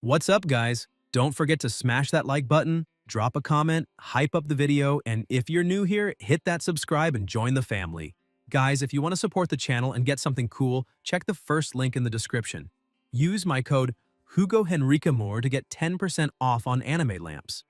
What's up, guys? Don't forget to smash that like button, drop a comment, hype up the video, and if you're new here, hit that subscribe and join the family. Guys, if you want to support the channel and get something cool, check the first link in the description. Use my code HugoHenriqueMore to get 10% off on anime lamps.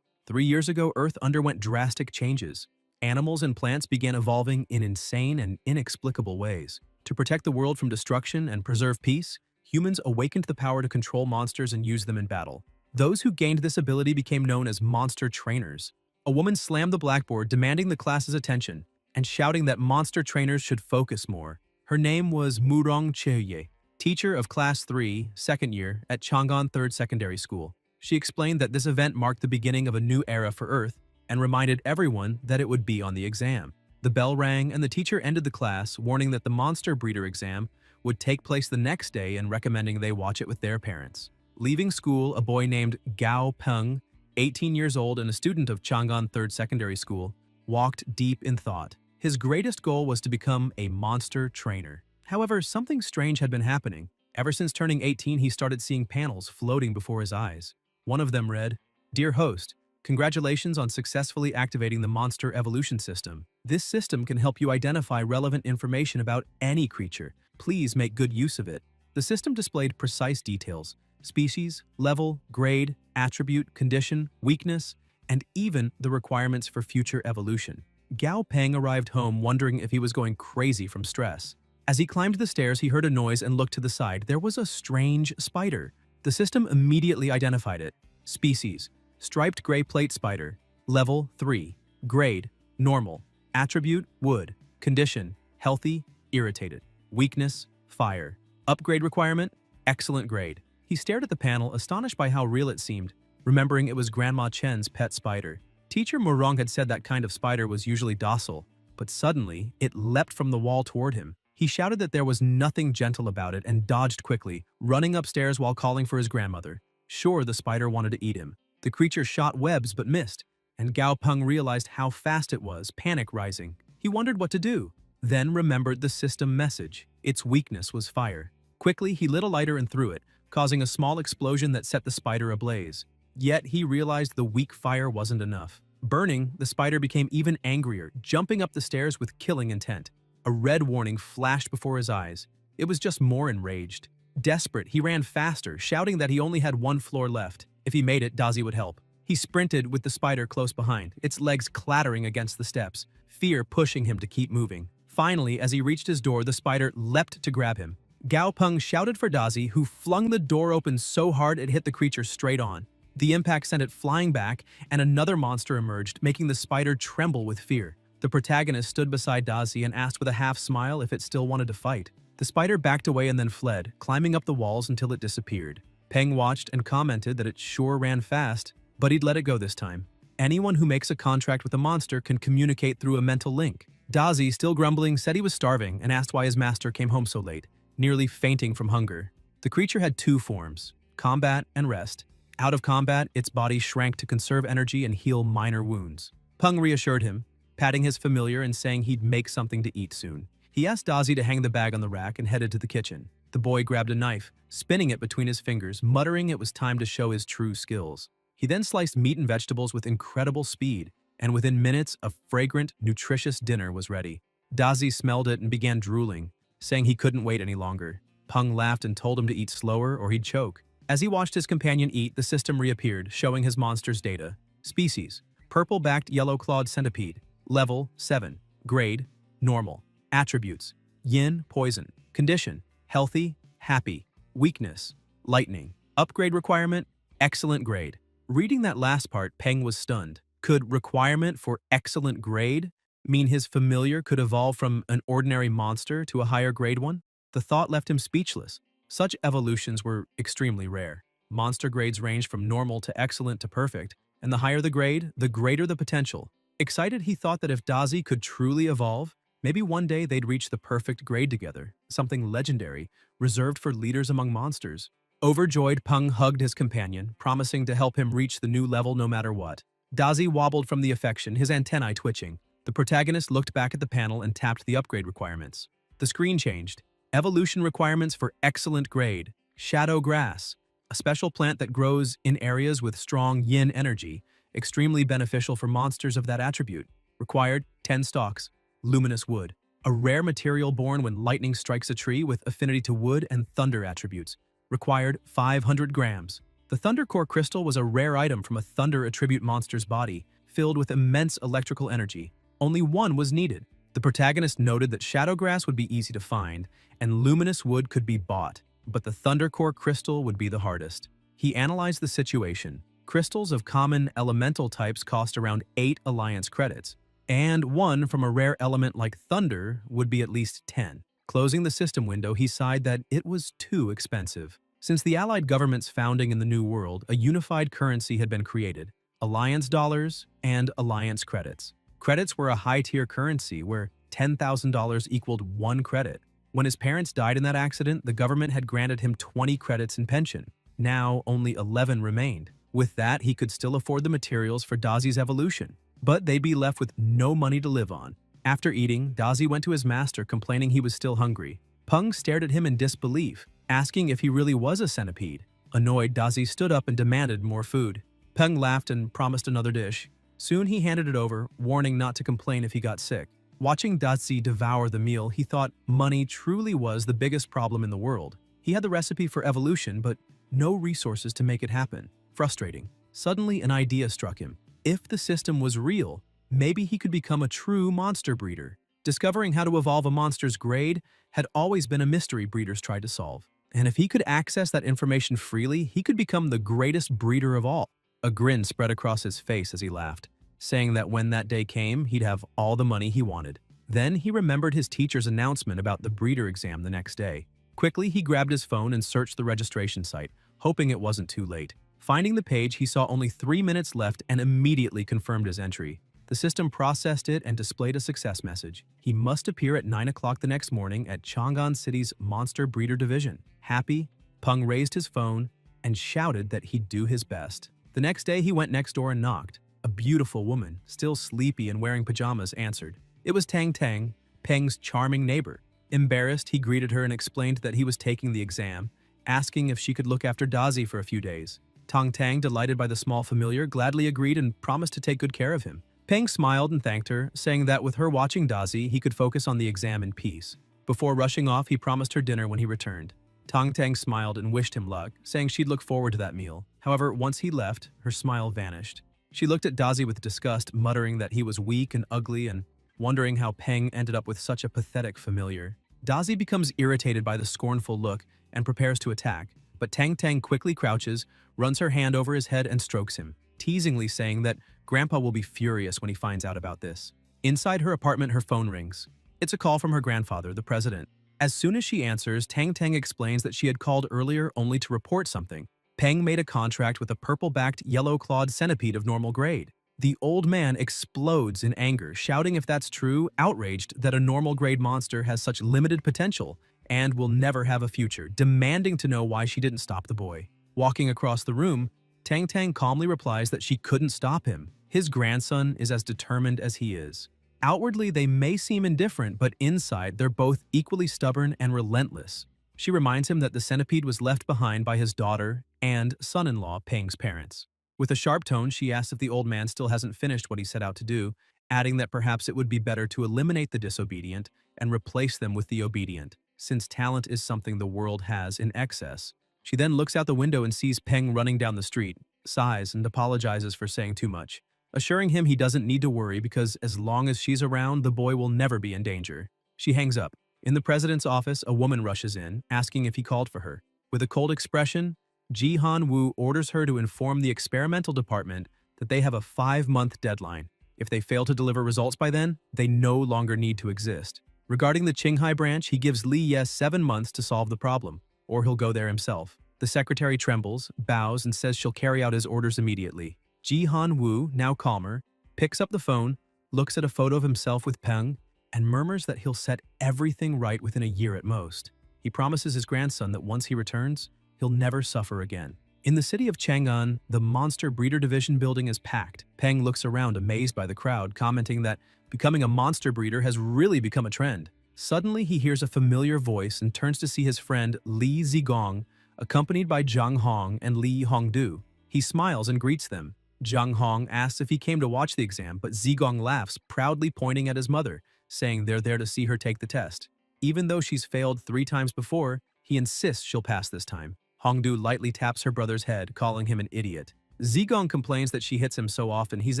3 years ago, Earth underwent drastic changes. Animals and plants began evolving in insane and inexplicable ways. To protect the world from destruction and preserve peace, humans awakened the power to control monsters and use them in battle. Those who gained this ability became known as monster trainers. A woman slammed the blackboard, demanding the class's attention and shouting that monster trainers should focus more. Her name was Murong Cheye, teacher of Class 3, second year, at Chang'an 3rd Secondary School. She explained that this event marked the beginning of a new era for Earth and reminded everyone that it would be on the exam. The bell rang and the teacher ended the class, warning that the monster breeder exam would take place the next day and recommending they watch it with their parents. Leaving school, a boy named Gao Peng, 18 years old and a student of Chang'an 3rd Secondary School, walked deep in thought. His greatest goal was to become a monster trainer. However, something strange had been happening. Ever since turning 18, he started seeing panels floating before his eyes. One of them read, "Dear host, congratulations on successfully activating the monster evolution system. This system can help you identify relevant information about any creature. Please make good use of it." The system displayed precise details: species, level, grade, attribute, condition, weakness, and even the requirements for future evolution. Gao Peng arrived home wondering if he was going crazy from stress. As he climbed the stairs, he heard a noise and looked to the side. There was a strange spider. The system immediately identified it. Species: striped gray plate spider. Level 3. Grade: normal. Attribute: wood. Condition: healthy, irritated. Weakness: fire. Upgrade requirement: excellent grade. He stared at the panel, astonished by how real it seemed, remembering it was Grandma Chen's pet spider. Teacher Murong had said that kind of spider was usually docile, but suddenly, it leapt from the wall toward him. He shouted that there was nothing gentle about it and dodged quickly, running upstairs while calling for his grandmother. Sure, the spider wanted to eat him. The creature shot webs but missed, and Gao Peng realized how fast it was, panic rising. He wondered what to do, then remembered the system message. Its weakness was fire. Quickly, he lit a lighter and threw it, causing a small explosion that set the spider ablaze. Yet, he realized the weak fire wasn't enough. Burning, the spider became even angrier, jumping up the stairs with killing intent. A red warning flashed before his eyes. It was just more enraged. Desperate, he ran faster, shouting that he only had one floor left. If he made it, Dazi would help. He sprinted with the spider close behind, its legs clattering against the steps, fear pushing him to keep moving. Finally, as he reached his door, the spider leapt to grab him. Gao Peng shouted for Dazi, who flung the door open so hard it hit the creature straight on. The impact sent it flying back, and another monster emerged, making the spider tremble with fear. The protagonist stood beside Dazi and asked with a half-smile if it still wanted to fight. The spider backed away and then fled, climbing up the walls until it disappeared. Peng watched and commented that it sure ran fast, but he'd let it go this time. Anyone who makes a contract with a monster can communicate through a mental link. Dazi, still grumbling, said he was starving and asked why his master came home so late, nearly fainting from hunger. The creature had two forms: combat and rest. Out of combat, its body shrank to conserve energy and heal minor wounds. Peng reassured him, patting his familiar and saying he'd make something to eat soon. He asked Dazi to hang the bag on the rack and headed to the kitchen. The boy grabbed a knife, spinning it between his fingers, muttering it was time to show his true skills. He then sliced meat and vegetables with incredible speed, and within minutes, a fragrant, nutritious dinner was ready. Dazi smelled it and began drooling, saying he couldn't wait any longer. Peng laughed and told him to eat slower or he'd choke. As he watched his companion eat, the system reappeared, showing his monster's data. Species: purple-backed yellow-clawed centipede. Level 7. Grade: normal. Attributes: yin, poison. Condition: healthy, happy. Weakness: lightning. Upgrade requirement: excellent grade. Reading that last part, Peng was stunned. Could requirement for excellent grade mean his familiar could evolve from an ordinary monster to a higher grade one? The thought left him speechless. Such evolutions were extremely rare. Monster grades range from normal to excellent to perfect, and the higher the grade, the greater the potential. Excited, he thought that if Dazi could truly evolve, maybe one day they'd reach the perfect grade together, something legendary, reserved for leaders among monsters. Overjoyed, Peng hugged his companion, promising to help him reach the new level no matter what. Dazi wobbled from the affection, his antennae twitching. The protagonist looked back at the panel and tapped the upgrade requirements. The screen changed. Evolution requirements for excellent grade: shadow grass. a special plant that grows in areas with strong yin energy, extremely beneficial for monsters of that attribute. Required 10 stalks. Luminous wood, a rare material born when lightning strikes a tree with affinity to wood and thunder attributes. Required 500 grams. The Thunder Core crystal was a rare item from a thunder attribute monster's body, filled with immense electrical energy. Only one was needed. The protagonist noted that shadowgrass would be easy to find, and luminous wood could be bought, but the Thunder Core crystal would be the hardest. He analyzed the situation. Crystals of common elemental types cost around 8 alliance credits, and one from a rare element like thunder would be at least 10. Closing the system window, he sighed that it was too expensive. Since the Allied government's founding in the New World, a unified currency had been created: Alliance dollars and Alliance credits. Credits were a high-tier currency where $10,000 equaled 1 credit. When his parents died in that accident, the government had granted him 20 credits in pension. Now, only 11 remained. With that, he could still afford the materials for Dazi's evolution, but they'd be left with no money to live on. After eating, Dazi went to his master, complaining he was still hungry. Peng stared at him in disbelief, asking if he really was a centipede. Annoyed, Dazi stood up and demanded more food. Peng laughed and promised another dish. Soon he handed it over, warning not to complain if he got sick. Watching Dazi devour the meal, he thought money truly was the biggest problem in the world. He had the recipe for evolution, but no resources to make it happen. Frustrating. Suddenly, an idea struck him. If the system was real, maybe he could become a true monster breeder. Discovering how to evolve a monster's grade had always been a mystery breeders tried to solve. And if he could access that information freely, he could become the greatest breeder of all. A grin spread across his face as he laughed, saying that when that day came, he'd have all the money he wanted. Then he remembered his teacher's announcement about the breeder exam the next day. Quickly, he grabbed his phone and searched the registration site, hoping it wasn't too late. Finding the page, he saw only 3 minutes left and immediately confirmed his entry. The system processed it and displayed a success message. He must appear at 9 o'clock the next morning at Chang'an City's Monster Breeder Division. Happy, Peng raised his phone and shouted that he'd do his best. The next day, he went next door and knocked. A beautiful woman, still sleepy and wearing pajamas, answered. It was Tang Tang, Peng's charming neighbor. Embarrassed, he greeted her and explained that he was taking the exam, asking if she could look after Dazi for a few days. Tang Tang, delighted by the small familiar, gladly agreed and promised to take good care of him. Peng smiled and thanked her, saying that with her watching Dazi, he could focus on the exam in peace. Before rushing off, he promised her dinner when he returned. Tang Tang smiled and wished him luck, saying she'd look forward to that meal. However, once he left, her smile vanished. She looked at Dazi with disgust, muttering that he was weak and ugly and wondering how Peng ended up with such a pathetic familiar. Dazi becomes irritated by the scornful look and prepares to attack, but Tang Tang quickly crouches, runs her hand over his head and strokes him, teasingly saying that Grandpa will be furious when he finds out about this. Inside her apartment, her phone rings. It's a call from her grandfather, the president. As soon as she answers, Tang Tang explains that she had called earlier only to report something. Peng made a contract with a purple-backed, yellow-clawed centipede of normal grade. The old man explodes in anger, shouting if that's true, outraged that a normal-grade monster has such limited potential and will never have a future, demanding to know why she didn't stop the boy. Walking across the room, Tang Tang calmly replies that she couldn't stop him. His grandson is as determined as he is. Outwardly, they may seem indifferent, but inside, they're both equally stubborn and relentless. She reminds him that the centipede was left behind by his daughter and son-in-law, Peng's parents. With a sharp tone, she asks if the old man still hasn't finished what he set out to do, adding that perhaps it would be better to eliminate the disobedient and replace them with the obedient, since talent is something the world has in excess. She then looks out the window and sees Peng running down the street, sighs, and apologizes for saying too much, assuring him he doesn't need to worry because as long as she's around, the boy will never be in danger. She hangs up. In the president's office, a woman rushes in, asking if he called for her. With a cold expression, Ji Han Woo orders her to inform the experimental department that they have a 5-month deadline. If they fail to deliver results by then, they no longer need to exist. Regarding the Qinghai branch, he gives Li Ye 7 months to solve the problem, or he'll go there himself. The secretary trembles, bows, and says she'll carry out his orders immediately. Ji Han Woo, now calmer, picks up the phone, looks at a photo of himself with Peng, and murmurs that he'll set everything right within a year at most. He promises his grandson that once he returns, he'll never suffer again. In the city of Chang'an, the Monster Breeder Division building is packed. Peng looks around amazed by the crowd, commenting that becoming a monster breeder has really become a trend. Suddenly, he hears a familiar voice and turns to see his friend Li Zigong, accompanied by Zhang Hong and Li Hongdu. He smiles and greets them. Zhang Hong asks if he came to watch the exam, but Zigong laughs, proudly pointing at his mother, saying they're there to see her take the test. Even though she's failed 3 times before, he insists she'll pass this time. Hongdu lightly taps her brother's head, calling him an idiot. Zigong complains that she hits him so often he's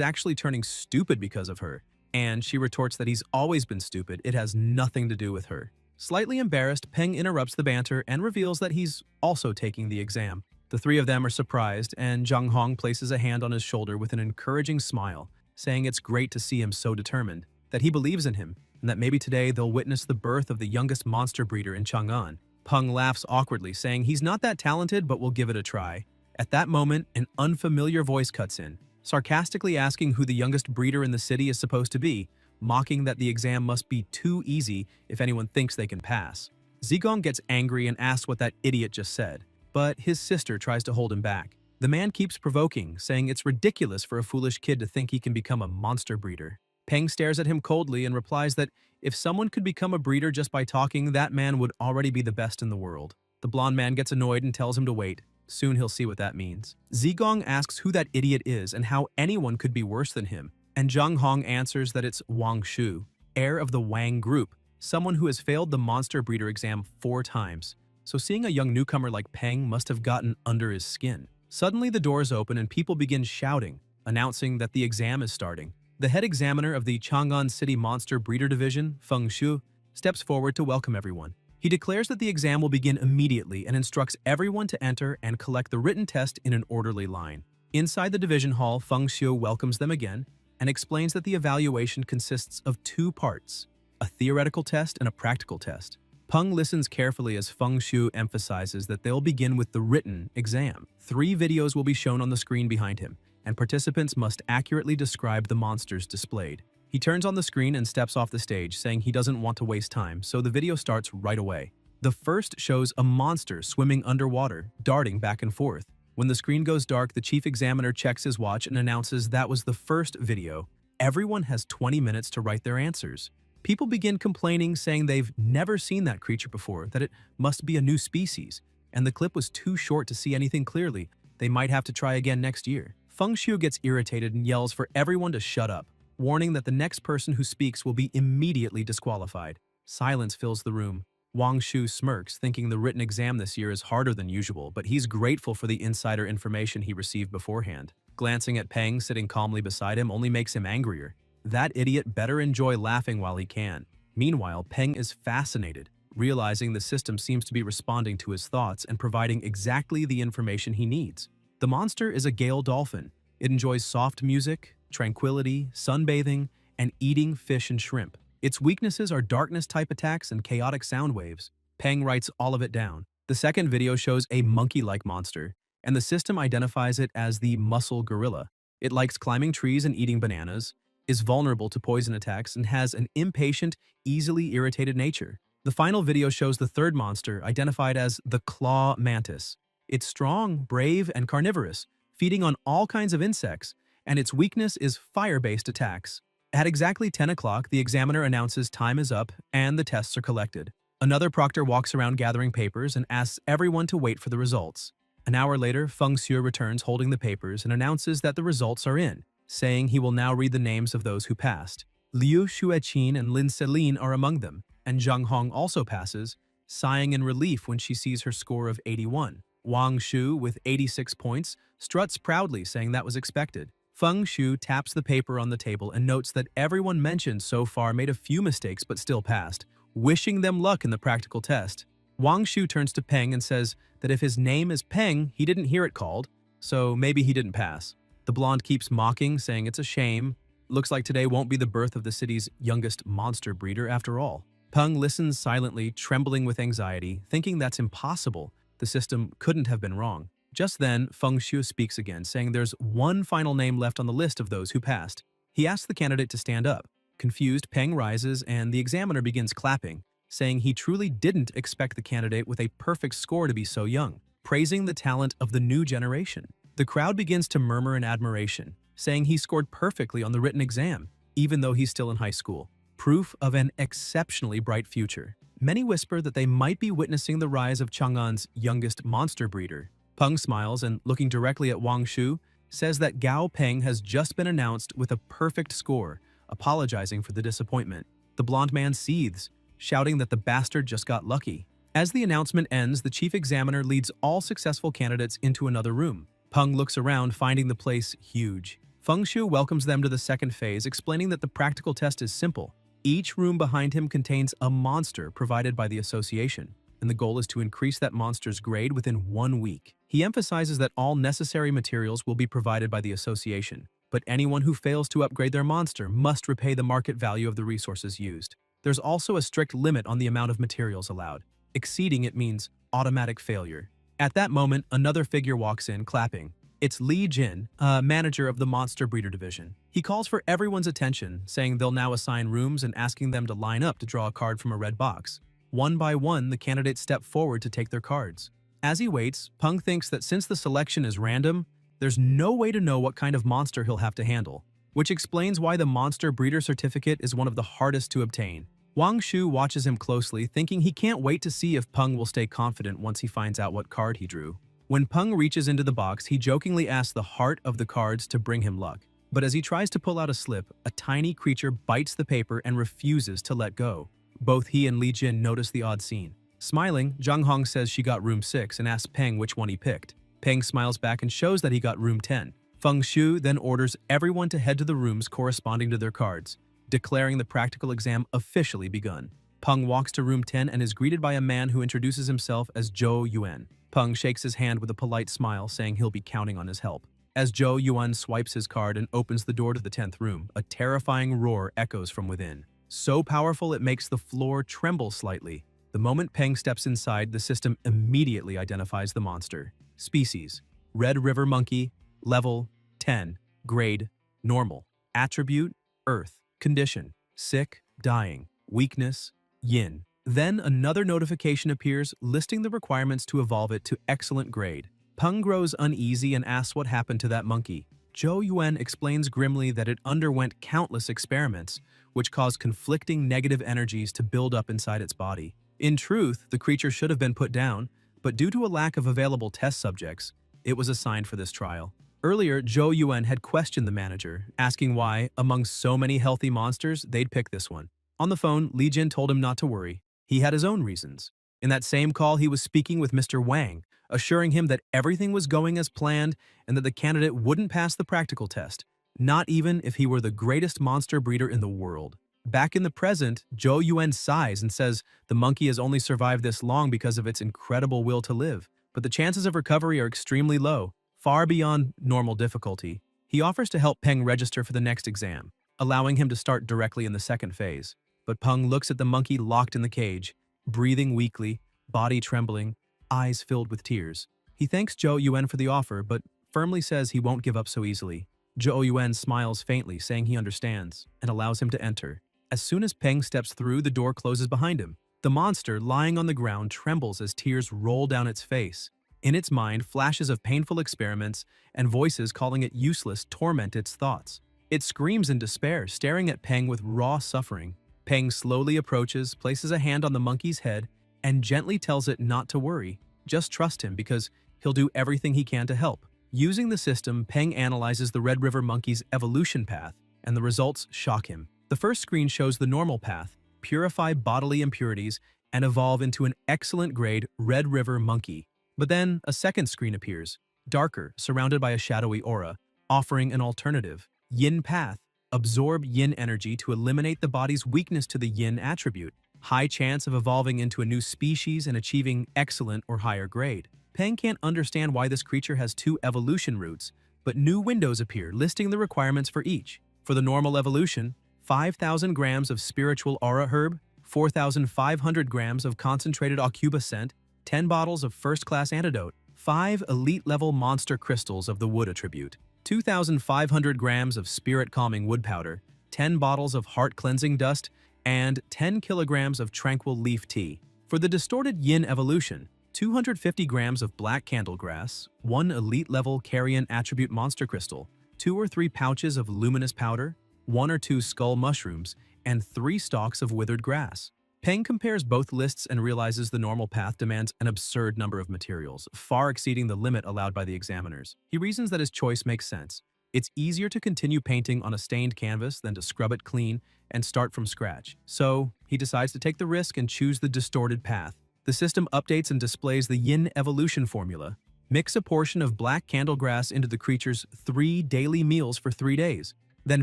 actually turning stupid because of her, and she retorts that he's always been stupid, it has nothing to do with her. Slightly embarrassed, Peng interrupts the banter and reveals that he's also taking the exam. The 3 of them are surprised, and Zhang Hong places a hand on his shoulder with an encouraging smile, saying it's great to see him so determined, that he believes in him, and that maybe today they'll witness the birth of the youngest monster breeder in Chang'an. Peng laughs awkwardly, saying he's not that talented but will give it a try. At that moment, an unfamiliar voice cuts in, sarcastically asking who the youngest breeder in the city is supposed to be, mocking that the exam must be too easy if anyone thinks they can pass. Zigong gets angry and asks what that idiot just said, but his sister tries to hold him back. The man keeps provoking, saying it's ridiculous for a foolish kid to think he can become a monster breeder. Peng stares at him coldly and replies that if someone could become a breeder just by talking, that man would already be the best in the world. The blonde man gets annoyed and tells him to wait. Soon he'll see what that means. Zigong asks who that idiot is and how anyone could be worse than him, and Zhang Hong answers that it's Wang Shu, heir of the Wang group, someone who has failed the monster breeder exam 4 times. So seeing a young newcomer like Peng must have gotten under his skin. Suddenly the doors open and people begin shouting, announcing that the exam is starting. The head examiner of the Chang'an City Monster Breeder Division, Feng Shu, steps forward to welcome everyone. He declares that the exam will begin immediately and instructs everyone to enter and collect the written test in an orderly line. Inside the division hall, Feng Shu welcomes them again and explains that the evaluation consists of 2 parts, a theoretical test and a practical test. Peng listens carefully as Feng Shu emphasizes that they'll begin with the written exam. 3 videos will be shown on the screen behind him, and participants must accurately describe the monsters displayed. He turns on the screen and steps off the stage, saying he doesn't want to waste time, so the video starts right away. The first shows a monster swimming underwater, darting back and forth. When the screen goes dark, the chief examiner checks his watch and announces that was the first video. Everyone has 20 minutes to write their answers. People begin complaining, saying they've never seen that creature before, that it must be a new species, and the clip was too short to see anything clearly. They might have to try again next year. Feng Shu gets irritated and yells for everyone to shut up, warning that the next person who speaks will be immediately disqualified. Silence fills the room. Wang Shu smirks, thinking the written exam this year is harder than usual, but he's grateful for the insider information he received beforehand. Glancing at Peng sitting calmly beside him only makes him angrier. That idiot better enjoy laughing while he can. Meanwhile, Peng is fascinated, realizing the system seems to be responding to his thoughts and providing exactly the information he needs. The monster is a Gale dolphin. It enjoys soft music, tranquility, sunbathing, and eating fish and shrimp. Its weaknesses are darkness-type attacks and chaotic sound waves. Peng writes all of it down. The second video shows a monkey-like monster, and the system identifies it as the muscle gorilla. It likes climbing trees and eating bananas, is vulnerable to poison attacks, and has an impatient, easily irritated nature. The final video shows the third monster, identified as the claw mantis. It's strong, brave, and carnivorous, feeding on all kinds of insects, and its weakness is fire-based attacks. At exactly 10 o'clock, the examiner announces time is up and the tests are collected. Another proctor walks around gathering papers and asks everyone to wait for the results. An hour later, Feng Shu returns holding the papers and announces that the results are in, saying he will now read the names of those who passed. Liu Xueqin and Lin Celine are among them, and Zhang Hong also passes, sighing in relief when she sees her score of 81. Wang Shu, with 86 points, struts proudly, saying that was expected. Feng Shu taps the paper on the table and notes that everyone mentioned so far made a few mistakes but still passed, wishing them luck in the practical test. Wang Shu turns to Peng and says that if his name is Peng, he didn't hear it called, so maybe he didn't pass. The blonde keeps mocking, saying it's a shame. Looks like today won't be the birth of the city's youngest monster breeder after all. Peng listens silently, trembling with anxiety, thinking that's impossible. The system couldn't have been wrong. Just then, Feng Shu speaks again, saying there's one final name left on the list of those who passed. He asks the candidate to stand up. Confused, Peng rises and the examiner begins clapping, saying he truly didn't expect the candidate with a perfect score to be so young, praising the talent of the new generation. The crowd begins to murmur in admiration, saying he scored perfectly on the written exam, even though he's still in high school. Proof of an exceptionally bright future. Many whisper that they might be witnessing the rise of Chang'an's youngest monster breeder. Peng smiles and, looking directly at Wang Shu, says that Gao Peng has just been announced with a perfect score, apologizing for the disappointment. The blonde man seethes, shouting that the bastard just got lucky. As the announcement ends, the chief examiner leads all successful candidates into another room. Peng looks around, finding the place huge. Feng Shu welcomes them to the second phase, explaining that the practical test is simple. Each room behind him contains a monster provided by the association, and the goal is to increase that monster's grade within 1 week. He emphasizes that all necessary materials will be provided by the association, but anyone who fails to upgrade their monster must repay the market value of the resources used. There's also a strict limit on the amount of materials allowed. Exceeding it means automatic failure. At that moment, another figure walks in, clapping. It's Li Jin, manager of the Monster Breeder Division. He calls for everyone's attention, saying they'll now assign rooms and asking them to line up to draw a card from a red box. One by one, the candidates step forward to take their cards. As he waits, Peng thinks that since the selection is random, there's no way to know what kind of monster he'll have to handle, which explains why the Monster Breeder Certificate is one of the hardest to obtain. Wang Shu watches him closely, thinking he can't wait to see if Peng will stay confident once he finds out what card he drew. When Peng reaches into the box, he jokingly asks the heart of the cards to bring him luck. But as he tries to pull out a slip, a tiny creature bites the paper and refuses to let go. Both he and Li Jin notice the odd scene. Smiling, Zhang Hong says she got room 6 and asks Peng which one he picked. Peng smiles back and shows that he got room 10. Feng Shu then orders everyone to head to the rooms corresponding to their cards, declaring the practical exam officially begun. Peng walks to room 10 and is greeted by a man who introduces himself as Zhou Yuan. Peng shakes his hand with a polite smile, saying he'll be counting on his help. As Zhou Yuan swipes his card and opens the door to the 10th room, a terrifying roar echoes from within. So powerful it makes the floor tremble slightly. The moment Peng steps inside, the system immediately identifies the monster. Species: Red River Monkey. Level: 10. Grade: Normal. Attribute: Earth. Condition: Sick, dying. Weakness: Yin. Then another notification appears listing the requirements to evolve it to excellent grade. Peng grows uneasy and asks what happened to that monkey. Zhou Yuan explains grimly that it underwent countless experiments, which caused conflicting negative energies to build up inside its body. In truth, the creature should have been put down, but due to a lack of available test subjects, it was assigned for this trial. Earlier, Zhou Yuan had questioned the manager, asking why, among so many healthy monsters, they'd pick this one. On the phone, Li Jin told him not to worry. He had his own reasons. In that same call, he was speaking with Mr. Wang, assuring him that everything was going as planned and that the candidate wouldn't pass the practical test, not even if he were the greatest monster breeder in the world. Back in the present, Zhou Yuan sighs and says the monkey has only survived this long because of its incredible will to live, but the chances of recovery are extremely low, far beyond normal difficulty. He offers to help Peng register for the next exam, allowing him to start directly in the second phase. But Peng looks at the monkey locked in the cage, breathing weakly, body trembling, eyes filled with tears. He thanks Zhou Yuan for the offer, but firmly says he won't give up so easily. Zhou Yuan smiles faintly, saying he understands, and allows him to enter. As soon as Peng steps through, the door closes behind him. The monster, lying on the ground, trembles as tears roll down its face. In its mind, flashes of painful experiments and voices calling it useless torment its thoughts. It screams in despair, staring at Peng with raw suffering. Peng slowly approaches, places a hand on the monkey's head, and gently tells it not to worry. Just trust him because he'll do everything he can to help. Using the system, Peng analyzes the Red River monkey's evolution path, and the results shock him. The first screen shows the normal path, purify bodily impurities, and evolve into an excellent grade Red River monkey. But then a second screen appears, darker, surrounded by a shadowy aura, offering an alternative. Yin path. Absorb yin energy to eliminate the body's weakness to the yin attribute. High chance of evolving into a new species and achieving excellent or higher grade. Peng can't understand why this creature has 2 evolution routes, but new windows appear listing the requirements for each. For the normal evolution, 5,000 grams of spiritual aura herb, 4,500 grams of concentrated aucuba scent, 10 bottles of first-class antidote, 5 elite-level monster crystals of the wood attribute, 2,500 grams of spirit-calming wood powder, 10 bottles of heart-cleansing dust, and 10 kilograms of tranquil leaf tea. For the distorted yin evolution, 250 grams of black candlegrass, 1 elite-level carrion attribute monster crystal, 2 or 3 pouches of luminous powder, 1 or 2 skull mushrooms, and 3 stalks of withered grass. Peng compares both lists and realizes the normal path demands an absurd number of materials, far exceeding the limit allowed by the examiners. He reasons that his choice makes sense. It's easier to continue painting on a stained canvas than to scrub it clean and start from scratch. So, he decides to take the risk and choose the distorted path. The system updates and displays the yin evolution formula. Mix a portion of black candlegrass into the creature's 3 daily meals for 3 days. Then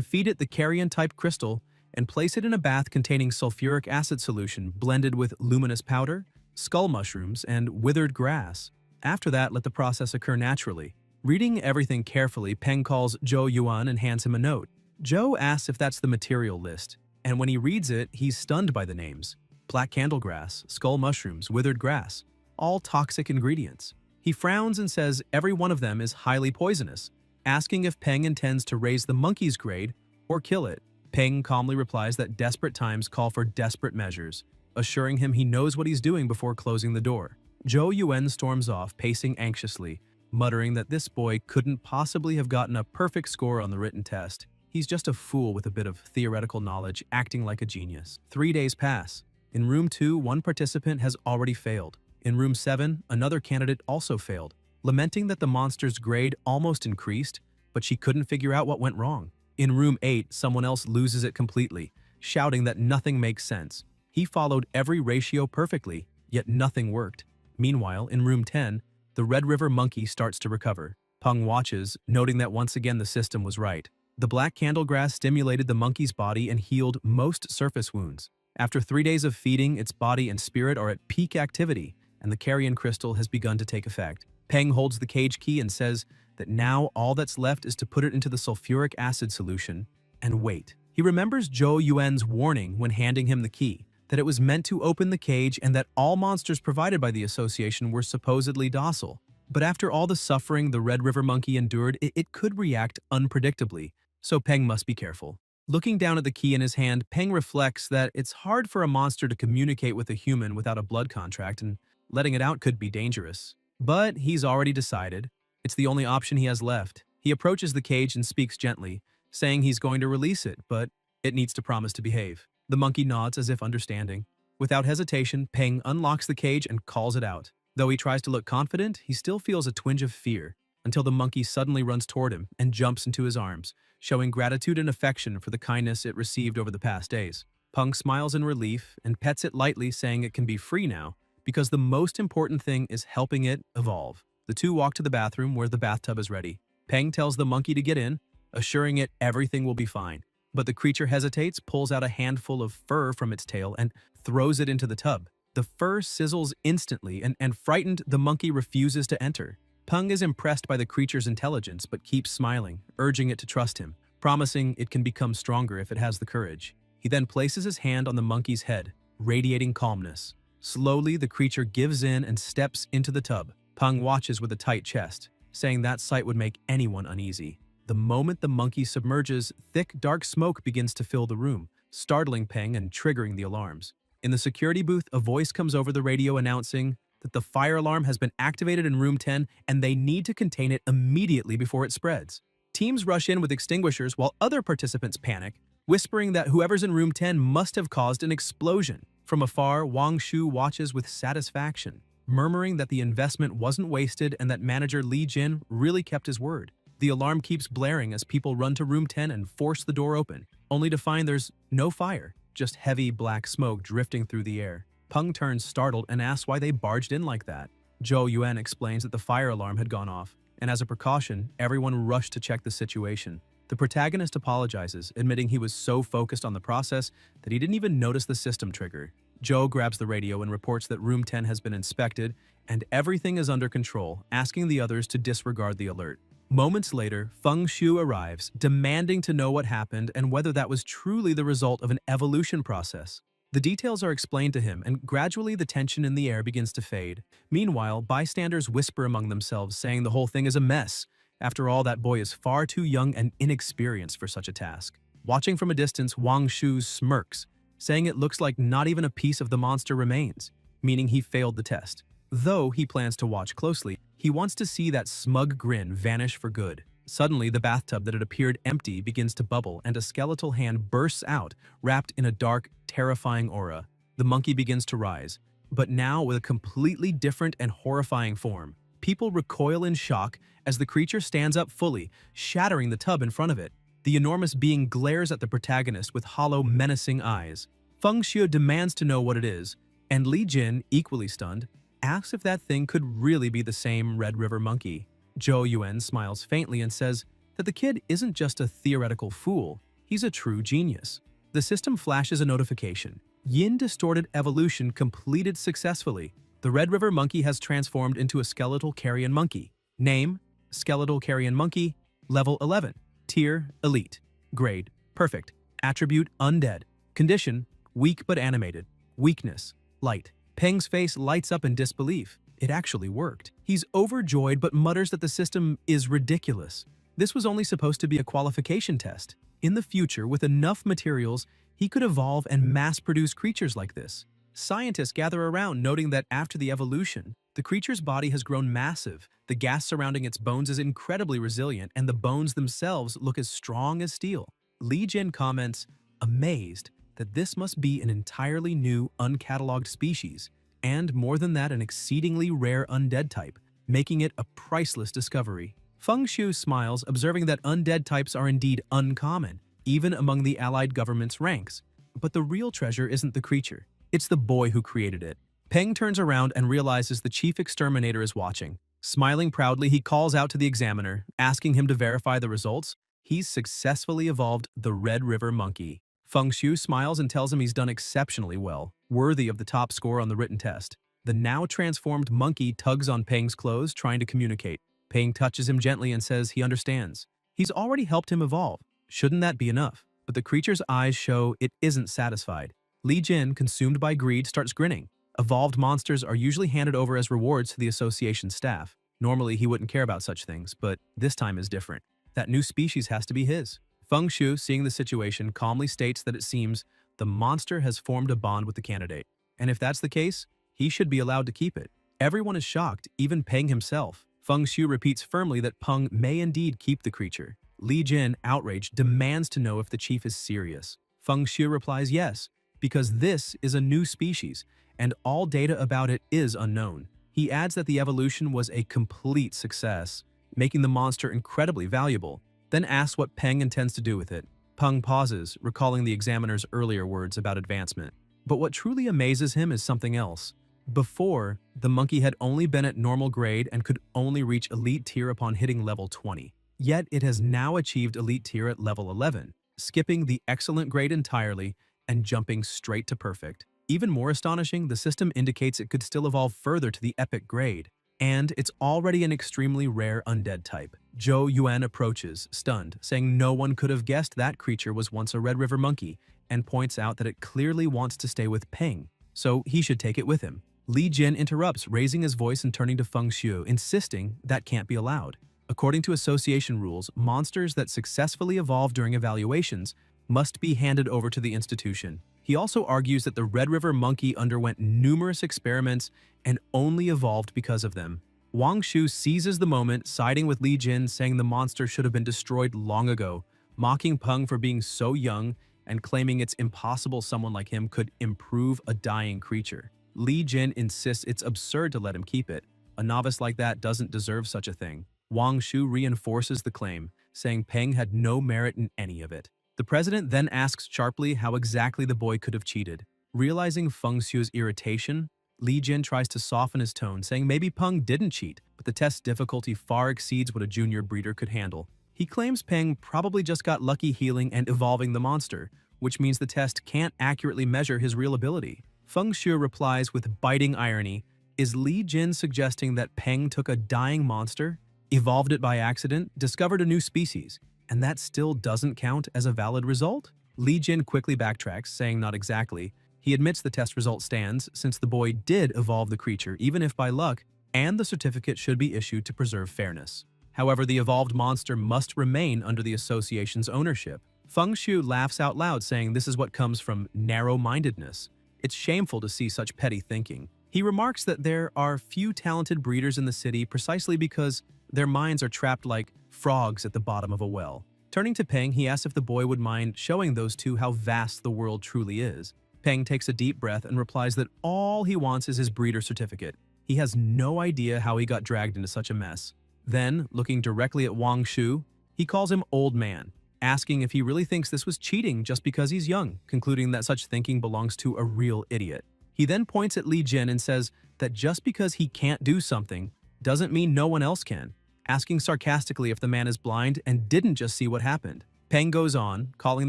feed it the carrion-type crystal and place it in a bath containing sulfuric acid solution blended with luminous powder, skull mushrooms, and withered grass. After that, let the process occur naturally. Reading everything carefully, Peng calls Zhou Yuan and hands him a note. Zhou asks if that's the material list, and when he reads it, he's stunned by the names. Black candlegrass, skull mushrooms, withered grass, all toxic ingredients. He frowns and says every one of them is highly poisonous, asking if Peng intends to raise the monkey's grade or kill it. Peng calmly replies that desperate times call for desperate measures, assuring him he knows what he's doing before closing the door. Zhou Yuan storms off, pacing anxiously, muttering that this boy couldn't possibly have gotten a perfect score on the written test. He's just a fool with a bit of theoretical knowledge, acting like a genius. 3 days pass. In room 2, one participant has already failed. In room 7, another candidate also failed, lamenting that the monster's grade almost increased, but she couldn't figure out what went wrong. In room 8, someone else loses it completely, shouting that nothing makes sense. He followed every ratio perfectly, yet nothing worked. Meanwhile, in room 10, the Red River monkey starts to recover. Peng watches, noting that once again the system was right. The black candlegrass stimulated the monkey's body and healed most surface wounds. After 3 days of feeding, its body and spirit are at peak activity, and the carrion crystal has begun to take effect. Peng holds the cage key and says that now all that's left is to put it into the sulfuric acid solution and wait. He remembers Zhou Yuan's warning when handing him the key, that it was meant to open the cage and that all monsters provided by the association were supposedly docile. But after all the suffering the Red River monkey endured, it could react unpredictably, so Peng must be careful. Looking down at the key in his hand, Peng reflects that it's hard for a monster to communicate with a human without a blood contract, and letting it out could be dangerous. But he's already decided. It's the only option he has left. He approaches the cage and speaks gently, saying he's going to release it, but it needs to promise to behave. The monkey nods as if understanding. Without hesitation, Peng unlocks the cage and calls it out. Though he tries to look confident, he still feels a twinge of fear, until the monkey suddenly runs toward him and jumps into his arms, showing gratitude and affection for the kindness it received over the past days. Peng smiles in relief and pets it lightly, saying it can be free now, because the most important thing is helping it evolve. The two walk to the bathroom where the bathtub is ready. Peng tells the monkey to get in, assuring it everything will be fine. But the creature hesitates, pulls out a handful of fur from its tail, and throws it into the tub. The fur sizzles instantly, and frightened, the monkey refuses to enter. Peng is impressed by the creature's intelligence, but keeps smiling, urging it to trust him, promising it can become stronger if it has the courage. He then places his hand on the monkey's head, radiating calmness. Slowly, the creature gives in and steps into the tub. Peng watches with a tight chest, saying that sight would make anyone uneasy. The moment the monkey submerges, thick, dark smoke begins to fill the room, startling Peng and triggering the alarms. In the security booth, a voice comes over the radio announcing that the fire alarm has been activated in room 10 and they need to contain it immediately before it spreads. Teams rush in with extinguishers while other participants panic, whispering that whoever's in room 10 must have caused an explosion. From afar, Wang Shu watches with satisfaction, murmuring that the investment wasn't wasted and that manager Li Jin really kept his word. The alarm keeps blaring as people run to room 10 and force the door open, only to find there's no fire, just heavy black smoke drifting through the air. Peng turns startled and asks why they barged in like that. Zhou Yuan explains that the fire alarm had gone off, and as a precaution, everyone rushed to check the situation. The protagonist apologizes, admitting he was so focused on the process that he didn't even notice the system trigger. Zhou grabs the radio and reports that room 10 has been inspected and everything is under control, asking the others to disregard the alert. Moments later, Feng Shu arrives, demanding to know what happened and whether that was truly the result of an evolution process. The details are explained to him, and gradually the tension in the air begins to fade. Meanwhile, bystanders whisper among themselves, saying the whole thing is a mess. After all, that boy is far too young and inexperienced for such a task. Watching from a distance, Wang Shu smirks, saying it looks like not even a piece of the monster remains, meaning he failed the test. Though he plans to watch closely, he wants to see that smug grin vanish for good. Suddenly, the bathtub that had appeared empty begins to bubble, and a skeletal hand bursts out, wrapped in a dark, terrifying aura. the monkey begins to rise, but now with a completely different and horrifying form. People recoil in shock as the creature stands up fully, shattering the tub in front of it. The enormous being glares at the protagonist with hollow, menacing eyes. Feng Xiu demands to know what it is, and Li Jin, equally stunned, asks if that thing could really be the same Red River monkey. Zhou Yuan smiles faintly and says that the kid isn't just a theoretical fool, he's a true genius. The system flashes a notification. Yin distorted evolution completed successfully. The Red River monkey has transformed into a skeletal carrion monkey. Name: skeletal carrion monkey. Level 11. Tier: elite. Grade: perfect. Attribute: undead. Condition: weak but animated. Weakness: light. Peng's face lights up in disbelief. It actually worked. He's overjoyed but mutters that the system is ridiculous. This was only supposed to be a qualification test. In the future, with enough materials, he could evolve and mass-produce creatures like this. Scientists gather around, noting that after the evolution, the creature's body has grown massive, the gas surrounding its bones is incredibly resilient, and the bones themselves look as strong as steel. Li Jin comments, amazed, that this must be an entirely new, uncatalogued species, and more than that, an exceedingly rare undead type, making it a priceless discovery. Feng Xiu smiles, observing that undead types are indeed uncommon, even among the allied government's ranks. But the real treasure isn't the creature. It's the boy who created it. Peng turns around and realizes the chief exterminator is watching. Smiling proudly, he calls out to the examiner, asking him to verify the results. He's successfully evolved the Red River monkey. Feng Xiu smiles and tells him he's done exceptionally well, worthy of the top score on the written test. The now transformed monkey tugs on Peng's clothes, trying to communicate. Peng touches him gently and says he understands. He's already helped him evolve. Shouldn't that be enough? But the creature's eyes show it isn't satisfied. Li Jin, consumed by greed, starts grinning. Evolved monsters are usually handed over as rewards to the association staff. Normally, he wouldn't care about such things, but this time is different. That new species has to be his. Feng Xiu, seeing the situation, calmly states that it seems the monster has formed a bond with the candidate. And if that's the case, he should be allowed to keep it. Everyone is shocked, even Peng himself. Feng Xiu repeats firmly that Peng may indeed keep the creature. Li Jin, outraged, demands to know if the chief is serious. Feng Xiu replies yes, because this is a new species, and all data about it is unknown. He adds that the evolution was a complete success, making the monster incredibly valuable, then asks what Peng intends to do with it. Peng pauses, recalling the examiner's earlier words about advancement. But what truly amazes him is something else. Before, the monkey had only been at normal grade and could only reach elite tier upon hitting level 20. Yet it has now achieved elite tier at level 11, skipping the excellent grade entirely and jumping straight to perfect. Even more astonishing, the system indicates it could still evolve further to the epic grade, and it's already an extremely rare undead type. Zhou Yuan approaches, stunned, saying no one could have guessed that creature was once a Red River monkey, and points out that it clearly wants to stay with Peng, so he should take it with him. Li Jin interrupts, raising his voice and turning to Feng Xiu, insisting that can't be allowed. According to association rules, monsters that successfully evolve during evaluations must be handed over to the institution. He also argues that the Red River monkey underwent numerous experiments and only evolved because of them. Wang Shu seizes the moment, siding with Li Jin, saying the monster should have been destroyed long ago, mocking Peng for being so young and claiming it's impossible someone like him could improve a dying creature. Li Jin insists it's absurd to let him keep it. A novice like that doesn't deserve such a thing. Wang Shu reinforces the claim, saying Peng had no merit in any of it. The president then asks sharply how exactly the boy could have cheated. Realizing Feng Xiu's irritation, Li Jin tries to soften his tone, saying maybe Peng didn't cheat, but the test's difficulty far exceeds what a junior breeder could handle. He claims Peng probably just got lucky healing and evolving the monster, which means the test can't accurately measure his real ability. Feng Xiu replies with biting irony, is Li Jin suggesting that Peng took a dying monster, evolved it by accident, discovered a new species, and that still doesn't count as a valid result? Li Jin quickly backtracks, saying not exactly. He admits the test result stands, since the boy did evolve the creature, even if by luck, and the certificate should be issued to preserve fairness. However, the evolved monster must remain under the association's ownership. Feng Xiu laughs out loud, saying this is what comes from narrow-mindedness. It's shameful to see such petty thinking. He remarks that there are few talented breeders in the city precisely because their minds are trapped like frogs at the bottom of a well. Turning to Peng, he asks if the boy would mind showing those two how vast the world truly is. Peng takes a deep breath and replies that all he wants is his breeder certificate. He has no idea how he got dragged into such a mess. Then, looking directly at Wang Shu, he calls him old man, asking if he really thinks this was cheating just because he's young, concluding that such thinking belongs to a real idiot. He then points at Li Jin and says that just because he can't do something doesn't mean no one else can, asking sarcastically if the man is blind and didn't just see what happened. Peng goes on, calling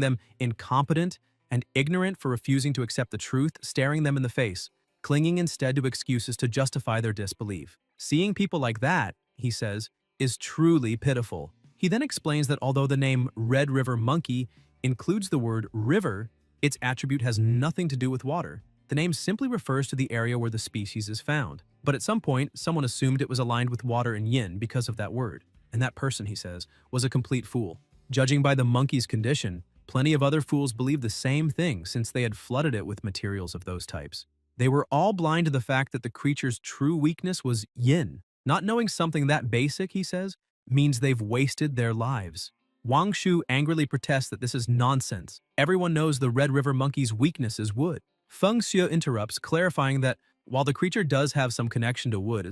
them incompetent and ignorant for refusing to accept the truth, staring them in the face, clinging instead to excuses to justify their disbelief. Seeing people like that, he says, is truly pitiful. He then explains that although the name Red River Monkey includes the word river, its attribute has nothing to do with water. The name simply refers to the area where the species is found. But at some point, someone assumed it was aligned with water and yin because of that word. And that person, he says, was a complete fool. Judging by the monkey's condition, plenty of other fools believed the same thing since they had flooded it with materials of those types. They were all blind to the fact that the creature's true weakness was yin. Not knowing something that basic, he says, means they've wasted their lives. Wang Shu angrily protests that this is nonsense. Everyone knows the Red River Monkey's weakness is wood. Feng Xue interrupts, clarifying that while the creature does have some connection to wood,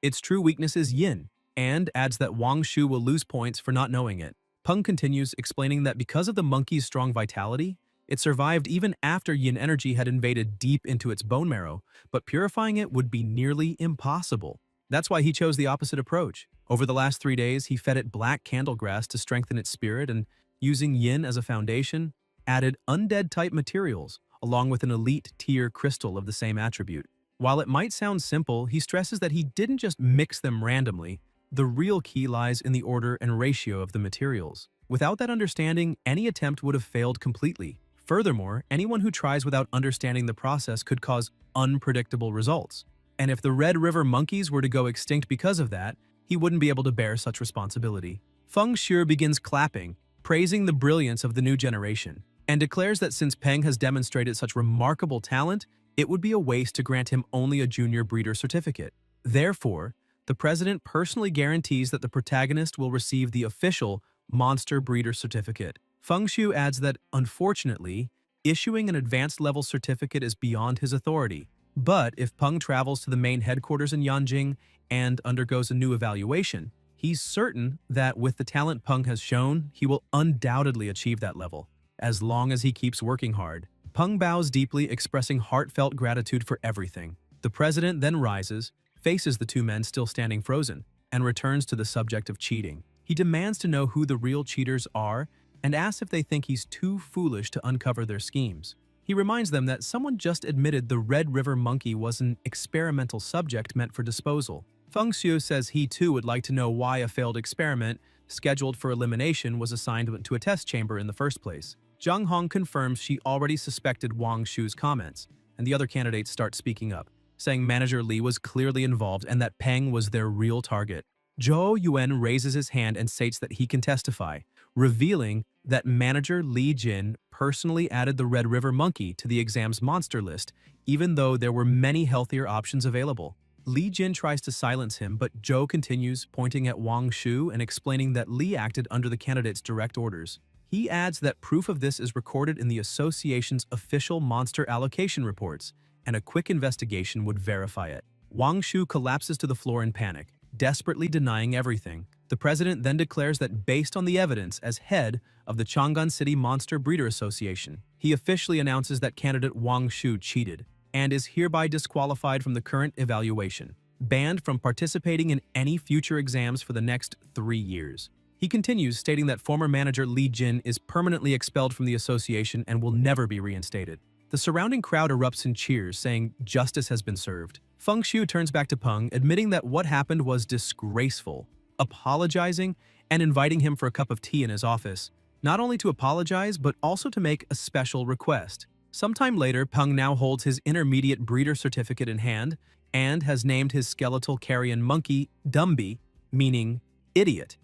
its true weakness is yin, and adds that Wang Shu will lose points for not knowing it. Peng continues, explaining that because of the monkey's strong vitality, it survived even after yin energy had invaded deep into its bone marrow, but purifying it would be nearly impossible. That's why he chose the opposite approach. Over the last 3 days, he fed it black candlegrass to strengthen its spirit and, using yin as a foundation, added undead-type materials, along with an elite-tier crystal of the same attribute. While it might sound simple, he stresses that he didn't just mix them randomly. The real key lies in the order and ratio of the materials. Without that understanding, any attempt would have failed completely. Furthermore, anyone who tries without understanding the process could cause unpredictable results. And if the Red River monkeys were to go extinct because of that, he wouldn't be able to bear such responsibility. Feng Xue begins clapping, praising the brilliance of the new generation, and declares that since Peng has demonstrated such remarkable talent, it would be a waste to grant him only a junior breeder certificate. Therefore, the president personally guarantees that the protagonist will receive the official monster breeder certificate. Feng Xue adds that, unfortunately, issuing an advanced level certificate is beyond his authority. But if Peng travels to the main headquarters in Yanjing and undergoes a new evaluation, he's certain that with the talent Peng has shown, he will undoubtedly achieve that level, as long as he keeps working hard. Peng bows deeply, expressing heartfelt gratitude for everything. The president then rises, faces the two men still standing frozen, and returns to the subject of cheating. He demands to know who the real cheaters are and asks if they think he's too foolish to uncover their schemes. He reminds them that someone just admitted the Red River Monkey was an experimental subject meant for disposal. Feng Xue says he too would like to know why a failed experiment, scheduled for elimination, was assigned to a test chamber in the first place. Zhang Hong confirms she already suspected Wang Shu's comments, and the other candidates start speaking up, saying Manager Li was clearly involved and that Peng was their real target. Zhou Yuan raises his hand and states that he can testify, revealing that Manager Li Jin personally added the Red River Monkey to the exam's monster list, even though there were many healthier options available. Li Jin tries to silence him, but Zhou continues, pointing at Wang Shu and explaining that Li acted under the candidate's direct orders. He adds that proof of this is recorded in the association's official monster allocation reports, and a quick investigation would verify it. Wang Shu collapses to the floor in panic, desperately denying everything. The president then declares that based on the evidence as head of the Chang'an City Monster Breeder Association, he officially announces that candidate Wang Shu cheated and is hereby disqualified from the current evaluation, banned from participating in any future exams for the next 3 years. He continues, stating that former manager Li Jin is permanently expelled from the association and will never be reinstated. The surrounding crowd erupts in cheers, saying justice has been served. Feng Xue turns back to Peng, admitting that what happened was disgraceful, apologizing and inviting him for a cup of tea in his office, not only to apologize but also to make a special request. Sometime later, Peng now holds his intermediate breeder certificate in hand and has named his skeletal carrion monkey Dumby, meaning idiot,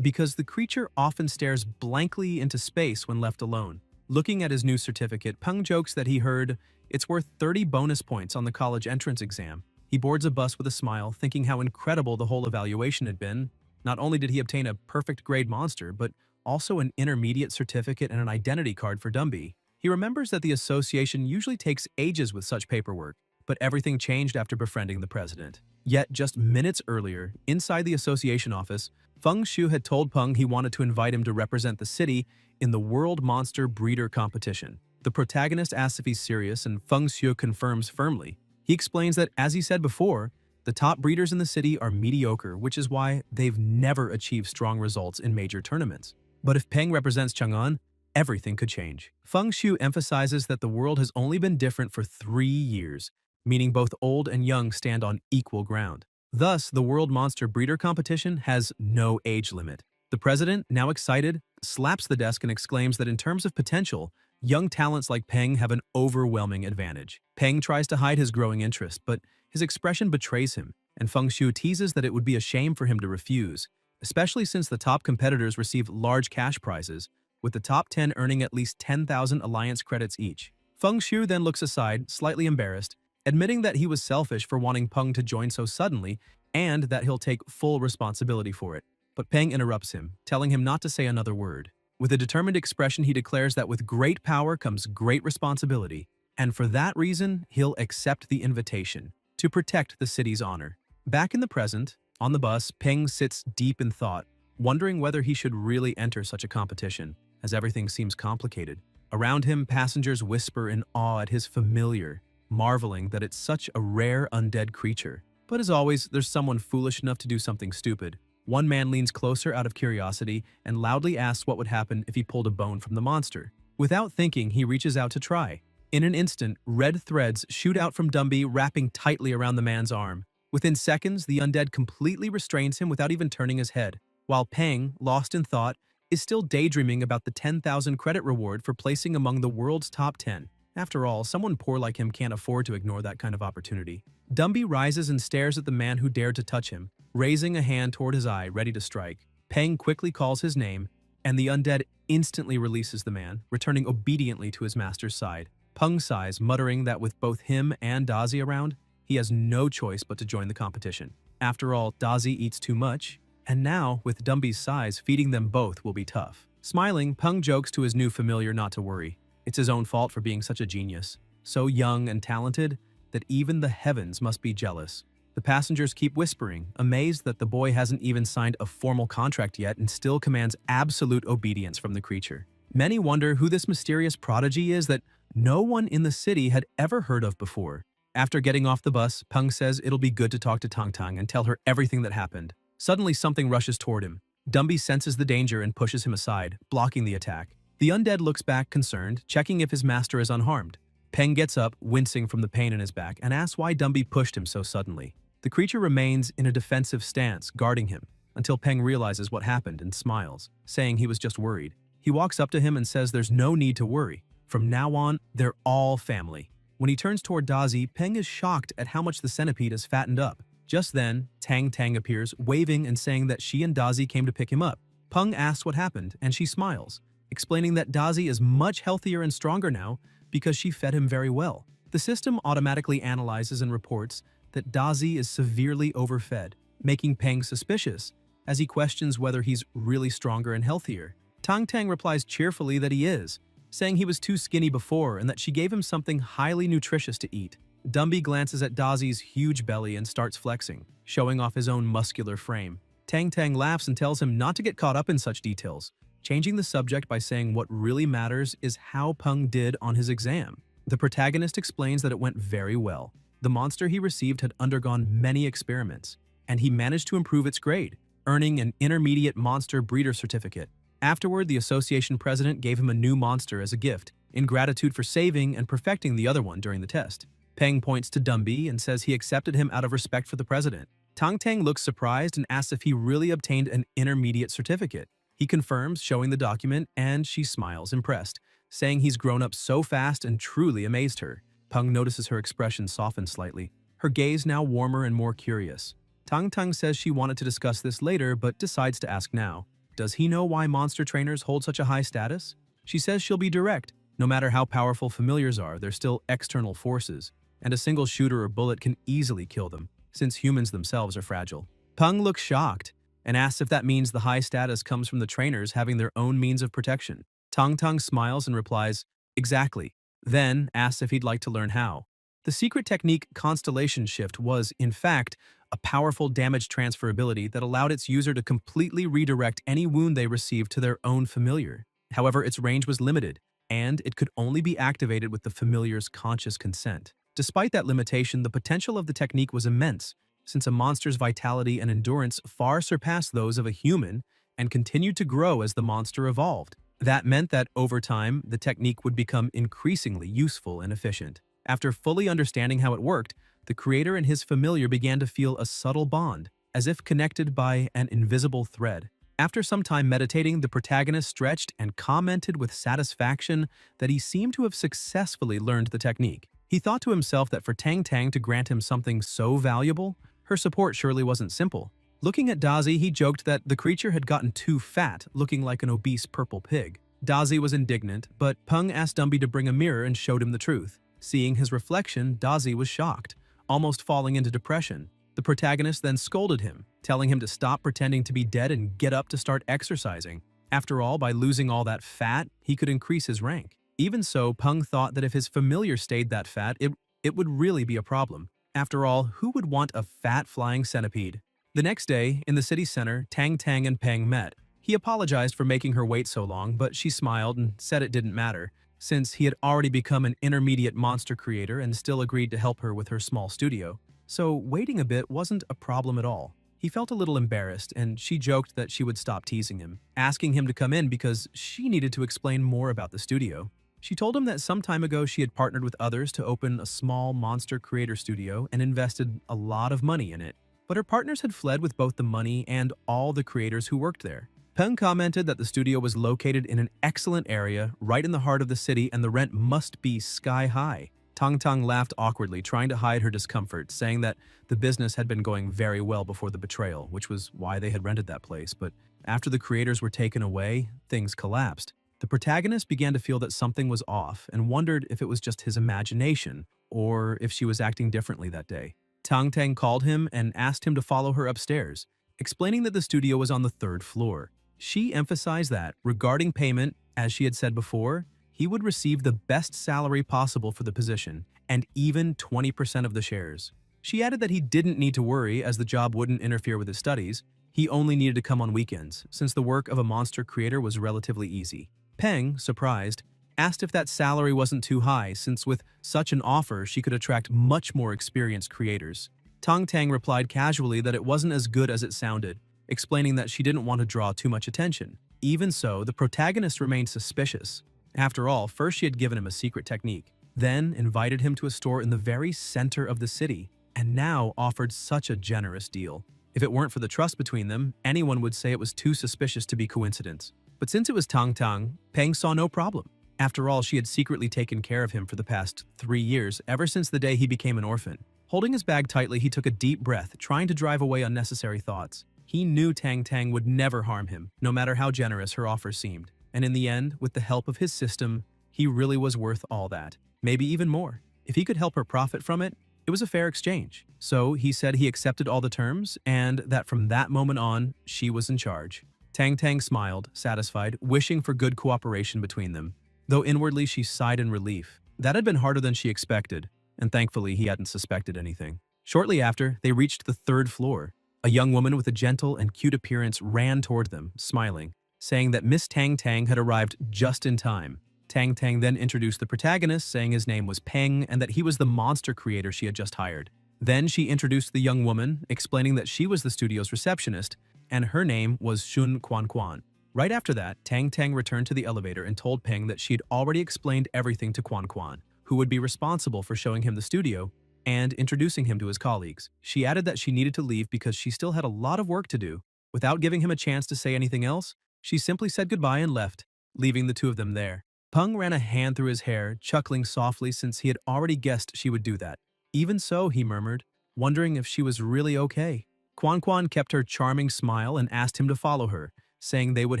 because the creature often stares blankly into space when left alone. Looking at his new certificate, Peng jokes that he heard it's worth 30 bonus points on the college entrance exam. He boards a bus with a smile, thinking how incredible the whole evaluation had been. Not only did he obtain a perfect grade monster, but also an intermediate certificate and an identity card for Dumby. He remembers that the association usually takes ages with such paperwork, but everything changed after befriending the president. Yet, just minutes earlier, inside the association office, Feng Shu had told Peng he wanted to invite him to represent the city in the World Monster Breeder Competition. The protagonist asks if he's serious, and Feng Shu confirms firmly. He explains that, as he said before, the top breeders in the city are mediocre, which is why they've never achieved strong results in major tournaments. But if Peng represents Chang'an, everything could change. Feng Shu emphasizes that the world has only been different for 3 years, meaning both old and young stand on equal ground. Thus, the World Monster Breeder Competition has no age limit. The president, now excited, slaps the desk and exclaims that in terms of potential, young talents like Peng have an overwhelming advantage. Peng tries to hide his growing interest, but his expression betrays him, and Feng Shu teases that it would be a shame for him to refuse, especially since the top competitors receive large cash prizes, with the top 10 earning at least 10,000 alliance credits each. Feng Shu then looks aside, slightly embarrassed, admitting that he was selfish for wanting Peng to join so suddenly and that he'll take full responsibility for it. But Peng interrupts him, telling him not to say another word. With a determined expression, he declares that with great power comes great responsibility, and for that reason, he'll accept the invitation to protect the city's honor. Back in the present, on the bus, Peng sits deep in thought, wondering whether he should really enter such a competition, as everything seems complicated. Around him, passengers whisper in awe at his familiar, marveling that it's such a rare undead creature. But as always, there's someone foolish enough to do something stupid. One man leans closer out of curiosity and loudly asks what would happen if he pulled a bone from the monster. Without thinking, he reaches out to try. In an instant, red threads shoot out from Dumby, wrapping tightly around the man's arm. Within seconds, the undead completely restrains him without even turning his head, while Peng, lost in thought, is still daydreaming about the 10,000 credit reward for placing among the world's top 10. After all, someone poor like him can't afford to ignore that kind of opportunity. Dumby rises and stares at the man who dared to touch him, raising a hand toward his eye, ready to strike. Peng quickly calls his name, and the undead instantly releases the man, returning obediently to his master's side. Peng sighs, muttering that with both him and Dazi around, he has no choice but to join the competition. After all, Dazi eats too much, and now, with Dumby's size, feeding them both will be tough. Smiling, Peng jokes to his new familiar not to worry. It's his own fault for being such a genius, so young and talented that even the heavens must be jealous. The passengers keep whispering, amazed that the boy hasn't even signed a formal contract yet and still commands absolute obedience from the creature. Many wonder who this mysterious prodigy is that no one in the city had ever heard of before. After getting off the bus, Peng says it'll be good to talk to Tang Tang and tell her everything that happened. Suddenly, something rushes toward him. Dumby senses the danger and pushes him aside, blocking the attack. The undead looks back concerned, checking if his master is unharmed. Peng gets up, wincing from the pain in his back, and asks why Dumby pushed him so suddenly. The creature remains in a defensive stance, guarding him, until Peng realizes what happened and smiles, saying he was just worried. He walks up to him and says there's no need to worry. From now on, they're all family. When he turns toward Dazi, Peng is shocked at how much the centipede has fattened up. Just then, Tang Tang appears, waving and saying that she and Dazi came to pick him up. Peng asks what happened, and she smiles, explaining that Dazi is much healthier and stronger now because she fed him very well. The system automatically analyzes and reports that Dazi is severely overfed, making Peng suspicious as he questions whether he's really stronger and healthier. Tang Tang replies cheerfully that he is, saying he was too skinny before and that she gave him something highly nutritious to eat. Dumby glances at Dazi's huge belly and starts flexing, showing off his own muscular frame. Tang Tang laughs and tells him not to get caught up in such details, changing the subject by saying what really matters is how Peng did on his exam. The protagonist explains that it went very well. The monster he received had undergone many experiments, and he managed to improve its grade, earning an intermediate monster breeder certificate. Afterward, the association president gave him a new monster as a gift, in gratitude for saving and perfecting the other one during the test. Peng points to Dumby and says he accepted him out of respect for the president. Tang Tang looks surprised and asks if he really obtained an intermediate certificate. He confirms, showing the document, and she smiles, impressed, saying he's grown up so fast and truly amazed her. Peng notices her expression soften slightly, her gaze now warmer and more curious. Tang Tang says she wanted to discuss this later but decides to ask now. Does he know why monster trainers hold such a high status? She says she'll be direct. No matter how powerful familiars are, they're still external forces, and a single shooter or bullet can easily kill them, since humans themselves are fragile. Peng looks shocked and asks if that means the high status comes from the trainers having their own means of protection. Tang Tang smiles and replies, Exactly. Then asked if he'd like to learn how. The secret technique Constellation Shift was, in fact, a powerful damage transfer ability that allowed its user to completely redirect any wound they received to their own familiar. However, its range was limited, and it could only be activated with the familiar's conscious consent. Despite that limitation, the potential of the technique was immense, since a monster's vitality and endurance far surpassed those of a human and continued to grow as the monster evolved. That meant that, over time, the technique would become increasingly useful and efficient. After fully understanding how it worked, the creator and his familiar began to feel a subtle bond, as if connected by an invisible thread. After some time meditating, the protagonist stretched and commented with satisfaction that he seemed to have successfully learned the technique. He thought to himself that for Tang Tang to grant him something so valuable, her support surely wasn't simple. Looking at Dazi, he joked that the creature had gotten too fat, looking like an obese purple pig. Dazi was indignant, but Peng asked Dumby to bring a mirror and showed him the truth. Seeing his reflection, Dazi was shocked, almost falling into depression. The protagonist then scolded him, telling him to stop pretending to be dead and get up to start exercising. After all, by losing all that fat, he could increase his rank. Even so, Peng thought that if his familiar stayed that fat, it would really be a problem. After all, who would want a fat flying centipede? The next day, in the city center, Tang Tang and Peng met. He apologized for making her wait so long, but she smiled and said it didn't matter, since he had already become an intermediate monster creator and still agreed to help her with her small studio. So waiting a bit wasn't a problem at all. He felt a little embarrassed, and she joked that she would stop teasing him, asking him to come in because she needed to explain more about the studio. She told him that some time ago she had partnered with others to open a small monster creator studio and invested a lot of money in it. But her partners had fled with both the money and all the creators who worked there. Peng commented that the studio was located in an excellent area, right in the heart of the city, and the rent must be sky high. Tang Tang laughed awkwardly, trying to hide her discomfort, saying that the business had been going very well before the betrayal, which was why they had rented that place. But after the creators were taken away, things collapsed. The protagonist began to feel that something was off and wondered if it was just his imagination or if she was acting differently that day. Tang Tang called him and asked him to follow her upstairs, explaining that the studio was on the 3rd floor. She emphasized that, regarding payment, as she had said before, he would receive the best salary possible for the position, and even 20% of the shares. She added that he didn't need to worry as the job wouldn't interfere with his studies. He only needed to come on weekends, since the work of a monster creator was relatively easy. Peng, surprised, asked if that salary wasn't too high, since with such an offer she could attract much more experienced creators. Tang Tang replied casually that it wasn't as good as it sounded, explaining that she didn't want to draw too much attention. Even so, the protagonist remained suspicious. After all, first she had given him a secret technique, then invited him to a store in the very center of the city, and now offered such a generous deal. If it weren't for the trust between them, anyone would say it was too suspicious to be coincidence. But since it was Tang Tang, Peng saw no problem. After all, she had secretly taken care of him for the past 3 years, ever since the day he became an orphan. Holding his bag tightly, he took a deep breath, trying to drive away unnecessary thoughts. He knew Tang Tang would never harm him, no matter how generous her offer seemed. And in the end, with the help of his system, he really was worth all that. Maybe even more. If he could help her profit from it, it was a fair exchange. So he said he accepted all the terms, and that from that moment on, she was in charge. Tang Tang smiled, satisfied, wishing for good cooperation between them, though inwardly she sighed in relief. That had been harder than she expected, and thankfully he hadn't suspected anything. Shortly after, they reached the 3rd floor. A young woman with a gentle and cute appearance ran toward them, smiling, saying that Miss Tang Tang had arrived just in time. Tang Tang then introduced the protagonist, saying his name was Peng and that he was the monster creator she had just hired. Then she introduced the young woman, explaining that she was the studio's receptionist, and her name was Shun Quan Quan. Right after that, Tang Tang returned to the elevator and told Peng that she had already explained everything to Quan Quan, who would be responsible for showing him the studio and introducing him to his colleagues. She added that she needed to leave because she still had a lot of work to do. Without giving him a chance to say anything else, she simply said goodbye and left, leaving the two of them there. Peng ran a hand through his hair, chuckling softly since he had already guessed she would do that. Even so, he murmured, wondering if she was really okay. Quan Quan kept her charming smile and asked him to follow her, saying they would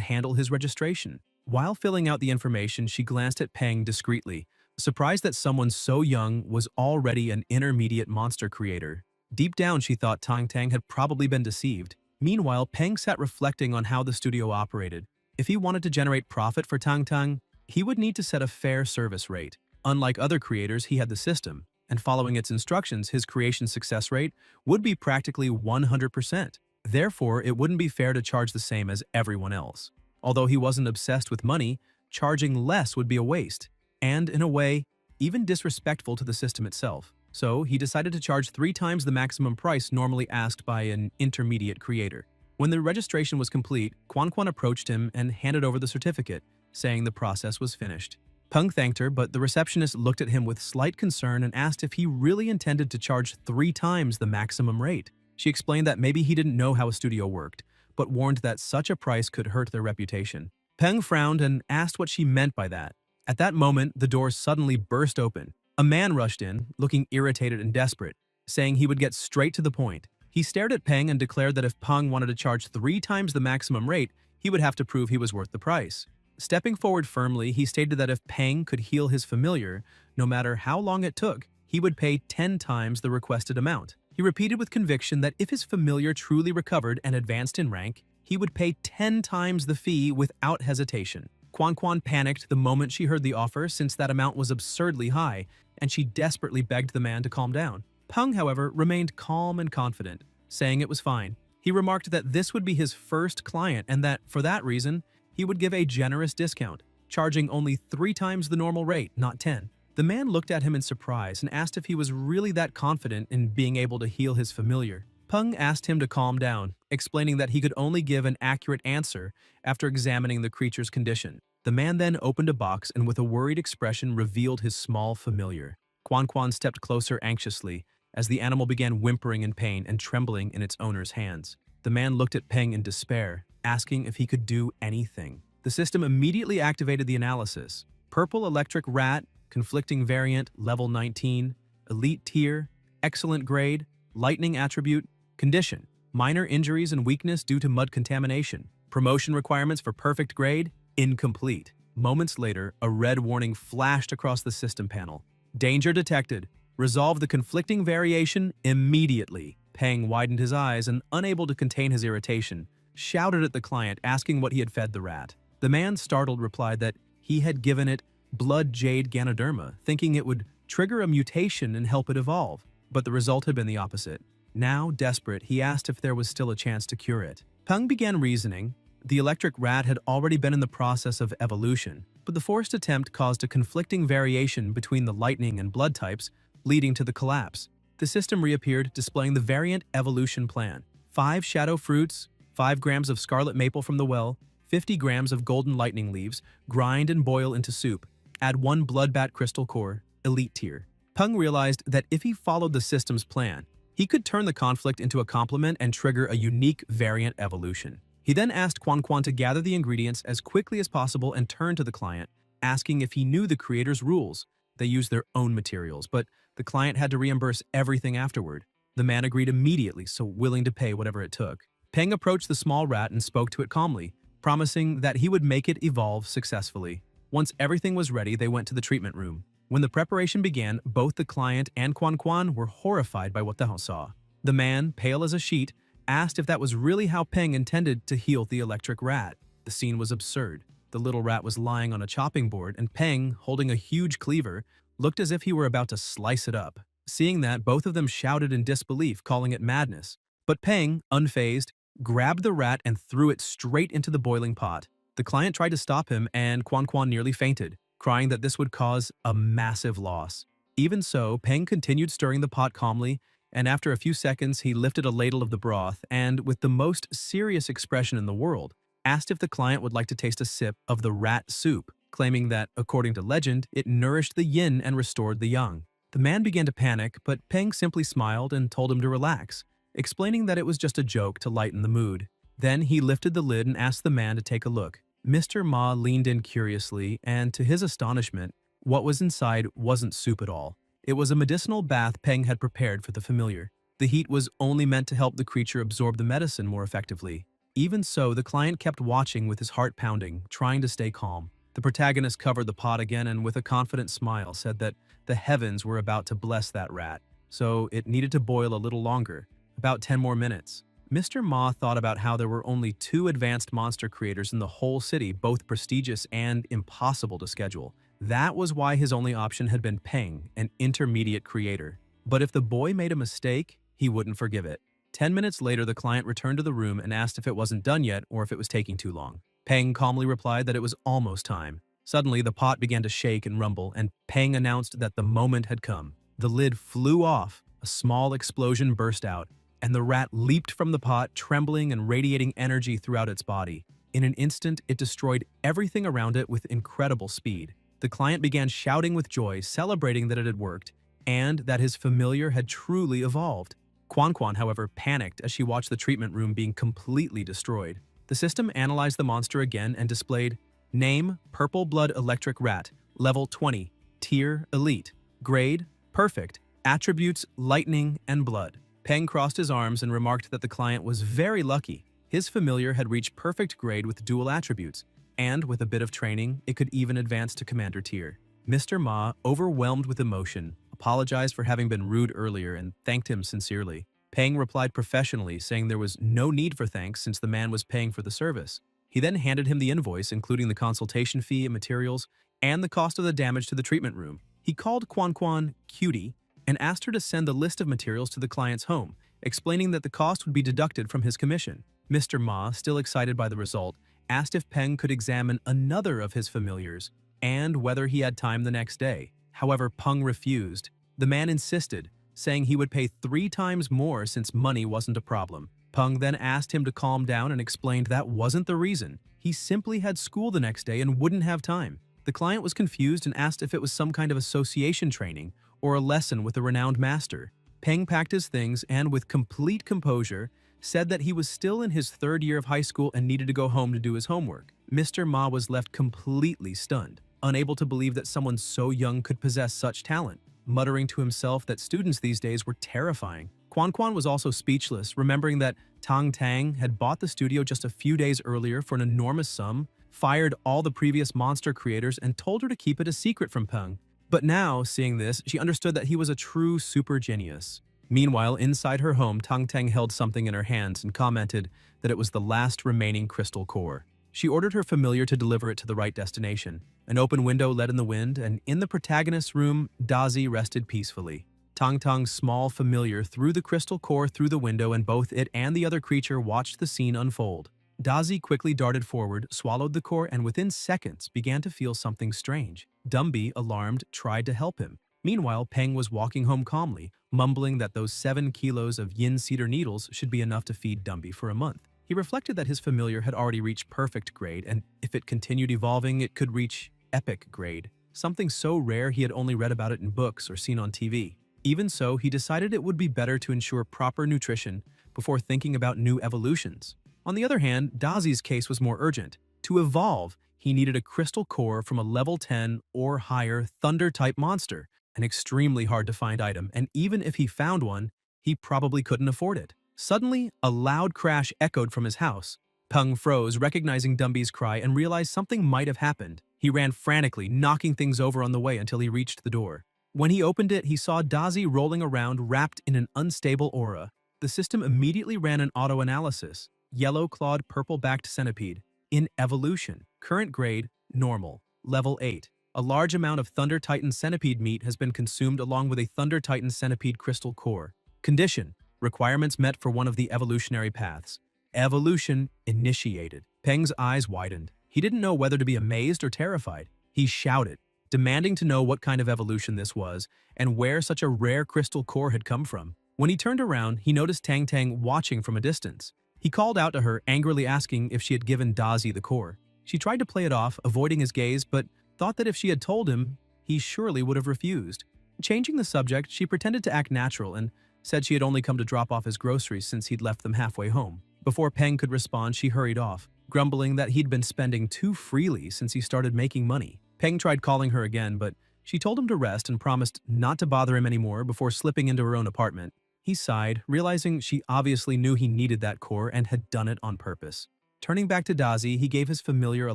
handle his registration. While filling out the information, she glanced at Peng discreetly, surprised that someone so young was already an intermediate monster creator. Deep down, she thought Tang Tang had probably been deceived. Meanwhile, Peng sat reflecting on how the studio operated. If he wanted to generate profit for Tang Tang, he would need to set a fair service rate. Unlike other creators, he had the system, and following its instructions, his creation success rate would be practically 100%. Therefore, it wouldn't be fair to charge the same as everyone else. Although he wasn't obsessed with money, charging less would be a waste, and in a way, even disrespectful to the system itself. So he decided to charge 3 times the maximum price normally asked by an intermediate creator. When the registration was complete, Quan approached him and handed over the certificate, saying the process was finished. Peng thanked her, but the receptionist looked at him with slight concern and asked if he really intended to charge 3 times the maximum rate. She explained that maybe he didn't know how a studio worked, but warned that such a price could hurt their reputation. Peng frowned and asked what she meant by that. At that moment, the door suddenly burst open. A man rushed in, looking irritated and desperate, saying he would get straight to the point. He stared at Peng and declared that if Peng wanted to charge 3 times the maximum rate, he would have to prove he was worth the price. Stepping forward firmly, he stated that if Peng could heal his familiar, no matter how long it took, he would pay 10 times the requested amount. He repeated with conviction that if his familiar truly recovered and advanced in rank, he would pay 10 times the fee without hesitation. Quan panicked the moment she heard the offer since that amount was absurdly high, and she desperately begged the man to calm down. Peng, however, remained calm and confident, saying it was fine. He remarked that this would be his first client and that, for that reason, he would give a generous discount, charging only 3 times the normal rate, not 10. The man looked at him in surprise and asked if he was really that confident in being able to heal his familiar. Peng asked him to calm down, explaining that he could only give an accurate answer after examining the creature's condition. The man then opened a box and with a worried expression revealed his small familiar. Quan stepped closer anxiously as the animal began whimpering in pain and trembling in its owner's hands. The man looked at Peng in despair, asking if he could do anything. The system immediately activated the analysis. Purple electric rat, conflicting variant, level 19, elite tier, excellent grade, lightning attribute, condition, minor injuries and weakness due to mud contamination, promotion requirements for perfect grade, incomplete. Moments later, a red warning flashed across the system panel. Danger detected. Resolve the conflicting variation immediately. Peng widened his eyes and, unable to contain his irritation, shouted at the client asking what he had fed the rat. The man, startled, replied that he had given it blood jade ganoderma, thinking it would trigger a mutation and help it evolve. But the result had been the opposite. Now, desperate, he asked if there was still a chance to cure it. Peng began reasoning. The electric rat had already been in the process of evolution, but the forced attempt caused a conflicting variation between the lightning and blood types, leading to the collapse. The system reappeared, displaying the variant evolution plan. 5 shadow fruits, 5 grams of scarlet maple from the well, 50 grams of golden lightning leaves, grind and boil into soup. Add 1 bloodbat crystal core, elite tier. Peng realized that if he followed the system's plan, he could turn the conflict into a complement and trigger a unique variant evolution. He then asked Quan to gather the ingredients as quickly as possible and turned to the client, asking if he knew the creator's rules. They used their own materials, but the client had to reimburse everything afterward. The man agreed immediately, so willing to pay whatever it took. Peng approached the small rat and spoke to it calmly, promising that he would make it evolve successfully. Once everything was ready, they went to the treatment room. When the preparation began, both the client and Quan were horrified by what they saw. The man, pale as a sheet, asked if that was really how Peng intended to heal the electric rat. The scene was absurd. The little rat was lying on a chopping board, and Peng, holding a huge cleaver, looked as if he were about to slice it up. Seeing that, both of them shouted in disbelief, calling it madness. But Peng, unfazed, grabbed the rat and threw it straight into the boiling pot. The client tried to stop him, and Quan nearly fainted, crying that this would cause a massive loss. Even so, Peng continued stirring the pot calmly, and after a few seconds he lifted a ladle of the broth and, with the most serious expression in the world, asked if the client would like to taste a sip of the rat soup, claiming that, according to legend, it nourished the yin and restored the yang. The man began to panic, but Peng simply smiled and told him to relax, explaining that it was just a joke to lighten the mood. Then he lifted the lid and asked the man to take a look. Mr. Ma leaned in curiously, and to his astonishment, what was inside wasn't soup at all. It was a medicinal bath Peng had prepared for the familiar. The heat was only meant to help the creature absorb the medicine more effectively. Even so, the client kept watching with his heart pounding, trying to stay calm. The protagonist covered the pot again and with a confident smile said that the heavens were about to bless that rat, so it needed to boil a little longer, about 10 more minutes. Mr. Ma thought about how there were only two advanced monster creators in the whole city, both prestigious and impossible to schedule. That was why his only option had been Peng, an intermediate creator. But if the boy made a mistake, he wouldn't forgive it. 10 minutes later, the client returned to the room and asked if it wasn't done yet or if it was taking too long. Peng calmly replied that it was almost time. Suddenly, the pot began to shake and rumble, and Peng announced that the moment had come. The lid flew off, a small explosion burst out, and the rat leaped from the pot, trembling and radiating energy throughout its body. In an instant, it destroyed everything around it with incredible speed. The client began shouting with joy, celebrating that it had worked, and that his familiar had truly evolved. Quan, however, panicked as she watched the treatment room being completely destroyed. The system analyzed the monster again and displayed Name, Purple Blood Electric Rat, Level 20, Tier, Elite, Grade, Perfect, Attributes, Lightning, and Blood. Peng crossed his arms and remarked that the client was very lucky. His familiar had reached perfect grade with dual attributes, and with a bit of training, it could even advance to commander tier. Mr. Ma, overwhelmed with emotion, apologized for having been rude earlier and thanked him sincerely. Peng replied professionally, saying there was no need for thanks since the man was paying for the service. He then handed him the invoice, including the consultation fee and materials, and the cost of the damage to the treatment room. He called Quan Cutie and asked her to send the list of materials to the client's home, explaining that the cost would be deducted from his commission. Mr. Ma, still excited by the result, asked if Peng could examine another of his familiars and whether he had time the next day. However, Peng refused. The man insisted, saying he would pay 3 times more since money wasn't a problem. Peng then asked him to calm down and explained that wasn't the reason. He simply had school the next day and wouldn't have time. The client was confused and asked if it was some kind of association training or a lesson with a renowned master. Peng packed his things and, with complete composure, said that he was still in his 3rd year of high school and needed to go home to do his homework. Mr. Ma was left completely stunned, unable to believe that someone so young could possess such talent, muttering to himself that students these days were terrifying. Quan was also speechless, remembering that Tang had bought the studio just a few days earlier for an enormous sum, fired all the previous monster creators, and told her to keep it a secret from Peng. But now, seeing this, she understood that he was a true super genius. Meanwhile, inside her home, Tang held something in her hands and commented that it was the last remaining crystal core. She ordered her familiar to deliver it to the right destination. An open window led in the wind, and in the protagonist's room, Dazi rested peacefully. Tang's small familiar threw the crystal core through the window, and both it and the other creature watched the scene unfold. Dazi quickly darted forward, swallowed the core, and within seconds began to feel something strange. Dumby, alarmed, tried to help him. Meanwhile, Peng was walking home calmly, mumbling that those 7 kilos of yin cedar needles should be enough to feed Dumby for a month. He reflected that his familiar had already reached perfect grade, and if it continued evolving, it could reach epic grade, something so rare he had only read about it in books or seen on TV. Even so, he decided it would be better to ensure proper nutrition before thinking about new evolutions. On the other hand, Dazi's case was more urgent. To evolve, he needed a crystal core from a level 10 or higher Thunder-type monster, an extremely hard-to-find item, and even if he found one, he probably couldn't afford it. Suddenly, a loud crash echoed from his house. Peng froze, recognizing Dumby's cry, and realized something might have happened. He ran frantically, knocking things over on the way until he reached the door. When he opened it, he saw Dazi rolling around, wrapped in an unstable aura. The system immediately ran an auto-analysis. Yellow-clawed, purple-backed centipede. In evolution. Current grade, normal. Level 8. A large amount of Thunder Titan centipede meat has been consumed along with a Thunder Titan centipede crystal core. Condition. Requirements met for one of the evolutionary paths. Evolution initiated. Peng's eyes widened. He didn't know whether to be amazed or terrified. He shouted, demanding to know what kind of evolution this was and where such a rare crystal core had come from. When he turned around, he noticed Tang watching from a distance. He called out to her, angrily asking if she had given Dazi the core. She tried to play it off, avoiding his gaze, but thought that if she had told him, he surely would have refused. Changing the subject, she pretended to act natural and said she had only come to drop off his groceries since he'd left them halfway home. Before Peng could respond, she hurried off, grumbling that he'd been spending too freely since he started making money. Peng tried calling her again, but she told him to rest and promised not to bother him anymore before slipping into her own apartment. He sighed, realizing she obviously knew he needed that core and had done it on purpose. Turning back to Dazi, he gave his familiar a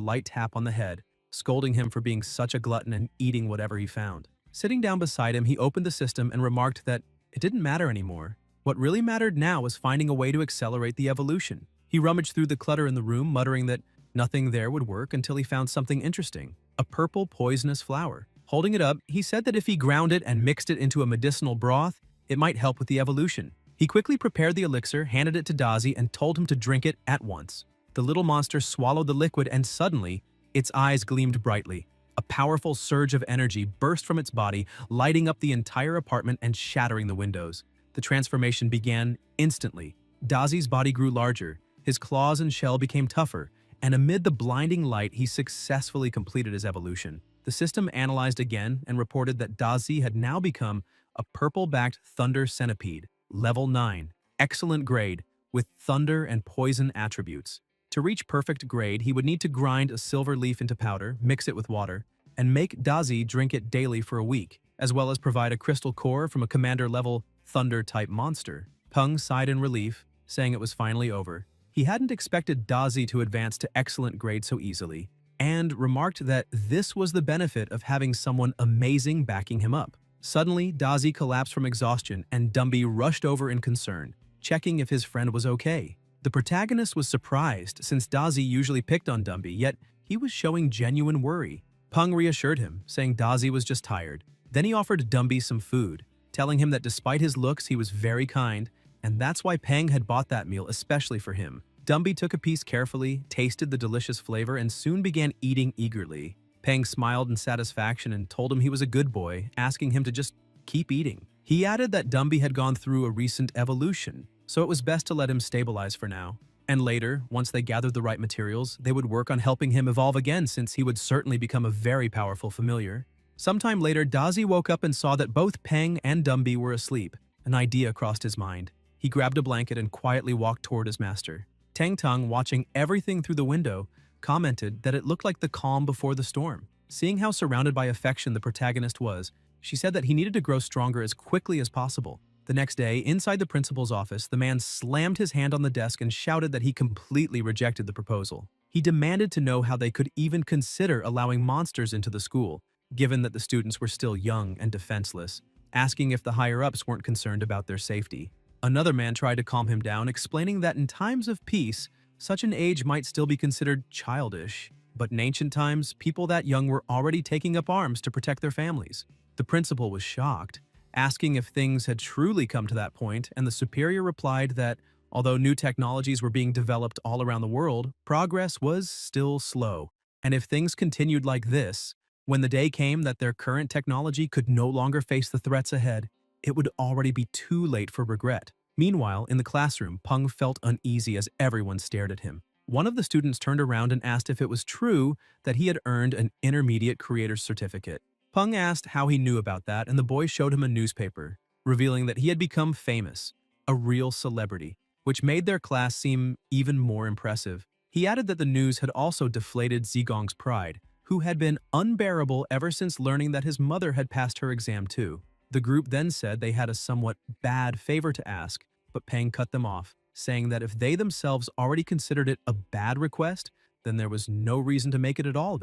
light tap on the head, scolding him for being such a glutton and eating whatever he found. Sitting down beside him, he opened the system and remarked that it didn't matter anymore. What really mattered now was finding a way to accelerate the evolution. He rummaged through the clutter in the room, muttering that nothing there would work until he found something interesting, a purple poisonous flower. Holding it up, he said that if he ground it and mixed it into a medicinal broth, it might help with the evolution. He quickly prepared the elixir, handed it to Dazi, and told him to drink it at once. The little monster swallowed the liquid and suddenly, its eyes gleamed brightly. A powerful surge of energy burst from its body, lighting up the entire apartment and shattering the windows. The transformation began instantly. Dazi's body grew larger, his claws and shell became tougher, and amid the blinding light, he successfully completed his evolution. The system analyzed again and reported that Dazi had now become a purple-backed thunder centipede, level 9, excellent grade, with thunder and poison attributes. To reach perfect grade, he would need to grind a silver leaf into powder, mix it with water, and make Dazi drink it daily for a week, as well as provide a crystal core from a commander-level thunder-type monster. Peng sighed in relief, saying it was finally over. He hadn't expected Dazi to advance to excellent grade so easily, and remarked that this was the benefit of having someone amazing backing him up. Suddenly, Dazi collapsed from exhaustion, and Dumby rushed over in concern, checking if his friend was okay. The protagonist was surprised since Dazi usually picked on Dumby, yet he was showing genuine worry. Peng reassured him, saying Dazi was just tired. Then he offered Dumby some food, telling him that despite his looks, he was very kind, and that's why Peng had bought that meal especially for him. Dumby took a piece carefully, tasted the delicious flavor, and soon began eating eagerly. Peng smiled in satisfaction and told him he was a good boy, asking him to just keep eating. He added that Dumby had gone through a recent evolution, so it was best to let him stabilize for now. And later, once they gathered the right materials, they would work on helping him evolve again since he would certainly become a very powerful familiar. Sometime later, Dazi woke up and saw that both Peng and Dumby were asleep. An idea crossed his mind. He grabbed a blanket and quietly walked toward his master. Tang Tung, watching everything through the window, commented that it looked like the calm before the storm. Seeing how surrounded by affection the protagonist was, she said that he needed to grow stronger as quickly as possible. The next day, inside the principal's office, the man slammed his hand on the desk and shouted that he completely rejected the proposal. He demanded to know how they could even consider allowing monsters into the school, given that the students were still young and defenseless, asking if the higher-ups weren't concerned about their safety. Another man tried to calm him down, explaining that in times of peace, such an age might still be considered childish. But in ancient times, people that young were already taking up arms to protect their families. The principal was shocked, asking if things had truly come to that point, and the superior replied that, although new technologies were being developed all around the world, progress was still slow. And if things continued like this, when the day came that their current technology could no longer face the threats ahead, it would already be too late for regret. Meanwhile, in the classroom, Peng felt uneasy as everyone stared at him. One of the students turned around and asked if it was true that he had earned an intermediate creator's certificate. Peng asked how he knew about that, and the boy showed him a newspaper, revealing that he had become famous, a real celebrity, which made their class seem even more impressive. He added that the news had also deflated Zigong's pride, who had been unbearable ever since learning that his mother had passed her exam too. The group then said they had a somewhat bad favor to ask, but Peng cut them off, saying that if they themselves already considered it a bad request, then there was no reason to make it at all.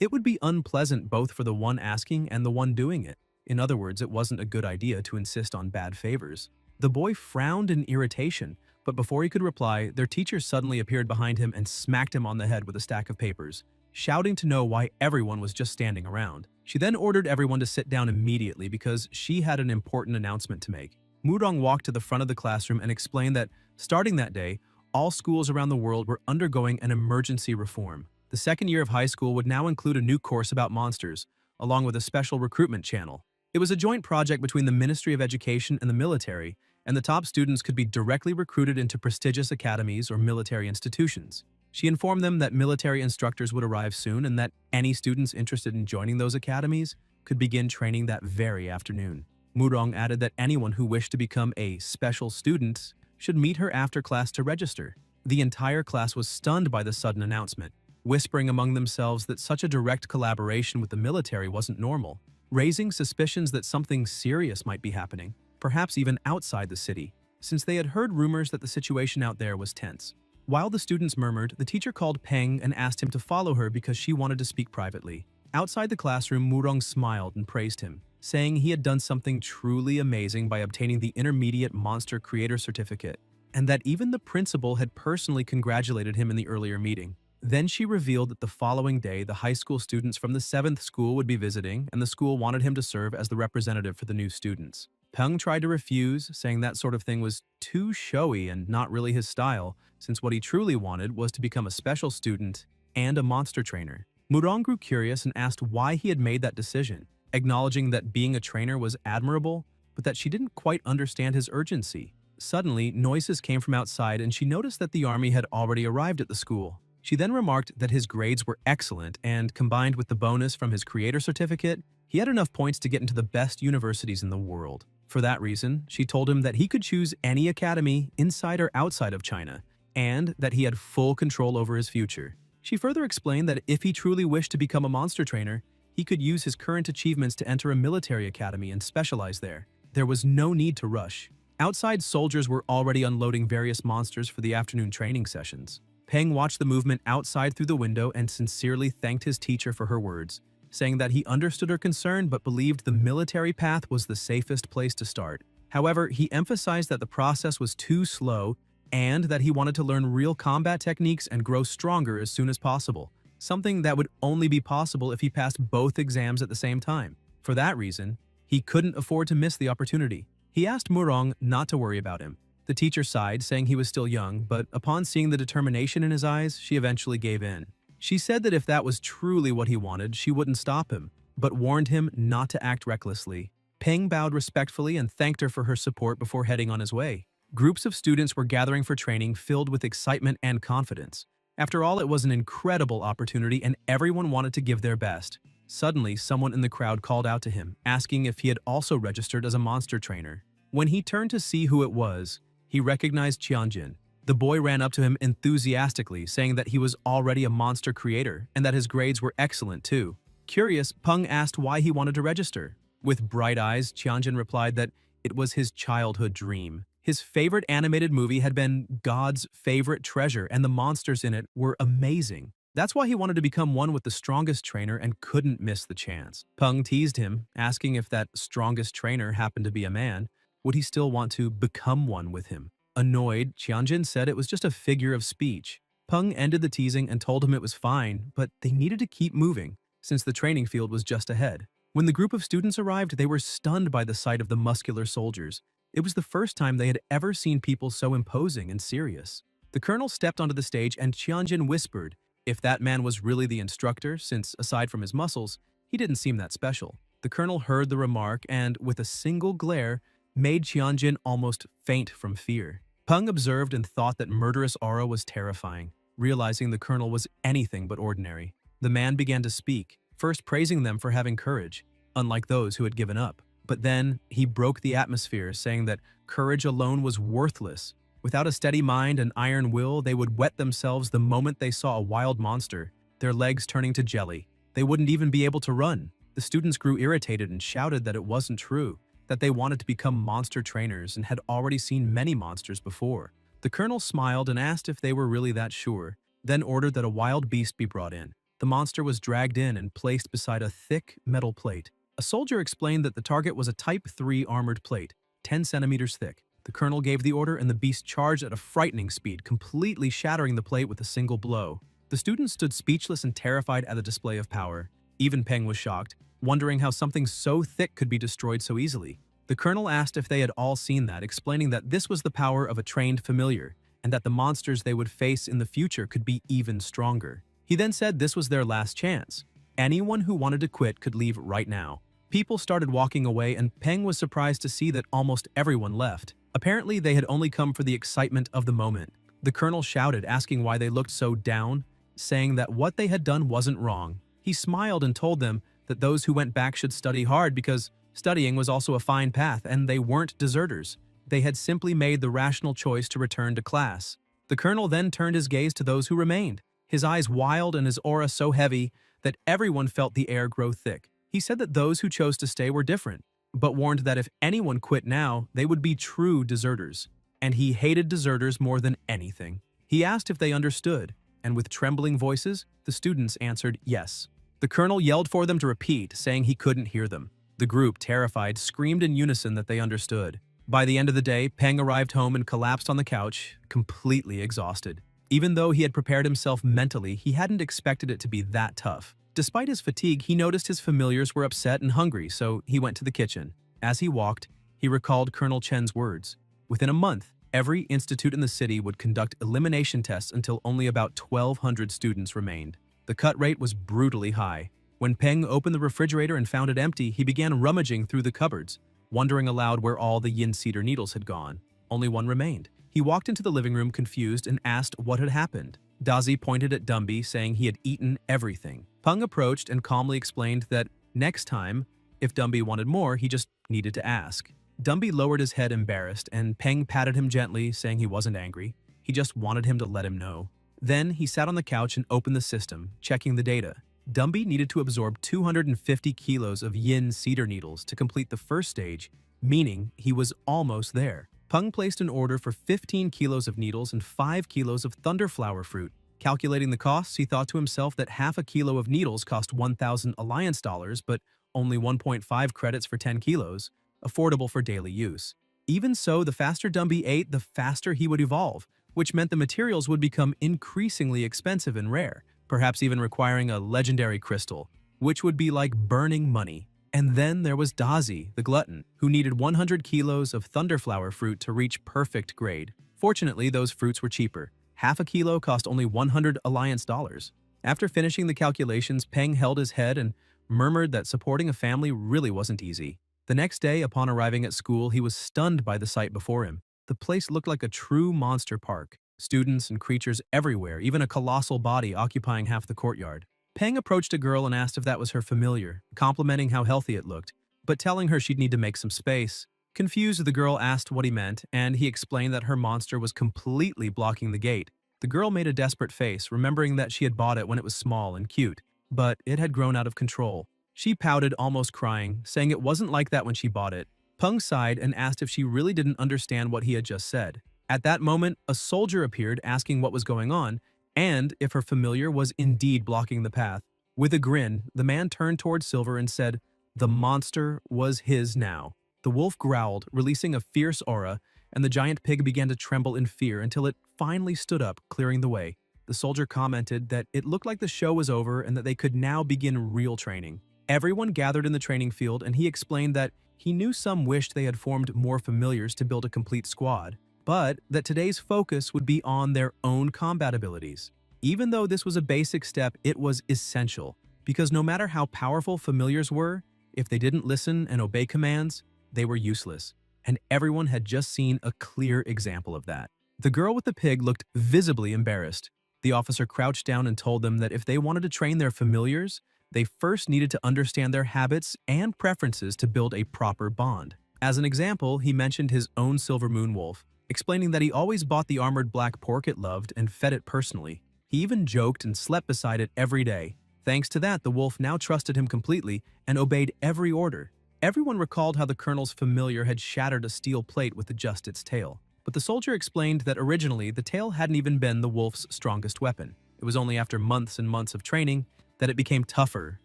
It would be unpleasant both for the one asking and the one doing it. In other words, it wasn't a good idea to insist on bad favors. The boy frowned in irritation, but before he could reply, their teacher suddenly appeared behind him and smacked him on the head with a stack of papers, shouting to know why everyone was just standing around. She then ordered everyone to sit down immediately because she had an important announcement to make. Mudong walked to the front of the classroom and explained that, starting that day, all schools around the world were undergoing an emergency reform. The second year of high school would now include a new course about monsters, along with a special recruitment channel. It was a joint project between the Ministry of Education and the military, and the top students could be directly recruited into prestigious academies or military institutions. She informed them that military instructors would arrive soon and that any students interested in joining those academies could begin training that very afternoon. Mudong added that anyone who wished to become a special student should meet her after class to register. The entire class was stunned by the sudden announcement, whispering among themselves that such a direct collaboration with the military wasn't normal, raising suspicions that something serious might be happening, perhaps even outside the city, since they had heard rumors that the situation out there was tense. While the students murmured, the teacher called Peng and asked him to follow her because she wanted to speak privately. Outside the classroom, Murong smiled and praised him, saying he had done something truly amazing by obtaining the Intermediate Monster Creator Certificate, and that even the principal had personally congratulated him in the earlier meeting. Then she revealed that the following day, the high school students from the 7th school would be visiting, and the school wanted him to serve as the representative for the new students. Peng tried to refuse, saying that sort of thing was too showy and not really his style, since what he truly wanted was to become a special student and a monster trainer. Murong grew curious and asked why he had made that decision, acknowledging that being a trainer was admirable, but that she didn't quite understand his urgency. Suddenly, noises came from outside and she noticed that the army had already arrived at the school. She then remarked that his grades were excellent and, combined with the bonus from his creator certificate, he had enough points to get into the best universities in the world. For that reason, she told him that he could choose any academy inside or outside of China, and that he had full control over his future. She further explained that if he truly wished to become a monster trainer, he could use his current achievements to enter a military academy and specialize there. There was no need to rush. Outside, soldiers were already unloading various monsters for the afternoon training sessions. Peng watched the movement outside through the window and sincerely thanked his teacher for her words, saying that he understood her concern but believed the military path was the safest place to start. However, he emphasized that the process was too slow and that he wanted to learn real combat techniques and grow stronger as soon as possible, something that would only be possible if he passed both exams at the same time. For that reason, he couldn't afford to miss the opportunity. He asked Murong not to worry about him. The teacher sighed, saying he was still young, but upon seeing the determination in his eyes, she eventually gave in. She said that if that was truly what he wanted, she wouldn't stop him, but warned him not to act recklessly. Peng bowed respectfully and thanked her for her support before heading on his way. Groups of students were gathering for training, filled with excitement and confidence. After all, it was an incredible opportunity and everyone wanted to give their best. Suddenly, someone in the crowd called out to him, asking if he had also registered as a monster trainer. When he turned to see who it was, he recognized Qianjin. The boy ran up to him enthusiastically, saying that he was already a monster creator and that his grades were excellent too. Curious, Peng asked why he wanted to register. With bright eyes, Qianjin replied that it was his childhood dream. His favorite animated movie had been God's favorite treasure, and the monsters in it were amazing. That's why he wanted to become one with the strongest trainer and couldn't miss the chance. Peng teased him, asking if that strongest trainer happened to be a man, would he still want to become one with him? Annoyed, Qianjin said it was just a figure of speech. Peng ended the teasing and told him it was fine, but they needed to keep moving, since the training field was just ahead. When the group of students arrived, they were stunned by the sight of the muscular soldiers. It was the first time they had ever seen people so imposing and serious. The colonel stepped onto the stage and Qianjin whispered if that man was really the instructor, since aside from his muscles, he didn't seem that special. The colonel heard the remark and, with a single glare, made Qianjin almost faint from fear. Peng observed and thought that murderous aura was terrifying, realizing the colonel was anything but ordinary. The man began to speak, first praising them for having courage, unlike those who had given up. But then he broke the atmosphere, saying that courage alone was worthless. Without a steady mind and iron will, they would wet themselves the moment they saw a wild monster, their legs turning to jelly. They wouldn't even be able to run. The students grew irritated and shouted that it wasn't true, that they wanted to become monster trainers and had already seen many monsters before. The colonel smiled and asked if they were really that sure, then ordered that a wild beast be brought in. The monster was dragged in and placed beside a thick metal plate. A soldier explained that the target was a Type 3 armored plate, 10 centimeters thick. The colonel gave the order and the beast charged at a frightening speed, completely shattering the plate with a single blow. The students stood speechless and terrified at the display of power. Even Peng was shocked, wondering how something so thick could be destroyed so easily. The colonel asked if they had all seen that, explaining that this was the power of a trained familiar, and that the monsters they would face in the future could be even stronger. He then said this was their last chance. Anyone who wanted to quit could leave right now. People started walking away and Peng was surprised to see that almost everyone left. Apparently, they had only come for the excitement of the moment. The colonel shouted, asking why they looked so down, saying that what they had done wasn't wrong. He smiled and told them that those who went back should study hard because studying was also a fine path and they weren't deserters. They had simply made the rational choice to return to class. The colonel then turned his gaze to those who remained, his eyes wild and his aura so heavy that everyone felt the air grow thick. He said that those who chose to stay were different, but warned that if anyone quit now, they would be true deserters. And he hated deserters more than anything. He asked if they understood, and with trembling voices, the students answered yes. The colonel yelled for them to repeat, saying he couldn't hear them. The group, terrified, screamed in unison that they understood. By the end of the day, Peng arrived home and collapsed on the couch, completely exhausted. Even though he had prepared himself mentally, he hadn't expected it to be that tough. Despite his fatigue, he noticed his familiars were upset and hungry, so he went to the kitchen. As he walked, he recalled Colonel Chen's words. Within a month, every institute in the city would conduct elimination tests until only about 1,200 students remained. The cut rate was brutally high. When Peng opened the refrigerator and found it empty, he began rummaging through the cupboards, wondering aloud where all the yin cedar needles had gone. Only one remained. He walked into the living room confused and asked what had happened. Dazi pointed at Dumby, saying he had eaten everything. Peng approached and calmly explained that next time, if Dumby wanted more, he just needed to ask. Dumby lowered his head embarrassed, and Peng patted him gently, saying he wasn't angry. He just wanted him to let him know. Then he sat on the couch and opened the system, checking the data. Dumby needed to absorb 250 kilos of yin cedar needles to complete the first stage, meaning he was almost there. Peng placed an order for 15 kilos of needles and 5 kilos of thunderflower fruit. Calculating the costs, he thought to himself that half a kilo of needles cost 1,000 alliance dollars, but only 1.5 credits for 10 kilos, affordable for daily use. Even so, the faster Dumby ate, the faster he would evolve, which meant the materials would become increasingly expensive and rare, perhaps even requiring a legendary crystal, which would be like burning money. And then there was Dazi, the glutton, who needed 100 kilos of thunderflower fruit to reach perfect grade. Fortunately, those fruits were cheaper. Half a kilo cost only 100 alliance dollars. After finishing the calculations, Peng held his head and murmured that supporting a family really wasn't easy. The next day, upon arriving at school, he was stunned by the sight before him. The place looked like a true monster park. Students and creatures everywhere, even a colossal body occupying half the courtyard. Peng approached a girl and asked if that was her familiar, complimenting how healthy it looked, but telling her she'd need to make some space. Confused, the girl asked what he meant, and he explained that her monster was completely blocking the gate. The girl made a desperate face, remembering that she had bought it when it was small and cute, but it had grown out of control. She pouted, almost crying, saying it wasn't like that when she bought it. Peng sighed and asked if she really didn't understand what he had just said. At that moment, a soldier appeared asking what was going on, and if her familiar was indeed blocking the path. With a grin, the man turned toward Silver and said, the monster was his now. The wolf growled, releasing a fierce aura, and the giant pig began to tremble in fear until it finally stood up, clearing the way. The soldier commented that it looked like the show was over and that they could now begin real training. Everyone gathered in the training field, and he explained that he knew some wished they had formed more familiars to build a complete squad, but that today's focus would be on their own combat abilities. Even though this was a basic step, it was essential, because no matter how powerful familiars were, if they didn't listen and obey commands, they were useless, and everyone had just seen a clear example of that. The girl with the pig looked visibly embarrassed. The officer crouched down and told them that if they wanted to train their familiars, they first needed to understand their habits and preferences to build a proper bond. As an example, he mentioned his own silver moon wolf, explaining that he always bought the armored black pork it loved and fed it personally. He even joked and slept beside it every day. Thanks to that, the wolf now trusted him completely and obeyed every order. Everyone recalled how the colonel's familiar had shattered a steel plate with just its tail. But the soldier explained that originally the tail hadn't even been the wolf's strongest weapon. It was only after months and months of training that it became tougher,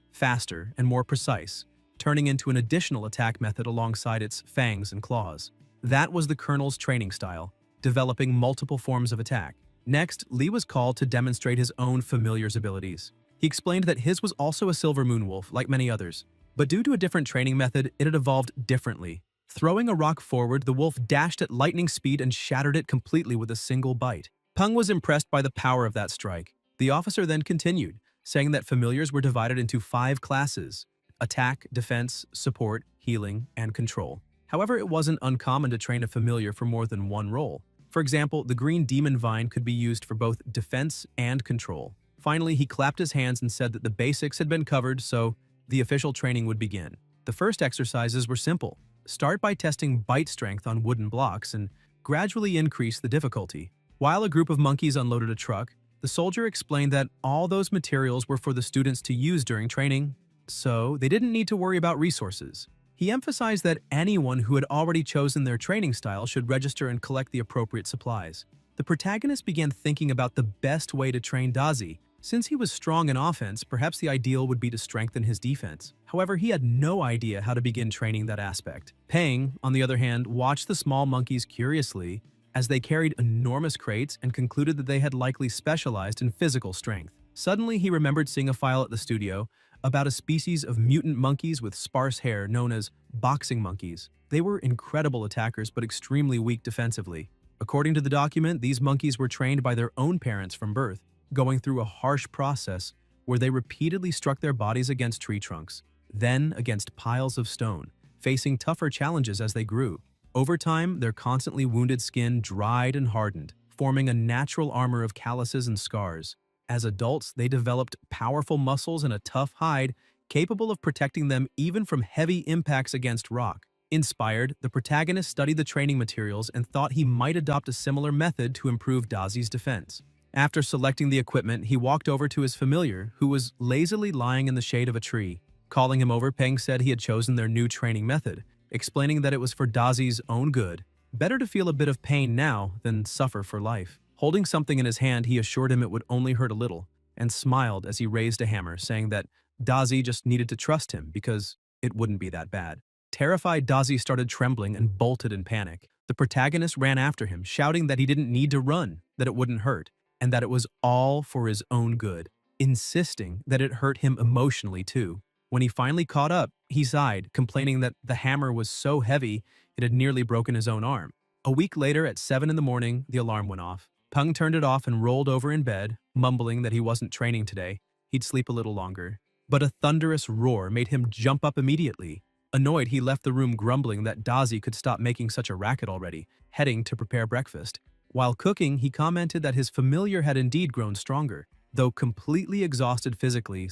faster, and more precise, turning into an additional attack method alongside its fangs and claws. That was the colonel's training style, developing multiple forms of attack. Next, Lee was called to demonstrate his own familiar's abilities. He explained that his was also a silver moon wolf, like many others, but due to a different training method, it had evolved differently. Throwing a rock forward, the wolf dashed at lightning speed and shattered it completely with a single bite. Peng was impressed by the power of that strike. The officer then continued, saying that familiars were divided into 5 classes: attack, defense, support, healing, and control. However, it wasn't uncommon to train a familiar for more than one role. For example, the green demon vine could be used for both defense and control. Finally, he clapped his hands and said that the basics had been covered, so the official training would begin. The first exercises were simple. Start by testing bite strength on wooden blocks and gradually increase the difficulty. While a group of monkeys unloaded a truck, the soldier explained that all those materials were for the students to use during training, so they didn't need to worry about resources. He emphasized that anyone who had already chosen their training style should register and collect the appropriate supplies. The protagonist began thinking about the best way to train Dazi, Since he was strong in offense, perhaps the ideal would be to strengthen his defense. However, he had no idea how to begin training that aspect. Peng, on the other hand, watched the small monkeys curiously as they carried enormous crates and concluded that they had likely specialized in physical strength. Suddenly, he remembered seeing a file at the studio about a species of mutant monkeys with sparse hair known as boxing monkeys. They were incredible attackers but extremely weak defensively. According to the document, these monkeys were trained by their own parents from birth, going through a harsh process where they repeatedly struck their bodies against tree trunks, then against piles of stone, facing tougher challenges as they grew. Over time, their constantly wounded skin dried and hardened, forming a natural armor of calluses and scars. As adults, they developed powerful muscles and a tough hide, capable of protecting them even from heavy impacts against rock. Inspired, the protagonist studied the training materials and thought he might adopt a similar method to improve Dazi's defense. After selecting the equipment, he walked over to his familiar, who was lazily lying in the shade of a tree. Calling him over, Peng said he had chosen their new training method, explaining that it was for Dazi's own good. Better to feel a bit of pain now than suffer for life. Holding something in his hand, he assured him it would only hurt a little, and smiled as he raised a hammer, saying that Dazi just needed to trust him because it wouldn't be that bad. Terrified, Dazi started trembling and bolted in panic. The protagonist ran after him, shouting that he didn't need to run, that it wouldn't hurt, and that it was all for his own good, insisting that it hurt him emotionally too. When he finally caught up, he sighed, complaining that the hammer was so heavy it had nearly broken his own arm. A week later, at 7 in the morning, the alarm went off. Peng turned it off and rolled over in bed, mumbling that he wasn't training today. He'd sleep a little longer. But a thunderous roar made him jump up immediately. Annoyed, he left the room grumbling that Dazi could stop making such a racket already, heading to prepare breakfast. While cooking, he commented that his familiar had indeed grown stronger, though completely exhausted physically,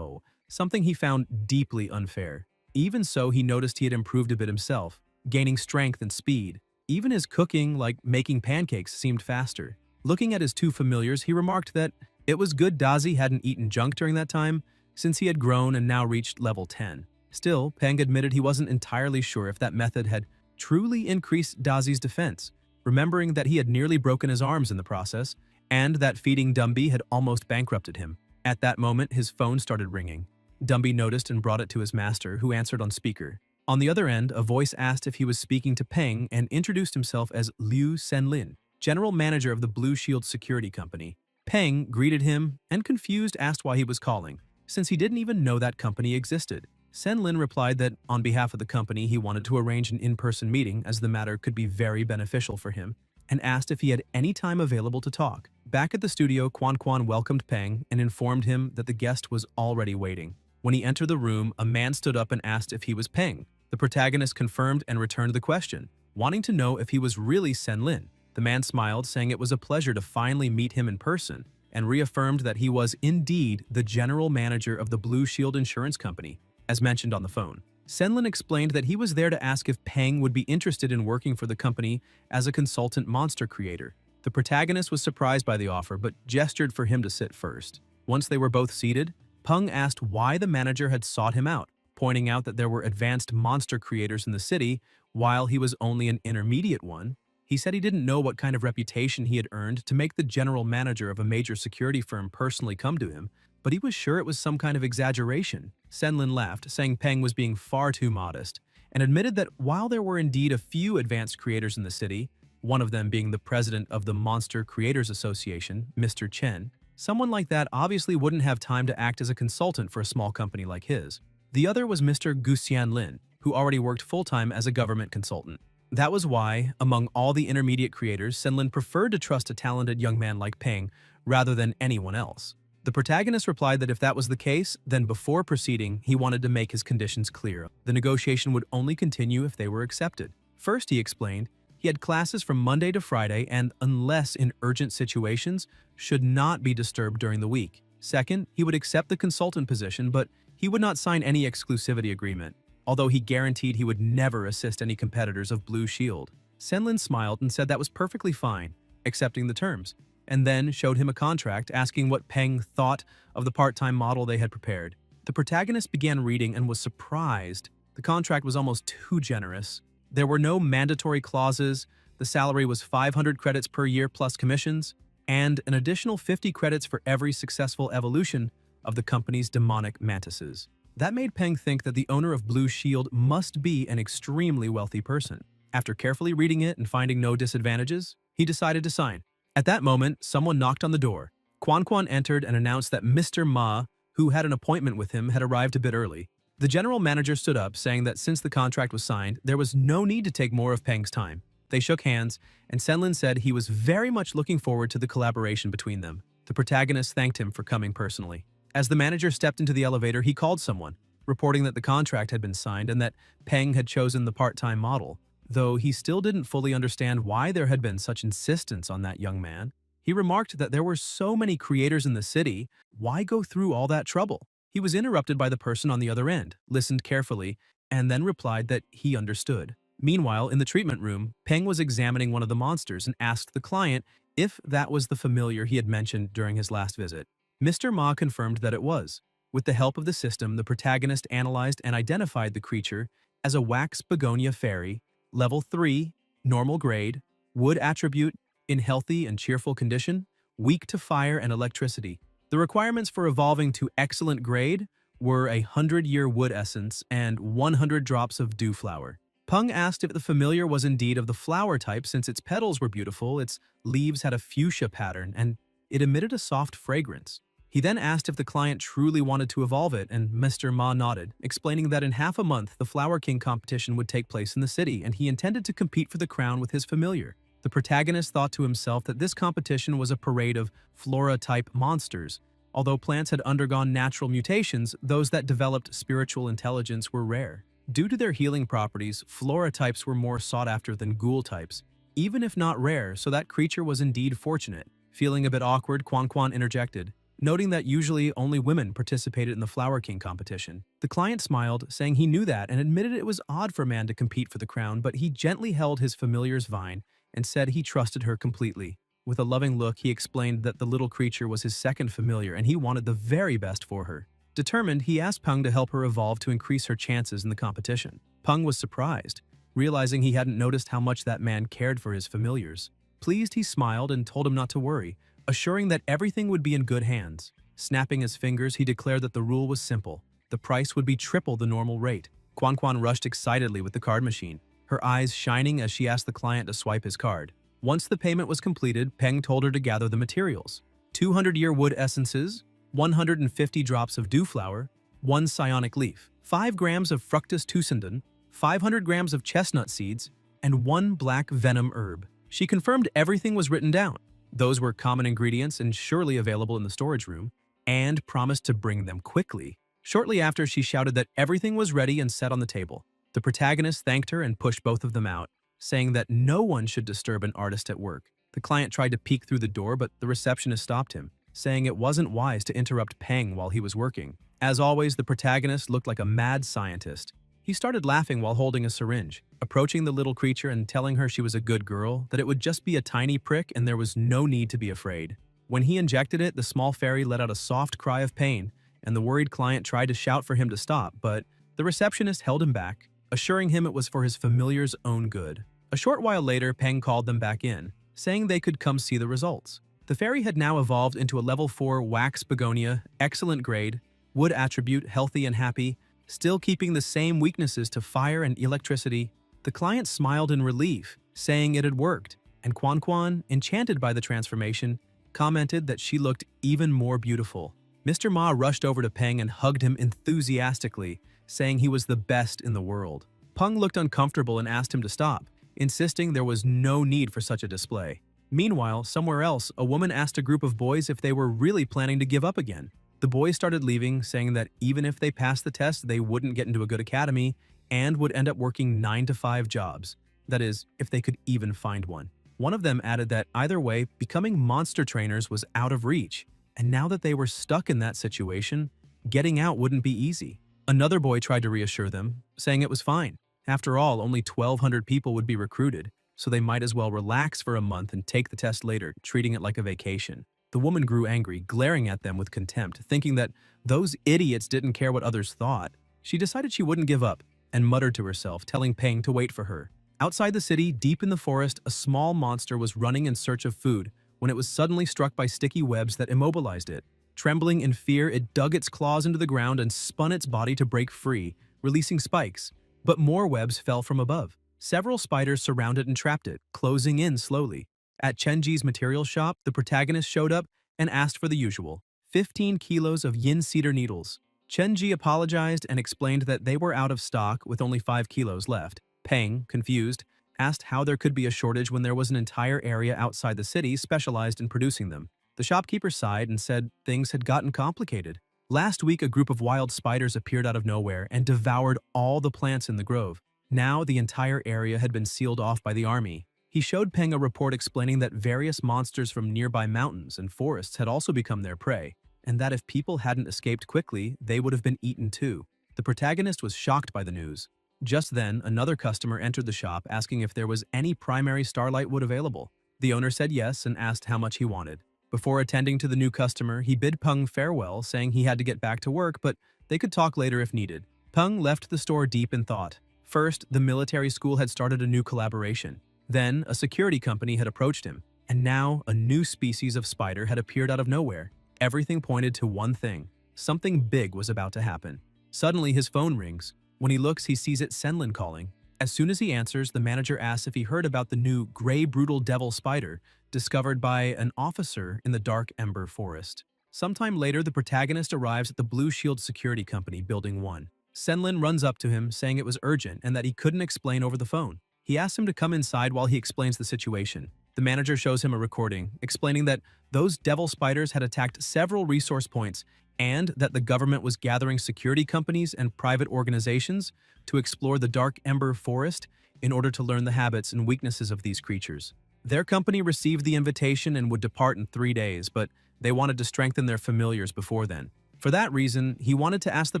something he found deeply unfair. Even so, he noticed he had improved a bit himself, gaining strength and speed. Even his cooking, like making pancakes, seemed faster. Looking at his two familiars, he remarked that it was good Dazi hadn't eaten junk during that time, since he had grown and now reached level 10. Still, Peng admitted he wasn't entirely sure if that method had truly increased Dazi's defense, remembering that he had nearly broken his arms in the process, and that feeding Dumby had almost bankrupted him. At that moment, his phone started ringing. Dumby noticed and brought it to his master, who answered on speaker. On the other end, a voice asked if he was speaking to Peng and introduced himself as Liu Senlin, general manager of the Blue Shield Security Company. Peng greeted him and, confused, asked why he was calling, since he didn't even know that company existed. Senlin replied that on behalf of the company he wanted to arrange an in-person meeting as the matter could be very beneficial for him, and asked if he had any time available to talk. Back at the studio, Quan welcomed Peng and informed him that the guest was already waiting. When he entered the room, a man stood up and asked if he was Peng. The protagonist confirmed and returned the question, wanting to know if he was really Senlin. The man smiled, saying it was a pleasure to finally meet him in person, and reaffirmed that he was indeed the general manager of the Blue Shield Insurance Company, as mentioned on the phone. Senlin explained that he was there to ask if Peng would be interested in working for the company as a consultant monster creator. The protagonist was surprised by the offer, but gestured for him to sit first. Once they were both seated, Peng asked why the manager had sought him out, pointing out that there were advanced monster creators in the city, while he was only an intermediate one. He said he didn't know what kind of reputation he had earned to make the general manager of a major security firm personally come to him, but he was sure it was some kind of exaggeration. Senlin laughed, saying Peng was being far too modest, and admitted that while there were indeed a few advanced creators in the city, one of them being the president of the Monster Creators Association, Mr. Chen, someone like that obviously wouldn't have time to act as a consultant for a small company like his. The other was Mr. Guxian Lin, who already worked full-time as a government consultant. That was why, among all the intermediate creators, Senlin preferred to trust a talented young man like Peng rather than anyone else. The protagonist replied that if that was the case, then before proceeding, he wanted to make his conditions clear. The negotiation would only continue if they were accepted. First, he explained, he had classes from Monday to Friday and, unless in urgent situations, should not be disturbed during the week. Second, he would accept the consultant position, but he would not sign any exclusivity agreement, although he guaranteed he would never assist any competitors of Blue Shield. Senlin smiled and said that was perfectly fine, accepting the terms, and then showed him a contract asking what Peng thought of the part-time model they had prepared. The protagonist began reading and was surprised. The contract was almost too generous. There were no mandatory clauses, the salary was 500 credits per year plus commissions, and an additional 50 credits for every successful evolution of the company's demonic mantises. That made Peng think that the owner of Blue Shield must be an extremely wealthy person. After carefully reading it and finding no disadvantages, he decided to sign. At that moment, someone knocked on the door. Quan Quan entered and announced that Mr. Ma, who had an appointment with him, had arrived a bit early. The general manager stood up, saying that since the contract was signed, there was no need to take more of Peng's time. They shook hands, and Senlin said he was very much looking forward to the collaboration between them. The protagonist thanked him for coming personally. As the manager stepped into the elevator, he called someone, reporting that the contract had been signed and that Peng had chosen the part-time model. Though he still didn't fully understand why there had been such insistence on that young man, he remarked that there were so many creators in the city, why go through all that trouble? He was interrupted by the person on the other end, listened carefully, and then replied that he understood. Meanwhile, in the treatment room, Peng was examining one of the monsters and asked the client if that was the familiar he had mentioned during his last visit. Mr. Ma confirmed that it was. With the help of the system, the protagonist analyzed and identified the creature as a wax begonia fairy, level 3, normal grade, wood attribute, in healthy and cheerful condition, weak to fire and electricity. The requirements for evolving to excellent grade were 100-year wood essence and 100 drops of dew flower. Peng asked if the familiar was indeed of the flower type since its petals were beautiful, its leaves had a fuchsia pattern, and it emitted a soft fragrance. He then asked if the client truly wanted to evolve it, and Mr. Ma nodded, explaining that in half a month the Flower King competition would take place in the city, and he intended to compete for the crown with his familiar. The protagonist thought to himself that this competition was a parade of flora-type monsters. Although plants had undergone natural mutations, those that developed spiritual intelligence were rare. Due to their healing properties, flora types were more sought after than ghoul types, even if not rare, so that creature was indeed fortunate. Feeling a bit awkward, Quan Quan interjected, noting that usually only women participated in the Flower King competition. The client smiled, saying he knew that and admitted it was odd for a man to compete for the crown, but he gently held his familiar's vine and said he trusted her completely. With a loving look, he explained that the little creature was his second familiar and he wanted the very best for her. Determined, he asked Peng to help her evolve to increase her chances in the competition. Peng was surprised, realizing he hadn't noticed how much that man cared for his familiars. Pleased, he smiled and told him not to worry, assuring that everything would be in good hands. Snapping his fingers, he declared that the rule was simple. The price would be triple the normal rate. Quan Quan rushed excitedly with the card machine, her eyes shining as she asked the client to swipe his card. Once the payment was completed, Peng told her to gather the materials. 200-year wood essences, 150 drops of dew flower, 1 psionic leaf, 5 grams of fructus tuscendon, 500 grams of chestnut seeds, and 1 black venom herb. She confirmed everything was written down. Those were common ingredients and surely available in the storage room, and promised to bring them quickly. Shortly after, she shouted that everything was ready and set on the table. The protagonist thanked her and pushed both of them out, saying that no one should disturb an artist at work. The client tried to peek through the door, but the receptionist stopped him, saying it wasn't wise to interrupt Peng while he was working. As always, the protagonist looked like a mad scientist. He started laughing while holding a syringe, approaching the little creature and telling her she was a good girl, that it would just be a tiny prick and there was no need to be afraid. When he injected it, the small fairy let out a soft cry of pain, and the worried client tried to shout for him to stop, but the receptionist held him back, assuring him it was for his familiar's own good. A short while later, Peng called them back in, saying they could come see the results. The fairy had now evolved into a level 4 wax begonia, excellent grade, wood attribute, healthy and happy, still keeping the same weaknesses to fire and electricity. The client smiled in relief, saying it had worked, and Quan Quan, enchanted by the transformation, commented that she looked even more beautiful. Mr. Ma rushed over to Peng and hugged him enthusiastically, saying he was the best in the world. Peng looked uncomfortable and asked him to stop, insisting there was no need for such a display. Meanwhile, somewhere else, a woman asked a group of boys if they were really planning to give up again. The boys started leaving, saying that even if they passed the test, they wouldn't get into a good academy and would end up working 9-to-5 jobs. That is, if they could even find one. One of them added that either way, becoming monster trainers was out of reach, and now that they were stuck in that situation, getting out wouldn't be easy. Another boy tried to reassure them, saying it was fine. After all, only 1,200 people would be recruited, so they might as well relax for a month and take the test later, treating it like a vacation. The woman grew angry, glaring at them with contempt, thinking that those idiots didn't care what others thought. She decided she wouldn't give up, and muttered to herself, telling Peng to wait for her. Outside the city, deep in the forest, a small monster was running in search of food, when it was suddenly struck by sticky webs that immobilized it. Trembling in fear, it dug its claws into the ground and spun its body to break free, releasing spikes. But more webs fell from above. Several spiders surrounded and trapped it, closing in slowly. At Chenji's material shop, the protagonist showed up and asked for the usual, 15 kilos of yin cedar needles. Chenji apologized and explained that they were out of stock with only 5 kilos left. Peng, confused, asked how there could be a shortage when there was an entire area outside the city specialized in producing them. The shopkeeper sighed and said things had gotten complicated. Last week, a group of wild spiders appeared out of nowhere and devoured all the plants in the grove. Now, the entire area had been sealed off by the army. He showed Peng a report explaining that various monsters from nearby mountains and forests had also become their prey, and that if people hadn't escaped quickly, they would have been eaten too. The protagonist was shocked by the news. Just then, another customer entered the shop asking if there was any primary starlight wood available. The owner said yes and asked how much he wanted. Before attending to the new customer, he bid Peng farewell, saying he had to get back to work, but they could talk later if needed. Peng left the store deep in thought. First, the military school had started a new collaboration. Then, a security company had approached him. And now, a new species of spider had appeared out of nowhere. Everything pointed to one thing. Something big was about to happen. Suddenly, his phone rings. When he looks, he sees it Senlin calling. As soon as he answers, the manager asks if he heard about the new gray brutal devil spider discovered by an officer in the Dark Ember Forest. Sometime later, the protagonist arrives at the Blue Shield Security Company, Building 1. Senlin runs up to him, saying it was urgent and that he couldn't explain over the phone. He asks him to come inside while he explains the situation. The manager shows him a recording, explaining that those devil spiders had attacked several resource points and that the government was gathering security companies and private organizations to explore the Dark Ember Forest in order to learn the habits and weaknesses of these creatures. Their company received the invitation and would depart in 3 days, but they wanted to strengthen their familiars before then. For that reason, he wanted to ask the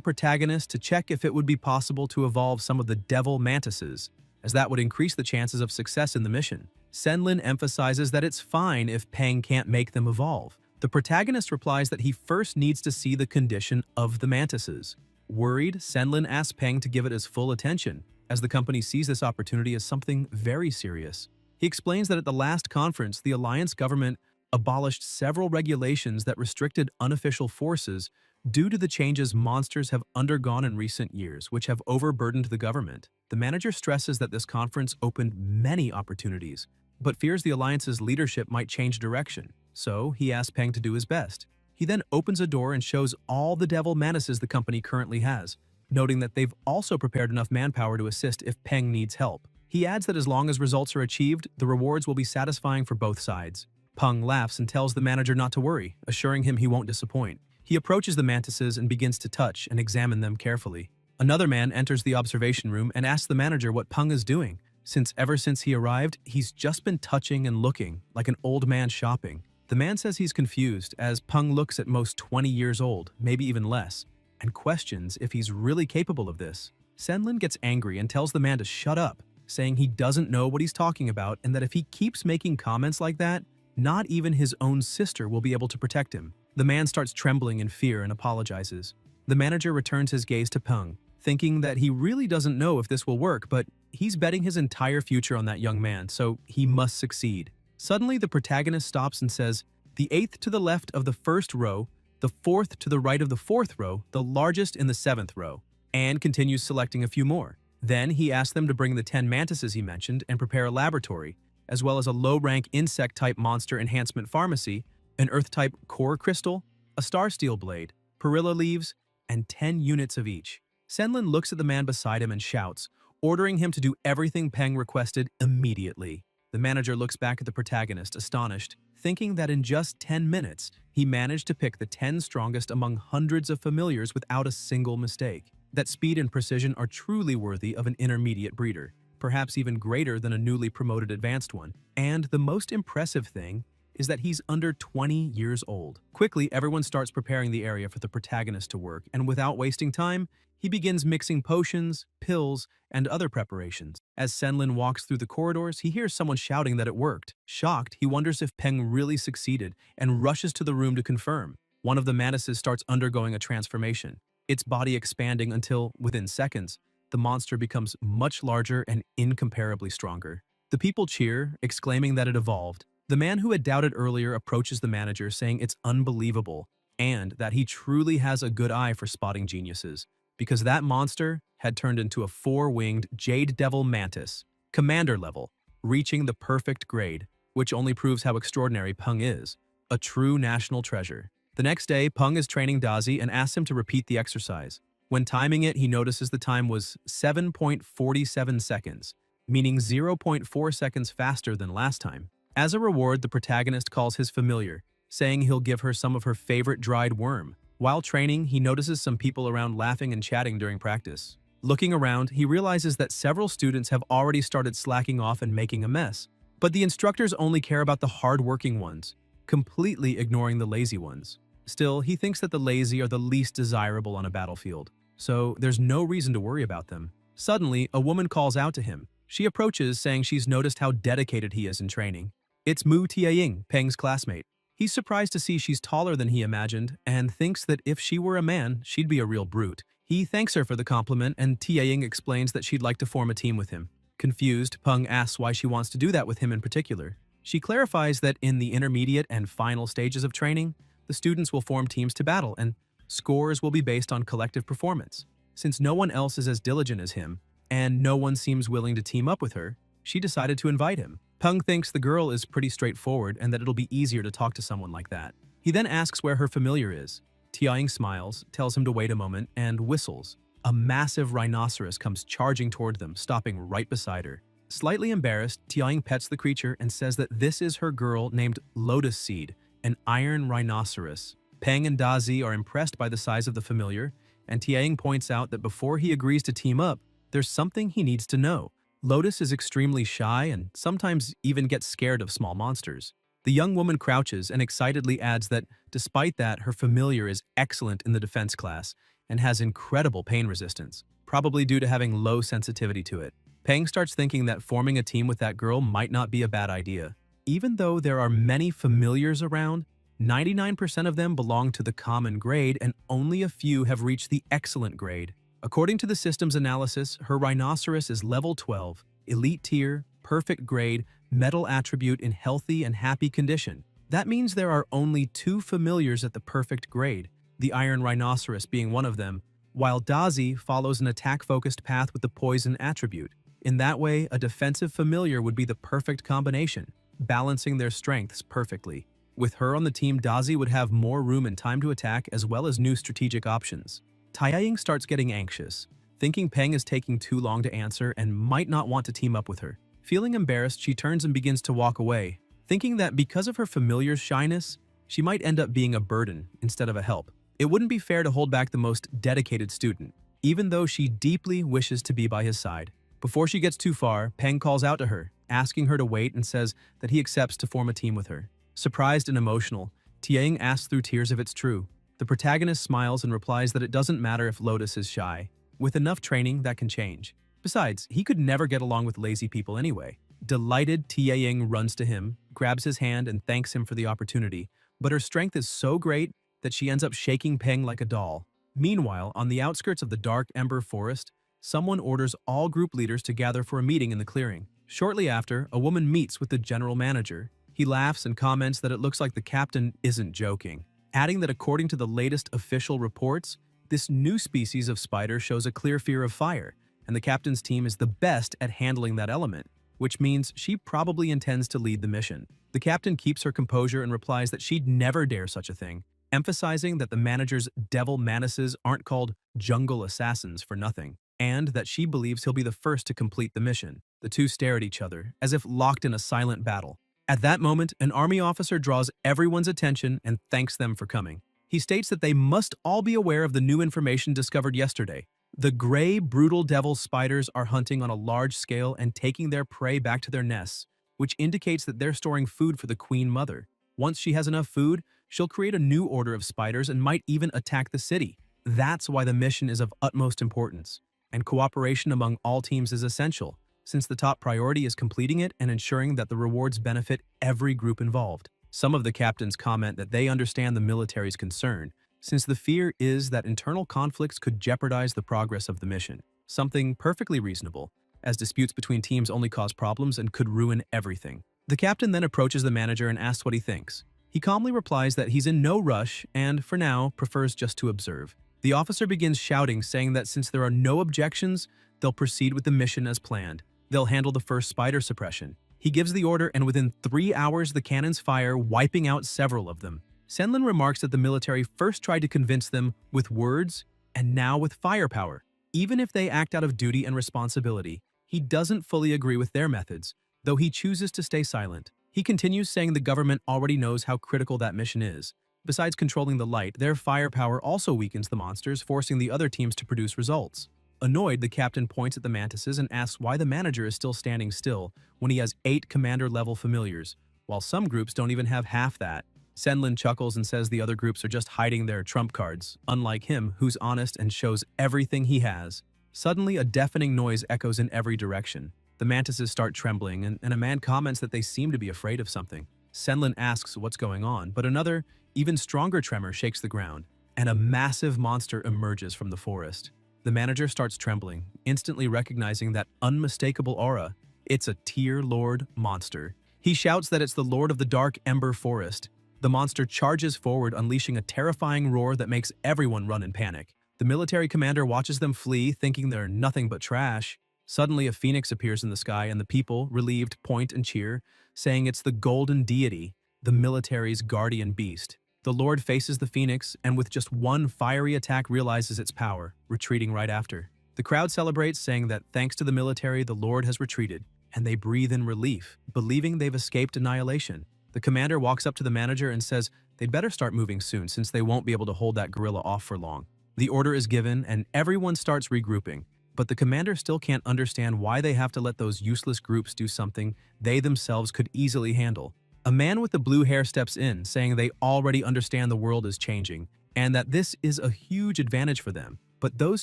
protagonist to check if it would be possible to evolve some of the devil mantises, as that would increase the chances of success in the mission. Senlin emphasizes that it's fine if Peng can't make them evolve. The protagonist replies that he first needs to see the condition of the mantises. Worried, Senlin asks Peng to give it his full attention, as the company sees this opportunity as something very serious. He explains that at the last conference, the Alliance government abolished several regulations that restricted unofficial forces due to the changes monsters have undergone in recent years, which have overburdened the government. The manager stresses that this conference opened many opportunities, but fears the Alliance's leadership might change direction, so he asks Peng to do his best. He then opens a door and shows all the devil mantises the company currently has, noting that they've also prepared enough manpower to assist if Peng needs help. He adds that as long as results are achieved, the rewards will be satisfying for both sides. Peng laughs and tells the manager not to worry, assuring him he won't disappoint. He approaches the mantises and begins to touch and examine them carefully. Another man enters the observation room and asks the manager what Peng is doing, since ever since he arrived, he's just been touching and looking, like an old man shopping. The man says he's confused, as Peng looks at most 20 years old, maybe even less, and questions if he's really capable of this. Senlin gets angry and tells the man to shut up, saying he doesn't know what he's talking about and that if he keeps making comments like that, not even his own sister will be able to protect him. The man starts trembling in fear and apologizes. The manager returns his gaze to Peng, thinking that he really doesn't know if this will work, but he's betting his entire future on that young man, so he must succeed. Suddenly, the protagonist stops and says, "The 8th to the left of the 1st row, the 4th to the right of the 4th row, the largest in the 7th row," and continues selecting a few more. Then he asks them to bring the 10 mantises he mentioned and prepare a laboratory, as well as a low-rank insect-type monster enhancement pharmacy, an earth-type core crystal, a star steel blade, perilla leaves, and 10 units of each. Senlin looks at the man beside him and shouts, ordering him to do everything Peng requested immediately. The manager looks back at the protagonist, astonished, thinking that in just 10 minutes, he managed to pick the 10 strongest among hundreds of familiars without a single mistake. That speed and precision are truly worthy of an intermediate breeder, perhaps even greater than a newly promoted advanced one. And the most impressive thing is that he's under 20 years old. Quickly, everyone starts preparing the area for the protagonist to work, and without wasting time, he begins mixing potions, pills, and other preparations. As Senlin walks through the corridors, he hears someone shouting that it worked. Shocked, he wonders if Peng really succeeded and rushes to the room to confirm. One of the mantises starts undergoing a transformation, its body expanding until, within seconds, the monster becomes much larger and incomparably stronger. The people cheer, exclaiming that it evolved. The man who had doubted earlier approaches the manager saying it's unbelievable and that he truly has a good eye for spotting geniuses, because that monster had turned into a four-winged jade devil mantis, commander level, reaching the perfect grade, which only proves how extraordinary Peng is, a true national treasure. The next day, Peng is training Dazi and asks him to repeat the exercise. When timing it, he notices the time was 7.47 seconds, meaning 0.4 seconds faster than last time. As a reward, the protagonist calls his familiar, saying he'll give her some of her favorite dried worm. While training, he notices some people around laughing and chatting during practice. Looking around, he realizes that several students have already started slacking off and making a mess. But the instructors only care about the hard-working ones, completely ignoring the lazy ones. Still, he thinks that the lazy are the least desirable on a battlefield, so there's no reason to worry about them. Suddenly, a woman calls out to him. She approaches, saying she's noticed how dedicated he is in training. It's Mu Tiaying, Peng's classmate. He's surprised to see she's taller than he imagined and thinks that if she were a man, she'd be a real brute. He thanks her for the compliment, and Tiaying explains that she'd like to form a team with him. Confused, Peng asks why she wants to do that with him in particular. She clarifies that in the intermediate and final stages of training, the students will form teams to battle, and scores will be based on collective performance. Since no one else is as diligent as him, and no one seems willing to team up with her, she decided to invite him. Peng thinks the girl is pretty straightforward and that it'll be easier to talk to someone like that. He then asks where her familiar is. Tiaying smiles, tells him to wait a moment, and whistles. A massive rhinoceros comes charging toward them, stopping right beside her. Slightly embarrassed, Tiaying pets the creature and says that this is her girl named Lotus Seed, an iron rhinoceros. Peng and Dazi are impressed by the size of the familiar, and Tiaying points out that before he agrees to team up, there's something he needs to know. Lotus is extremely shy and sometimes even gets scared of small monsters. The young woman crouches and excitedly adds that, despite that, her familiar is excellent in the defense class and has incredible pain resistance, probably due to having low sensitivity to it. Peng starts thinking that forming a team with that girl might not be a bad idea. Even though there are many familiars around, 99% of them belong to the common grade and only a few have reached the excellent grade. According to the system's analysis, her rhinoceros is level 12, elite tier, perfect grade, metal attribute in healthy and happy condition. That means there are only 2 familiars at the perfect grade, the iron rhinoceros being one of them, while Dazi follows an attack-focused path with the poison attribute. In that way, a defensive familiar would be the perfect combination, balancing their strengths perfectly. With her on the team, Dazi would have more room and time to attack as well as new strategic options. Tiaying starts getting anxious, thinking Peng is taking too long to answer and might not want to team up with her. Feeling embarrassed, she turns and begins to walk away, thinking that because of her familiar's shyness, she might end up being a burden instead of a help. It wouldn't be fair to hold back the most dedicated student, even though she deeply wishes to be by his side. Before she gets too far, Peng calls out to her, asking her to wait and says that he accepts to form a team with her. Surprised and emotional, Tiaying asks through tears if it's true. The protagonist smiles and replies that it doesn't matter if Lotus is shy. With enough training, that can change. Besides, he could never get along with lazy people anyway. Delighted, Tiaying runs to him, grabs his hand and thanks him for the opportunity, but her strength is so great that she ends up shaking Peng like a doll. Meanwhile, on the outskirts of the dark ember forest, someone orders all group leaders to gather for a meeting in the clearing. Shortly after, a woman meets with the general manager. He laughs and comments that it looks like the captain isn't joking, adding that according to the latest official reports, this new species of spider shows a clear fear of fire, and the captain's team is the best at handling that element, which means she probably intends to lead the mission. The captain keeps her composure and replies that she'd never dare such a thing, emphasizing that the manager's devil manises aren't called jungle assassins for nothing, and that she believes he'll be the first to complete the mission. The two stare at each other, as if locked in a silent battle. At that moment, an army officer draws everyone's attention and thanks them for coming. He states that they must all be aware of the new information discovered yesterday. The gray, brutal devil spiders are hunting on a large scale and taking their prey back to their nests, which indicates that they're storing food for the queen mother. Once she has enough food, she'll create a new order of spiders and might even attack the city. That's why the mission is of utmost importance, and cooperation among all teams is essential, since the top priority is completing it and ensuring that the rewards benefit every group involved. Some of the captains comment that they understand the military's concern, since the fear is that internal conflicts could jeopardize the progress of the mission. Something perfectly reasonable, as disputes between teams only cause problems and could ruin everything. The captain then approaches the manager and asks what he thinks. He calmly replies that he's in no rush and, for now, prefers just to observe. The officer begins shouting, saying that since there are no objections, they'll proceed with the mission as planned. They'll handle the first spider suppression. He gives the order, and within 3 hours the cannons fire, wiping out several of them. Senlin remarks that the military first tried to convince them with words and now with firepower. Even if they act out of duty and responsibility, he doesn't fully agree with their methods, though he chooses to stay silent. He continues saying the government already knows how critical that mission is. Besides controlling the light, their firepower also weakens the monsters, forcing the other teams to produce results. Annoyed, the captain points at the mantises and asks why the manager is still standing still when he has 8 commander-level familiars, while some groups don't even have half that. Senlin chuckles and says the other groups are just hiding their trump cards, unlike him, who's honest and shows everything he has. Suddenly, a deafening noise echoes in every direction. The mantises start trembling, and a man comments that they seem to be afraid of something. Senlin asks what's going on, but another, even stronger tremor shakes the ground, and a massive monster emerges from the forest. The manager starts trembling, instantly recognizing that unmistakable aura. It's a Tier Lord monster. He shouts that it's the Lord of the Dark Ember Forest. The monster charges forward, unleashing a terrifying roar that makes everyone run in panic. The military commander watches them flee, thinking they're nothing but trash. Suddenly, a phoenix appears in the sky, and the people, relieved, point and cheer, saying it's the golden deity, the military's guardian beast. The Lord faces the phoenix, and with just one fiery attack realizes its power, retreating right after. The crowd celebrates, saying that thanks to the military, the Lord has retreated, and they breathe in relief, believing they've escaped annihilation. The commander walks up to the manager and says they'd better start moving soon since they won't be able to hold that gorilla off for long. The order is given, and everyone starts regrouping. But the commander still can't understand why they have to let those useless groups do something they themselves could easily handle. A man with the blue hair steps in, saying they already understand the world is changing, and that this is a huge advantage for them, but those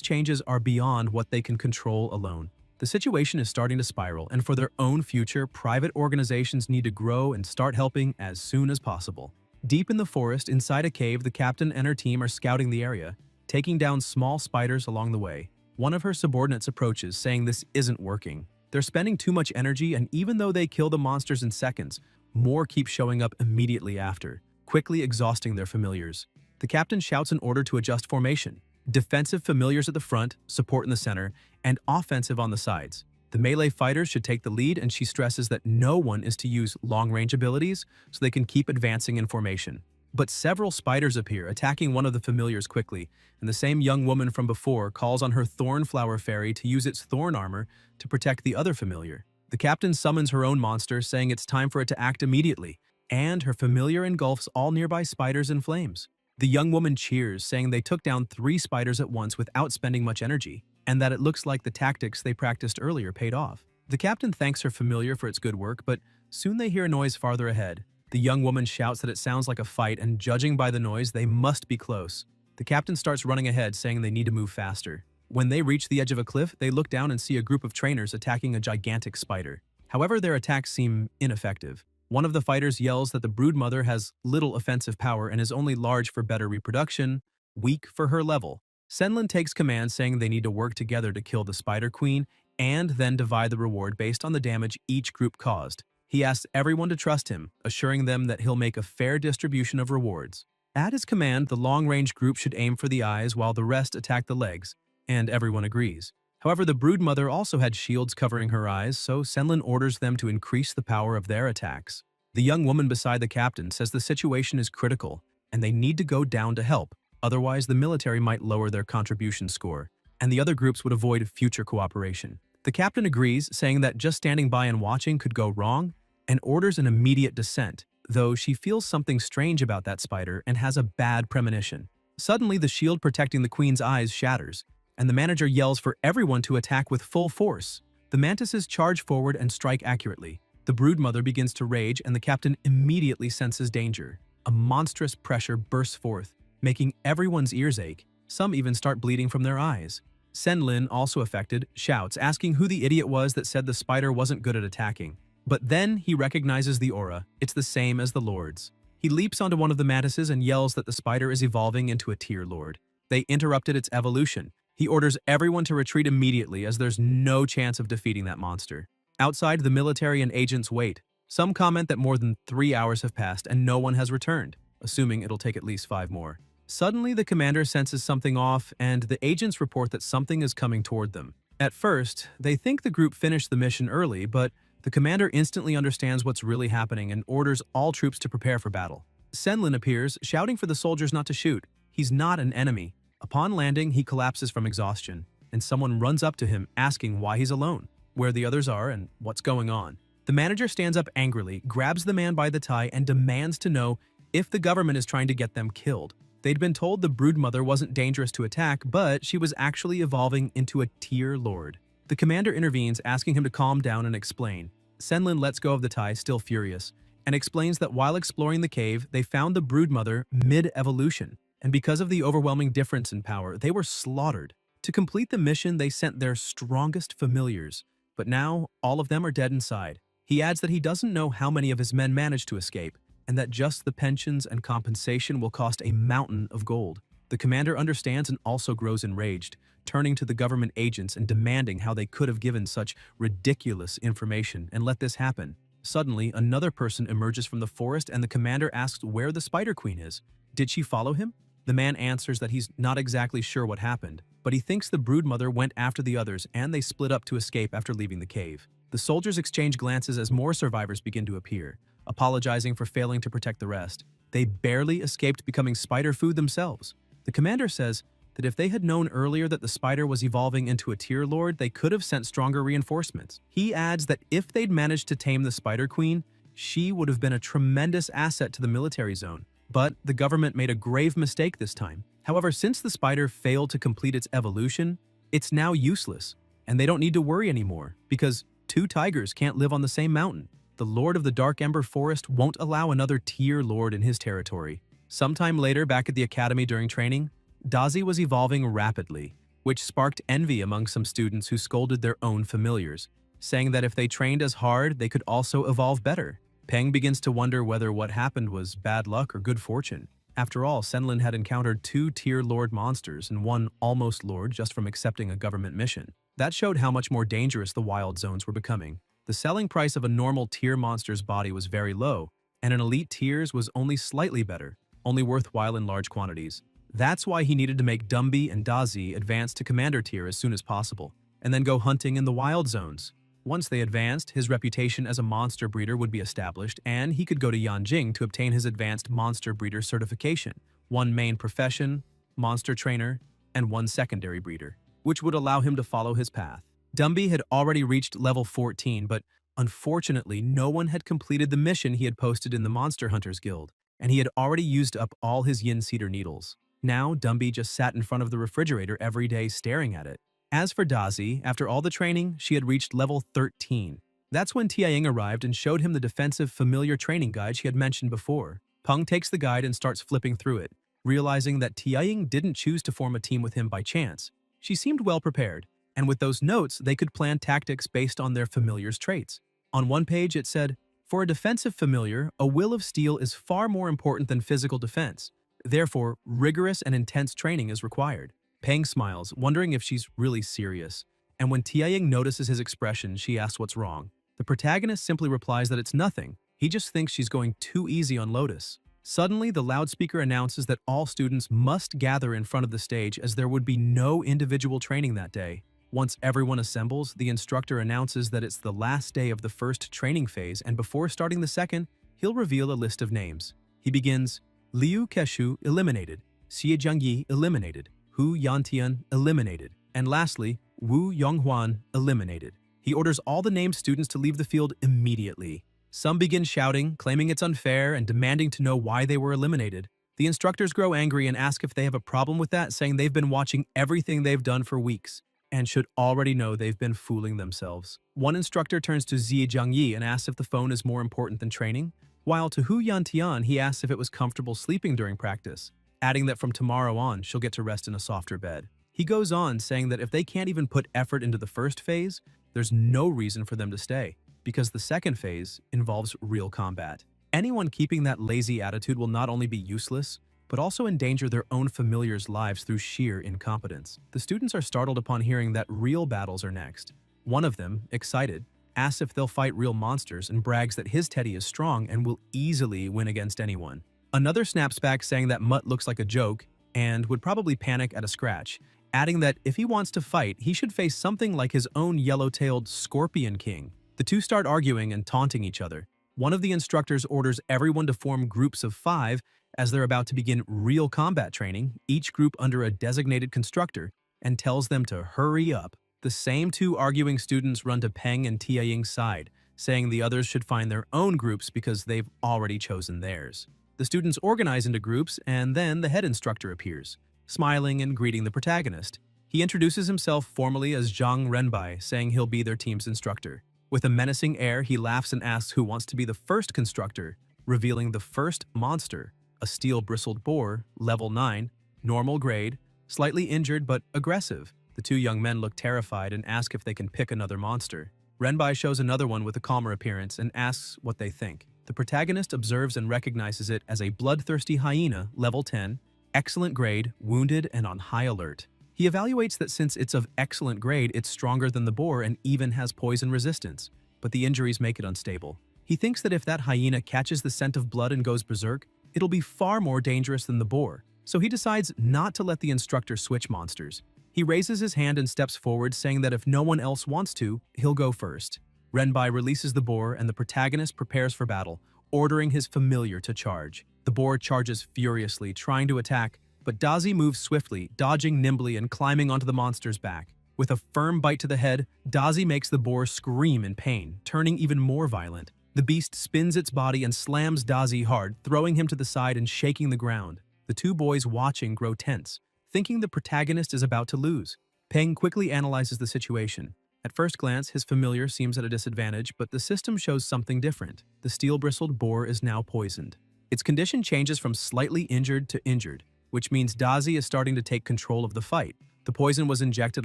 changes are beyond what they can control alone. The situation is starting to spiral, and for their own future, private organizations need to grow and start helping as soon as possible. Deep in the forest, inside a cave, the captain and her team are scouting the area, taking down small spiders along the way. One of her subordinates approaches, saying this isn't working. They're spending too much energy, and even though they kill the monsters in seconds, more keep showing up immediately after, quickly exhausting their familiars. The captain shouts an order to adjust formation. Defensive familiars at the front, support in the center, and offensive on the sides. The melee fighters should take the lead, and she stresses that no one is to use long-range abilities so they can keep advancing in formation. But several spiders appear, attacking one of the familiars quickly, and the same young woman from before calls on her Thornflower Fairy to use its thorn armor to protect the other familiar. The captain summons her own monster, saying it's time for it to act immediately, and her familiar engulfs all nearby spiders in flames. The young woman cheers, saying they took down 3 spiders at once without spending much energy, and that it looks like the tactics they practiced earlier paid off. The captain thanks her familiar for its good work, but soon they hear a noise farther ahead. The young woman shouts that it sounds like a fight, and judging by the noise, they must be close. The captain starts running ahead, saying they need to move faster. When they reach the edge of a cliff, they look down and see a group of trainers attacking a gigantic spider. However, their attacks seem ineffective. One of the fighters yells that the broodmother has little offensive power and is only large for better reproduction, weak for her level. Senlin takes command, saying they need to work together to kill the spider queen and then divide the reward based on the damage each group caused. He asks everyone to trust him, assuring them that he'll make a fair distribution of rewards. At his command, the long-range group should aim for the eyes while the rest attack the legs, and everyone agrees. However, the broodmother also had shields covering her eyes, so Senlin orders them to increase the power of their attacks. The young woman beside the captain says the situation is critical, and they need to go down to help, otherwise the military might lower their contribution score, and the other groups would avoid future cooperation. The captain agrees, saying that just standing by and watching could go wrong, and orders an immediate descent, though she feels something strange about that spider and has a bad premonition. Suddenly, the shield protecting the queen's eyes shatters, and the manager yells for everyone to attack with full force. The mantises charge forward and strike accurately. The broodmother begins to rage, and the captain immediately senses danger. A monstrous pressure bursts forth, making everyone's ears ache. Some even start bleeding from their eyes. Senlin, also affected, shouts, asking who the idiot was that said the spider wasn't good at attacking. But then he recognizes the aura. It's the same as the Lord's. He leaps onto one of the mantises and yells that the spider is evolving into a Tier Lord. They interrupted its evolution. He orders everyone to retreat immediately as there's no chance of defeating that monster. Outside, the military and agents wait, Some comment that more than 3 hours have passed and no one has returned, assuming it'll take at least 5 more. Suddenly, the commander senses something off, and the agents report that something is coming toward them. At first, they think the group finished the mission early, but the commander instantly understands what's really happening and orders all troops to prepare for battle. Senlin appears, shouting for the soldiers not to shoot. He's not an enemy. Upon landing, he collapses from exhaustion, and someone runs up to him asking why he's alone, where the others are, and what's going on. The manager stands up angrily, grabs the man by the tie, and demands to know if the government is trying to get them killed. They'd been told the broodmother wasn't dangerous to attack, but she was actually evolving into a tier lord. The commander intervenes, asking him to calm down and explain. Senlin lets go of the tie, still furious, and explains that while exploring the cave, they found the broodmother mid-evolution, and because of the overwhelming difference in power, they were slaughtered. To complete the mission, they sent their strongest familiars, but now all of them are dead inside. He adds that he doesn't know how many of his men managed to escape, and that just the pensions and compensation will cost a mountain of gold. The commander understands and also grows enraged, turning to the government agents and demanding how they could have given such ridiculous information and let this happen. Suddenly, another person emerges from the forest and the commander asks where the Spider Queen is. Did she follow him? The man answers that he's not exactly sure what happened, but he thinks the broodmother went after the others and they split up to escape after leaving the cave. The soldiers exchange glances as more survivors begin to appear, apologizing for failing to protect the rest. They barely escaped becoming spider food themselves. The commander says that if they had known earlier that the spider was evolving into a tier lord, they could have sent stronger reinforcements. He adds that if they'd managed to tame the Spider Queen, she would have been a tremendous asset to the military zone. But the government made a grave mistake this time. However, since the spider failed to complete its evolution, it's now useless, and they don't need to worry anymore, because 2 tigers can't live on the same mountain. The Lord of the Dark Ember Forest won't allow another tier lord in his territory. Sometime later, back at the academy during training, Dazi was evolving rapidly, which sparked envy among some students who scolded their own familiars, saying that if they trained as hard, they could also evolve better. Peng begins to wonder whether what happened was bad luck or good fortune. After all, Senlin had encountered 2 tier lord monsters and 1 almost lord just from accepting a government mission. That showed how much more dangerous the wild zones were becoming. The selling price of a normal tier monster's body was very low, and an elite tier's was only slightly better, only worthwhile in large quantities. That's why he needed to make Dumby and Dazi advance to commander tier as soon as possible, and then go hunting in the wild zones. Once they advanced, his reputation as a monster breeder would be established, and he could go to Yanjing to obtain his advanced monster breeder certification, 1 main profession, monster trainer, and 1 secondary breeder, which would allow him to follow his path. Dumby had already reached level 14, but unfortunately, no one had completed the mission he had posted in the Monster Hunters Guild, and he had already used up all his yin cedar needles. Now, Dumby just sat in front of the refrigerator every day staring at it. As for Dazi, after all the training, she had reached level 13. That's when Tiaying arrived and showed him the defensive familiar training guide she had mentioned before. Peng takes the guide and starts flipping through it, realizing that Tiaying didn't choose to form a team with him by chance. She seemed well prepared, and with those notes, they could plan tactics based on their familiar's traits. On one page, it said, "For a defensive familiar, a will of steel is far more important than physical defense. Therefore, rigorous and intense training is required." Peng smiles, wondering if she's really serious, and when Tiaying notices his expression, she asks what's wrong. The protagonist simply replies that it's nothing. He just thinks she's going too easy on Lotus. Suddenly, the loudspeaker announces that all students must gather in front of the stage as there would be no individual training that day. Once everyone assembles, the instructor announces that it's the last day of the first training phase, and before starting the second, he'll reveal a list of names. He begins, Liu Keshu eliminated, Xie Jiangyi eliminated, Hu Yantian eliminated, and lastly, Wu Yonghuan eliminated. He orders all the named students to leave the field immediately. Some begin shouting, claiming it's unfair and demanding to know why they were eliminated. The instructors grow angry and ask if they have a problem with that, saying they've been watching everything they've done for weeks and should already know they've been fooling themselves. One instructor turns to Xie Jiangyi and asks if the phone is more important than training, while to Hu Yantian he asks if it was comfortable sleeping during practice, adding that from tomorrow on she'll get to rest in a softer bed. He goes on, saying that if they can't even put effort into the first phase, there's no reason for them to stay, because the second phase involves real combat. Anyone keeping that lazy attitude will not only be useless, but also endanger their own familiars' lives through sheer incompetence. The students are startled upon hearing that real battles are next. One of them, excited, asks if they'll fight real monsters and brags that his teddy is strong and will easily win against anyone. Another snaps back saying that Mutt looks like a joke and would probably panic at a scratch, adding that if he wants to fight, he should face something like his own yellow-tailed Scorpion King. The two start arguing and taunting each other. One of the instructors orders everyone to form groups of 5 as they're about to begin real combat training, each group under a designated constructor, and tells them to hurry up. The same two arguing students run to Peng and Tia Ying's side, saying the others should find their own groups because they've already chosen theirs. The students organize into groups, and then the head instructor appears, smiling and greeting the protagonist. He introduces himself formally as Zhang Renbai, saying he'll be their team's instructor. With a menacing air, he laughs and asks who wants to be the first constructor, revealing the first monster, a steel-bristled boar, level 9, normal grade, slightly injured but aggressive. The two young men look terrified and ask if they can pick another monster. Renbai shows another one with a calmer appearance and asks what they think. The protagonist observes and recognizes it as a bloodthirsty hyena, level 10, excellent grade, wounded and on high alert. He evaluates that since it's of excellent grade, it's stronger than the boar and even has poison resistance, but the injuries make it unstable. He thinks that if that hyena catches the scent of blood and goes berserk, it'll be far more dangerous than the boar, so he decides not to let the instructor switch monsters. He raises his hand and steps forward, saying that if no one else wants to, he'll go first. Renbai releases the boar and the protagonist prepares for battle, ordering his familiar to charge. The boar charges furiously, trying to attack, but Dazi moves swiftly, dodging nimbly and climbing onto the monster's back. With a firm bite to the head, Dazi makes the boar scream in pain, turning even more violent. The beast spins its body and slams Dazi hard, throwing him to the side and shaking the ground. The two boys watching grow tense, thinking the protagonist is about to lose. Peng quickly analyzes the situation. At first glance, his familiar seems at a disadvantage, but the system shows something different. The steel-bristled boar is now poisoned. Its condition changes from slightly injured to injured, which means Dazi is starting to take control of the fight. The poison was injected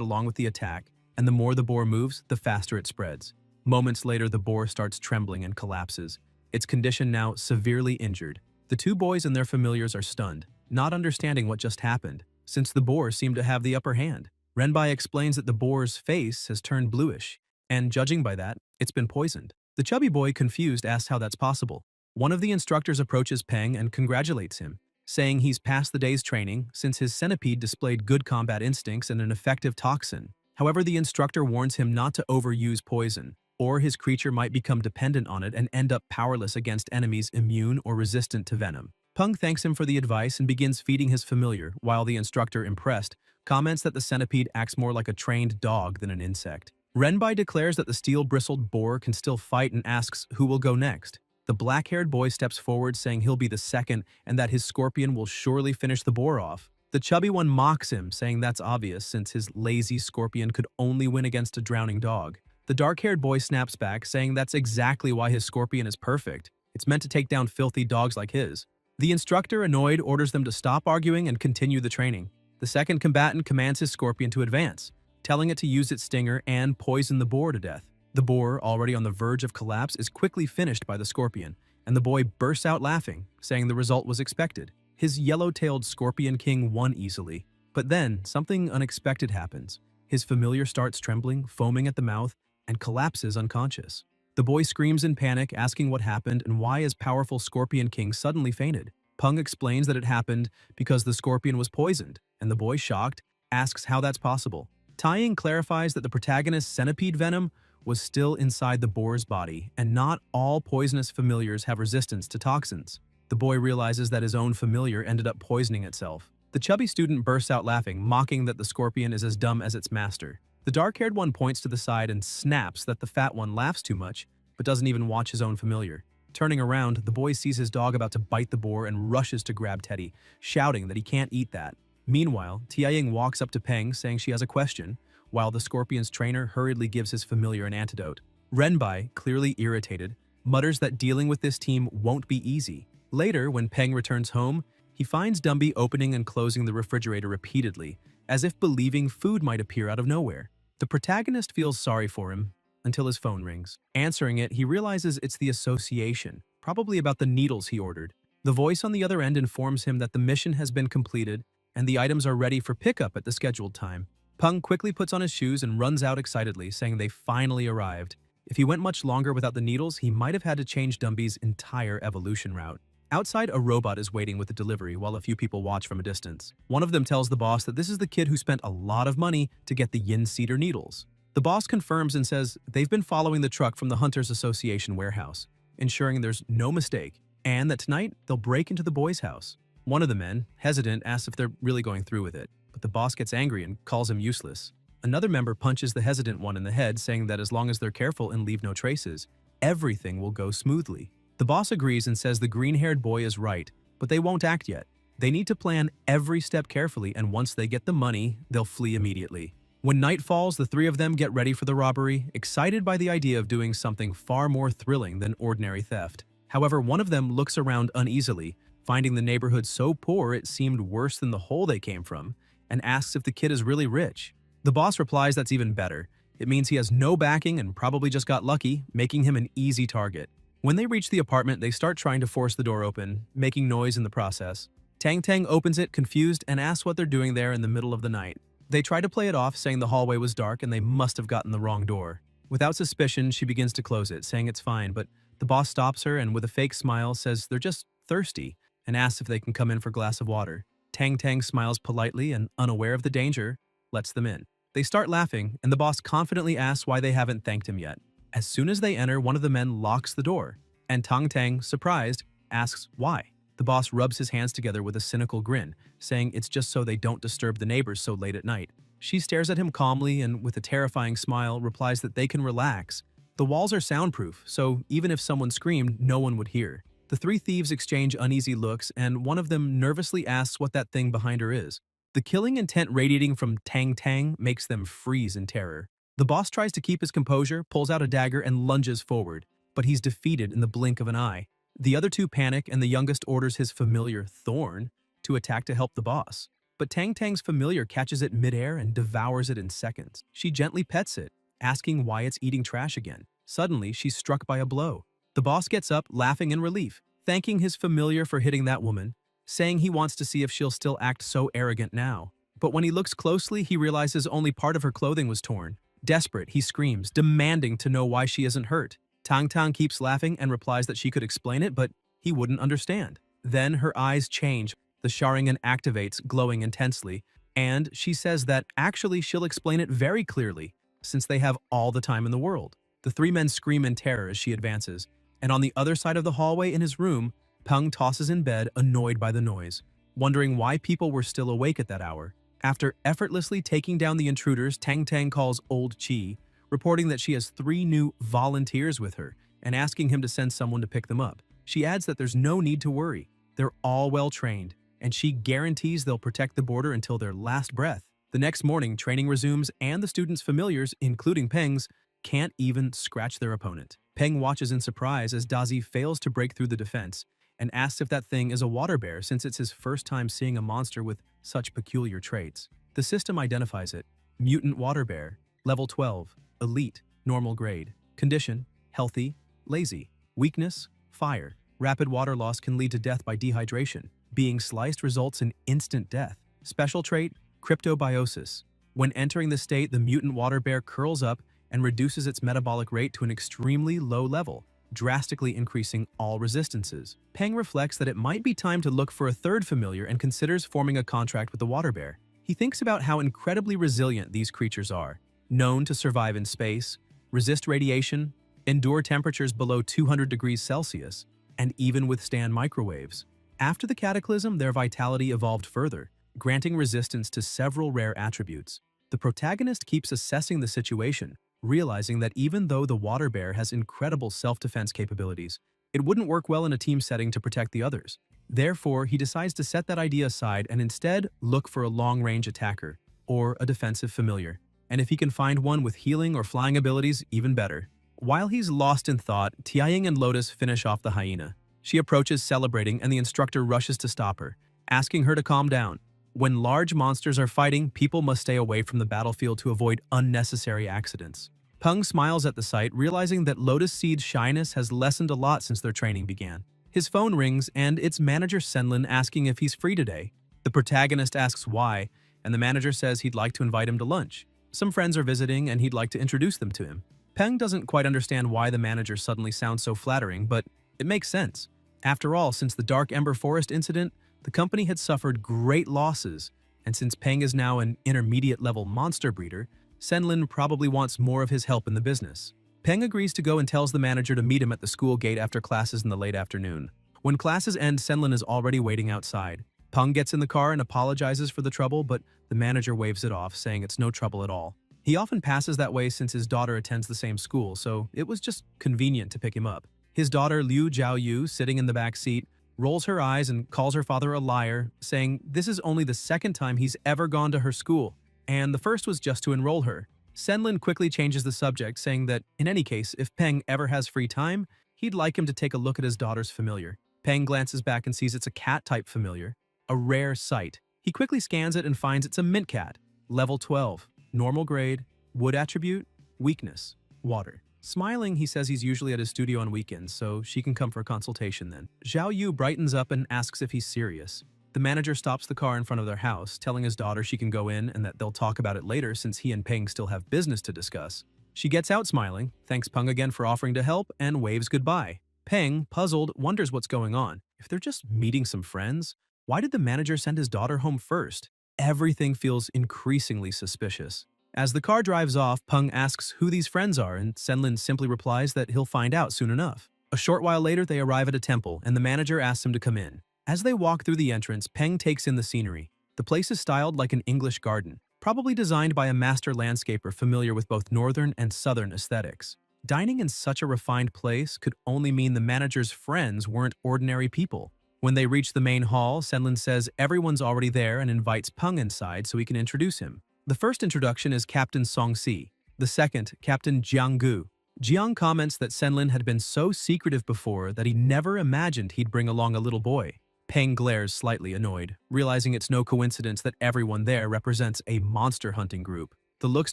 along with the attack, and the more the boar moves, the faster it spreads. Moments later, the boar starts trembling and collapses, its condition now severely injured. The two boys and their familiars are stunned, not understanding what just happened, since the boar seemed to have the upper hand. Renbai explains that the boar's face has turned bluish, and judging by that, it's been poisoned. The chubby boy, confused, asks how that's possible. One of the instructors approaches Peng and congratulates him, saying he's passed the day's training since his centipede displayed good combat instincts and an effective toxin. However, the instructor warns him not to overuse poison, or his creature might become dependent on it and end up powerless against enemies immune or resistant to venom. Peng thanks him for the advice and begins feeding his familiar, while the instructor, impressed, comments that the centipede acts more like a trained dog than an insect. Renbai declares that the steel-bristled boar can still fight and asks who will go next. The black-haired boy steps forward, saying he'll be the second and that his scorpion will surely finish the boar off. The chubby one mocks him, saying that's obvious since his lazy scorpion could only win against a drowning dog. The dark-haired boy snaps back, saying that's exactly why his scorpion is perfect. It's meant to take down filthy dogs like his. The instructor, annoyed, orders them to stop arguing and continue the training. The second combatant commands his scorpion to advance, telling it to use its stinger and poison the boar to death. The boar, already on the verge of collapse, is quickly finished by the scorpion, and the boy bursts out laughing, saying the result was expected. His yellow-tailed Scorpion King won easily. But then, something unexpected happens. His familiar starts trembling, foaming at the mouth, and collapses unconscious. The boy screams in panic, asking what happened and why his powerful Scorpion King suddenly fainted. Peng explains that it happened because the scorpion was poisoned, and the boy, shocked, asks how that's possible. Taiying clarifies that the protagonist's centipede venom was still inside the boar's body, and not all poisonous familiars have resistance to toxins. The boy realizes that his own familiar ended up poisoning itself. The chubby student bursts out laughing, mocking that the scorpion is as dumb as its master. The dark-haired one points to the side and snaps that the fat one laughs too much, but doesn't even watch his own familiar. Turning around, the boy sees his dog about to bite the boar and rushes to grab Teddy, shouting that he can't eat that. Meanwhile, Tiaying walks up to Peng, saying she has a question, while the scorpion's trainer hurriedly gives his familiar an antidote. Renbai, clearly irritated, mutters that dealing with this team won't be easy. Later, when Peng returns home, he finds Dumby opening and closing the refrigerator repeatedly, as if believing food might appear out of nowhere. The protagonist feels sorry for him until his phone rings. Answering it, he realizes it's the association, probably about the needles he ordered. The voice on the other end informs him that the mission has been completed and the items are ready for pickup at the scheduled time. Peng quickly puts on his shoes and runs out excitedly, saying they finally arrived. If he went much longer without the needles, he might have had to change Dumby's entire evolution route. Outside, a robot is waiting with the delivery while a few people watch from a distance. One of them tells the boss that this is the kid who spent a lot of money to get the yin cedar needles. The boss confirms and says they've been following the truck from the Hunters Association warehouse, ensuring there's no mistake, and that tonight they'll break into the boy's house. One of the men, hesitant, asks if they're really going through with it, but the boss gets angry and calls him useless. Another member punches the hesitant one in the head, saying that as long as they're careful and leave no traces, everything will go smoothly. The boss agrees and says the green-haired boy is right, but they won't act yet. They need to plan every step carefully, and once they get the money, they'll flee immediately. When night falls, the three of them get ready for the robbery, excited by the idea of doing something far more thrilling than ordinary theft. However, one of them looks around uneasily, finding the neighborhood so poor it seemed worse than the hole they came from, and asks if the kid is really rich. The boss replies that's even better. It means he has no backing and probably just got lucky, making him an easy target. When they reach the apartment, they start trying to force the door open, making noise in the process. Tang Tang opens it, confused, and asks what they're doing there in the middle of the night. They try to play it off, saying the hallway was dark and they must have gotten the wrong door. Without suspicion, she begins to close it, saying it's fine, but the boss stops her and with a fake smile says they're just thirsty and asks if they can come in for a glass of water. Tang Tang smiles politely and, unaware of the danger, lets them in. They start laughing, and the boss confidently asks why they haven't thanked him yet. As soon as they enter, one of the men locks the door, and Tang Tang, surprised, asks why. The boss rubs his hands together with a cynical grin, saying it's just so they don't disturb the neighbors so late at night. She stares at him calmly and, with a terrifying smile, replies that they can relax. The walls are soundproof, so even if someone screamed, no one would hear. The three thieves exchange uneasy looks, and one of them nervously asks what that thing behind her is. The killing intent radiating from Tang Tang makes them freeze in terror. The boss tries to keep his composure, pulls out a dagger, and lunges forward, but he's defeated in the blink of an eye. The other two panic, and the youngest orders his familiar, Thorn, to attack to help the boss. But Tang Tang's familiar catches it midair and devours it in seconds. She gently pets it, asking why it's eating trash again. Suddenly, she's struck by a blow. The boss gets up, laughing in relief, thanking his familiar for hitting that woman, saying he wants to see if she'll still act so arrogant now. But when he looks closely, he realizes only part of her clothing was torn. Desperate, he screams, demanding to know why she isn't hurt. Tang Tang keeps laughing and replies that she could explain it, but he wouldn't understand. Then her eyes change, the Sharingan activates, glowing intensely, and she says that actually she'll explain it very clearly, since they have all the time in the world. The three men scream in terror as she advances, and on the other side of the hallway in his room, Peng tosses in bed, annoyed by the noise, wondering why people were still awake at that hour. After effortlessly taking down the intruders, Tang Tang calls Old Chi, reporting that she has 3 new volunteers with her and asking him to send someone to pick them up. She adds that there's no need to worry. They're all well trained, and she guarantees they'll protect the border until their last breath. The next morning, training resumes, and the students' familiars, including Peng's, can't even scratch their opponent. Peng watches in surprise as Dazi fails to break through the defense and asks if that thing is a water bear, since it's his first time seeing a monster with such peculiar traits. The system identifies it: mutant water bear, level 12, elite, normal grade, condition, healthy, lazy, weakness, fire. Rapid water loss can lead to death by dehydration. Being sliced results in instant death. Special trait, cryptobiosis. When entering the state, the mutant water bear curls up and reduces its metabolic rate to an extremely low level, drastically increasing all resistances. Peng reflects that it might be time to look for a third familiar and considers forming a contract with the water bear. He thinks about how incredibly resilient these creatures are, known to survive in space, resist radiation, endure temperatures below 200 degrees Celsius, and even withstand microwaves. After the cataclysm, their vitality evolved further, granting resistance to several rare attributes. The protagonist keeps assessing the situation, realizing that even though the water bear has incredible self-defense capabilities, it wouldn't work well in a team setting to protect the others. Therefore, he decides to set that idea aside and instead look for a long-range attacker, or a defensive familiar. And if he can find one with healing or flying abilities, even better. While he's lost in thought, Tianying and Lotus finish off the hyena. She approaches celebrating, and the instructor rushes to stop her, asking her to calm down. When large monsters are fighting, people must stay away from the battlefield to avoid unnecessary accidents. Peng smiles at the sight, realizing that Lotus Seed's shyness has lessened a lot since their training began. His phone rings, and it's manager Senlin asking if he's free today. The protagonist asks why, and the manager says he'd like to invite him to lunch. Some friends are visiting, and he'd like to introduce them to him. Peng doesn't quite understand why the manager suddenly sounds so flattering, but it makes sense. After all, since the Dark Ember Forest incident, the company had suffered great losses, and since Peng is now an intermediate-level monster breeder, Senlin probably wants more of his help in the business. Peng agrees to go and tells the manager to meet him at the school gate after classes in the late afternoon. When classes end, Senlin is already waiting outside. Peng gets in the car and apologizes for the trouble, but the manager waves it off, saying it's no trouble at all. He often passes that way since his daughter attends the same school, so it was just convenient to pick him up. His daughter, Liu Jiaoyu, sitting in the back seat, rolls her eyes and calls her father a liar, saying this is only the second time he's ever gone to her school, and the first was just to enroll her. Senlin quickly changes the subject, saying that, in any case, if Peng ever has free time, he'd like him to take a look at his daughter's familiar. Peng glances back and sees it's a cat-type familiar, a rare sight. He quickly scans it and finds it's a mint cat, level 12, normal grade, wood attribute, weakness, water. Smiling, he says he's usually at his studio on weekends, so she can come for a consultation then. Zhao Yu brightens up and asks if he's serious. The manager stops the car in front of their house, telling his daughter she can go in and that they'll talk about it later since he and Peng still have business to discuss. She gets out smiling, thanks Peng again for offering to help, and waves goodbye. Peng, puzzled, wonders what's going on. If they're just meeting some friends, why did the manager send his daughter home first? Everything feels increasingly suspicious. As the car drives off, Peng asks who these friends are, and Senlin simply replies that he'll find out soon enough. A short while later, they arrive at a temple, and the manager asks him to come in. As they walk through the entrance, Peng takes in the scenery. The place is styled like an English garden, probably designed by a master landscaper familiar with both northern and southern aesthetics. Dining in such a refined place could only mean the manager's friends weren't ordinary people. When they reach the main hall, Senlin says everyone's already there and invites Peng inside so he can introduce him. The first introduction is Captain Songxi, the second, Captain Jianggu. Jiang comments that Senlin had been so secretive before that he never imagined he'd bring along a little boy. Peng glares slightly annoyed, realizing it's no coincidence that everyone there represents a monster hunting group. The looks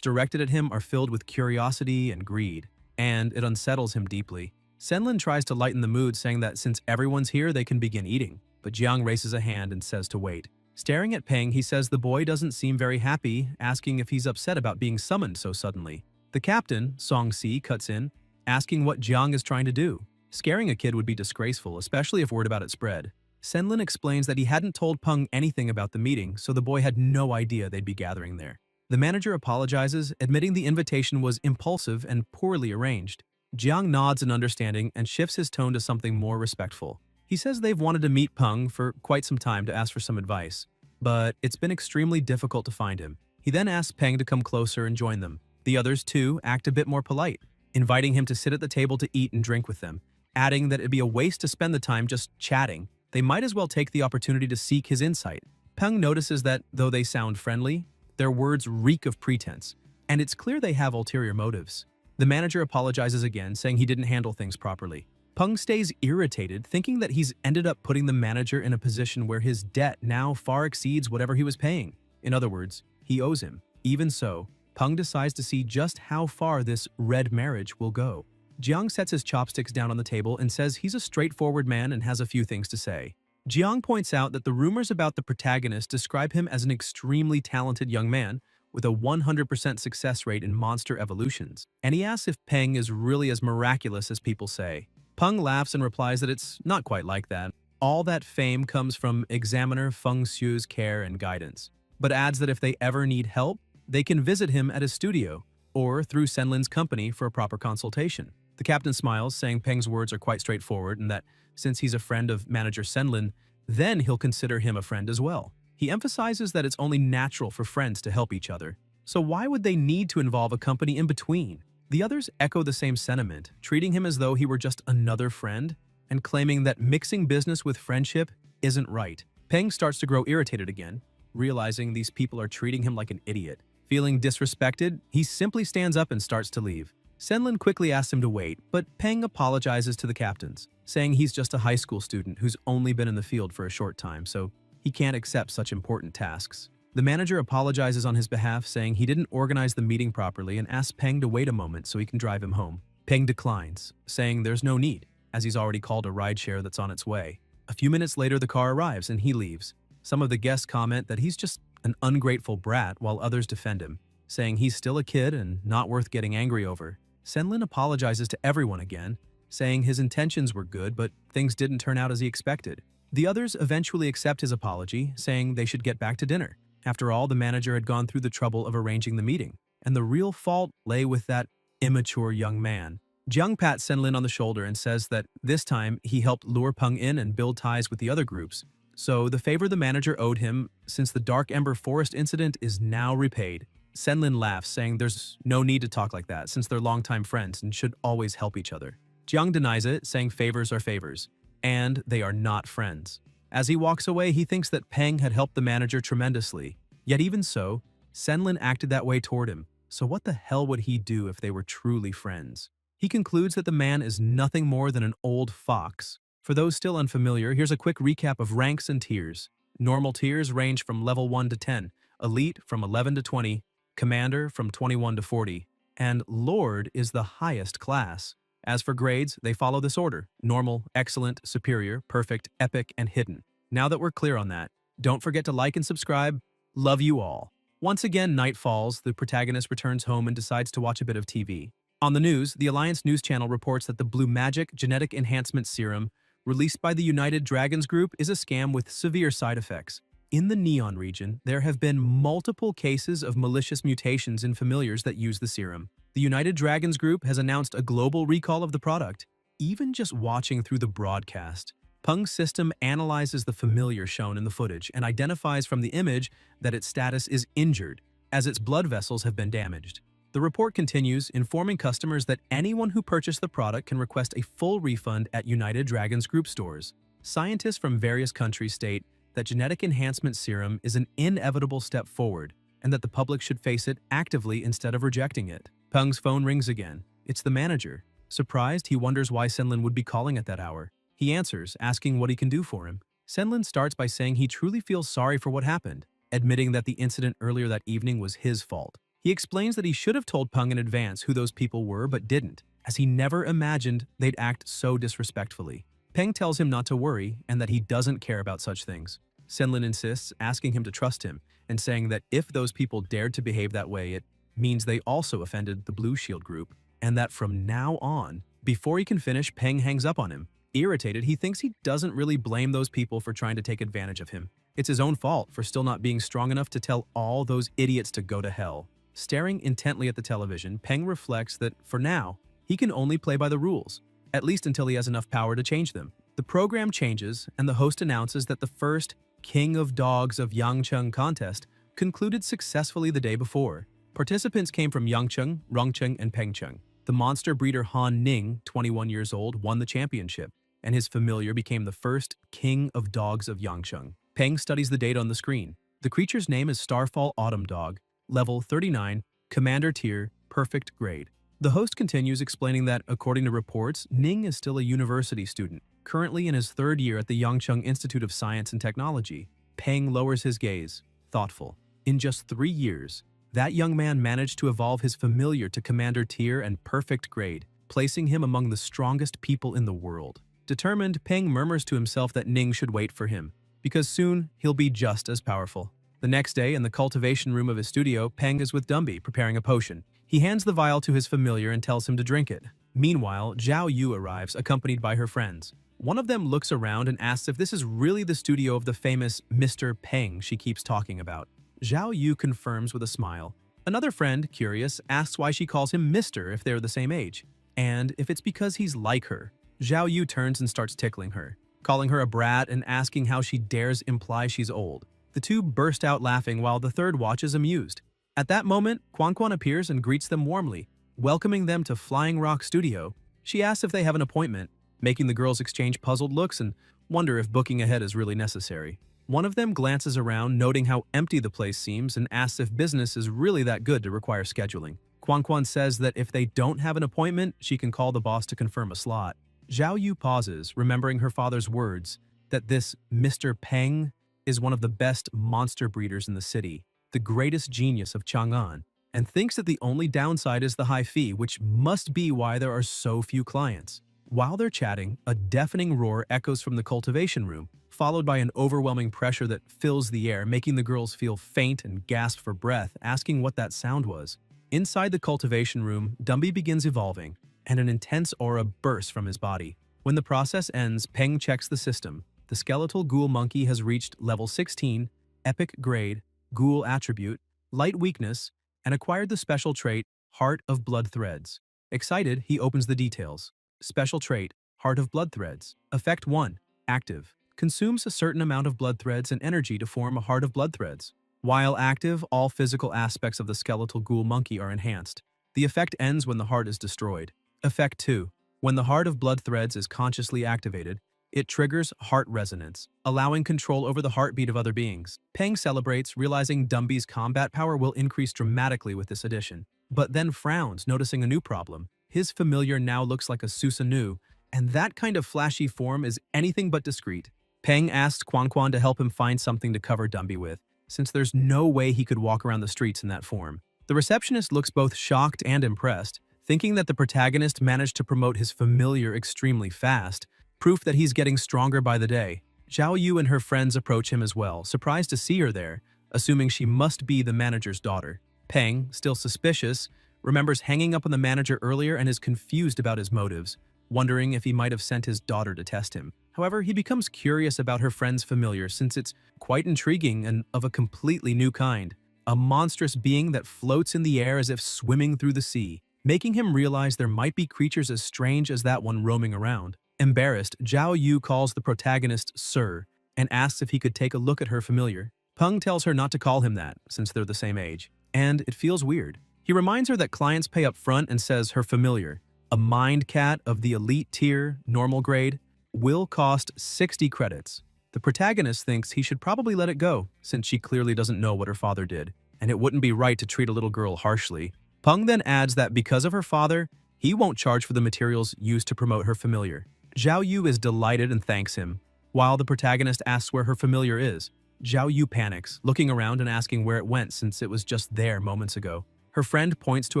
directed at him are filled with curiosity and greed, and it unsettles him deeply. Senlin tries to lighten the mood, saying that since everyone's here, they can begin eating, but Jiang raises a hand and says to wait. Staring at Peng, he says the boy doesn't seem very happy, asking if he's upset about being summoned so suddenly. The captain, Songxi, cuts in, asking what Jiang is trying to do. Scaring a kid would be disgraceful, especially if word about it spread. Senlin explains that he hadn't told Peng anything about the meeting, so the boy had no idea they'd be gathering there. The manager apologizes, admitting the invitation was impulsive and poorly arranged. Jiang nods in understanding and shifts his tone to something more respectful. He says they've wanted to meet Peng for quite some time to ask for some advice, but it's been extremely difficult to find him. He then asks Peng to come closer and join them. The others, too, act a bit more polite, inviting him to sit at the table to eat and drink with them, adding that it'd be a waste to spend the time just chatting. They might as well take the opportunity to seek his insight. Peng notices that, though they sound friendly, their words reek of pretense, and it's clear they have ulterior motives. The manager apologizes again, saying he didn't handle things properly. Peng stays irritated, thinking that he's ended up putting the manager in a position where his debt now far exceeds whatever he was paying. In other words, he owes him. Even so, Peng decides to see just how far this red marriage will go. Jiang sets his chopsticks down on the table and says he's a straightforward man and has a few things to say. Jiang points out that the rumors about the protagonist describe him as an extremely talented young man with a 100% success rate in monster evolutions, and he asks if Peng is really as miraculous as people say. Peng laughs and replies that it's not quite like that. All that fame comes from Examiner Feng Xu's care and guidance, but adds that if they ever need help, they can visit him at his studio or through Senlin's company for a proper consultation. The captain smiles, saying Peng's words are quite straightforward and that since he's a friend of manager Senlin, then he'll consider him a friend as well. He emphasizes that it's only natural for friends to help each other, so why would they need to involve a company in between? The others echo the same sentiment, treating him as though he were just another friend and claiming that mixing business with friendship isn't right. Peng starts to grow irritated again, realizing these people are treating him like an idiot. Feeling disrespected, he simply stands up and starts to leave. Senlin quickly asks him to wait, but Peng apologizes to the captains, saying he's just a high school student who's only been in the field for a short time, so he can't accept such important tasks. The manager apologizes on his behalf, saying he didn't organize the meeting properly and asks Peng to wait a moment so he can drive him home. Peng declines, saying there's no need, as he's already called a rideshare that's on its way. A few minutes later, the car arrives and he leaves. Some of the guests comment that he's just an ungrateful brat while others defend him, saying he's still a kid and not worth getting angry over. Senlin apologizes to everyone again, saying his intentions were good but things didn't turn out as he expected. The others eventually accept his apology, saying they should get back to dinner. After all, the manager had gone through the trouble of arranging the meeting, and the real fault lay with that immature young man. Jiang pats Senlin on the shoulder and says that this time he helped lure Peng in and build ties with the other groups. So the favor the manager owed him since the Dark Ember Forest incident is now repaid. Senlin laughs, saying there's no need to talk like that since they're longtime friends and should always help each other. Jiang denies it, saying favors are favors, and they are not friends. As he walks away, he thinks that Peng had helped the manager tremendously. Yet even so, Senlin acted that way toward him, so what the hell would he do if they were truly friends? He concludes that the man is nothing more than an old fox. For those still unfamiliar, here's a quick recap of ranks and tiers. Normal tiers range from level 1 to 10, Elite from 11 to 20, Commander from 21 to 40, and Lord is the highest class. As for grades, they follow this order: normal, excellent, superior, perfect, epic, and hidden. Now that we're clear on that, don't forget to like and subscribe. Love you all. Once again, night falls, the protagonist returns home and decides to watch a bit of TV. On the news, the Alliance News Channel reports that the Blue Magic Genetic Enhancement Serum released by the United Dragons Group is a scam with severe side effects. In the Neon region, there have been multiple cases of malicious mutations in familiars that use the serum. The United Dragons Group has announced a global recall of the product. Even just watching through the broadcast, Peng's system analyzes the familiar shown in the footage and identifies from the image that its status is injured, as its blood vessels have been damaged. The report continues, informing customers that anyone who purchased the product can request a full refund at United Dragons Group stores. Scientists from various countries state that genetic enhancement serum is an inevitable step forward and that the public should face it actively instead of rejecting it. Peng's phone rings again. It's the manager. Surprised, he wonders why Senlin would be calling at that hour. He answers, asking what he can do for him. Senlin starts by saying he truly feels sorry for what happened, admitting that the incident earlier that evening was his fault. He explains that he should have told Peng in advance who those people were but didn't, as he never imagined they'd act so disrespectfully. Peng tells him not to worry and that he doesn't care about such things. Senlin insists, asking him to trust him and saying that if those people dared to behave that way, it means they also offended the Blue Shield group, and that from now on, before he can finish, Peng hangs up on him. Irritated, he thinks he doesn't really blame those people for trying to take advantage of him. It's his own fault for still not being strong enough to tell all those idiots to go to hell. Staring intently at the television, Peng reflects that, for now, he can only play by the rules, at least until he has enough power to change them. The program changes, and the host announces that the first King of Dogs of Yangcheng contest concluded successfully the day before. Participants came from Yangcheng, Rongcheng, and Pengcheng. The monster breeder Han Ning, 21 years old, won the championship, and his familiar became the first King of Dogs of Yangcheng. Peng studies the data on the screen. The creature's name is Starfall Autumn Dog, level 39, commander tier, perfect grade. The host continues, explaining that, according to reports, Ning is still a university student, currently in his third year at the Yangcheng Institute of Science and Technology. Peng lowers his gaze, thoughtful. In just 3 years, that young man managed to evolve his familiar to commander tier and perfect grade, placing him among the strongest people in the world. Determined, Peng murmurs to himself that Ning should wait for him, because soon he'll be just as powerful. The next day, in the cultivation room of his studio, Peng is with Dumby, preparing a potion. He hands the vial to his familiar and tells him to drink it. Meanwhile, Zhao Yu arrives, accompanied by her friends. One of them looks around and asks if this is really the studio of the famous Mr. Peng she keeps talking about. Zhao Yu confirms with a smile. Another friend, curious, asks why she calls him Mr. if they're the same age, and if it's because he's like her. Zhao Yu turns and starts tickling her, calling her a brat and asking how she dares imply she's old. The two burst out laughing while the third watches amused. At that moment, Quan Quan appears and greets them warmly, welcoming them to Flying Rock Studio. She asks if they have an appointment, making the girls exchange puzzled looks and wonder if booking ahead is really necessary. One of them glances around, noting how empty the place seems, and asks if business is really that good to require scheduling. Quan Quan says that if they don't have an appointment, she can call the boss to confirm a slot. Zhao Yu pauses, remembering her father's words, that this Mr. Peng is one of the best monster breeders in the city, the greatest genius of Chang'an, and thinks that the only downside is the high fee, which must be why there are so few clients. While they're chatting, a deafening roar echoes from the cultivation room, followed by an overwhelming pressure that fills the air, making the girls feel faint and gasp for breath, asking what that sound was. Inside the cultivation room, Dumby begins evolving, and an intense aura bursts from his body. When the process ends, Peng checks the system. The skeletal ghoul monkey has reached level 16, epic grade, ghoul attribute, light weakness, and acquired the special trait, Heart of Blood Threads. Excited, he opens the details. Special trait, Heart of Blood Threads. Effect 1. Active. Consumes a certain amount of blood threads and energy to form a heart of blood threads. While active, all physical aspects of the skeletal ghoul monkey are enhanced. The effect ends when the heart is destroyed. Effect 2. When the heart of blood threads is consciously activated, it triggers heart resonance, allowing control over the heartbeat of other beings. Peng celebrates, realizing Dumby's combat power will increase dramatically with this addition, but then frowns, noticing a new problem. His familiar now looks like a Susanu, and that kind of flashy form is anything but discreet. Peng asks Quan to help him find something to cover Dumby with, since there's no way he could walk around the streets in that form. The receptionist looks both shocked and impressed, thinking that the protagonist managed to promote his familiar extremely fast, proof that he's getting stronger by the day. Zhao Yu and her friends approach him as well, surprised to see her there, assuming she must be the manager's daughter. Peng, still suspicious, remembers hanging up on the manager earlier and is confused about his motives, wondering if he might have sent his daughter to test him. However, he becomes curious about her friend's familiar since it's quite intriguing and of a completely new kind, a monstrous being that floats in the air as if swimming through the sea, making him realize there might be creatures as strange as that one roaming around. Embarrassed, Zhao Yu calls the protagonist Sir and asks if he could take a look at her familiar. Peng tells her not to call him that, since they're the same age, and it feels weird. He reminds her that clients pay up front and says her familiar, a mind cat of the elite tier, normal grade, will cost 60 credits. The protagonist thinks he should probably let it go, since she clearly doesn't know what her father did, and it wouldn't be right to treat a little girl harshly. Peng then adds that because of her father, he won't charge for the materials used to promote her familiar. Zhao Yu is delighted and thanks him, while the protagonist asks where her familiar is. Zhao Yu panics, looking around and asking where it went since it was just there moments ago. Her friend points to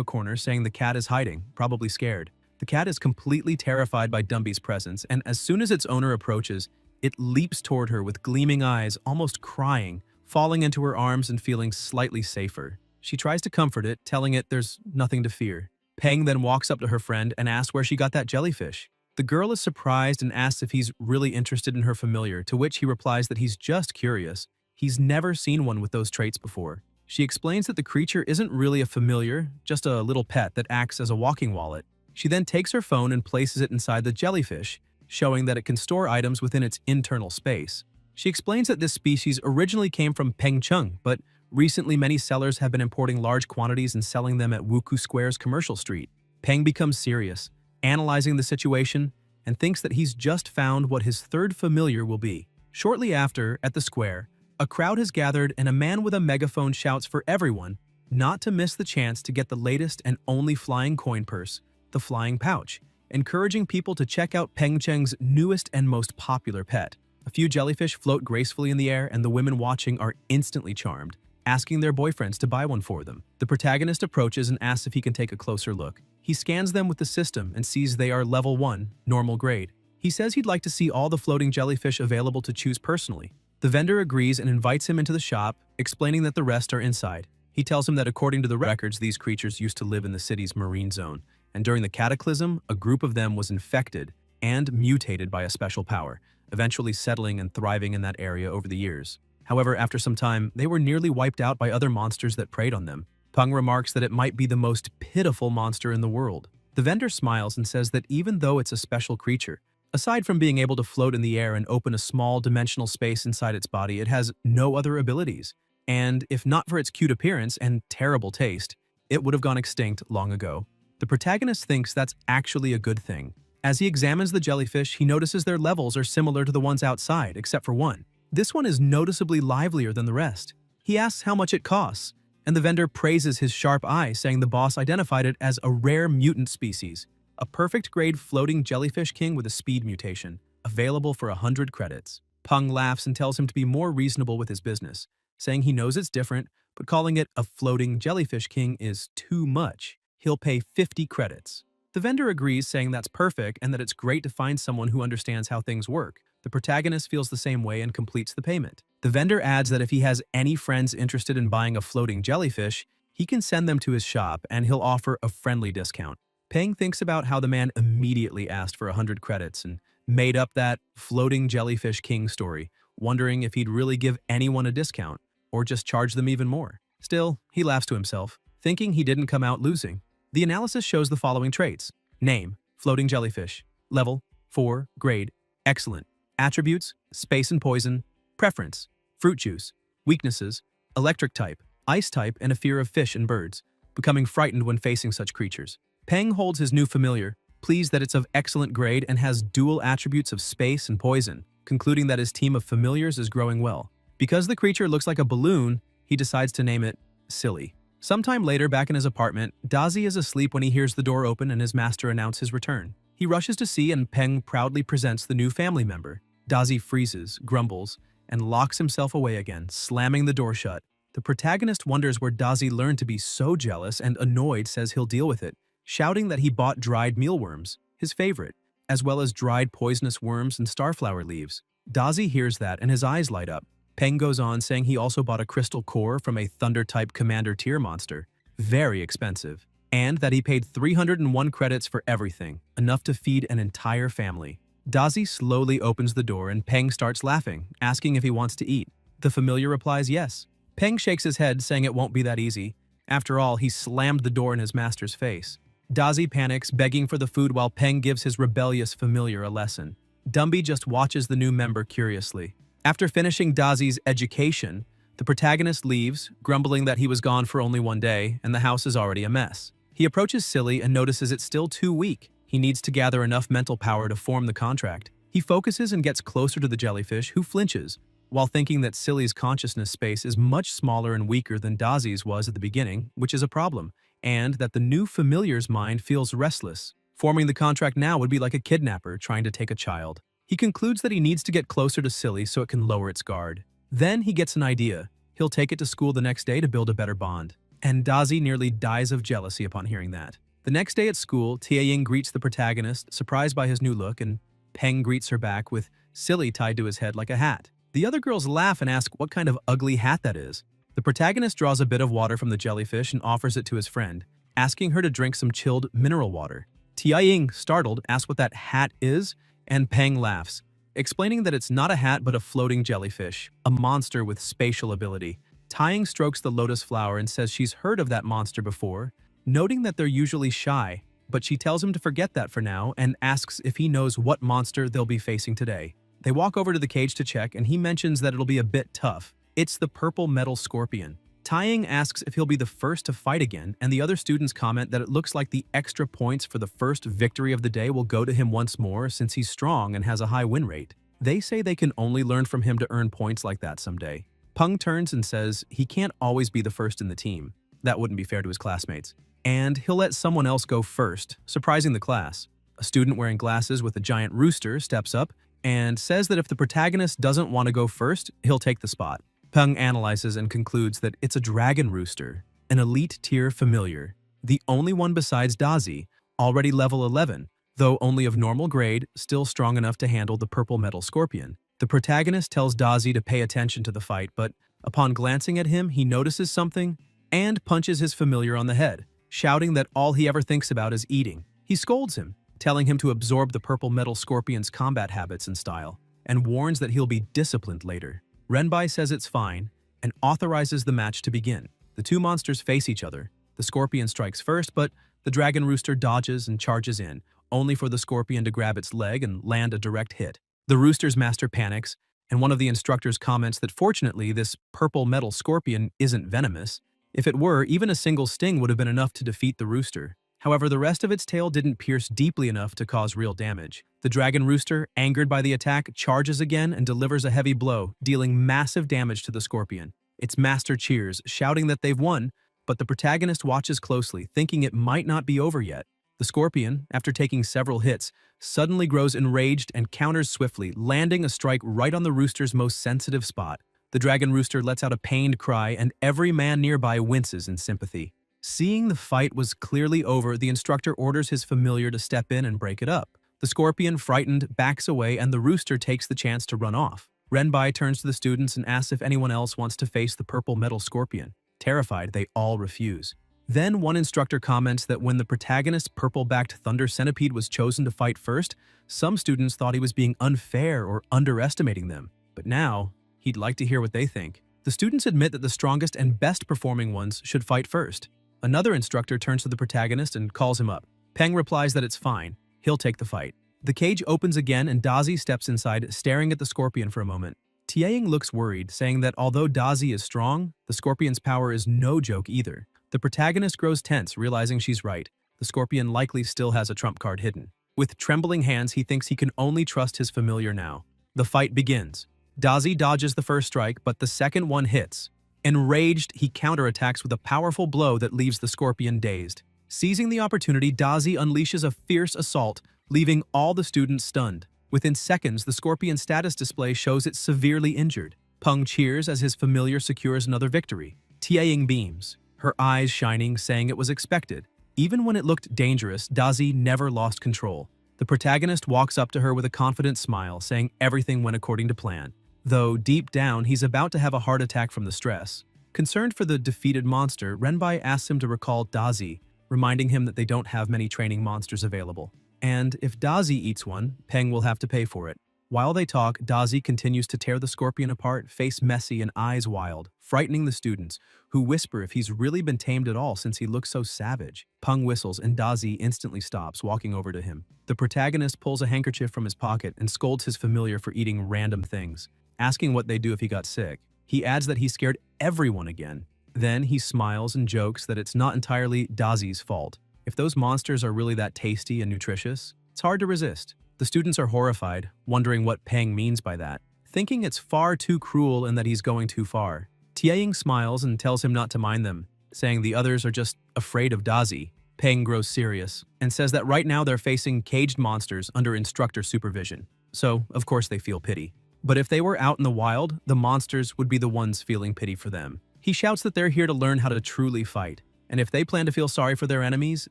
a corner saying the cat is hiding, probably scared. The cat is completely terrified by Dumby's presence, and as soon as its owner approaches, it leaps toward her with gleaming eyes, almost crying, falling into her arms and feeling slightly safer. She tries to comfort it, telling it there's nothing to fear. Peng then walks up to her friend and asks where she got that jellyfish. The girl is surprised and asks if he's really interested in her familiar, to which he replies that he's just curious. He's never seen one with those traits before. She explains that the creature isn't really a familiar, just a little pet that acts as a walking wallet. She then takes her phone and places it inside the jellyfish, showing that it can store items within its internal space. She explains that this species originally came from Pengcheng, but recently many sellers have been importing large quantities and selling them at Wuku Square's commercial street. Peng becomes serious, analyzing the situation, and thinks that he's just found what his third familiar will be. Shortly after, at the square, a crowd has gathered and a man with a megaphone shouts for everyone not to miss the chance to get the latest and only flying coin purse, the flying pouch, encouraging people to check out Pengcheng's newest and most popular pet. A few jellyfish float gracefully in the air and the women watching are instantly charmed, asking their boyfriends to buy one for them. The protagonist approaches and asks if he can take a closer look. He scans them with the system and sees they are level 1, normal grade. He says he'd like to see all the floating jellyfish available to choose personally. The vendor agrees and invites him into the shop, explaining that the rest are inside. He tells him that according to the records, these creatures used to live in the city's marine zone, and during the cataclysm, a group of them was infected and mutated by a special power, eventually settling and thriving in that area over the years. However, after some time, they were nearly wiped out by other monsters that preyed on them. Peng remarks that it might be the most pitiful monster in the world. The vendor smiles and says that even though it's a special creature, aside from being able to float in the air and open a small dimensional space inside its body, it has no other abilities. And if not for its cute appearance and terrible taste, it would have gone extinct long ago. The protagonist thinks that's actually a good thing. As he examines the jellyfish, he notices their levels are similar to the ones outside, except for one. This one is noticeably livelier than the rest. He asks how much it costs, and the vendor praises his sharp eye, saying the boss identified it as a rare mutant species, a perfect grade floating jellyfish king with a speed mutation, available for 100 credits. Peng laughs and tells him to be more reasonable with his business, saying he knows it's different, but calling it a floating jellyfish king is too much. He'll pay 50 credits. The vendor agrees, saying that's perfect and that it's great to find someone who understands how things work. The protagonist feels the same way and completes the payment. The vendor adds that if he has any friends interested in buying a floating jellyfish, he can send them to his shop and he'll offer a friendly discount. Peng thinks about how the man immediately asked for 100 credits and made up that floating jellyfish king story, wondering if he'd really give anyone a discount or just charge them even more. Still, he laughs to himself, thinking he didn't come out losing. The analysis shows the following traits. Name, floating jellyfish. Level, 4, grade, excellent. Attributes, space and poison. Preference, fruit juice. Weaknesses, electric type, ice type, and a fear of fish and birds, becoming frightened when facing such creatures. Peng holds his new familiar, pleased that it's of excellent grade and has dual attributes of space and poison, concluding that his team of familiars is growing well. Because the creature looks like a balloon, he decides to name it Silly. Sometime later, back in his apartment, Dazi is asleep when he hears the door open and his master announce his return. He rushes to see and Peng proudly presents the new family member. Dazi freezes, grumbles, and locks himself away again, slamming the door shut. The protagonist wonders where Dazi learned to be so jealous and annoyed says he'll deal with it, shouting that he bought dried mealworms, his favorite, as well as dried poisonous worms and starflower leaves. Dazi hears that and his eyes light up. Peng goes on saying he also bought a crystal core from a thunder-type commander tier monster, very expensive, and that he paid 301 credits for everything, enough to feed an entire family. Dazi slowly opens the door and Peng starts laughing, asking if he wants to eat. The familiar replies yes. Peng shakes his head, saying it won't be that easy. After all, he slammed the door in his master's face. Dazi panics, begging for the food while Peng gives his rebellious familiar a lesson. Dumby just watches the new member curiously. After finishing Dazi's education, the protagonist leaves, grumbling that he was gone for only one day and the house is already a mess. He approaches Silly and notices it's still too weak. He needs to gather enough mental power to form the contract. He focuses and gets closer to the jellyfish, who flinches, while thinking that Silly's consciousness space is much smaller and weaker than Dazi's was at the beginning, which is a problem, and that the new familiar's mind feels restless. Forming the contract now would be like a kidnapper trying to take a child. He concludes that he needs to get closer to Silly so it can lower its guard. Then he gets an idea. He'll take it to school the next day to build a better bond. And Dazi nearly dies of jealousy upon hearing that. The next day at school, Tianying greets the protagonist, surprised by his new look, and Peng greets her back with Silly tied to his head like a hat. The other girls laugh and ask what kind of ugly hat that is. The protagonist draws a bit of water from the jellyfish and offers it to his friend, asking her to drink some chilled mineral water. Tianying, startled, asks what that hat is, and Peng laughs, explaining that it's not a hat but a floating jellyfish, a monster with spatial ability. Tianying strokes the lotus flower and says she's heard of that monster before, noting that they're usually shy, but she tells him to forget that for now and asks if he knows what monster they'll be facing today. They walk over to the cage to check and he mentions that it'll be a bit tough. It's the purple metal scorpion. Tianying asks if he'll be the first to fight again, and the other students comment that it looks like the extra points for the first victory of the day will go to him once more since he's strong and has a high win rate. They say they can only learn from him to earn points like that someday. Peng turns and says he can't always be the first in the team. That wouldn't be fair to his classmates. And he'll let someone else go first, surprising the class. A student wearing glasses with a giant rooster steps up and says that if the protagonist doesn't want to go first, he'll take the spot. Peng analyzes and concludes that it's a dragon rooster, an elite tier familiar, the only one besides Dazi, already level 11, though only of normal grade, still strong enough to handle the purple metal scorpion. The protagonist tells Dazi to pay attention to the fight, but upon glancing at him, he notices something and punches his familiar on the head, shouting that all he ever thinks about is eating. He scolds him, telling him to absorb the purple metal scorpion's combat habits and style, and warns that he'll be disciplined later. Renbai says it's fine and authorizes the match to begin. The two monsters face each other. The scorpion strikes first, but the dragon rooster dodges and charges in, only for the scorpion to grab its leg and land a direct hit. The rooster's master panics, and one of the instructors comments that fortunately this purple metal scorpion isn't venomous. If it were, even a single sting would have been enough to defeat the rooster. However, the rest of its tail didn't pierce deeply enough to cause real damage. The dragon rooster, angered by the attack, charges again and delivers a heavy blow, dealing massive damage to the scorpion. Its master cheers, shouting that they've won, but the protagonist watches closely, thinking it might not be over yet. The scorpion, after taking several hits, suddenly grows enraged and counters swiftly, landing a strike right on the rooster's most sensitive spot. The dragon rooster lets out a pained cry, and every man nearby winces in sympathy. Seeing the fight was clearly over, the instructor orders his familiar to step in and break it up. The scorpion, frightened, backs away and the rooster takes the chance to run off. Renbai turns to the students and asks if anyone else wants to face the purple metal scorpion. Terrified, they all refuse. Then one instructor comments that when the protagonist's purple-backed thunder centipede was chosen to fight first, some students thought he was being unfair or underestimating them. But now, he'd like to hear what they think. The students admit that the strongest and best-performing ones should fight first. Another instructor turns to the protagonist and calls him up. Peng replies that it's fine. He'll take the fight. The cage opens again and Dazi steps inside, staring at the scorpion for a moment. Tianying looks worried, saying that although Dazi is strong, the scorpion's power is no joke either. The protagonist grows tense, realizing she's right. The scorpion likely still has a trump card hidden. With trembling hands, he thinks he can only trust his familiar now. The fight begins. Dazi dodges the first strike, but the second one hits. Enraged, he counterattacks with a powerful blow that leaves the scorpion dazed. Seizing the opportunity, Dazi unleashes a fierce assault, leaving all the students stunned. Within seconds, the scorpion's status display shows it's severely injured. Peng cheers as his familiar secures another victory. Tianying beams, her eyes shining, saying it was expected. Even when it looked dangerous, Dazi never lost control. The protagonist walks up to her with a confident smile, saying everything went according to plan. Though, deep down, he's about to have a heart attack from the stress. Concerned for the defeated monster, Renbai asks him to recall Dazi, reminding him that they don't have many training monsters available. And if Dazi eats one, Peng will have to pay for it. While they talk, Dazi continues to tear the scorpion apart, face messy and eyes wild, frightening the students, who whisper if he's really been tamed at all since he looks so savage. Peng whistles and Dazi instantly stops, walking over to him. The protagonist pulls a handkerchief from his pocket and scolds his familiar for eating random things, asking what they'd do if he got sick. He adds that he scared everyone again. Then he smiles and jokes that it's not entirely Dazi's fault. If those monsters are really that tasty and nutritious, it's hard to resist. The students are horrified, wondering what Peng means by that, thinking it's far too cruel and that he's going too far. Tianying smiles and tells him not to mind them, saying the others are just afraid of Dazi. Peng grows serious and says that right now they're facing caged monsters under instructor supervision. So, of course, they feel pity. But if they were out in the wild, the monsters would be the ones feeling pity for them. He shouts that they're here to learn how to truly fight, and if they plan to feel sorry for their enemies,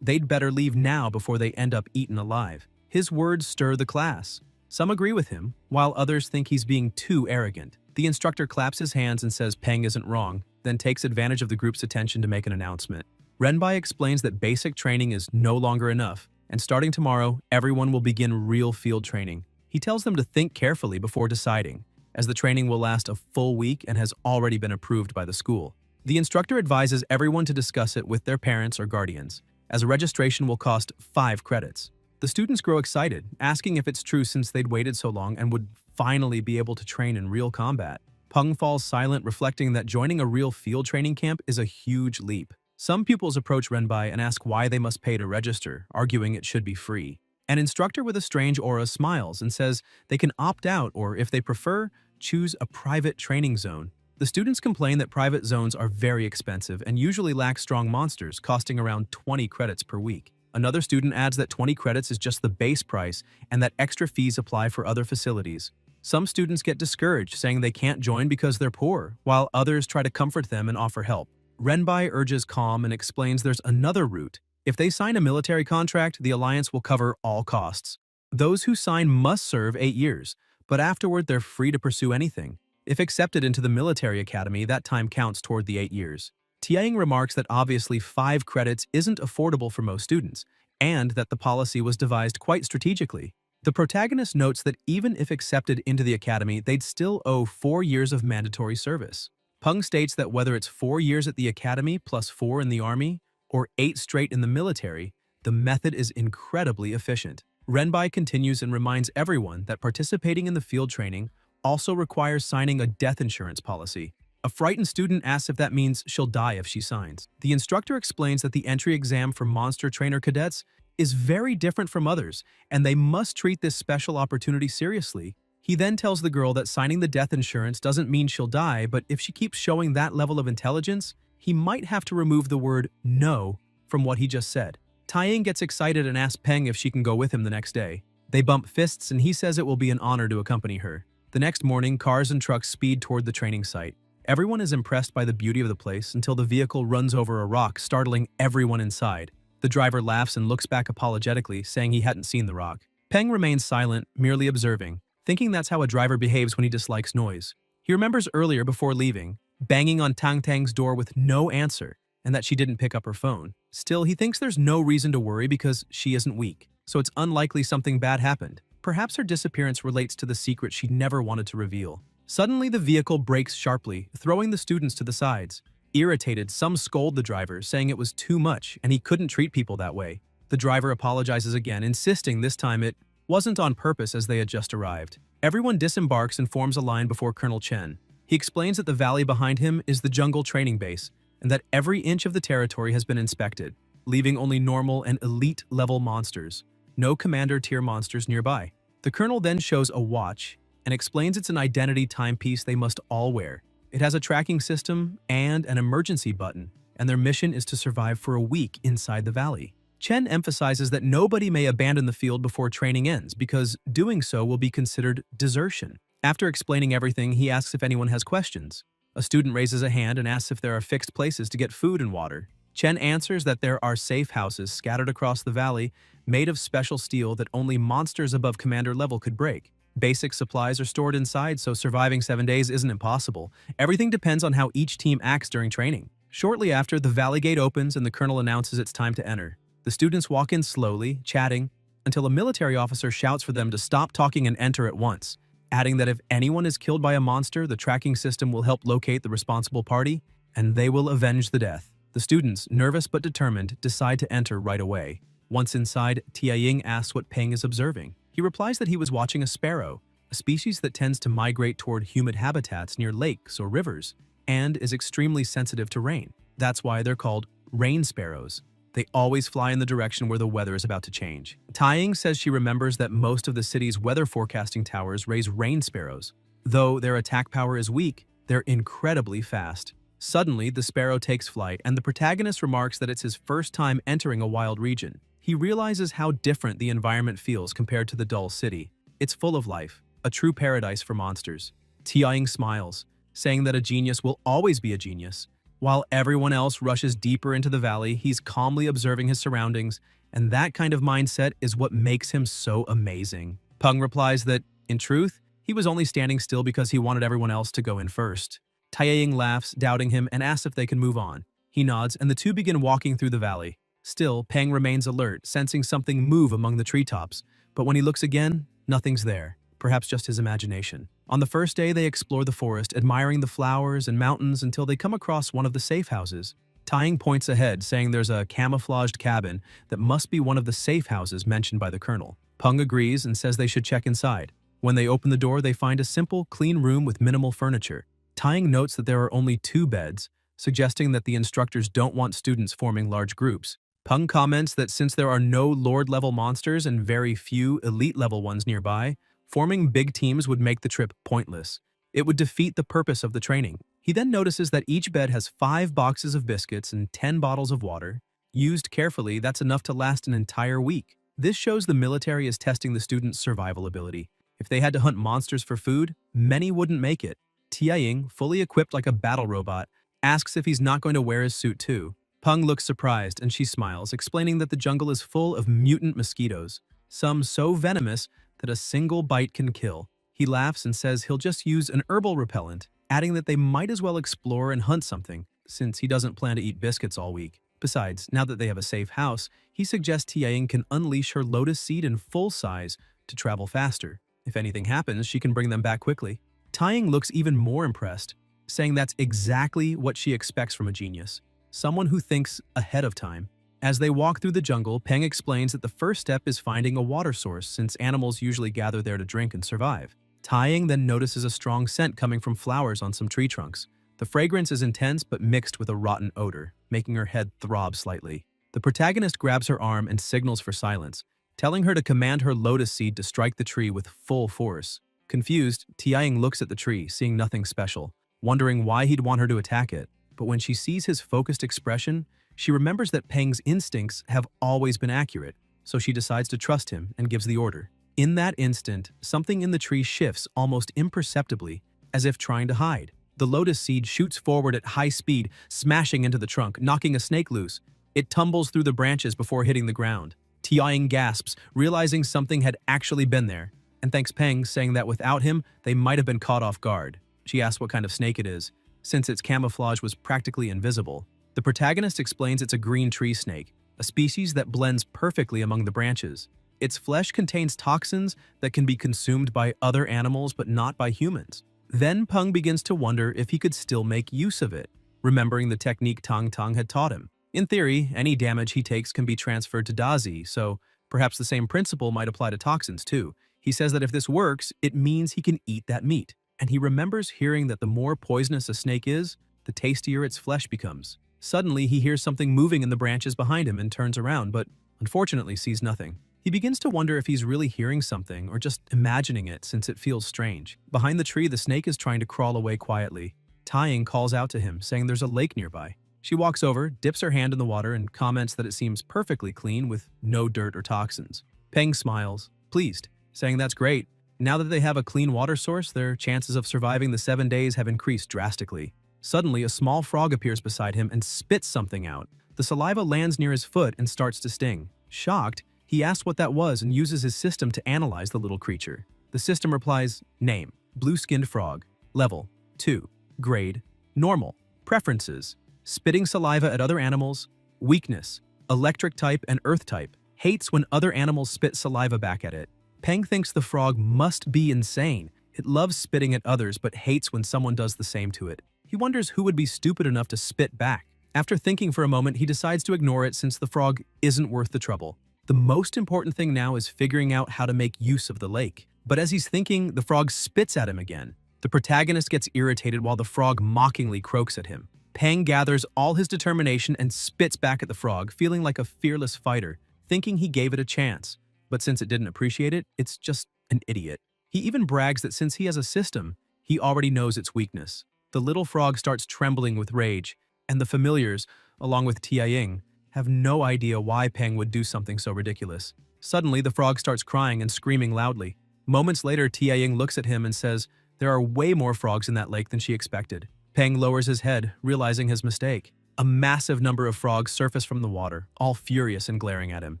they'd better leave now before they end up eaten alive. His words stir the class. Some agree with him, while others think he's being too arrogant. The instructor claps his hands and says Peng isn't wrong, then takes advantage of the group's attention to make an announcement. Renbai explains that basic training is no longer enough, and starting tomorrow, everyone will begin real field training. He tells them to think carefully before deciding, as the training will last a full week and has already been approved by the school. The instructor advises everyone to discuss it with their parents or guardians, as registration will cost 5 credits. The students grow excited, asking if it's true since they'd waited so long and would finally be able to train in real combat. Peng falls silent, reflecting that joining a real field training camp is a huge leap. Some pupils approach Renbai and ask why they must pay to register, arguing it should be free. An instructor with a strange aura smiles and says they can opt out or, if they prefer, choose a private training zone. The students complain that private zones are very expensive and usually lack strong monsters, costing around 20 credits per week. Another student adds that 20 credits is just the base price and that extra fees apply for other facilities. Some students get discouraged, saying they can't join because they're poor, while others try to comfort them and offer help. Renbai urges calm and explains there's another route. If they sign a military contract, the alliance will cover all costs. Those who sign must serve 8 years, but afterward they're free to pursue anything. If accepted into the military academy, that time counts toward the 8 years. Tianying remarks that obviously 5 credits isn't affordable for most students, and that the policy was devised quite strategically. The protagonist notes that even if accepted into the academy, they'd still owe 4 years of mandatory service. Peng states that whether it's 4 years at the academy plus 4 in the army, or 8 straight in the military, the method is incredibly efficient. Renbai continues and reminds everyone that participating in the field training also requires signing a death insurance policy. A frightened student asks if that means she'll die if she signs. The instructor explains that the entry exam for monster trainer cadets is very different from others, and they must treat this special opportunity seriously. He then tells the girl that signing the death insurance doesn't mean she'll die, but if she keeps showing that level of intelligence, he might have to remove the word no from what he just said. Tianying gets excited and asks Peng if she can go with him the next day. They bump fists and he says it will be an honor to accompany her. The next morning, cars and trucks speed toward the training site. Everyone is impressed by the beauty of the place until the vehicle runs over a rock, startling everyone inside. The driver laughs and looks back apologetically, saying he hadn't seen the rock. Peng remains silent, merely observing, thinking that's how a driver behaves when he dislikes noise. He remembers earlier before leaving, banging on Tang Tang's door with no answer, and that she didn't pick up her phone. Still, he thinks there's no reason to worry because she isn't weak, so it's unlikely something bad happened. Perhaps her disappearance relates to the secret she never wanted to reveal. Suddenly, the vehicle brakes sharply, throwing the students to the sides. Irritated, some scold the driver, saying it was too much and he couldn't treat people that way. The driver apologizes again, insisting this time it wasn't on purpose as they had just arrived. Everyone disembarks and forms a line before Colonel Chen. He explains that the valley behind him is the jungle training base, and that every inch of the territory has been inspected, leaving only normal and elite-level monsters. No commander-tier monsters nearby. The colonel then shows a watch and explains it's an identity timepiece they must all wear. It has a tracking system and an emergency button, and their mission is to survive for a week inside the valley. Chen emphasizes that nobody may abandon the field before training ends because doing so will be considered desertion. After explaining everything, he asks if anyone has questions. A student raises a hand and asks if there are fixed places to get food and water. Chen answers that there are safe houses scattered across the valley made of special steel that only monsters above commander level could break. Basic supplies are stored inside, so surviving 7 days isn't impossible. Everything depends on how each team acts during training. Shortly after, the valley gate opens and the colonel announces it's time to enter. The students walk in slowly, chatting, until a military officer shouts for them to stop talking and enter at once, adding that if anyone is killed by a monster, the tracking system will help locate the responsible party, and they will avenge the death. The students, nervous but determined, decide to enter right away. Once inside, Tianying asks what Peng is observing. He replies that he was watching a sparrow, a species that tends to migrate toward humid habitats near lakes or rivers, and is extremely sensitive to rain. That's why they're called rain sparrows. They always fly in the direction where the weather is about to change. Tianying says she remembers that most of the city's weather forecasting towers raise rain sparrows. Though their attack power is weak, they're incredibly fast. Suddenly, the sparrow takes flight, and the protagonist remarks that it's his first time entering a wild region. He realizes how different the environment feels compared to the dull city. It's full of life, a true paradise for monsters. Tianying smiles, saying that a genius will always be a genius. While everyone else rushes deeper into the valley, he's calmly observing his surroundings, and that kind of mindset is what makes him so amazing. Peng replies that, in truth, he was only standing still because he wanted everyone else to go in first. Tianying laughs, doubting him, and asks if they can move on. He nods, and the two begin walking through the valley. Still, Peng remains alert, sensing something move among the treetops, but when he looks again, nothing's there, perhaps just his imagination. On the first day, they explore the forest, admiring the flowers and mountains until they come across one of the safe houses. Tianying points ahead, saying there's a camouflaged cabin that must be one of the safe houses mentioned by the colonel. Peng agrees and says they should check inside. When they open the door, they find a simple, clean room with minimal furniture. Tianying notes that there are only 2 beds, suggesting that the instructors don't want students forming large groups. Peng comments that since there are no Lord-level monsters and very few Elite-level ones nearby, forming big teams would make the trip pointless. It would defeat the purpose of the training. He then notices that each bed has 5 boxes of biscuits and 10 bottles of water. Used carefully, that's enough to last an entire week. This shows the military is testing the students' survival ability. If they had to hunt monsters for food, many wouldn't make it. Tianying, fully equipped like a battle robot, asks if he's not going to wear his suit too. Peng looks surprised and she smiles, explaining that the jungle is full of mutant mosquitoes, some so venomous that a single bite can kill. He laughs and says he'll just use an herbal repellent, adding that they might as well explore and hunt something, since he doesn't plan to eat biscuits all week. Besides, now that they have a safe house, he suggests Tianying can unleash her lotus seed in full size to travel faster. If anything happens, she can bring them back quickly. Tianying looks even more impressed, saying that's exactly what she expects from a genius, someone who thinks ahead of time. As they walk through the jungle, Peng explains that the first step is finding a water source since animals usually gather there to drink and survive. Tianying then notices a strong scent coming from flowers on some tree trunks. The fragrance is intense but mixed with a rotten odor, making her head throb slightly. The protagonist grabs her arm and signals for silence, telling her to command her lotus seed to strike the tree with full force. Confused, Tianying looks at the tree, seeing nothing special, wondering why he'd want her to attack it. But when she sees his focused expression, she remembers that Peng's instincts have always been accurate, so she decides to trust him and gives the order. In that instant, something in the tree shifts almost imperceptibly, as if trying to hide. The lotus seed shoots forward at high speed, smashing into the trunk, knocking a snake loose. It tumbles through the branches before hitting the ground. Tianying gasps, realizing something had actually been there, and thanks Peng, saying that without him, they might have been caught off guard. She asks what kind of snake it is, since its camouflage was practically invisible. The protagonist explains it's a green tree snake, a species that blends perfectly among the branches. Its flesh contains toxins that can be consumed by other animals but not by humans. Then Peng begins to wonder if he could still make use of it, remembering the technique Tang Tang had taught him. In theory, any damage he takes can be transferred to Dazi, so perhaps the same principle might apply to toxins too. He says that if this works, it means he can eat that meat. And he remembers hearing that the more poisonous a snake is, the tastier its flesh becomes. Suddenly, he hears something moving in the branches behind him and turns around, but unfortunately sees nothing. He begins to wonder if he's really hearing something or just imagining it since it feels strange. Behind the tree, the snake is trying to crawl away quietly. Taiying calls out to him, saying there's a lake nearby. She walks over, dips her hand in the water, and comments that it seems perfectly clean with no dirt or toxins. Peng smiles, pleased, saying that's great. Now that they have a clean water source, their chances of surviving the 7 days have increased drastically. Suddenly, a small frog appears beside him and spits something out. The saliva lands near his foot and starts to sting. Shocked, he asks what that was and uses his system to analyze the little creature. The system replies, name, blue-skinned frog, level, 2, grade, normal, preferences, spitting saliva at other animals, weakness, electric type and earth type, hates when other animals spit saliva back at it. Peng thinks the frog must be insane. It loves spitting at others but hates when someone does the same to it. He wonders who would be stupid enough to spit back. After thinking for a moment, he decides to ignore it since the frog isn't worth the trouble. The most important thing now is figuring out how to make use of the lake. But as he's thinking, the frog spits at him again. The protagonist gets irritated while the frog mockingly croaks at him. Peng gathers all his determination and spits back at the frog, feeling like a fearless fighter, thinking he gave it a chance. But since it didn't appreciate it, it's just an idiot. He even brags that since he has a system, he already knows its weakness. The little frog starts trembling with rage, and the familiars, along with Tiaying, have no idea why Peng would do something so ridiculous. Suddenly, the frog starts crying and screaming loudly. Moments later, Tiaying looks at him and says there are way more frogs in that lake than she expected. Peng lowers his head, realizing his mistake. A massive number of frogs surface from the water, all furious and glaring at him.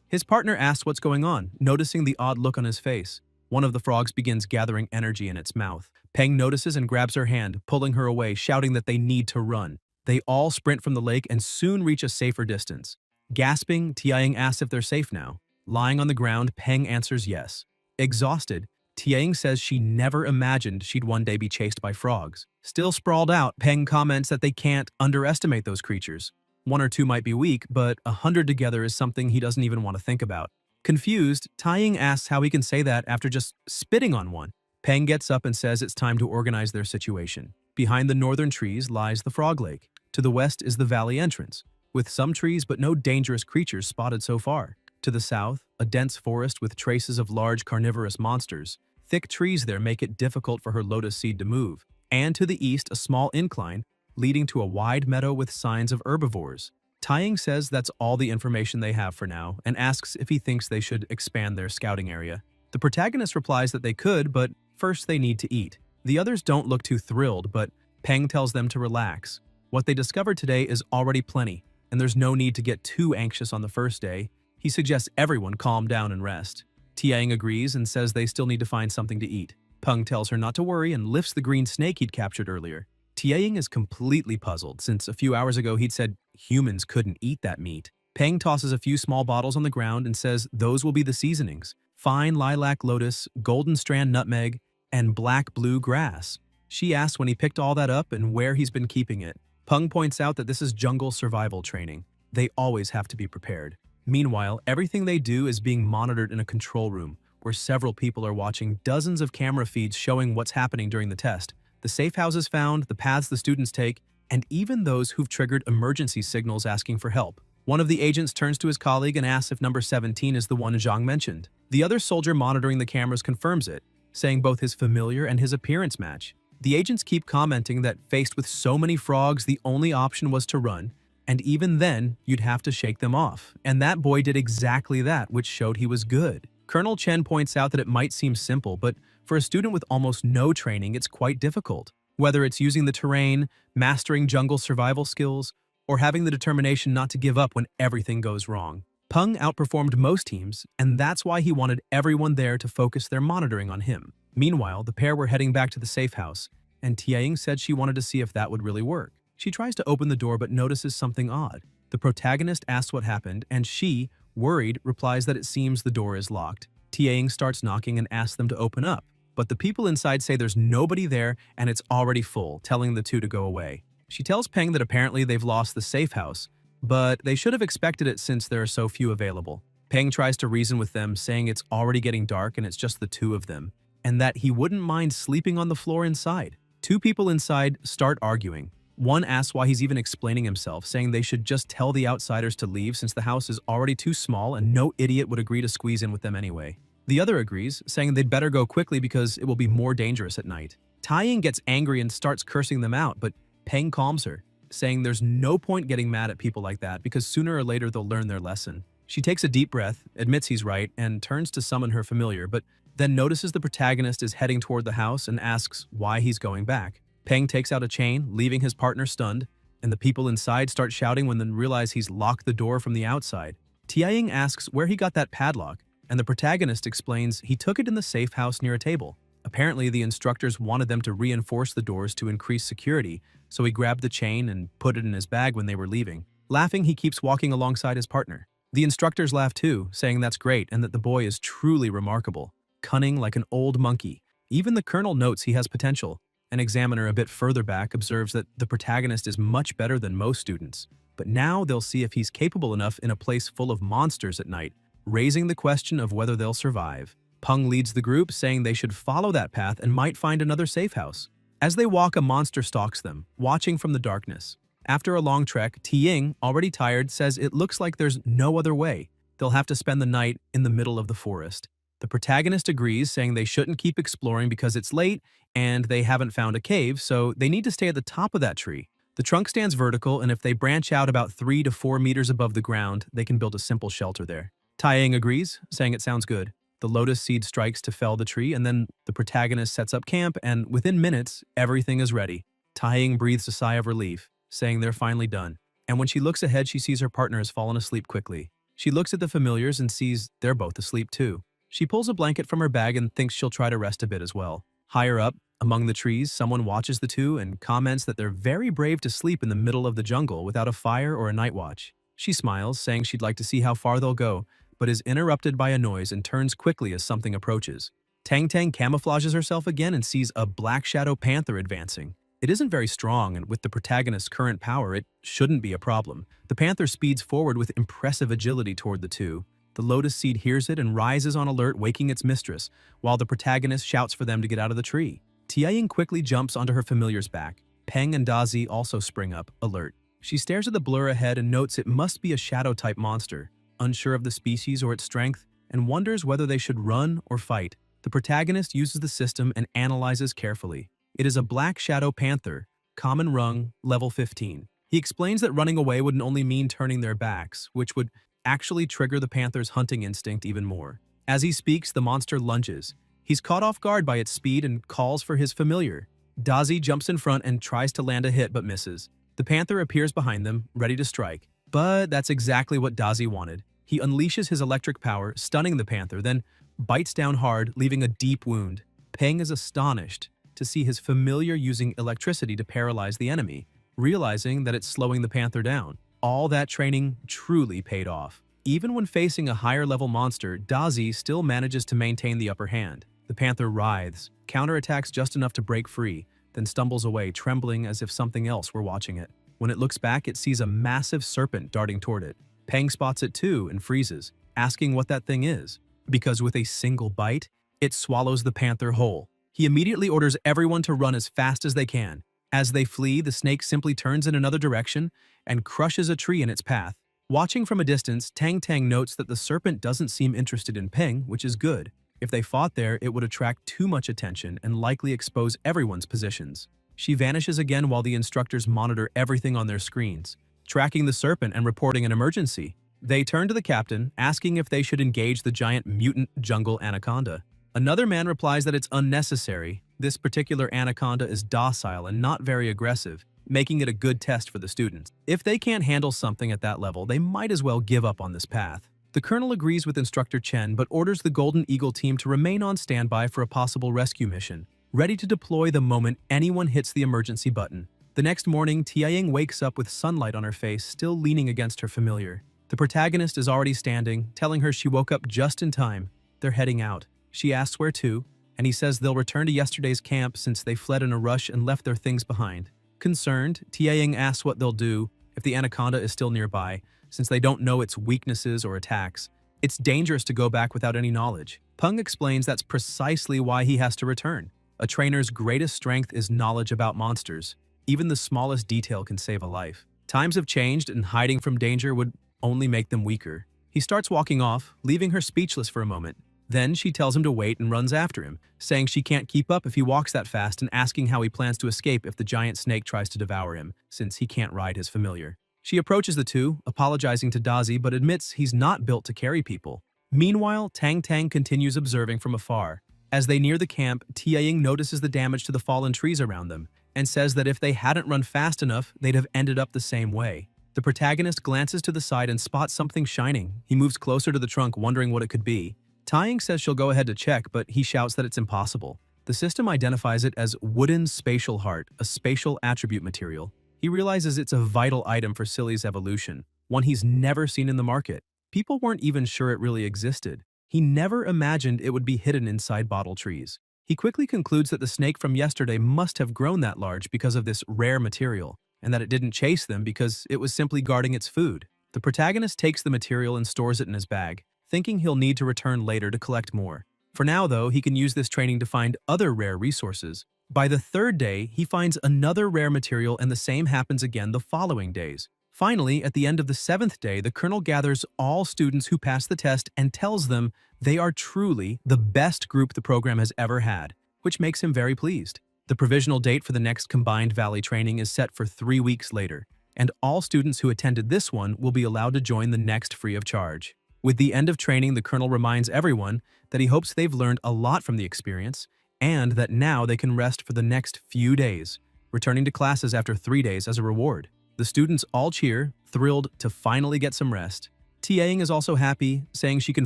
His partner asks what's going on, noticing the odd look on his face. One of the frogs begins gathering energy in its mouth. Peng notices and grabs her hand, pulling her away, shouting that they need to run. They all sprint from the lake and soon reach a safer distance. Gasping, Tiaying asks if they're safe now. Lying on the ground, Peng answers yes. Exhausted, Tiaying says she never imagined she'd one day be chased by frogs. Still sprawled out, Peng comments that they can't underestimate those creatures. 1 or 2 might be weak, but 100 together is something he doesn't even want to think about. Confused, Tiaying asks how he can say that after just spitting on one. Peng gets up and says it's time to organize their situation. Behind the northern trees lies the frog lake. To the west is the valley entrance, with some trees but no dangerous creatures spotted so far. To the south, a dense forest with traces of large carnivorous monsters. Thick trees there make it difficult for her lotus seed to move. And to the east, a small incline leading to a wide meadow with signs of herbivores. Tiaying says that's all the information they have for now and asks if he thinks they should expand their scouting area. The protagonist replies that they could, but first they need to eat. The others don't look too thrilled, but Peng tells them to relax. What they discovered today is already plenty, and there's no need to get too anxious on the first day. He suggests everyone calm down and rest. Tiaying agrees and says they still need to find something to eat. Peng tells her not to worry and lifts the green snake he'd captured earlier. Tiaying is completely puzzled since a few hours ago he'd said humans couldn't eat that meat. Peng tosses a few small bottles on the ground and says those will be the seasonings: fine lilac lotus, golden strand nutmeg, and black-blue grass. She asks when he picked all that up and where he's been keeping it. Peng points out that this is jungle survival training. They always have to be prepared. Meanwhile, everything they do is being monitored in a control room, where several people are watching dozens of camera feeds showing what's happening during the test, the safe houses found, the paths the students take, and even those who've triggered emergency signals asking for help. One of the agents turns to his colleague and asks if number 17 is the one Zhang mentioned. The other soldier monitoring the cameras confirms it, saying both his familiar and his appearance match. The agents keep commenting that faced with so many frogs, the only option was to run, and even then, you'd have to shake them off. And that boy did exactly that, which showed he was good. Colonel Chen points out that it might seem simple, but for a student with almost no training, it's quite difficult. Whether it's using the terrain, mastering jungle survival skills, or having the determination not to give up when everything goes wrong. Peng outperformed most teams, and that's why he wanted everyone there to focus their monitoring on him. Meanwhile, the pair were heading back to the safe house, and Tiaing said she wanted to see if that would really work. She tries to open the door but notices something odd. The protagonist asks what happened, and she, worried, replies that it seems the door is locked. Tiaing starts knocking and asks them to open up, but the people inside say there's nobody there and it's already full, telling the two to go away. She tells Peng that apparently they've lost the safe house, but they should have expected it since there are so few available. Peng tries to reason with them, saying it's already getting dark and it's just the two of them, and that he wouldn't mind sleeping on the floor inside. Two people inside start arguing. One asks why he's even explaining himself, saying they should just tell the outsiders to leave since the house is already too small and no idiot would agree to squeeze in with them anyway. The other agrees, saying they'd better go quickly because it will be more dangerous at night. Taiying gets angry and starts cursing them out, but Peng calms her, saying there's no point getting mad at people like that because sooner or later they'll learn their lesson. She takes a deep breath, admits he's right, and turns to summon her familiar, but then notices the protagonist is heading toward the house and asks why he's going back. Peng takes out a chain, leaving his partner stunned, and the people inside start shouting when they realize he's locked the door from the outside. Tiaing asks where he got that padlock, and the protagonist explains he took it in the safe house near a table. Apparently, the instructors wanted them to reinforce the doors to increase security, so he grabbed the chain and put it in his bag when they were leaving. Laughing, he keeps walking alongside his partner. The instructors laugh too, saying that's great and that the boy is truly remarkable. Cunning like an old monkey. Even the colonel notes he has potential. An examiner a bit further back observes that the protagonist is much better than most students, but now they'll see if he's capable enough in a place full of monsters at night, raising the question of whether they'll survive. Peng leads the group, saying they should follow that path and might find another safe house. As they walk, a monster stalks them, watching from the darkness. After a long trek, Tiying, already tired, says it looks like there's no other way. They'll have to spend the night in the middle of the forest. The protagonist agrees, saying they shouldn't keep exploring because it's late and they haven't found a cave, so they need to stay at the top of that tree. The trunk stands vertical, and if they branch out about 3 to 4 meters above the ground, they can build a simple shelter there. Taiying agrees, saying it sounds good. The lotus seed strikes to fell the tree, and then the protagonist sets up camp, and within minutes, everything is ready. Taiying breathes a sigh of relief, saying they're finally done. And when she looks ahead, she sees her partner has fallen asleep quickly. She looks at the familiars and sees they're both asleep too. She pulls a blanket from her bag and thinks she'll try to rest a bit as well. Higher up, among the trees, someone watches the two and comments that they're very brave to sleep in the middle of the jungle without a fire or a night watch. She smiles, saying she'd like to see how far they'll go, but is interrupted by a noise and turns quickly as something approaches. Tang Tang camouflages herself again and sees a black shadow panther advancing. It isn't very strong, and with the protagonist's current power, it shouldn't be a problem. The panther speeds forward with impressive agility toward the two. The lotus seed hears it and rises on alert, waking its mistress, while the protagonist shouts for them to get out of the tree. Tiaing quickly jumps onto her familiar's back. Peng and Dazi also spring up, alert. She stares at the blur ahead and notes it must be a shadow-type monster, unsure of the species or its strength, and wonders whether they should run or fight. The protagonist uses the system and analyzes carefully. It is a black shadow panther, common rung, level 15. He explains that running away wouldn't only mean turning their backs, which would actually trigger the panther's hunting instinct even more. As he speaks, the monster lunges. He's caught off guard by its speed and calls for his familiar. Dazi jumps in front and tries to land a hit but misses. The panther appears behind them, ready to strike. But that's exactly what Dazi wanted. He unleashes his electric power, stunning the panther, then bites down hard, leaving a deep wound. Peng is astonished to see his familiar using electricity to paralyze the enemy, realizing that it's slowing the panther down. All that training truly paid off. Even when facing a higher-level monster, Dazi still manages to maintain the upper hand. The panther writhes, counterattacks just enough to break free, then stumbles away, trembling as if something else were watching it. When it looks back, it sees a massive serpent darting toward it. Peng spots it too and freezes, asking what that thing is, because with a single bite, it swallows the panther whole. He immediately orders everyone to run as fast as they can. As they flee, the snake simply turns in another direction and crushes a tree in its path. Watching from a distance, Tang Tang notes that the serpent doesn't seem interested in Peng, which is good. If they fought there, it would attract too much attention and likely expose everyone's positions. She vanishes again while the instructors monitor everything on their screens, tracking the serpent and reporting an emergency. They turn to the captain, asking if they should engage the giant mutant jungle anaconda. Another man replies that it's unnecessary. This particular anaconda is docile and not very aggressive, making it a good test for the students. If they can't handle something at that level, they might as well give up on this path. The colonel agrees with Instructor Chen but orders the Golden Eagle team to remain on standby for a possible rescue mission. ready to deploy the moment anyone hits the emergency button. The next morning, Tianying wakes up with sunlight on her face, still leaning against her familiar. The protagonist is already standing, telling her she woke up just in time. They're heading out. She asks where to, and he says they'll return to yesterday's camp since they fled in a rush and left their things behind. Concerned, Tianying asks what they'll do if the anaconda is still nearby, since they don't know its weaknesses or attacks. It's dangerous to go back without any knowledge. Peng explains that's precisely why he has to return. A trainer's greatest strength is knowledge about monsters. Even the smallest detail can save a life. Times have changed, and hiding from danger would only make them weaker. He starts walking off, leaving her speechless for a moment. Then she tells him to wait and runs after him, saying she can't keep up if he walks that fast and asking how he plans to escape if the giant snake tries to devour him, since he can't ride his familiar. She approaches the two, apologizing to Dazi but admits he's not built to carry people. Meanwhile, Tang Tang continues observing from afar. As they near the camp, Tianying notices the damage to the fallen trees around them, and says that if they hadn't run fast enough, they'd have ended up the same way. The protagonist glances to the side and spots something shining. He moves closer to the trunk, wondering what it could be. Tianying says she'll go ahead to check, but he shouts that it's impossible. The system identifies it as wooden spatial heart, a spatial attribute material. He realizes it's a vital item for Silly's evolution, one he's never seen in the market. People weren't even sure it really existed. He never imagined it would be hidden inside bottle trees. He quickly concludes that the snake from yesterday must have grown that large because of this rare material, and that it didn't chase them because it was simply guarding its food. The protagonist takes the material and stores it in his bag, thinking he'll need to return later to collect more. For now, though, he can use this training to find other rare resources. By the third day, he finds another rare material, and the same happens again the following days. Finally, at the end of the 7th day, the colonel gathers all students who pass the test and tells them they are truly the best group the program has ever had, which makes him very pleased. The provisional date for the next combined valley training is set for 3 weeks later, and all students who attended this one will be allowed to join the next free of charge. With the end of training, the colonel reminds everyone that he hopes they've learned a lot from the experience, and that now they can rest for the next few days, returning to classes after 3 days as a reward. The students all cheer, thrilled to finally get some rest. Tianying is also happy, saying she can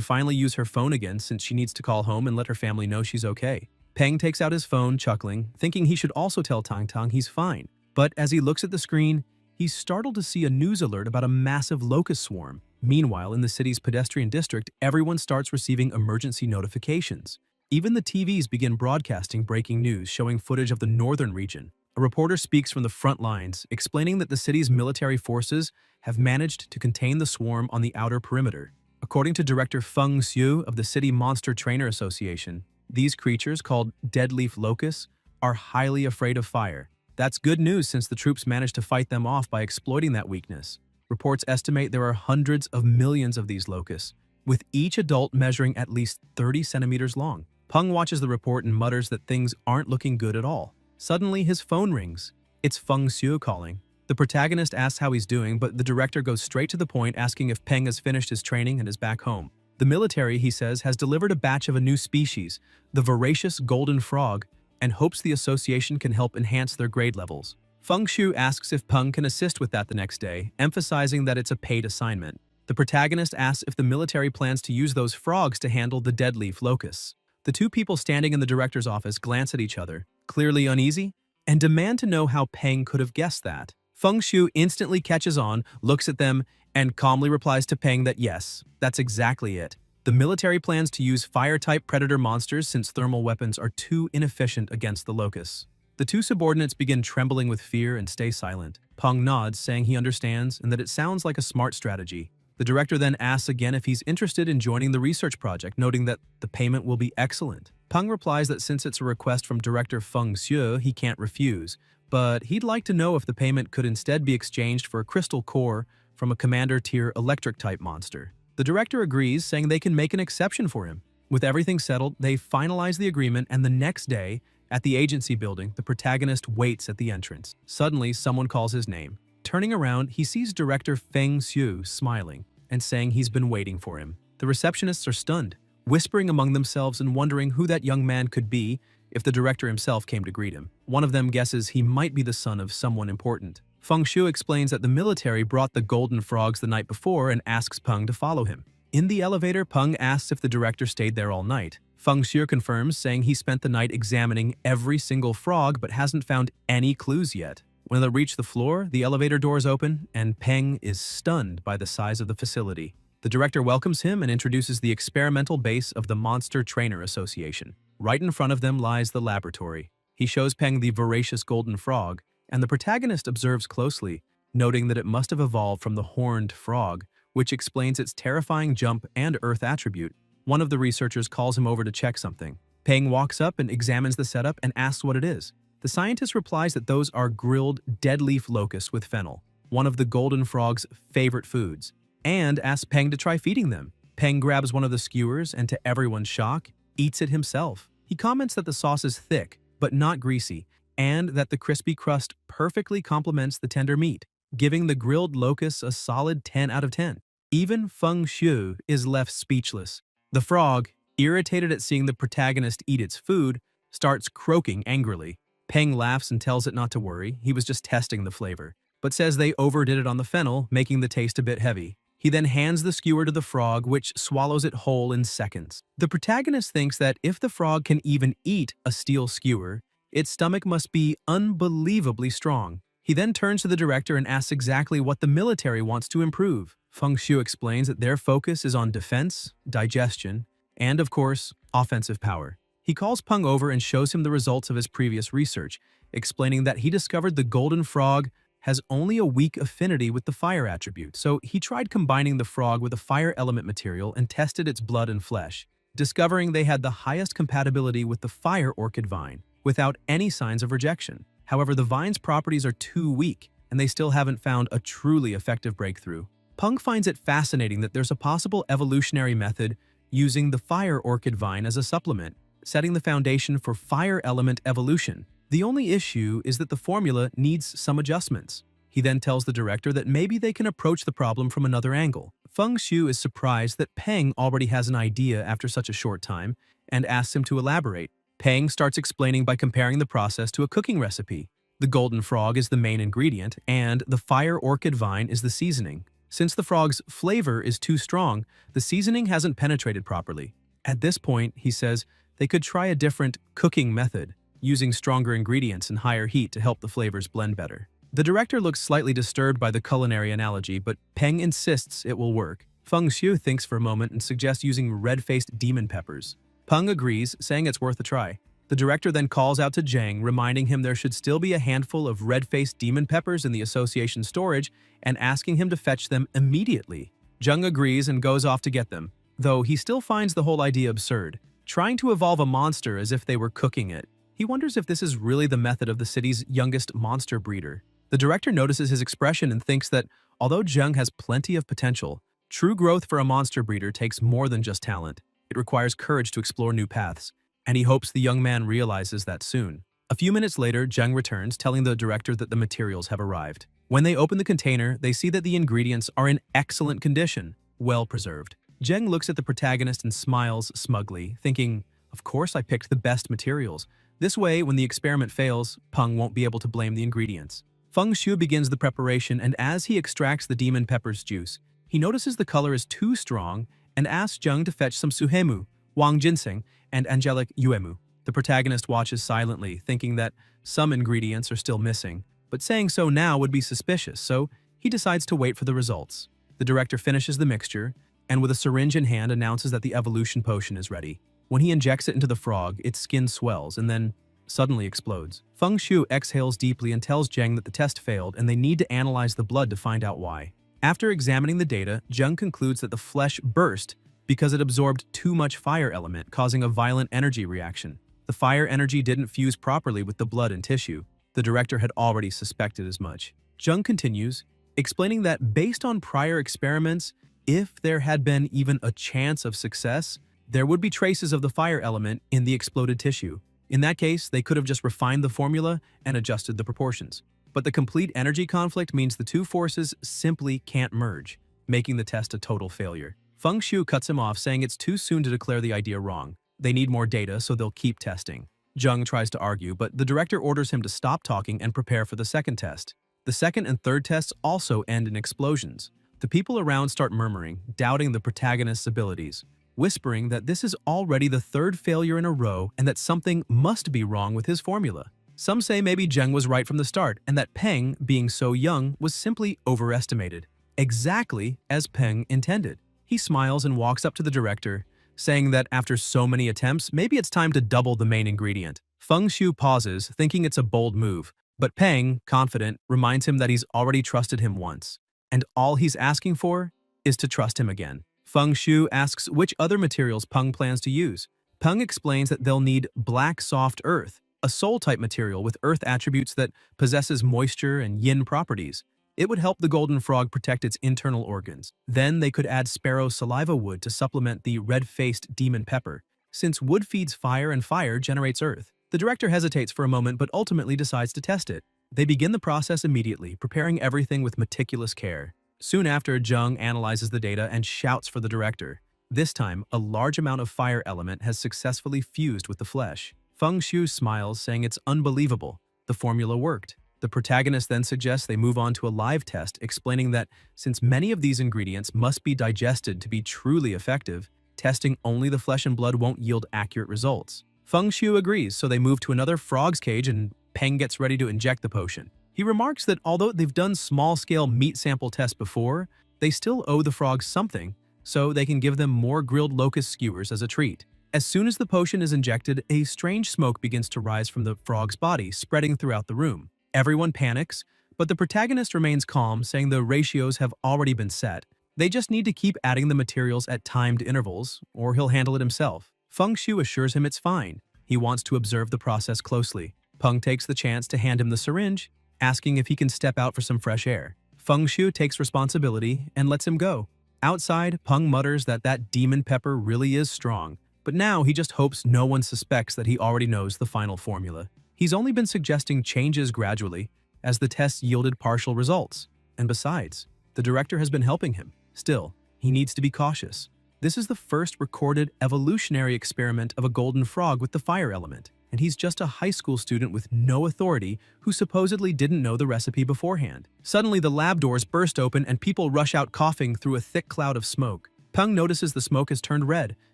finally use her phone again since she needs to call home and let her family know she's okay. Peng takes out his phone, chuckling, thinking he should also tell Tang Tang he's fine. But as he looks at the screen, he's startled to see a news alert about a massive locust swarm. Meanwhile, in the city's pedestrian district, everyone starts receiving emergency notifications. Even the TVs begin broadcasting breaking news showing footage of the northern region. A reporter speaks from the front lines, explaining that the city's military forces have managed to contain the swarm on the outer perimeter. According to director Feng Xiu of the City Monster Trainer Association, these creatures, called deadleaf locusts, are highly afraid of fire. That's good news since the troops managed to fight them off by exploiting that weakness. Reports estimate there are hundreds of millions of these locusts, with each adult measuring at least 30 centimeters long. Peng watches the report and mutters that things aren't looking good at all. Suddenly, his phone rings. It's Feng Xiu calling. The protagonist asks how he's doing, but the director goes straight to the point, asking if Peng has finished his training and is back home. The military, he says, has delivered a batch of a new species, the voracious golden frog, and hopes the association can help enhance their grade levels. Feng Xiu asks if Peng can assist with that the next day, emphasizing that it's a paid assignment. The protagonist asks if the military plans to use those frogs to handle the deadleaf locusts. The two people standing in the director's office glance at each other, clearly uneasy, and demand to know how Peng could have guessed that. Feng Xiu instantly catches on, looks at them, and calmly replies to Peng that yes, that's exactly it. The military plans to use fire-type predator monsters since thermal weapons are too inefficient against the locusts. The two subordinates begin trembling with fear and stay silent. Peng nods, saying he understands and that it sounds like a smart strategy. The director then asks again if he's interested in joining the research project, noting that the payment will be excellent. Peng replies that since it's a request from director Feng Xiu, he can't refuse, but he'd like to know if the payment could instead be exchanged for a crystal core from a commander-tier electric-type monster. The director agrees, saying they can make an exception for him. With everything settled, they finalize the agreement, and the next day, at the agency building, the protagonist waits at the entrance. Suddenly, someone calls his name. Turning around, he sees director Feng Xiu smiling and saying he's been waiting for him. The receptionists are stunned, whispering among themselves and wondering who that young man could be if the director himself came to greet him. One of them guesses he might be the son of someone important. Feng Xiu explains that the military brought the golden frogs the night before and asks Peng to follow him. In the elevator, Peng asks if the director stayed there all night. Feng Xue confirms, saying he spent the night examining every single frog but hasn't found any clues yet. When they reach the floor, the elevator doors open, and Peng is stunned by the size of the facility. The director welcomes him and introduces the experimental base of the Monster Trainer Association. Right in front of them lies the laboratory. He shows Peng the voracious golden frog, and the protagonist observes closely, noting that it must have evolved from the horned frog, which explains its terrifying jump and earth attribute. One of the researchers calls him over to check something. Peng walks up and examines the setup and asks what it is. The scientist replies that those are grilled deadleaf locusts with fennel, one of the golden frog's favorite foods, and asks Peng to try feeding them. Peng grabs one of the skewers and, to everyone's shock, eats it himself. He comments that the sauce is thick, but not greasy, and that the crispy crust perfectly complements the tender meat, giving the grilled locusts a solid 10 out of 10. Even Feng Xue is left speechless. The frog, irritated at seeing the protagonist eat its food, starts croaking angrily. Peng laughs and tells it not to worry, he was just testing the flavor, but says they overdid it on the fennel, making the taste a bit heavy. He then hands the skewer to the frog, which swallows it whole in seconds. The protagonist thinks that if the frog can even eat a steel skewer, its stomach must be unbelievably strong. He then turns to the director and asks exactly what the military wants to improve. Feng Xue explains that their focus is on defense, digestion, and, of course, offensive power. He calls Peng over and shows him the results of his previous research, explaining that he discovered the golden frog has only a weak affinity with the fire attribute, so he tried combining the frog with a fire element material and tested its blood and flesh, discovering they had the highest compatibility with the fire orchid vine, without any signs of rejection. However, the vine's properties are too weak, and they still haven't found a truly effective breakthrough. Peng finds it fascinating that there's a possible evolutionary method using the fire orchid vine as a supplement, setting the foundation for fire element evolution. The only issue is that the formula needs some adjustments. He then tells the director that maybe they can approach the problem from another angle. Feng Xue is surprised that Peng already has an idea after such a short time and asks him to elaborate. Peng starts explaining by comparing the process to a cooking recipe. The golden frog is the main ingredient, and the fire orchid vine is the seasoning. Since the frog's flavor is too strong, the seasoning hasn't penetrated properly. At this point, he says, they could try a different cooking method, using stronger ingredients and higher heat to help the flavors blend better. The director looks slightly disturbed by the culinary analogy, but Peng insists it will work. Feng Xue thinks for a moment and suggests using red-faced demon peppers. Peng agrees, saying it's worth a try. The director then calls out to Zhang, reminding him there should still be a handful of red-faced demon peppers in the association storage and asking him to fetch them immediately. Zhang agrees and goes off to get them, though he still finds the whole idea absurd, trying to evolve a monster as if they were cooking it. He wonders if this is really the method of the city's youngest monster breeder. The director notices his expression and thinks that, although Zhang has plenty of potential, true growth for a monster breeder takes more than just talent. It requires courage to explore new paths, and he hopes the young man realizes that soon. A few minutes later, Zhang returns, telling the director that the materials have arrived. When they open the container, they see that the ingredients are in excellent condition, well preserved. Zhang looks at the protagonist and smiles smugly, thinking, of course I picked the best materials. This way, when the experiment fails, Peng won't be able to blame the ingredients. Feng Xue begins the preparation, and as he extracts the demon pepper's juice, he notices the color is too strong and asks Zhang to fetch some suhemu, wang ginseng, and angelic uemu. The protagonist watches silently, thinking that some ingredients are still missing, but saying so now would be suspicious, so he decides to wait for the results. The director finishes the mixture, and with a syringe in hand announces that the evolution potion is ready. When he injects it into the frog, its skin swells and then suddenly explodes. Feng Xue exhales deeply and tells Zhang that the test failed and they need to analyze the blood to find out why. After examining the data, Zhang concludes that the flesh burst because it absorbed too much fire element, causing a violent energy reaction. The fire energy didn't fuse properly with the blood and tissue. The director had already suspected as much. Zhang continues, explaining that based on prior experiments, if there had been even a chance of success, there would be traces of the fire element in the exploded tissue. In that case, they could have just refined the formula and adjusted the proportions. But the complete energy conflict means the two forces simply can't merge, making the test a total failure. Feng Xue cuts him off, saying it's too soon to declare the idea wrong. They need more data, so they'll keep testing. Zhang tries to argue, but the director orders him to stop talking and prepare for the second test. The second and third tests also end in explosions, The people around start murmuring, doubting the protagonist's abilities, whispering that this is already the third failure in a row and that something must be wrong with his formula. Some say maybe Zheng was right from the start and that Peng, being so young, was simply overestimated. Exactly as Peng intended. He smiles and walks up to the director, saying that after so many attempts, maybe it's time to double the main ingredient. Feng Shu pauses, thinking it's a bold move, but Peng, confident, reminds him that he's already trusted him once, and all he's asking for is to trust him again. Feng Shu asks which other materials Peng plans to use. Peng explains that they'll need black soft earth, a soul-type material with earth attributes that possesses moisture and yin properties. It would help the golden frog protect its internal organs. Then they could add sparrow saliva wood to supplement the red-faced demon pepper, since wood feeds fire and fire generates earth. The director hesitates for a moment but ultimately decides to test it. They begin the process immediately, preparing everything with meticulous care. Soon after, Zheng analyzes the data and shouts for the director. This time, a large amount of fire element has successfully fused with the flesh. Feng Shu smiles, saying it's unbelievable. The formula worked. The protagonist then suggests they move on to a live test, explaining that since many of these ingredients must be digested to be truly effective, testing only the flesh and blood won't yield accurate results. Feng Shu agrees, so they move to another frog's cage and Peng gets ready to inject the potion. He remarks that although they've done small-scale meat sample tests before, they still owe the frogs something, so they can give them more grilled locust skewers as a treat. As soon as the potion is injected, a strange smoke begins to rise from the frog's body, spreading throughout the room. Everyone panics, but the protagonist remains calm, saying the ratios have already been set. They just need to keep adding the materials at timed intervals, or he'll handle it himself. Feng Shu assures him it's fine. He wants to observe the process closely. Peng takes the chance to hand him the syringe, asking if he can step out for some fresh air. Feng Shu takes responsibility and lets him go. Outside, Peng mutters that demon pepper really is strong, but now he just hopes no one suspects that he already knows the final formula. He's only been suggesting changes gradually, as the tests yielded partial results. And besides, the director has been helping him. Still, he needs to be cautious. This is the first recorded evolutionary experiment of a golden frog with the fire element, and he's just a high school student with no authority who supposedly didn't know the recipe beforehand. Suddenly, the lab doors burst open and people rush out coughing through a thick cloud of smoke. Peng notices the smoke has turned red,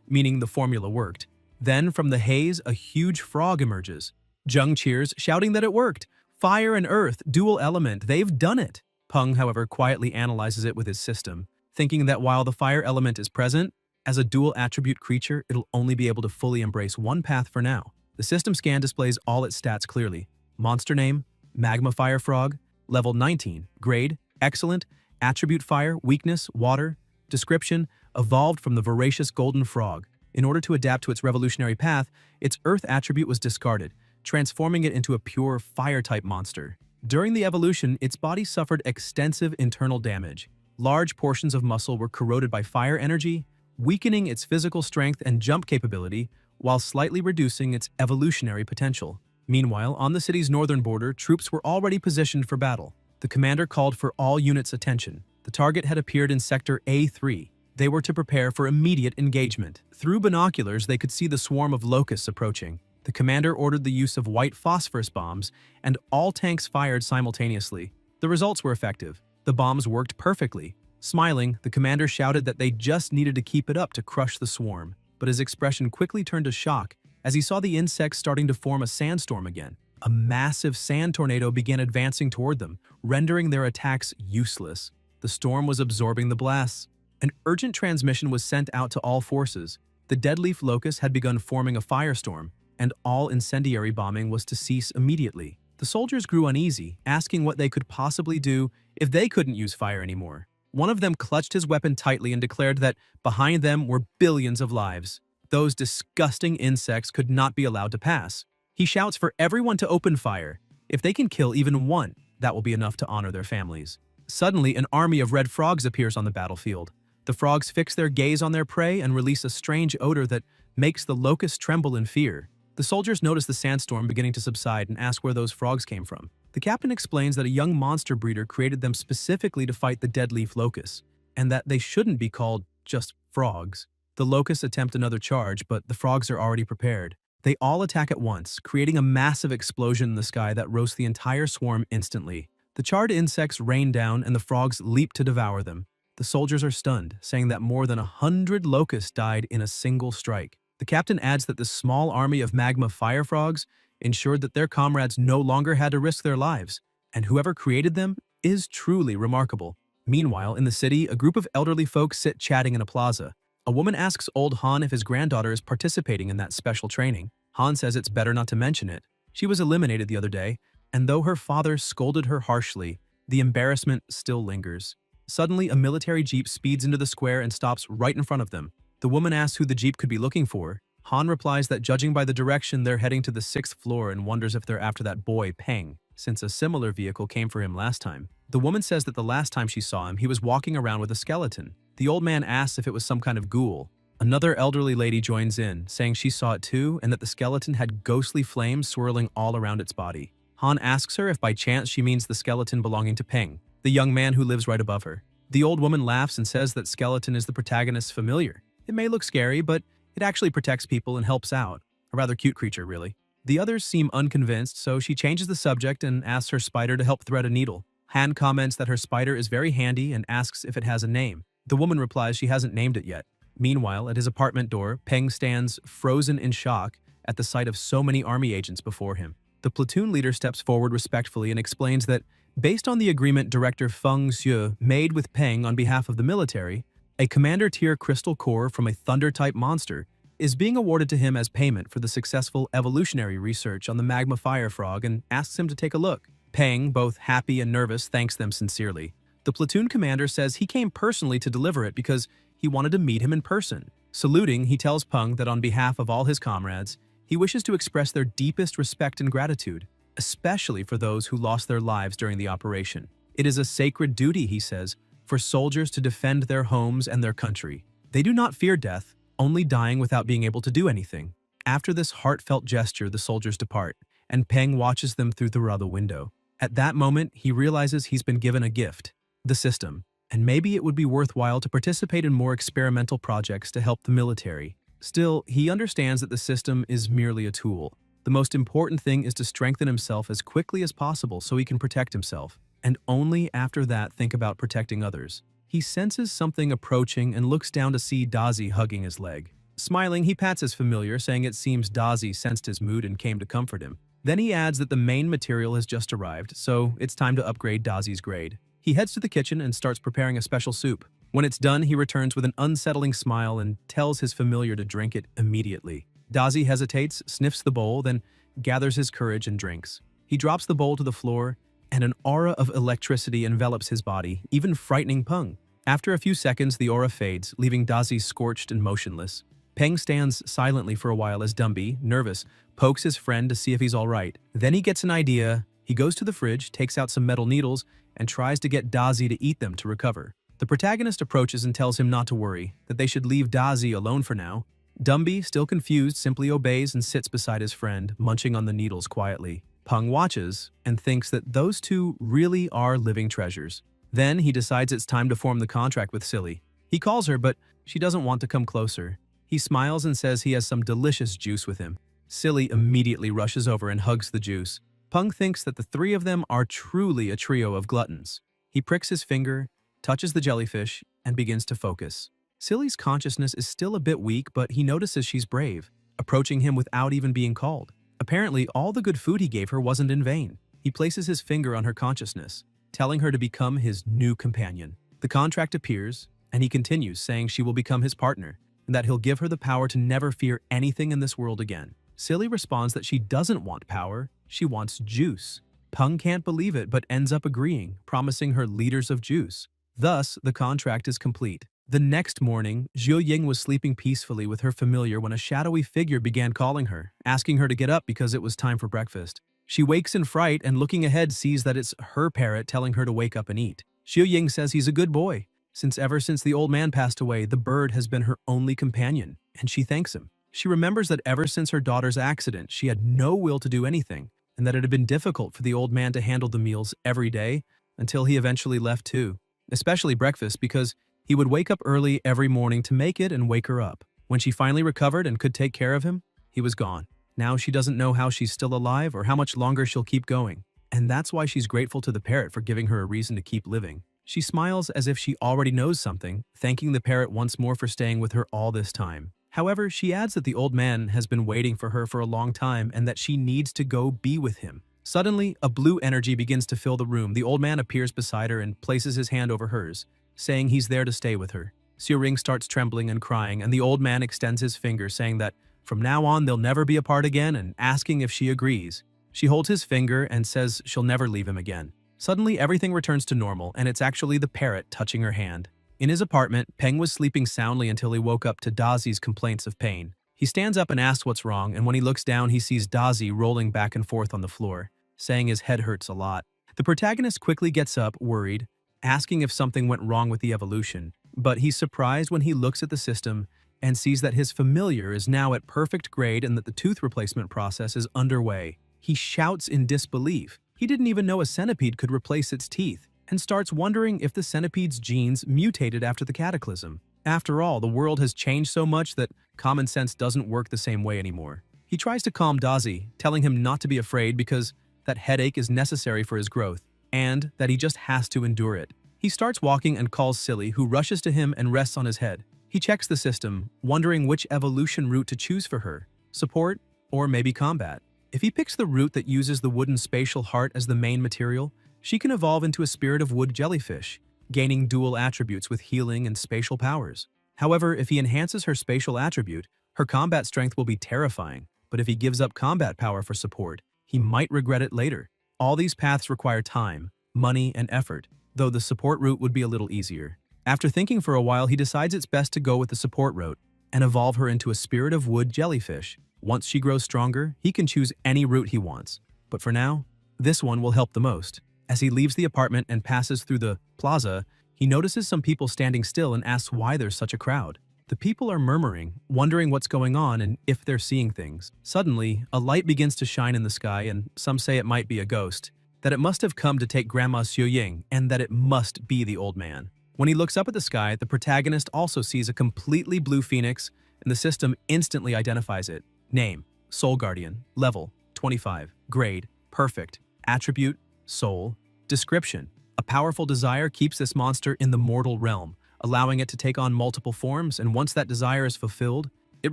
meaning the formula worked. Then, from the haze, a huge frog emerges. Zheng cheers, shouting that it worked. Fire and earth, dual element, they've done it. Peng, however, quietly analyzes it with his system, thinking that while the fire element is present, as a dual attribute creature, it'll only be able to fully embrace one path for now. The system scan displays all its stats clearly. Monster name, Magma Fire Frog, level 19, grade, excellent, attribute fire, weakness, water, description, evolved from the voracious golden frog. In order to adapt to its revolutionary path, its earth attribute was discarded, transforming it into a pure fire-type monster. During the evolution, its body suffered extensive internal damage. Large portions of muscle were corroded by fire energy, weakening its physical strength and jump capability, while slightly reducing its evolutionary potential. Meanwhile, on the city's northern border, troops were already positioned for battle. The commander called for all units' attention. The target had appeared in Sector A3. They were to prepare for immediate engagement. Through binoculars, they could see the swarm of locusts approaching. The commander ordered the use of white phosphorus bombs, and all tanks fired simultaneously. The results were effective. The bombs worked perfectly. Smiling, the commander shouted that they just needed to keep it up to crush the swarm. But his expression quickly turned to shock as he saw the insects starting to form a sandstorm again. A massive sand tornado began advancing toward them, rendering their attacks useless. The storm was absorbing the blasts. An urgent transmission was sent out to all forces. The deadleaf locust had begun forming a firestorm, and all incendiary bombing was to cease immediately. The soldiers grew uneasy, asking what they could possibly do if they couldn't use fire anymore. One of them clutched his weapon tightly and declared that behind them were billions of lives. Those disgusting insects could not be allowed to pass. He shouts for everyone to open fire. If they can kill even one, that will be enough to honor their families. Suddenly, an army of red frogs appears on the battlefield. The frogs fix their gaze on their prey and release a strange odor that makes the locusts tremble in fear. The soldiers notice the sandstorm beginning to subside and ask where those frogs came from. The captain explains that a young monster breeder created them specifically to fight the deadleaf locusts, and that they shouldn't be called just frogs. The locusts attempt another charge, but the frogs are already prepared. They all attack at once, creating a massive explosion in the sky that roasts the entire swarm instantly. The charred insects rain down and the frogs leap to devour them. The soldiers are stunned, saying that more than 100 locusts died in a single strike. The captain adds that the small army of magma fire frogs ensured that their comrades no longer had to risk their lives, and whoever created them is truly remarkable. Meanwhile, in the city, a group of elderly folks sit chatting in a plaza. A woman asks old Han if his granddaughter is participating in that special training. Han says it's better not to mention it. She was eliminated the other day, and though her father scolded her harshly, the embarrassment still lingers. Suddenly, a military jeep speeds into the square and stops right in front of them. The woman asks who the jeep could be looking for. Han replies that judging by the direction, they're heading to the 6th floor and wonders if they're after that boy, Peng, since a similar vehicle came for him last time. The woman says that the last time she saw him, he was walking around with a skeleton. The old man asks if it was some kind of ghoul. Another elderly lady joins in, saying she saw it too and that the skeleton had ghostly flames swirling all around its body. Han asks her if by chance she means the skeleton belonging to Peng, the young man who lives right above her. The old woman laughs and says that skeleton is the protagonist's familiar. It may look scary, but it actually protects people and helps out. A rather cute creature, really. The others seem unconvinced, so she changes the subject and asks her spider to help thread a needle. Han comments that her spider is very handy and asks if it has a name. The woman replies she hasn't named it yet. Meanwhile, at his apartment door, Peng stands frozen in shock at the sight of so many army agents before him. The platoon leader steps forward respectfully and explains that, based on the agreement Director Feng Xue made with Peng on behalf of the military, a commander-tier crystal core from a thunder-type monster is being awarded to him as payment for the successful evolutionary research on the magma fire frog and asks him to take a look. Peng, both happy and nervous, thanks them sincerely. The platoon commander says he came personally to deliver it because he wanted to meet him in person. Saluting, he tells Peng that on behalf of all his comrades, he wishes to express their deepest respect and gratitude, especially for those who lost their lives during the operation. It is a sacred duty, he says, for soldiers to defend their homes and their country. They do not fear death, only dying without being able to do anything. After this heartfelt gesture, the soldiers depart, and Peng watches them through the other window. At that moment, he realizes he's been given a gift, the system, and maybe it would be worthwhile to participate in more experimental projects to help the military. Still, he understands that the system is merely a tool. The most important thing is to strengthen himself as quickly as possible so he can protect himself, and only after that think about protecting others. He senses something approaching and looks down to see Dazi hugging his leg. Smiling, he pats his familiar, saying it seems Dazi sensed his mood and came to comfort him. Then he adds that the main material has just arrived, so it's time to upgrade Dazi's grade. He heads to the kitchen and starts preparing a special soup. When it's done, he returns with an unsettling smile and tells his familiar to drink it immediately. Dazi hesitates, sniffs the bowl, then gathers his courage and drinks. He drops the bowl to the floor, and an aura of electricity envelops his body, even frightening Peng. After a few seconds, the aura fades, leaving Dazi scorched and motionless. Peng stands silently for a while as Dumby, nervous, pokes his friend to see if he's all right. Then he gets an idea. He goes to the fridge, takes out some metal needles, and tries to get Dazi to eat them to recover. The protagonist approaches and tells him not to worry, that they should leave Dazi alone for now. Dumby, still confused, simply obeys and sits beside his friend, munching on the needles quietly. Peng watches and thinks that those two really are living treasures. Then he decides it's time to form the contract with Silly. He calls her, but she doesn't want to come closer. He smiles and says he has some delicious juice with him. Silly immediately rushes over and hugs the juice. Peng thinks that the three of them are truly a trio of gluttons. He pricks his finger, touches the jellyfish, and begins to focus. Silly's consciousness is still a bit weak, but he notices she's brave, approaching him without even being called. Apparently, all the good food he gave her wasn't in vain. He places his finger on her consciousness, telling her to become his new companion. The contract appears, and he continues, saying she will become his partner, and that he'll give her the power to never fear anything in this world again. Silly responds that she doesn't want power, she wants juice. Peng can't believe it, but ends up agreeing, promising her liters of juice. Thus, the contract is complete. The next morning, Zhou Ying was sleeping peacefully with her familiar when a shadowy figure began calling her, asking her to get up because it was time for breakfast. She wakes in fright and looking ahead sees that it's her parrot telling her to wake up and eat. Zhou Ying says he's a good boy, since ever since the old man passed away, the bird has been her only companion, and she thanks him. She remembers that ever since her daughter's accident, she had no will to do anything, and that it had been difficult for the old man to handle the meals every day until he eventually left too, especially breakfast, because he would wake up early every morning to make it and wake her up. When she finally recovered and could take care of him, he was gone. Now she doesn't know how she's still alive or how much longer she'll keep going, and that's why she's grateful to the parrot for giving her a reason to keep living. She smiles as if she already knows something, thanking the parrot once more for staying with her all this time. However, she adds that the old man has been waiting for her for a long time and that she needs to go be with him. Suddenly, a blue energy begins to fill the room. The old man appears beside her and places his hand over hers, saying he's there to stay with her. Xiuring starts trembling and crying, and the old man extends his finger, saying that from now on they'll never be apart again and asking if she agrees. She holds his finger and says she'll never leave him again. Suddenly, everything returns to normal, and it's actually the parrot touching her hand. In his apartment, Peng was sleeping soundly until he woke up to Dazi's complaints of pain. He stands up and asks what's wrong, and when he looks down, he sees Dazi rolling back and forth on the floor, saying his head hurts a lot. The protagonist quickly gets up, worried, asking if something went wrong with the evolution, but he's surprised when he looks at the system and sees that his familiar is now at perfect grade and that the tooth replacement process is underway. He shouts in disbelief. He didn't even know a centipede could replace its teeth, and starts wondering if the centipede's genes mutated after the cataclysm. After all, the world has changed so much that common sense doesn't work the same way anymore. He tries to calm Dazi, telling him not to be afraid because that headache is necessary for his growth, and that he just has to endure it. He starts walking and calls Silly, who rushes to him and rests on his head. He checks the system, wondering which evolution route to choose for her, support or maybe combat. If he picks the route that uses the wooden spatial heart as the main material, she can evolve into a spirit of wood jellyfish, gaining dual attributes with healing and spatial powers. However, if he enhances her spatial attribute, her combat strength will be terrifying, but if he gives up combat power for support, he might regret it later. All these paths require time, money, and effort, though the support route would be a little easier. After thinking for a while, he decides it's best to go with the support route and evolve her into a spirit of wood jellyfish. Once she grows stronger, he can choose any route he wants. But for now, this one will help the most. As he leaves the apartment and passes through the plaza, he notices some people standing still and asks why there's such a crowd. The people are murmuring, wondering what's going on and if they're seeing things. Suddenly, a light begins to shine in the sky, and some say it might be a ghost, that it must have come to take Grandma Xiuying, and that it must be the old man. When he looks up at the sky, the protagonist also sees a completely blue phoenix, and the system instantly identifies it. Name: Soul Guardian. Level: 25. Grade: Perfect. Attribute: Soul. Description: a powerful desire keeps this monster in the mortal realm, allowing it to take on multiple forms, and once that desire is fulfilled, it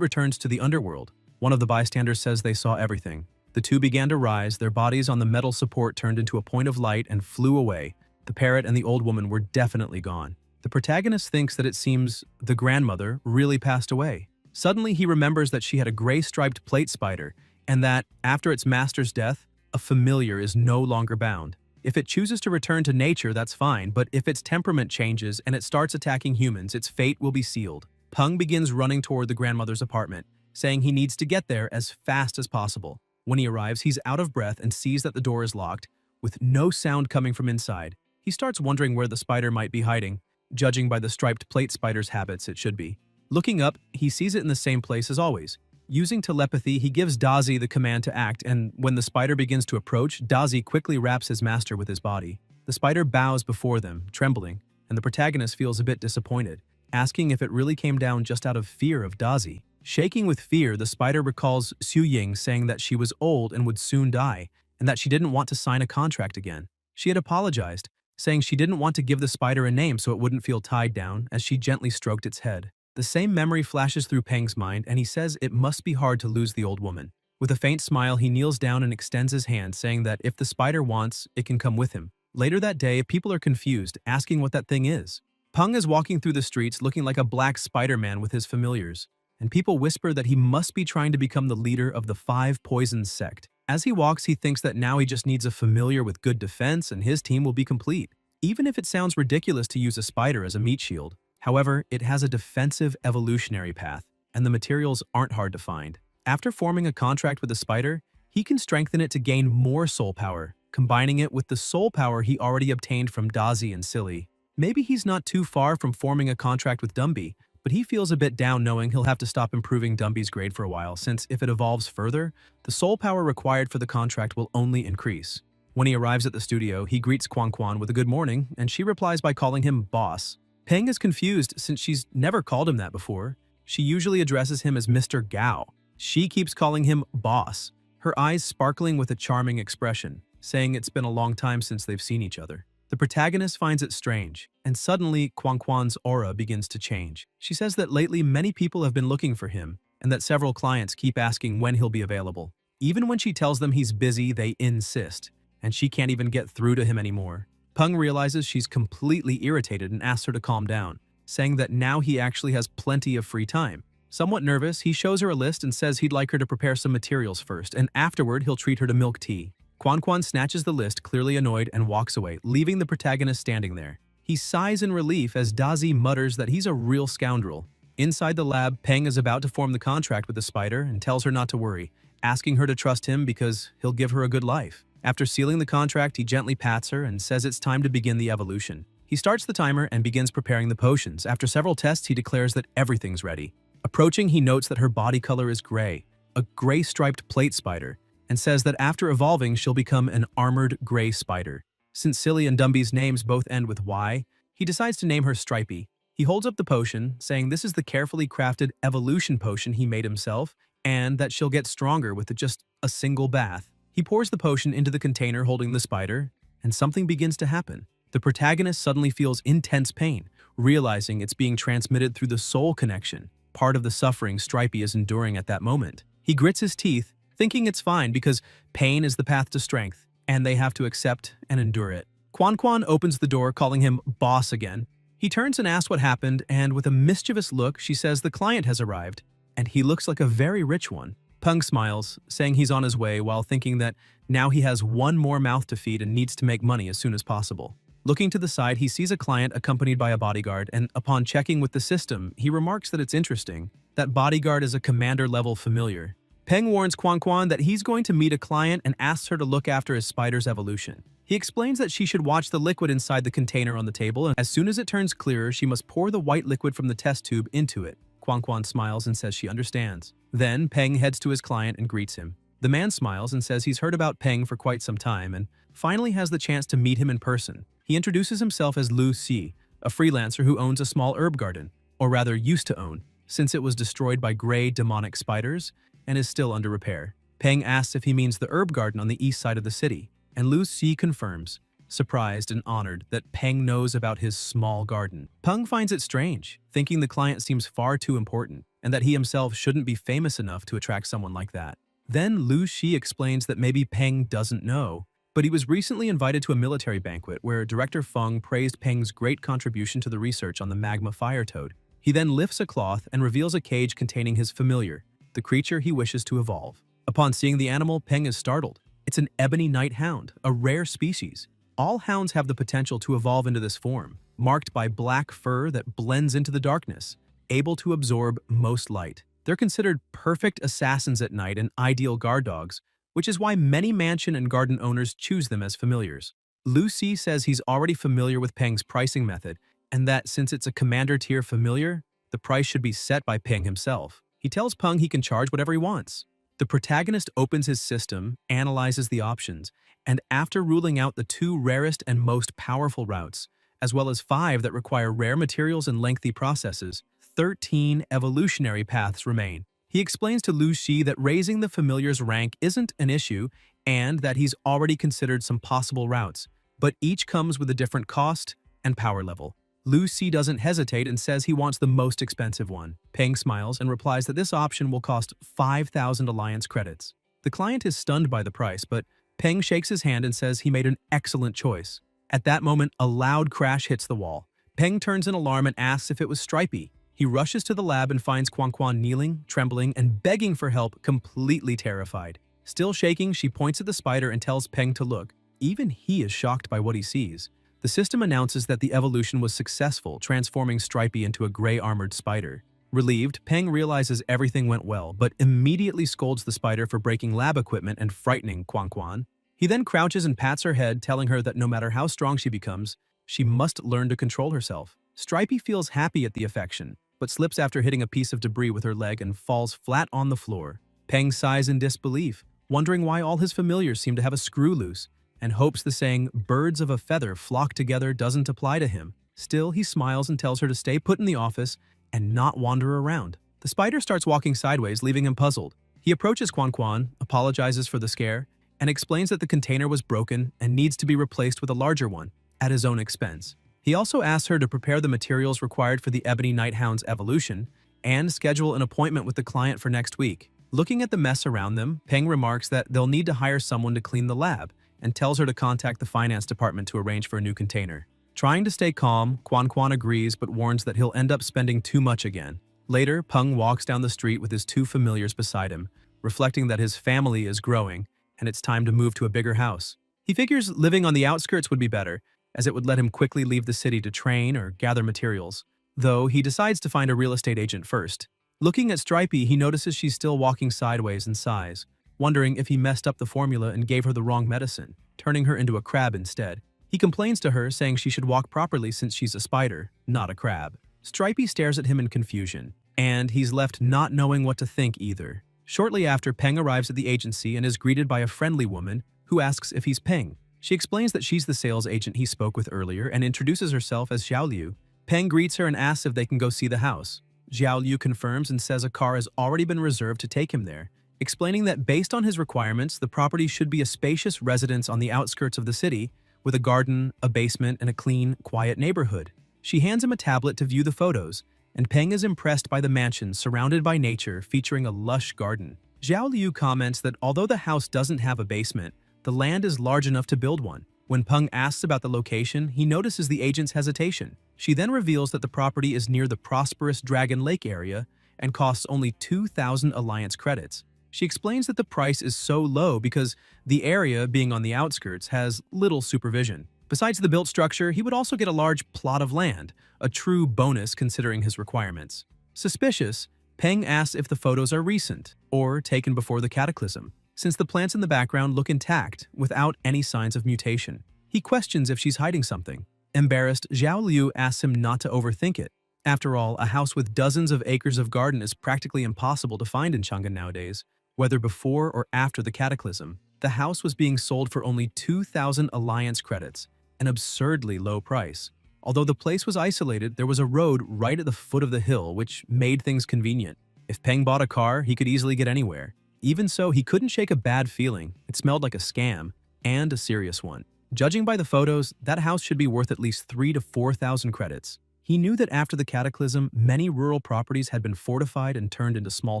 returns to the underworld. One of the bystanders says they saw everything. The two began to rise, their bodies on the metal support turned into a point of light and flew away. The parrot and the old woman were definitely gone. The protagonist thinks that it seems the grandmother really passed away. Suddenly, he remembers that she had a gray-striped plate spider, and that, after its master's death, a familiar is no longer bound. If it chooses to return to nature, that's fine, but if its temperament changes and it starts attacking humans, its fate will be sealed. Peng begins running toward the grandmother's apartment, saying he needs to get there as fast as possible. When he arrives, he's out of breath and sees that the door is locked, with no sound coming from inside. He starts wondering where the spider might be hiding. Judging by the striped plate spider's habits, it should be. Looking up, he sees it in the same place as always. Using telepathy, he gives Dazi the command to act, and when the spider begins to approach, Dazi quickly wraps his master with his body. The spider bows before them, trembling, and the protagonist feels a bit disappointed, asking if it really came down just out of fear of Dazi. Shaking with fear, the spider recalls Xiuying saying that she was old and would soon die, and that she didn't want to sign a contract again. She had apologized, saying she didn't want to give the spider a name so it wouldn't feel tied down, as she gently stroked its head. The same memory flashes through Peng's mind, and he says it must be hard to lose the old woman. With a faint smile, he kneels down and extends his hand, saying that if the spider wants, it can come with him. Later that day, people are confused, asking what that thing is. Peng is walking through the streets looking like a black Spider-Man with his familiars, and people whisper that he must be trying to become the leader of the Five Poisons sect. As he walks, he thinks that now he just needs a familiar with good defense and his team will be complete. Even if it sounds ridiculous to use a spider as a meat shield, however, it has a defensive evolutionary path, and the materials aren't hard to find. After forming a contract with the spider, he can strengthen it to gain more soul power, combining it with the soul power he already obtained from Dazi and Silly. Maybe he's not too far from forming a contract with Dumby, but he feels a bit down knowing he'll have to stop improving Dumby's grade for a while, since if it evolves further, the soul power required for the contract will only increase. When he arrives at the studio, he greets Quan Quan with a good morning, and she replies by calling him boss. Peng is confused since she's never called him that before. She usually addresses him as Mr. Gao. She keeps calling him boss, her eyes sparkling with a charming expression, saying it's been a long time since they've seen each other. The protagonist finds it strange, and suddenly Quanquan's aura begins to change. She says that lately many people have been looking for him, and that several clients keep asking when he'll be available. Even when she tells them he's busy, they insist, and she can't even get through to him anymore. Peng realizes she's completely irritated and asks her to calm down, saying that now he actually has plenty of free time. Somewhat nervous, he shows her a list and says he'd like her to prepare some materials first, and afterward he'll treat her to milk tea. Quanquan snatches the list, clearly annoyed, and walks away, leaving the protagonist standing there. He sighs in relief as Dazi mutters that he's a real scoundrel. Inside the lab, Peng is about to form the contract with the spider and tells her not to worry, asking her to trust him because he'll give her a good life. After sealing the contract, he gently pats her and says it's time to begin the evolution. He starts the timer and begins preparing the potions. After several tests, he declares that everything's ready. Approaching, he notes that her body color is gray, a gray-striped plate spider, and says that after evolving, she'll become an armored gray spider. Since Silly and Dumby's names both end with Y, he decides to name her Stripey. He holds up the potion, saying this is the carefully crafted evolution potion he made himself, and that she'll get stronger with just a single bath. He pours the potion into the container holding the spider, and something begins to happen. The protagonist suddenly feels intense pain, realizing it's being transmitted through the soul connection, part of the suffering Stripey is enduring at that moment. He grits his teeth, thinking it's fine because pain is the path to strength, and they have to accept and endure it. Quanquan opens the door, calling him boss again. He turns and asks what happened, and with a mischievous look, she says the client has arrived, and he looks like a very rich one. Peng smiles, saying he's on his way while thinking that now he has one more mouth to feed and needs to make money as soon as possible. Looking to the side, he sees a client accompanied by a bodyguard, and upon checking with the system, he remarks that it's interesting. That bodyguard is a commander-level familiar. Peng warns Quanquan that he's going to meet a client and asks her to look after his spider's evolution. He explains that she should watch the liquid inside the container on the table, and as soon as it turns clearer, she must pour the white liquid from the test tube into it. Quanquan smiles and says she understands. Then, Peng heads to his client and greets him. The man smiles and says he's heard about Peng for quite some time and finally has the chance to meet him in person. He introduces himself as Lu Si, a freelancer who owns a small herb garden, or rather used to own, since it was destroyed by gray demonic spiders and is still under repair. Peng asks if he means the herb garden on the east side of the city, and Lu Si confirms, surprised and honored that Peng knows about his small garden. Peng finds it strange, thinking the client seems far too important, and that he himself shouldn't be famous enough to attract someone like that. Then Lu Si explains that maybe Peng doesn't know, but he was recently invited to a military banquet where Director Feng praised Peng's great contribution to the research on the magma fire toad. He then lifts a cloth and reveals a cage containing his familiar, the creature he wishes to evolve. Upon seeing the animal, Peng is startled. It's an ebony night hound, a rare species. All hounds have the potential to evolve into this form, marked by black fur that blends into the darkness, able to absorb most light. They're considered perfect assassins at night and ideal guard dogs, which is why many mansion and garden owners choose them as familiars. Lu Si says he's already familiar with Peng's pricing method, and that since it's a commander-tier familiar, the price should be set by Peng himself. He tells Peng he can charge whatever he wants. The protagonist opens his system, analyzes the options, and after ruling out the 2 rarest and most powerful routes, as well as 5 that require rare materials and lengthy processes, 13 evolutionary paths remain. He explains to Lu Si that raising the familiar's rank isn't an issue and that he's already considered some possible routes, but each comes with a different cost and power level. Lu Si doesn't hesitate and says he wants the most expensive one. Peng smiles and replies that this option will cost 5,000 alliance credits. The client is stunned by the price, but Peng shakes his hand and says he made an excellent choice. At that moment, a loud crash hits the wall. Peng turns in alarm and asks if it was Stripey. He rushes to the lab and finds Quanquan kneeling, trembling, and begging for help, completely terrified. Still shaking, she points at the spider and tells Peng to look. Even he is shocked by what he sees. The system announces that the evolution was successful, transforming Stripey into a gray-armored spider. Relieved, Peng realizes everything went well, but immediately scolds the spider for breaking lab equipment and frightening Quanquan. He then crouches and pats her head, telling her that no matter how strong she becomes, she must learn to control herself. Stripey feels happy at the affection, but slips after hitting a piece of debris with her leg and falls flat on the floor. Peng sighs in disbelief, wondering why all his familiars seem to have a screw loose, and hopes the saying, "birds of a feather flock together," doesn't apply to him. Still, he smiles and tells her to stay put in the office and not wander around. The spider starts walking sideways, leaving him puzzled. He approaches Quanquan, apologizes for the scare, and explains that the container was broken and needs to be replaced with a larger one. at his own expense. He also asks her to prepare the materials required for the Ebony Nighthound's evolution and schedule an appointment with the client for next week. Looking at the mess around them, Peng remarks that they'll need to hire someone to clean the lab and tells her to contact the finance department to arrange for a new container. Trying to stay calm, Quan agrees but warns that he'll end up spending too much again. Later, Peng walks down the street with his two familiars beside him, reflecting that his family is growing and it's time to move to a bigger house. He figures living on the outskirts would be better, as it would let him quickly leave the city to train or gather materials, though he decides to find a real estate agent first. Looking at Stripey, he notices she's still walking sideways and sighs, wondering if he messed up the formula and gave her the wrong medicine, turning her into a crab instead. He complains to her, saying she should walk properly since she's a spider, not a crab. Stripey stares at him in confusion, and he's left not knowing what to think either. Shortly after, Peng arrives at the agency and is greeted by a friendly woman who asks if he's Peng. She explains that she's the sales agent he spoke with earlier and introduces herself as Xiaoliu. Peng greets her and asks if they can go see the house. Xiaoliu confirms and says a car has already been reserved to take him there, explaining that based on his requirements, the property should be a spacious residence on the outskirts of the city, with a garden, a basement, and a clean, quiet neighborhood. She hands him a tablet to view the photos, and Peng is impressed by the mansion surrounded by nature featuring a lush garden. Xiaoliu comments that although the house doesn't have a basement, the land is large enough to build one. When Peng asks about the location, he notices the agent's hesitation. She then reveals that the property is near the prosperous Dragon Lake area and costs only 2,000 Alliance credits. She explains that the price is so low because the area, being on the outskirts, has little supervision. Besides the built structure, he would also get a large plot of land, a true bonus considering his requirements. Suspicious, Peng asks if the photos are recent or taken before the cataclysm, since the plants in the background look intact without any signs of mutation. He questions if she's hiding something. Embarrassed, Xiaoliu asks him not to overthink it. After all, a house with dozens of acres of garden is practically impossible to find in Chang'an nowadays. Whether before or after the cataclysm, the house was being sold for only 2,000 Alliance credits, an absurdly low price. Although the place was isolated, there was a road right at the foot of the hill, which made things convenient. If Peng bought a car, he could easily get anywhere. Even so, he couldn't shake a bad feeling. It smelled like a scam, and a serious one. Judging by the photos, that house should be worth at least 3,000 to 4,000 credits. He knew that after the cataclysm, many rural properties had been fortified and turned into small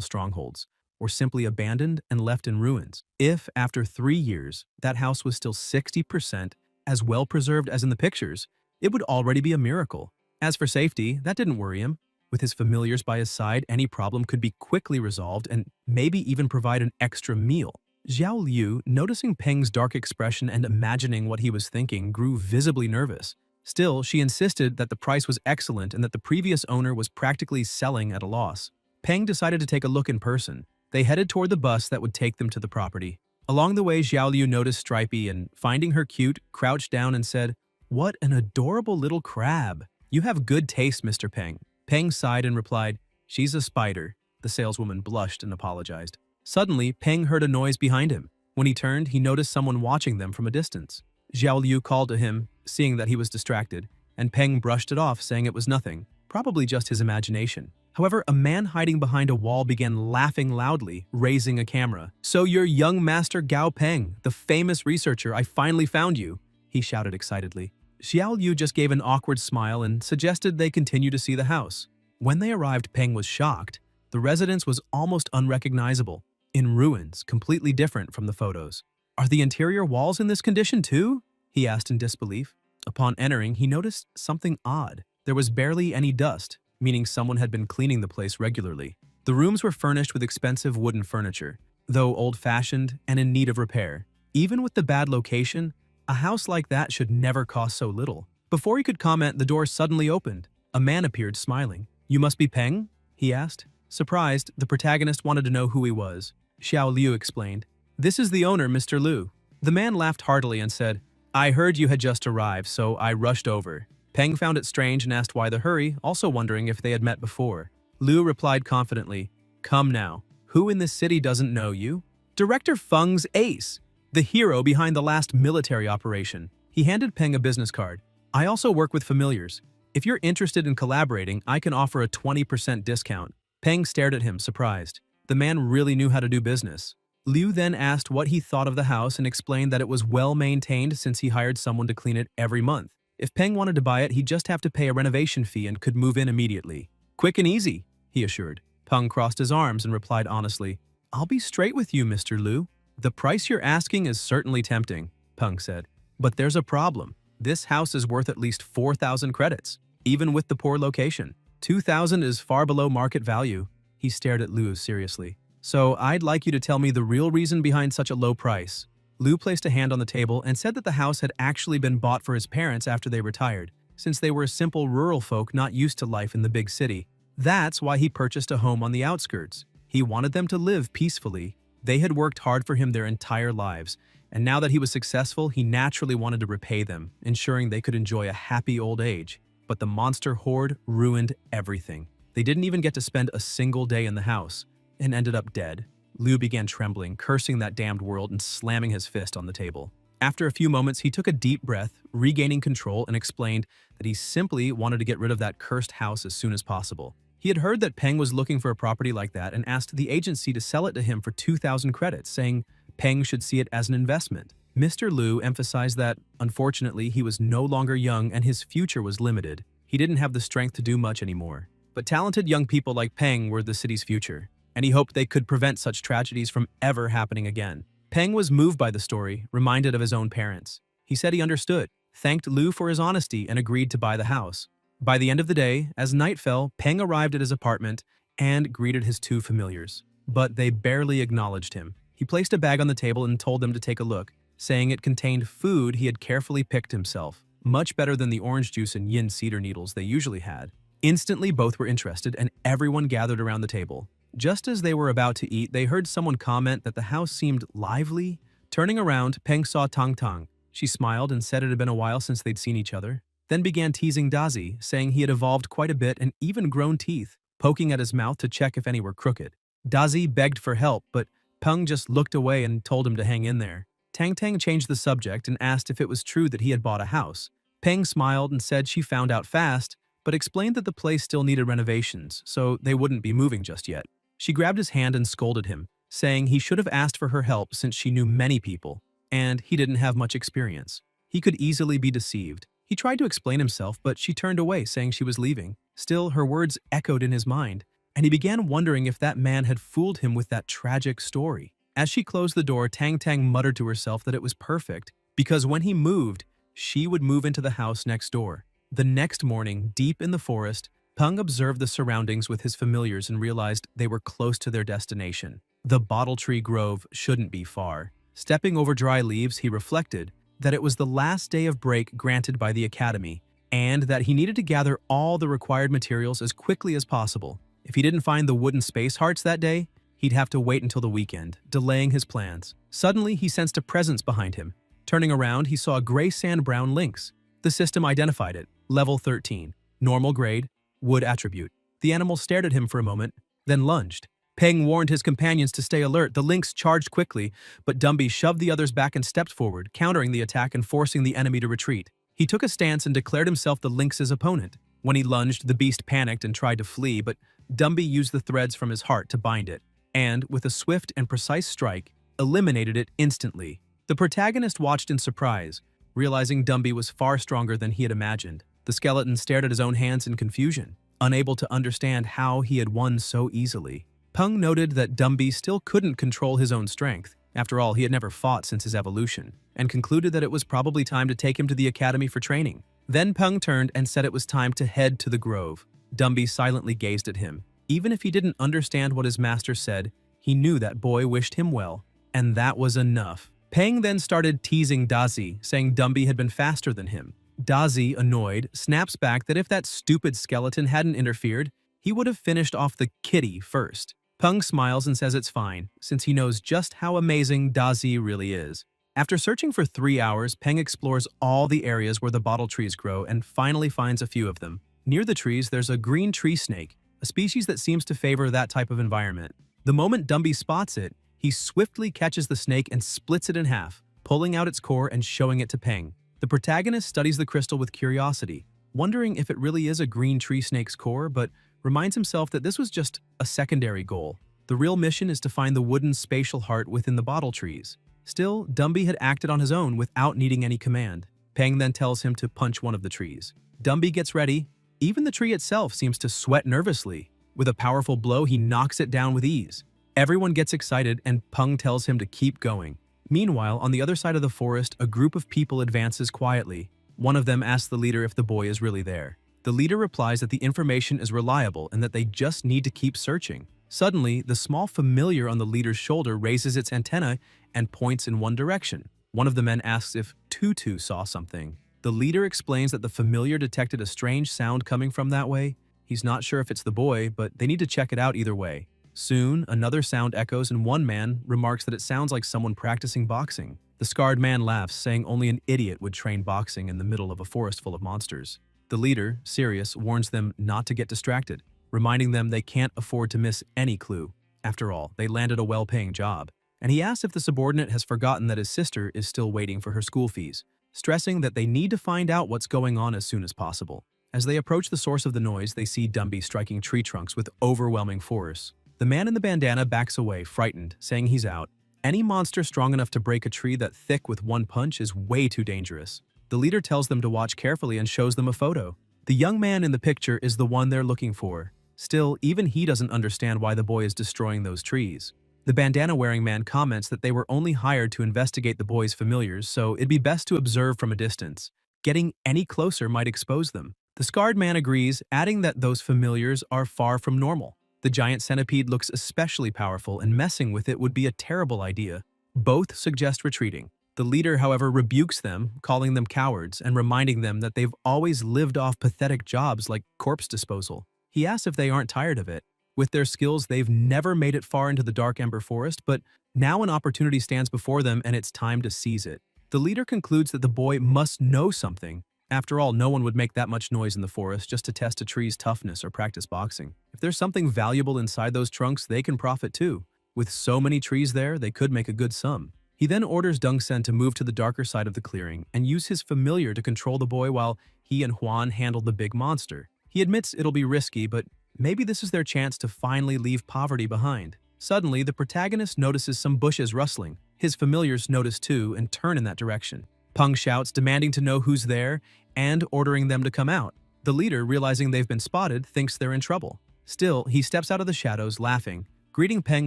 strongholds, or simply abandoned and left in ruins. If, after 3 years, that house was still 60% as well preserved as in the pictures, it would already be a miracle. As for safety, that didn't worry him. With his familiars by his side, any problem could be quickly resolved and maybe even provide an extra meal. Xiaoliu, noticing Peng's dark expression and imagining what he was thinking, grew visibly nervous. Still, she insisted that the price was excellent and that the previous owner was practically selling at a loss. Peng decided to take a look in person. They headed toward the bus that would take them to the property. Along the way, Xiaoliu noticed Stripey and, finding her cute, crouched down and said, "What an adorable little crab. You have good taste, Mr. Peng." Peng sighed and replied, "She's a spider." The saleswoman blushed and apologized. Suddenly, Peng heard a noise behind him. When he turned, he noticed someone watching them from a distance. Xiaoliu called to him, seeing that he was distracted, and Peng brushed it off, saying it was nothing, probably just his imagination. However, a man hiding behind a wall began laughing loudly, raising a camera. "So you're young Master Gao Peng, the famous researcher. I finally found you," he shouted excitedly. Xiaoliu just gave an awkward smile and suggested they continue to see the house. When they arrived, Peng was shocked. The residence was almost unrecognizable, in ruins, completely different from the photos. "Are the interior walls in this condition too?" he asked in disbelief. Upon entering, he noticed something odd. There was barely any dust, meaning someone had been cleaning the place regularly. The rooms were furnished with expensive wooden furniture, though old-fashioned and in need of repair. Even with the bad location, a house like that should never cost so little. Before he could comment, the door suddenly opened. A man appeared, smiling. "You must be Peng?" he asked. Surprised, the protagonist wanted to know who he was. Xiaoliu explained, "This is the owner, Mr. Liu." The man laughed heartily and said, "I heard you had just arrived, so I rushed over." Peng found it strange and asked why the hurry, also wondering if they had met before. Liu replied confidently, "Come now. Who in this city doesn't know you? Director Feng's ace, the hero behind the last military operation." He handed Peng a business card. "I also work with familiars. If you're interested in collaborating, I can offer a 20% discount." Peng stared at him, surprised. The man really knew how to do business. Liu then asked what he thought of the house and explained that it was well maintained since he hired someone to clean it every month. If Peng wanted to buy it, he'd just have to pay a renovation fee and could move in immediately. Quick and easy, he assured. Peng crossed his arms and replied honestly, I'll be straight with you, Mr. Liu. The price you're asking is certainly tempting, Peng said. But there's a problem. This house is worth at least 4,000 credits, even with the poor location. 2,000 is far below market value. He stared at Liu seriously. So I'd like you to tell me the real reason behind such a low price. Liu placed a hand on the table and said that the house had actually been bought for his parents after they retired, since they were simple rural folk not used to life in the big city. That's why he purchased a home on the outskirts. He wanted them to live peacefully. They had worked hard for him their entire lives, and now that he was successful, he naturally wanted to repay them, ensuring they could enjoy a happy old age. But the monster horde ruined everything. They didn't even get to spend a single day in the house, and ended up dead. Liu began trembling, cursing that damned world and slamming his fist on the table. After a few moments, he took a deep breath, regaining control, and explained that he simply wanted to get rid of that cursed house as soon as possible. He had heard that Peng was looking for a property like that and asked the agency to sell it to him for 2,000 credits, saying Peng should see it as an investment. Mr. Liu emphasized that, unfortunately, he was no longer young and his future was limited. He didn't have the strength to do much anymore. But talented young people like Peng were the city's future, and he hoped they could prevent such tragedies from ever happening again. Peng was moved by the story, reminded of his own parents. He said he understood, thanked Liu for his honesty, and agreed to buy the house. By the end of the day, as night fell, Peng arrived at his apartment and greeted his two familiars. But they barely acknowledged him. He placed a bag on the table and told them to take a look, saying it contained food he had carefully picked himself, much better than the orange juice and yin cedar needles they usually had. Instantly, both were interested, and everyone gathered around the table. Just as they were about to eat, they heard someone comment that the house seemed lively. Turning around, Peng saw Tang Tang. She smiled and said it had been a while since they'd seen each other, then began teasing Dazi, saying he had evolved quite a bit and even grown teeth, poking at his mouth to check if any were crooked. Dazi begged for help, but Peng just looked away and told him to hang in there. Tang Tang changed the subject and asked if it was true that he had bought a house. Peng smiled and said she found out fast, but explained that the place still needed renovations, so they wouldn't be moving just yet. She grabbed his hand and scolded him, saying he should have asked for her help since she knew many people, and he didn't have much experience. He could easily be deceived. He tried to explain himself, but she turned away, saying she was leaving. Still, her words echoed in his mind, and he began wondering if that man had fooled him with that tragic story. As she closed the door, Tang Tang muttered to herself that it was perfect, because when he moved, she would move into the house next door. The next morning, deep in the forest, Peng observed the surroundings with his familiars and realized they were close to their destination. The bottle tree grove shouldn't be far. Stepping over dry leaves, he reflected that it was the last day of break granted by the academy, and that he needed to gather all the required materials as quickly as possible. If he didn't find the wooden space hearts that day, he'd have to wait until the weekend, delaying his plans. Suddenly, he sensed a presence behind him. Turning around, he saw a gray sand-brown lynx. The system identified it, level 13, normal grade, wood attribute. The animal stared at him for a moment, then lunged. Peng warned his companions to stay alert. The lynx charged quickly, but Dumby shoved the others back and stepped forward, countering the attack and forcing the enemy to retreat. He took a stance and declared himself the lynx's opponent. When he lunged, the beast panicked and tried to flee, but Dumby used the threads from his heart to bind it, and, with a swift and precise strike, eliminated it instantly. The protagonist watched in surprise, realizing Dumby was far stronger than he had imagined. The skeleton stared at his own hands in confusion, unable to understand how he had won so easily. Peng noted that Dumby still couldn't control his own strength. After all, he had never fought since his evolution, and concluded that it was probably time to take him to the academy for training. Then Peng turned and said it was time to head to the grove. Dumby silently gazed at him. Even if he didn't understand what his master said, he knew that boy wished him well, and that was enough. Peng then started teasing Dazi, saying Dumby had been faster than him. Dazi, annoyed, snaps back that if that stupid skeleton hadn't interfered, he would have finished off the kitty first. Peng smiles and says it's fine, since he knows just how amazing Dazi really is. After searching for 3 hours, Peng explores all the areas where the bottle trees grow and finally finds a few of them. Near the trees, there's a green tree snake, a species that seems to favor that type of environment. The moment Dumby spots it, he swiftly catches the snake and splits it in half, pulling out its core and showing it to Peng. The protagonist studies the crystal with curiosity, wondering if it really is a green tree snake's core, but reminds himself that this was just a secondary goal. The real mission is to find the wooden spatial heart within the bottle trees. Still, Dumby had acted on his own without needing any command. Peng then tells him to punch one of the trees. Dumby gets ready. Even the tree itself seems to sweat nervously. With a powerful blow, he knocks it down with ease. Everyone gets excited and Peng tells him to keep going. Meanwhile, on the other side of the forest, a group of people advances quietly. One of them asks the leader if the boy is really there. The leader replies that the information is reliable and that they just need to keep searching. Suddenly, the small familiar on the leader's shoulder raises its antenna and points in one direction. One of the men asks if Tutu saw something. The leader explains that the familiar detected a strange sound coming from that way. He's not sure if it's the boy, but they need to check it out either way. Soon, another sound echoes and one man remarks that it sounds like someone practicing boxing. The scarred man laughs, saying only an idiot would train boxing in the middle of a forest full of monsters. The leader, serious, warns them not to get distracted, reminding them they can't afford to miss any clue. After all, they landed a well-paying job. And he asks if the subordinate has forgotten that his sister is still waiting for her school fees, stressing that they need to find out what's going on as soon as possible. As they approach the source of the noise, they see Dumby striking tree trunks with overwhelming force. The man in the bandana backs away, frightened, saying he's out. Any monster strong enough to break a tree that thick with one punch is way too dangerous. The leader tells them to watch carefully and shows them a photo. The young man in the picture is the one they're looking for. Still, even he doesn't understand why the boy is destroying those trees. The bandana-wearing man comments that they were only hired to investigate the boy's familiars, so it'd be best to observe from a distance. Getting any closer might expose them. The scarred man agrees, adding that those familiars are far from normal. The giant centipede looks especially powerful, and messing with it would be a terrible idea. Both suggest retreating. The leader, however, rebukes them, calling them cowards and reminding them that they've always lived off pathetic jobs like corpse disposal. He asks if they aren't tired of it. With their skills, they've never made it far into the dark ember forest, but now an opportunity stands before them and it's time to seize it. The leader concludes that the boy must know something. After all, no one would make that much noise in the forest just to test a tree's toughness or practice boxing. If there's something valuable inside those trunks, they can profit too. With so many trees there, they could make a good sum. He then orders Dongsen to move to the darker side of the clearing and use his familiar to control the boy while he and Huan handle the big monster. He admits it'll be risky, but maybe this is their chance to finally leave poverty behind. Suddenly, the protagonist notices some bushes rustling. His familiars notice too and turn in that direction. Peng shouts, demanding to know who's there and ordering them to come out. The leader, realizing they've been spotted, thinks they're in trouble. Still, he steps out of the shadows, laughing, greeting Peng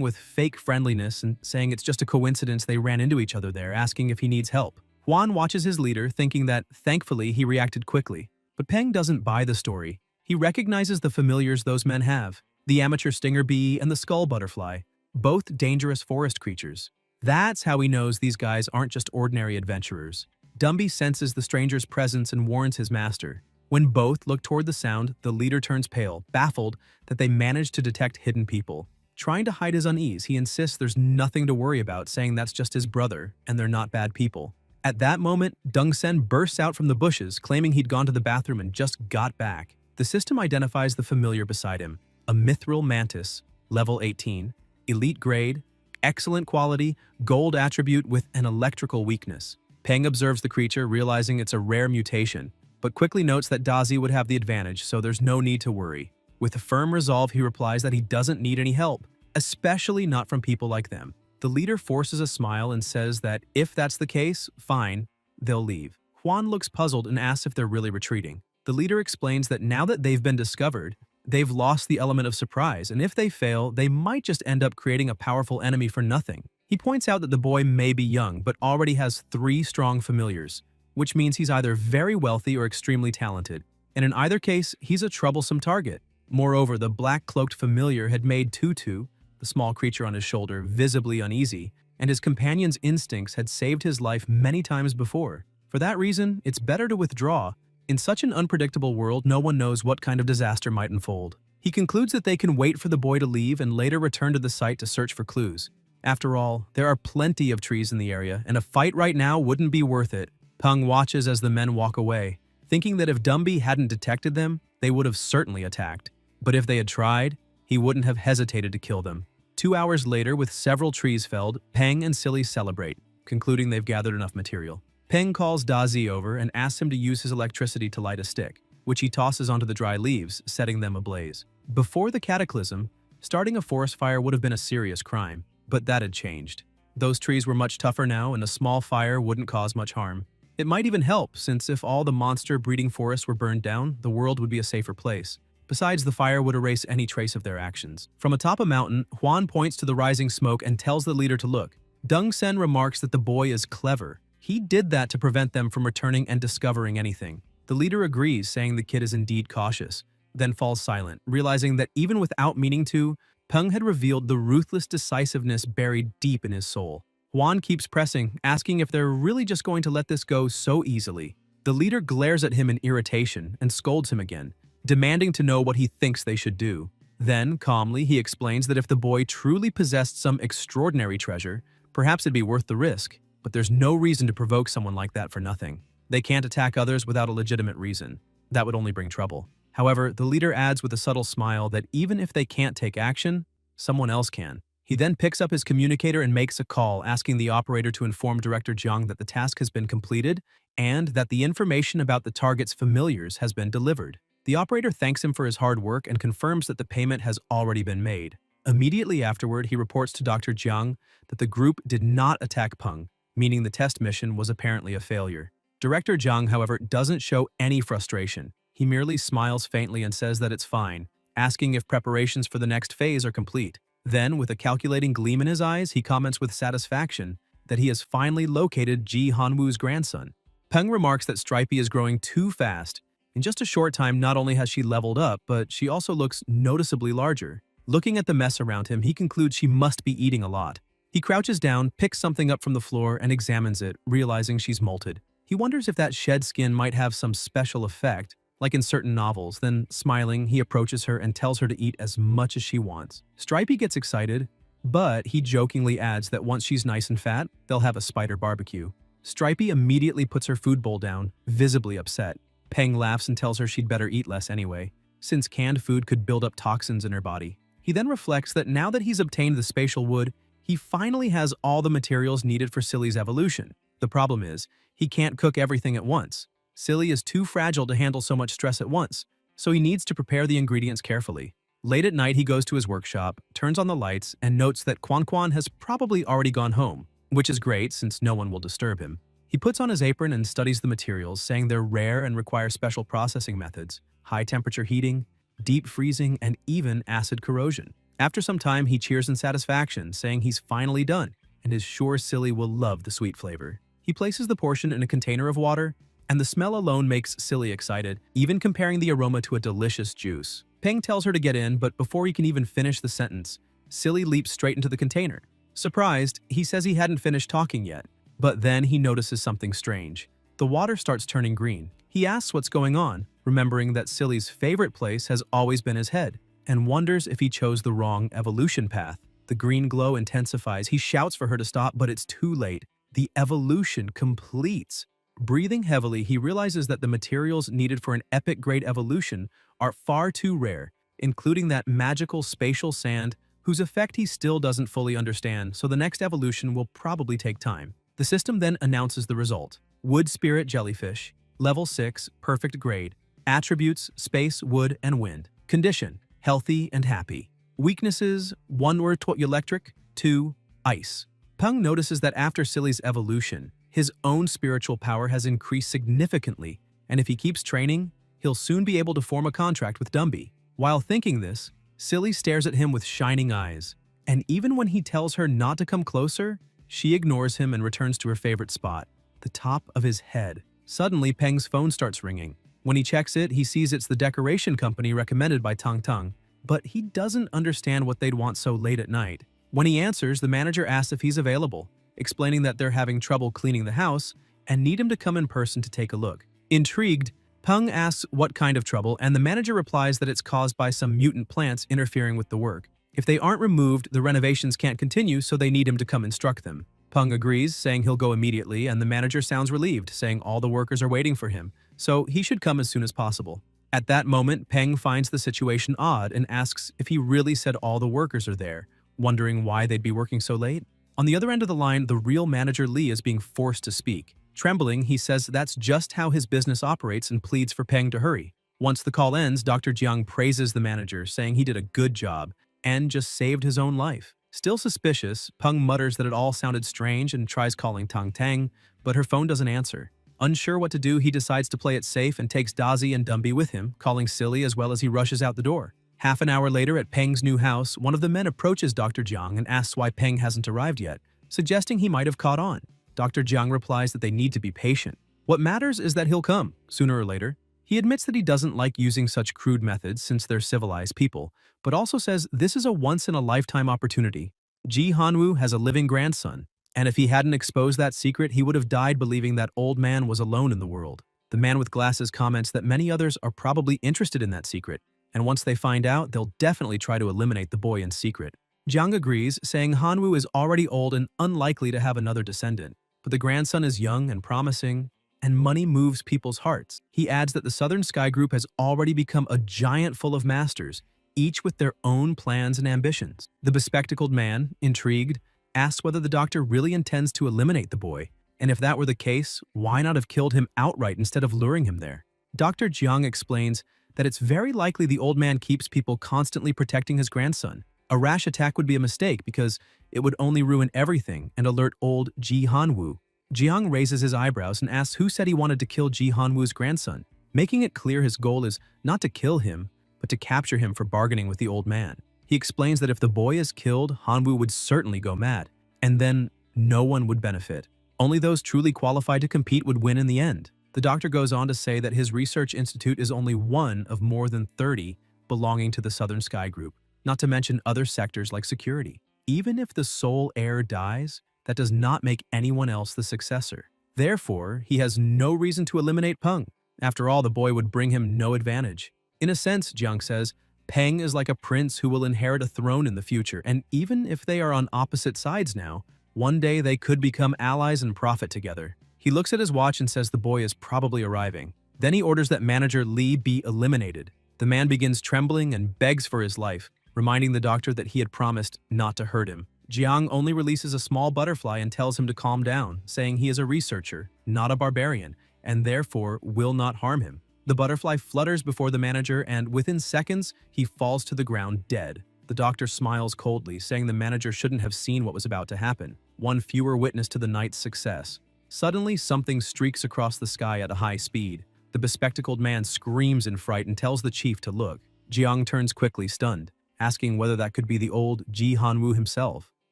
with fake friendliness and saying it's just a coincidence they ran into each other there, asking if he needs help. Huan watches his leader, thinking that, thankfully, he reacted quickly. But Peng doesn't buy the story. He recognizes the familiars those men have, the amateur stinger bee and the skull butterfly, both dangerous forest creatures. That's how he knows these guys aren't just ordinary adventurers. Dumby senses the stranger's presence and warns his master. When both look toward the sound, the leader turns pale, baffled that they managed to detect hidden people. Trying to hide his unease, he insists there's nothing to worry about, saying that's just his brother and they're not bad people. At that moment, Dongsen bursts out from the bushes, claiming he'd gone to the bathroom and just got back. The system identifies the familiar beside him, a mithril mantis, level 18, elite grade, excellent quality, gold attribute with an electrical weakness. Peng observes the creature, realizing it's a rare mutation, but quickly notes that Dazi would have the advantage, so there's no need to worry. With a firm resolve, he replies that he doesn't need any help, especially not from people like them. The leader forces a smile and says that if that's the case, fine, they'll leave. Huan looks puzzled and asks if they're really retreating. The leader explains that now that they've been discovered, they've lost the element of surprise, and if they fail, they might just end up creating a powerful enemy for nothing. He points out that the boy may be young, but already has 3 strong familiars, which means he's either very wealthy or extremely talented, and in either case, he's a troublesome target. Moreover, the black-cloaked familiar had made Tutu, the small creature on his shoulder, visibly uneasy, and his companion's instincts had saved his life many times before. For that reason, it's better to withdraw. In such an unpredictable world, no one knows what kind of disaster might unfold. He concludes that they can wait for the boy to leave and later return to the site to search for clues. After all, there are plenty of trees in the area, and a fight right now wouldn't be worth it. Peng watches as the men walk away, thinking that if Dumby hadn't detected them, they would have certainly attacked. But if they had tried, he wouldn't have hesitated to kill them. 2 hours later, with several trees felled, Peng and Silly celebrate, concluding they've gathered enough material. Peng calls Dazi over and asks him to use his electricity to light a stick, which he tosses onto the dry leaves, setting them ablaze. Before the cataclysm, starting a forest fire would have been a serious crime, but that had changed. Those trees were much tougher now, and a small fire wouldn't cause much harm. It might even help, since if all the monster breeding forests were burned down, the world would be a safer place. Besides, the fire would erase any trace of their actions. From atop a mountain, Huan points to the rising smoke and tells the leader to look. Deng Sen remarks that the boy is clever. He did that to prevent them from returning and discovering anything. The leader agrees, saying the kid is indeed cautious, then falls silent, realizing that even without meaning to, Peng had revealed the ruthless decisiveness buried deep in his soul. Huan keeps pressing, asking if they're really just going to let this go so easily. The leader glares at him in irritation and scolds him again, demanding to know what he thinks they should do. Then, calmly, he explains that if the boy truly possessed some extraordinary treasure, perhaps it'd be worth the risk, but there's no reason to provoke someone like that for nothing. They can't attack others without a legitimate reason. That would only bring trouble. However, the leader adds with a subtle smile that even if they can't take action, someone else can. He then picks up his communicator and makes a call, asking the operator to inform Director Jiang that the task has been completed and that the information about the target's familiars has been delivered. The operator thanks him for his hard work and confirms that the payment has already been made. Immediately afterward, he reports to Dr. Jiang that the group did not attack Peng, meaning the test mission was apparently a failure. Director Jiang, however, doesn't show any frustration. He merely smiles faintly and says that it's fine, asking if preparations for the next phase are complete. Then, with a calculating gleam in his eyes, he comments with satisfaction that he has finally located Ji Hanwoo's grandson. Peng remarks that Stripey is growing too fast. In just a short time, not only has she leveled up, but she also looks noticeably larger. Looking at the mess around him, he concludes she must be eating a lot. He crouches down, picks something up from the floor, and examines it, realizing she's molted. He wonders if that shed skin might have some special effect, like in certain novels. Then, smiling, he approaches her and tells her to eat as much as she wants. Stripey gets excited, but he jokingly adds that once she's nice and fat, they'll have a spider barbecue. Stripey immediately puts her food bowl down, visibly upset. Peng laughs and tells her she'd better eat less anyway, since canned food could build up toxins in her body. He then reflects that now that he's obtained the spatial wood, he finally has all the materials needed for Silly's evolution. The problem is, he can't cook everything at once. Silly is too fragile to handle so much stress at once, so he needs to prepare the ingredients carefully. Late at night, he goes to his workshop, turns on the lights, and notes that Quan Quan has probably already gone home, which is great since no one will disturb him. He puts on his apron and studies the materials, saying they're rare and require special processing methods, high-temperature heating, deep freezing, and even acid corrosion. After some time, he cheers in satisfaction, saying he's finally done, and is sure Silly will love the sweet flavor. He places the portion in a container of water, and the smell alone makes Silly excited, even comparing the aroma to a delicious juice. Peng tells her to get in, but before he can even finish the sentence, Silly leaps straight into the container. Surprised, he says he hadn't finished talking yet, but then he notices something strange. The water starts turning green. He asks what's going on, remembering that Silly's favorite place has always been his head, and wonders if he chose the wrong evolution path. The green glow intensifies. He shouts for her to stop, but it's too late. The evolution completes. Breathing heavily, he realizes that the materials needed for an epic-grade evolution are far too rare, including that magical spatial sand, whose effect he still doesn't fully understand, so the next evolution will probably take time. The system then announces the result. Wood Spirit Jellyfish, Level 6, Perfect Grade. Attributes, Space, Wood, and Wind. Condition, Healthy and Happy. Weaknesses, 1 word electric, 2, Ice. Peng notices that after Silly's evolution, his own spiritual power has increased significantly, and if he keeps training, he'll soon be able to form a contract with Dumby. While thinking this, Silly stares at him with shining eyes, and even when he tells her not to come closer, she ignores him and returns to her favorite spot, the top of his head. Suddenly, Peng's phone starts ringing. When he checks it, he sees it's the decoration company recommended by Tang Tang, but he doesn't understand what they'd want so late at night. When he answers, the manager asks if he's available, explaining that they're having trouble cleaning the house and need him to come in person to take a look. Intrigued, Peng asks what kind of trouble, and the manager replies that it's caused by some mutant plants interfering with the work. If they aren't removed, the renovations can't continue, so they need him to come instruct them. Peng agrees, saying he'll go immediately, and the manager sounds relieved, saying all the workers are waiting for him, so he should come as soon as possible. At that moment, Peng finds the situation odd and asks if he really said all the workers are there, wondering why they'd be working so late. On the other end of the line, the real manager Lee is being forced to speak. Trembling, he says that's just how his business operates and pleads for Peng to hurry. Once the call ends, Dr. Jiang praises the manager, saying he did a good job and just saved his own life. Still suspicious, Peng mutters that it all sounded strange and tries calling Tang Tang, but her phone doesn't answer. Unsure what to do, he decides to play it safe and takes Dazi and Dumby with him, calling silly as well as he rushes out the door. Half an hour later at Peng's new house, one of the men approaches Dr. Jiang and asks why Peng hasn't arrived yet, suggesting he might have caught on. Dr. Jiang replies that they need to be patient. What matters is that he'll come, sooner or later. He admits that he doesn't like using such crude methods since they're civilized people, but also says this is a once-in-a-lifetime opportunity. Ji Hanwoo has a living grandson, and if he hadn't exposed that secret, he would have died believing that old man was alone in the world. The man with glasses comments that many others are probably interested in that secret, and once they find out, they'll definitely try to eliminate the boy in secret. Jiang agrees, saying Hanwoo is already old and unlikely to have another descendant, but the grandson is young and promising, and money moves people's hearts. He adds that the Southern Sky Group has already become a giant full of masters, each with their own plans and ambitions. The bespectacled man, intrigued, asks whether the doctor really intends to eliminate the boy, and if that were the case, why not have killed him outright instead of luring him there? Dr. Jiang explains that it's very likely the old man keeps people constantly protecting his grandson. A rash attack would be a mistake because it would only ruin everything and alert old Ji Hanwoo. Jiang raises his eyebrows and asks who said he wanted to kill Ji Hanwoo's grandson, making it clear his goal is not to kill him, but to capture him for bargaining with the old man. He explains that if the boy is killed, Hanwoo would certainly go mad, and then no one would benefit. Only those truly qualified to compete would win in the end. The doctor goes on to say that his research institute is only one of more than 30 belonging to the Southern Sky Group, not to mention other sectors like security. Even if the sole heir dies, that does not make anyone else the successor. Therefore, he has no reason to eliminate Peng. After all, the boy would bring him no advantage. In a sense, Jiang says, Peng is like a prince who will inherit a throne in the future, and even if they are on opposite sides now, one day they could become allies and profit together. He looks at his watch and says the boy is probably arriving. Then he orders that manager Li be eliminated. The man begins trembling and begs for his life, reminding the doctor that he had promised not to hurt him. Jiang only releases a small butterfly and tells him to calm down, saying he is a researcher, not a barbarian, and therefore will not harm him. The butterfly flutters before the manager, and within seconds, he falls to the ground dead. The doctor smiles coldly, saying the manager shouldn't have seen what was about to happen. One fewer witness to the night's success. Suddenly, something streaks across the sky at a high speed. The bespectacled man screams in fright and tells the chief to look. Jiang turns quickly, stunned, asking whether that could be the old Ji Hanwoo himself.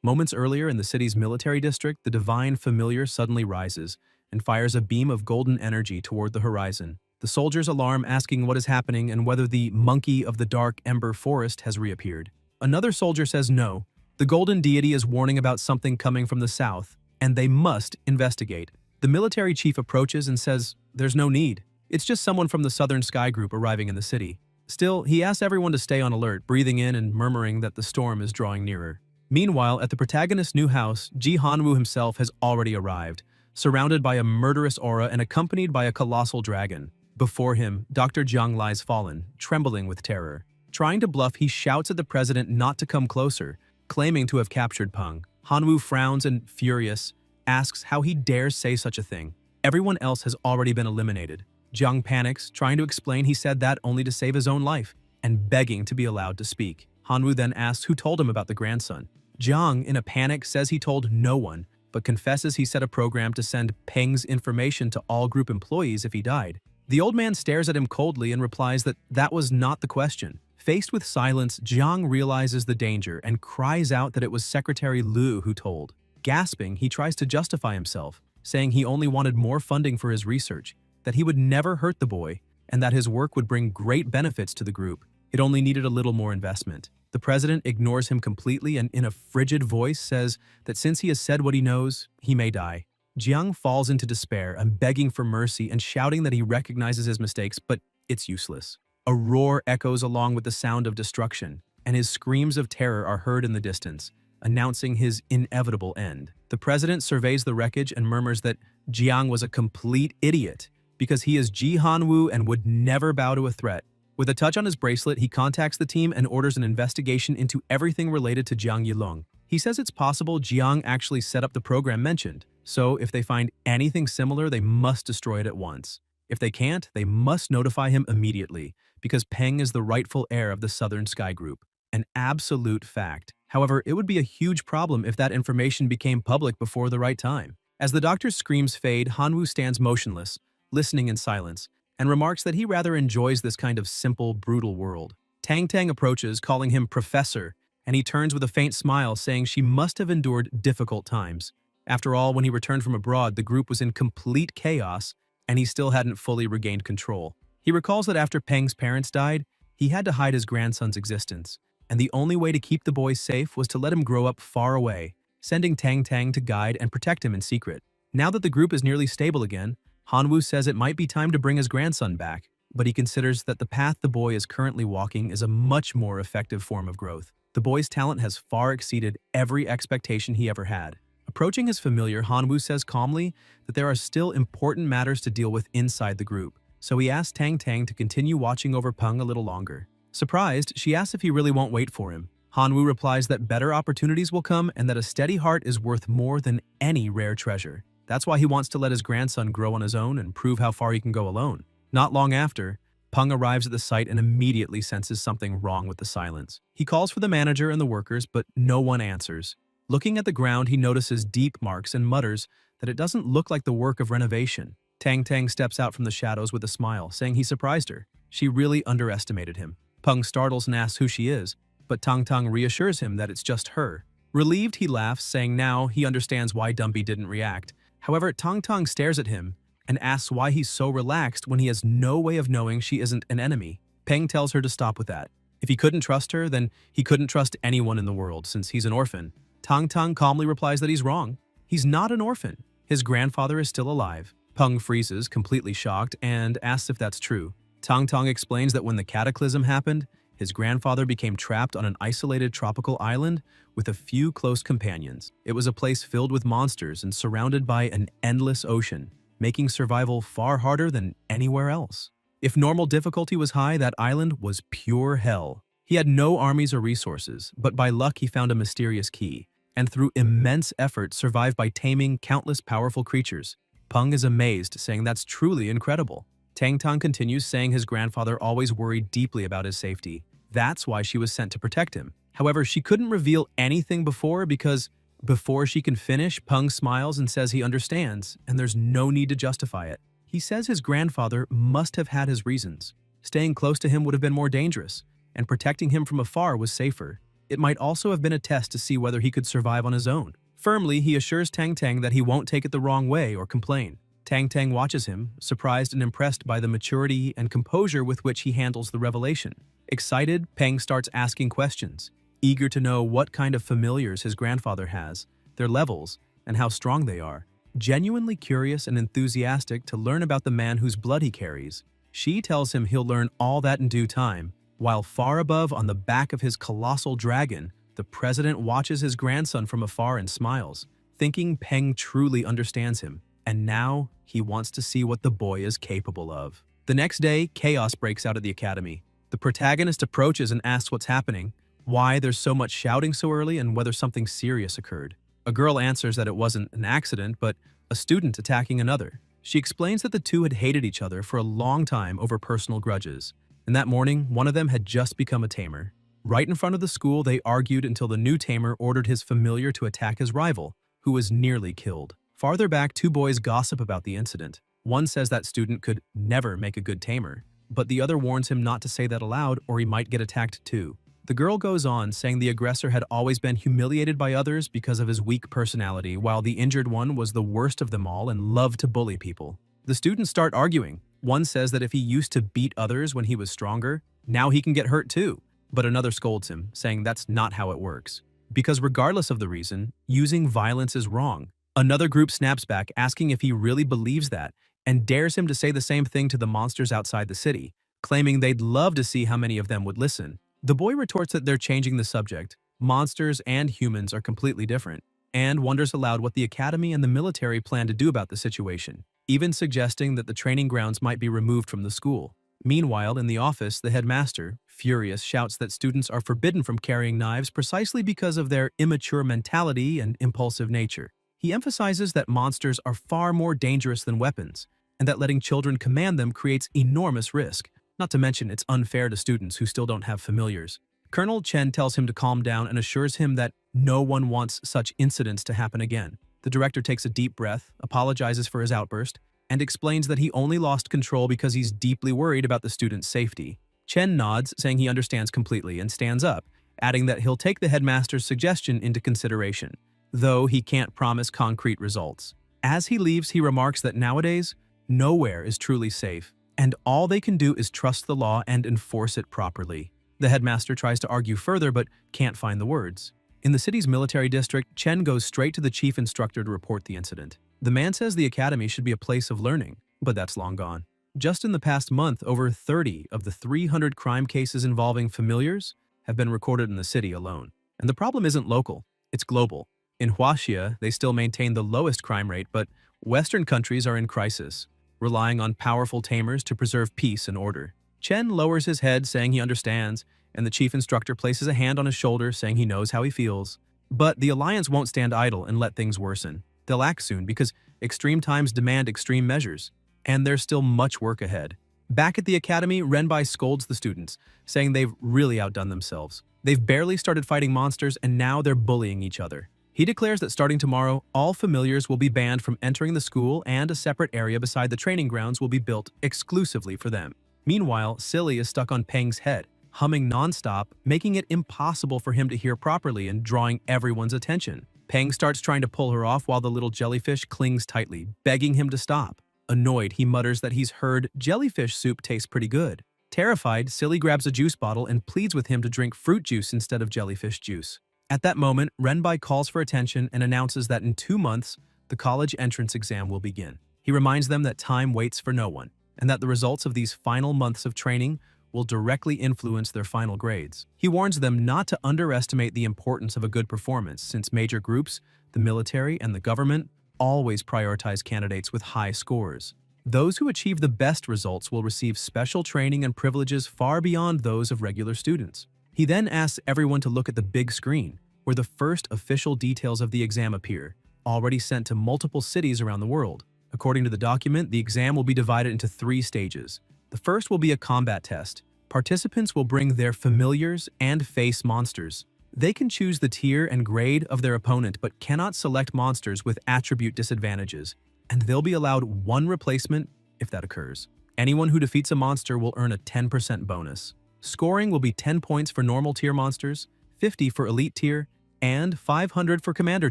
Moments earlier in the city's military district, the divine familiar suddenly rises and fires a beam of golden energy toward the horizon. The soldiers alarm, asking what is happening and whether the monkey of the dark ember forest has reappeared. Another soldier says no. The golden deity is warning about something coming from the south, and they must investigate. The military chief approaches and says there's no need. It's just someone from the Southern Sky Group arriving in the city. Still, he asks everyone to stay on alert, breathing in and murmuring that the storm is drawing nearer. Meanwhile, at the protagonist's new house, Ji Hanwoo himself has already arrived, surrounded by a murderous aura and accompanied by a colossal dragon. Before him, Dr. Jiang lies fallen, trembling with terror. Trying to bluff, he shouts at the president not to come closer, claiming to have captured Peng. Hanwoo frowns and, furious, asks how he dares say such a thing. Everyone else has already been eliminated. Jiang panics, trying to explain he said that only to save his own life, and begging to be allowed to speak. Hanwoo then asks who told him about the grandson. Jiang, in a panic, says he told no one, but confesses he set a program to send Peng's information to all group employees if he died. The old man stares at him coldly and replies that that was not the question. Faced with silence, Jiang realizes the danger and cries out that it was Secretary Liu who told. Gasping, he tries to justify himself, saying he only wanted more funding for his research, that he would never hurt the boy, and that his work would bring great benefits to the group. It only needed a little more investment. The president ignores him completely and in a frigid voice says that since he has said what he knows, he may die. Jiang falls into despair and begging for mercy and shouting that he recognizes his mistakes, but it's useless. A roar echoes along with the sound of destruction, and his screams of terror are heard in the distance, announcing his inevitable end. The president surveys the wreckage and murmurs that Jiang was a complete idiot because he is Ji Hanwoo and would never bow to a threat. With a touch on his bracelet, he contacts the team and orders an investigation into everything related to Jiang Yilong. He says it's possible Jiang actually set up the program mentioned, so if they find anything similar, they must destroy it at once. If they can't, they must notify him immediately, because Peng is the rightful heir of the Southern Sky Group. An absolute fact. However, it would be a huge problem if that information became public before the right time. As the doctor's screams fade, Hanwoo stands motionless, listening in silence, and remarks that he rather enjoys this kind of simple, brutal world. Tang Tang approaches, calling him Professor, and he turns with a faint smile, saying she must have endured difficult times. After all, when he returned from abroad, the group was in complete chaos, and he still hadn't fully regained control. He recalls that after Peng's parents died, he had to hide his grandson's existence, and the only way to keep the boy safe was to let him grow up far away, sending Tang Tang to guide and protect him in secret. Now that the group is nearly stable again, Hanwoo says it might be time to bring his grandson back, but he considers that the path the boy is currently walking is a much more effective form of growth. The boy's talent has far exceeded every expectation he ever had. Approaching his familiar, Hanwoo says calmly that there are still important matters to deal with inside the group, so he asks Tang Tang to continue watching over Peng a little longer. Surprised, she asks if he really won't wait for him. Hanwoo replies that better opportunities will come and that a steady heart is worth more than any rare treasure. That's why he wants to let his grandson grow on his own and prove how far he can go alone. Not long after, Peng arrives at the site and immediately senses something wrong with the silence. He calls for the manager and the workers, but no one answers. Looking at the ground, he notices deep marks and mutters that it doesn't look like the work of renovation. Tang Tang steps out from the shadows with a smile, saying he surprised her. She really underestimated him. Peng startles and asks who she is, but Tang Tang reassures him that it's just her. Relieved, he laughs, saying now he understands why Dumpy didn't react. However, Tang Tang stares at him and asks why he's so relaxed when he has no way of knowing she isn't an enemy. Peng tells her to stop with that. If he couldn't trust her, then he couldn't trust anyone in the world since he's an orphan. Tang Tang calmly replies that he's wrong. He's not an orphan. His grandfather is still alive. Peng freezes, completely shocked, and asks if that's true. Tang Tang explains that when the cataclysm happened, his grandfather became trapped on an isolated tropical island with a few close companions. It was a place filled with monsters and surrounded by an endless ocean, making survival far harder than anywhere else. If normal difficulty was high, that island was pure hell. He had no armies or resources, but by luck he found a mysterious key, and through immense effort survived by taming countless powerful creatures. Peng is amazed, saying that's truly incredible. Tang Tang continues, saying his grandfather always worried deeply about his safety. That's why she was sent to protect him. However, she couldn't reveal anything because before she can finish, Peng smiles and says he understands, and there's no need to justify it. He says his grandfather must have had his reasons. Staying close to him would have been more dangerous, and protecting him from afar was safer. It might also have been a test to see whether he could survive on his own. Firmly, he assures Tang Tang that he won't take it the wrong way or complain. Tang Tang watches him, surprised and impressed by the maturity and composure with which he handles the revelation. Excited, Peng starts asking questions, eager to know what kind of familiars his grandfather has, their levels, and how strong they are. Genuinely curious and enthusiastic to learn about the man whose blood he carries, she tells him he'll learn all that in due time, while far above on the back of his colossal dragon, the president watches his grandson from afar and smiles, thinking Peng truly understands him, and now he wants to see what the boy is capable of. The next day, chaos breaks out at the academy. The protagonist approaches and asks what's happening, why there's so much shouting so early, and whether something serious occurred. A girl answers that it wasn't an accident, but a student attacking another. She explains that the two had hated each other for a long time over personal grudges, and that morning, one of them had just become a tamer. Right in front of the school, they argued until the new tamer ordered his familiar to attack his rival, who was nearly killed. Farther back, two boys gossip about the incident. One says that student could never make a good tamer, but the other warns him not to say that aloud or he might get attacked too. The girl goes on, saying the aggressor had always been humiliated by others because of his weak personality, while the injured one was the worst of them all and loved to bully people. The students start arguing. One says that if he used to beat others when he was stronger, now he can get hurt too. But another scolds him, saying that's not how it works. Because regardless of the reason, using violence is wrong. Another group snaps back, asking if he really believes that, and dares him to say the same thing to the monsters outside the city, claiming they'd love to see how many of them would listen. The boy retorts that they're changing the subject. Monsters and humans are completely different, and wonders aloud what the academy and the military plan to do about the situation, even suggesting that the training grounds might be removed from the school. Meanwhile, in the office, the headmaster, furious, shouts that students are forbidden from carrying knives precisely because of their immature mentality and impulsive nature. He emphasizes that monsters are far more dangerous than weapons, and that letting children command them creates enormous risk. Not to mention, it's unfair to students who still don't have familiars. Colonel Chen tells him to calm down and assures him that no one wants such incidents to happen again. The director takes a deep breath, apologizes for his outburst, and explains that he only lost control because he's deeply worried about the student's safety. Chen nods, saying he understands completely, and stands up, adding that he'll take the headmaster's suggestion into consideration, though he can't promise concrete results. As he leaves, he remarks that nowadays, nowhere is truly safe, and all they can do is trust the law and enforce it properly. The headmaster tries to argue further but can't find the words. In the city's military district, Chen goes straight to the chief instructor to report the incident. The man says the academy should be a place of learning, but that's long gone. Just in the past month, over 30 of the 300 crime cases involving familiars have been recorded in the city alone. And the problem isn't local, it's global. In Huaxia, they still maintain the lowest crime rate, but Western countries are in crisis, relying on powerful tamers to preserve peace and order. Chen lowers his head, saying he understands, and the chief instructor places a hand on his shoulder, saying he knows how he feels. But the Alliance won't stand idle and let things worsen. They'll act soon because extreme times demand extreme measures, and there's still much work ahead. Back at the academy, Renbai scolds the students, saying they've really outdone themselves. They've barely started fighting monsters, and now they're bullying each other. He declares that starting tomorrow, all familiars will be banned from entering the school, and a separate area beside the training grounds will be built exclusively for them. Meanwhile, Silly is stuck on Peng's head, humming nonstop, making it impossible for him to hear properly and drawing everyone's attention. Peng starts trying to pull her off while the little jellyfish clings tightly, begging him to stop. Annoyed, he mutters that he's heard jellyfish soup tastes pretty good. Terrified, Silly grabs a juice bottle and pleads with him to drink fruit juice instead of jellyfish juice. At that moment, Renbai calls for attention and announces that in 2 months, the college entrance exam will begin. He reminds them that time waits for no one, and that the results of these final months of training will directly influence their final grades. He warns them not to underestimate the importance of a good performance, since major groups, the military, and the government always prioritize candidates with high scores. Those who achieve the best results will receive special training and privileges far beyond those of regular students. He then asks everyone to look at the big screen, where the first official details of the exam appear, already sent to multiple cities around the world. According to the document, the exam will be divided into 3 stages. The first will be a combat test. Participants will bring their familiars and face monsters. They can choose the tier and grade of their opponent but cannot select monsters with attribute disadvantages, and they'll be allowed 1 replacement if that occurs. Anyone who defeats a monster will earn a 10% bonus. Scoring will be 10 points for normal tier monsters, 50 for elite tier, and 500 for commander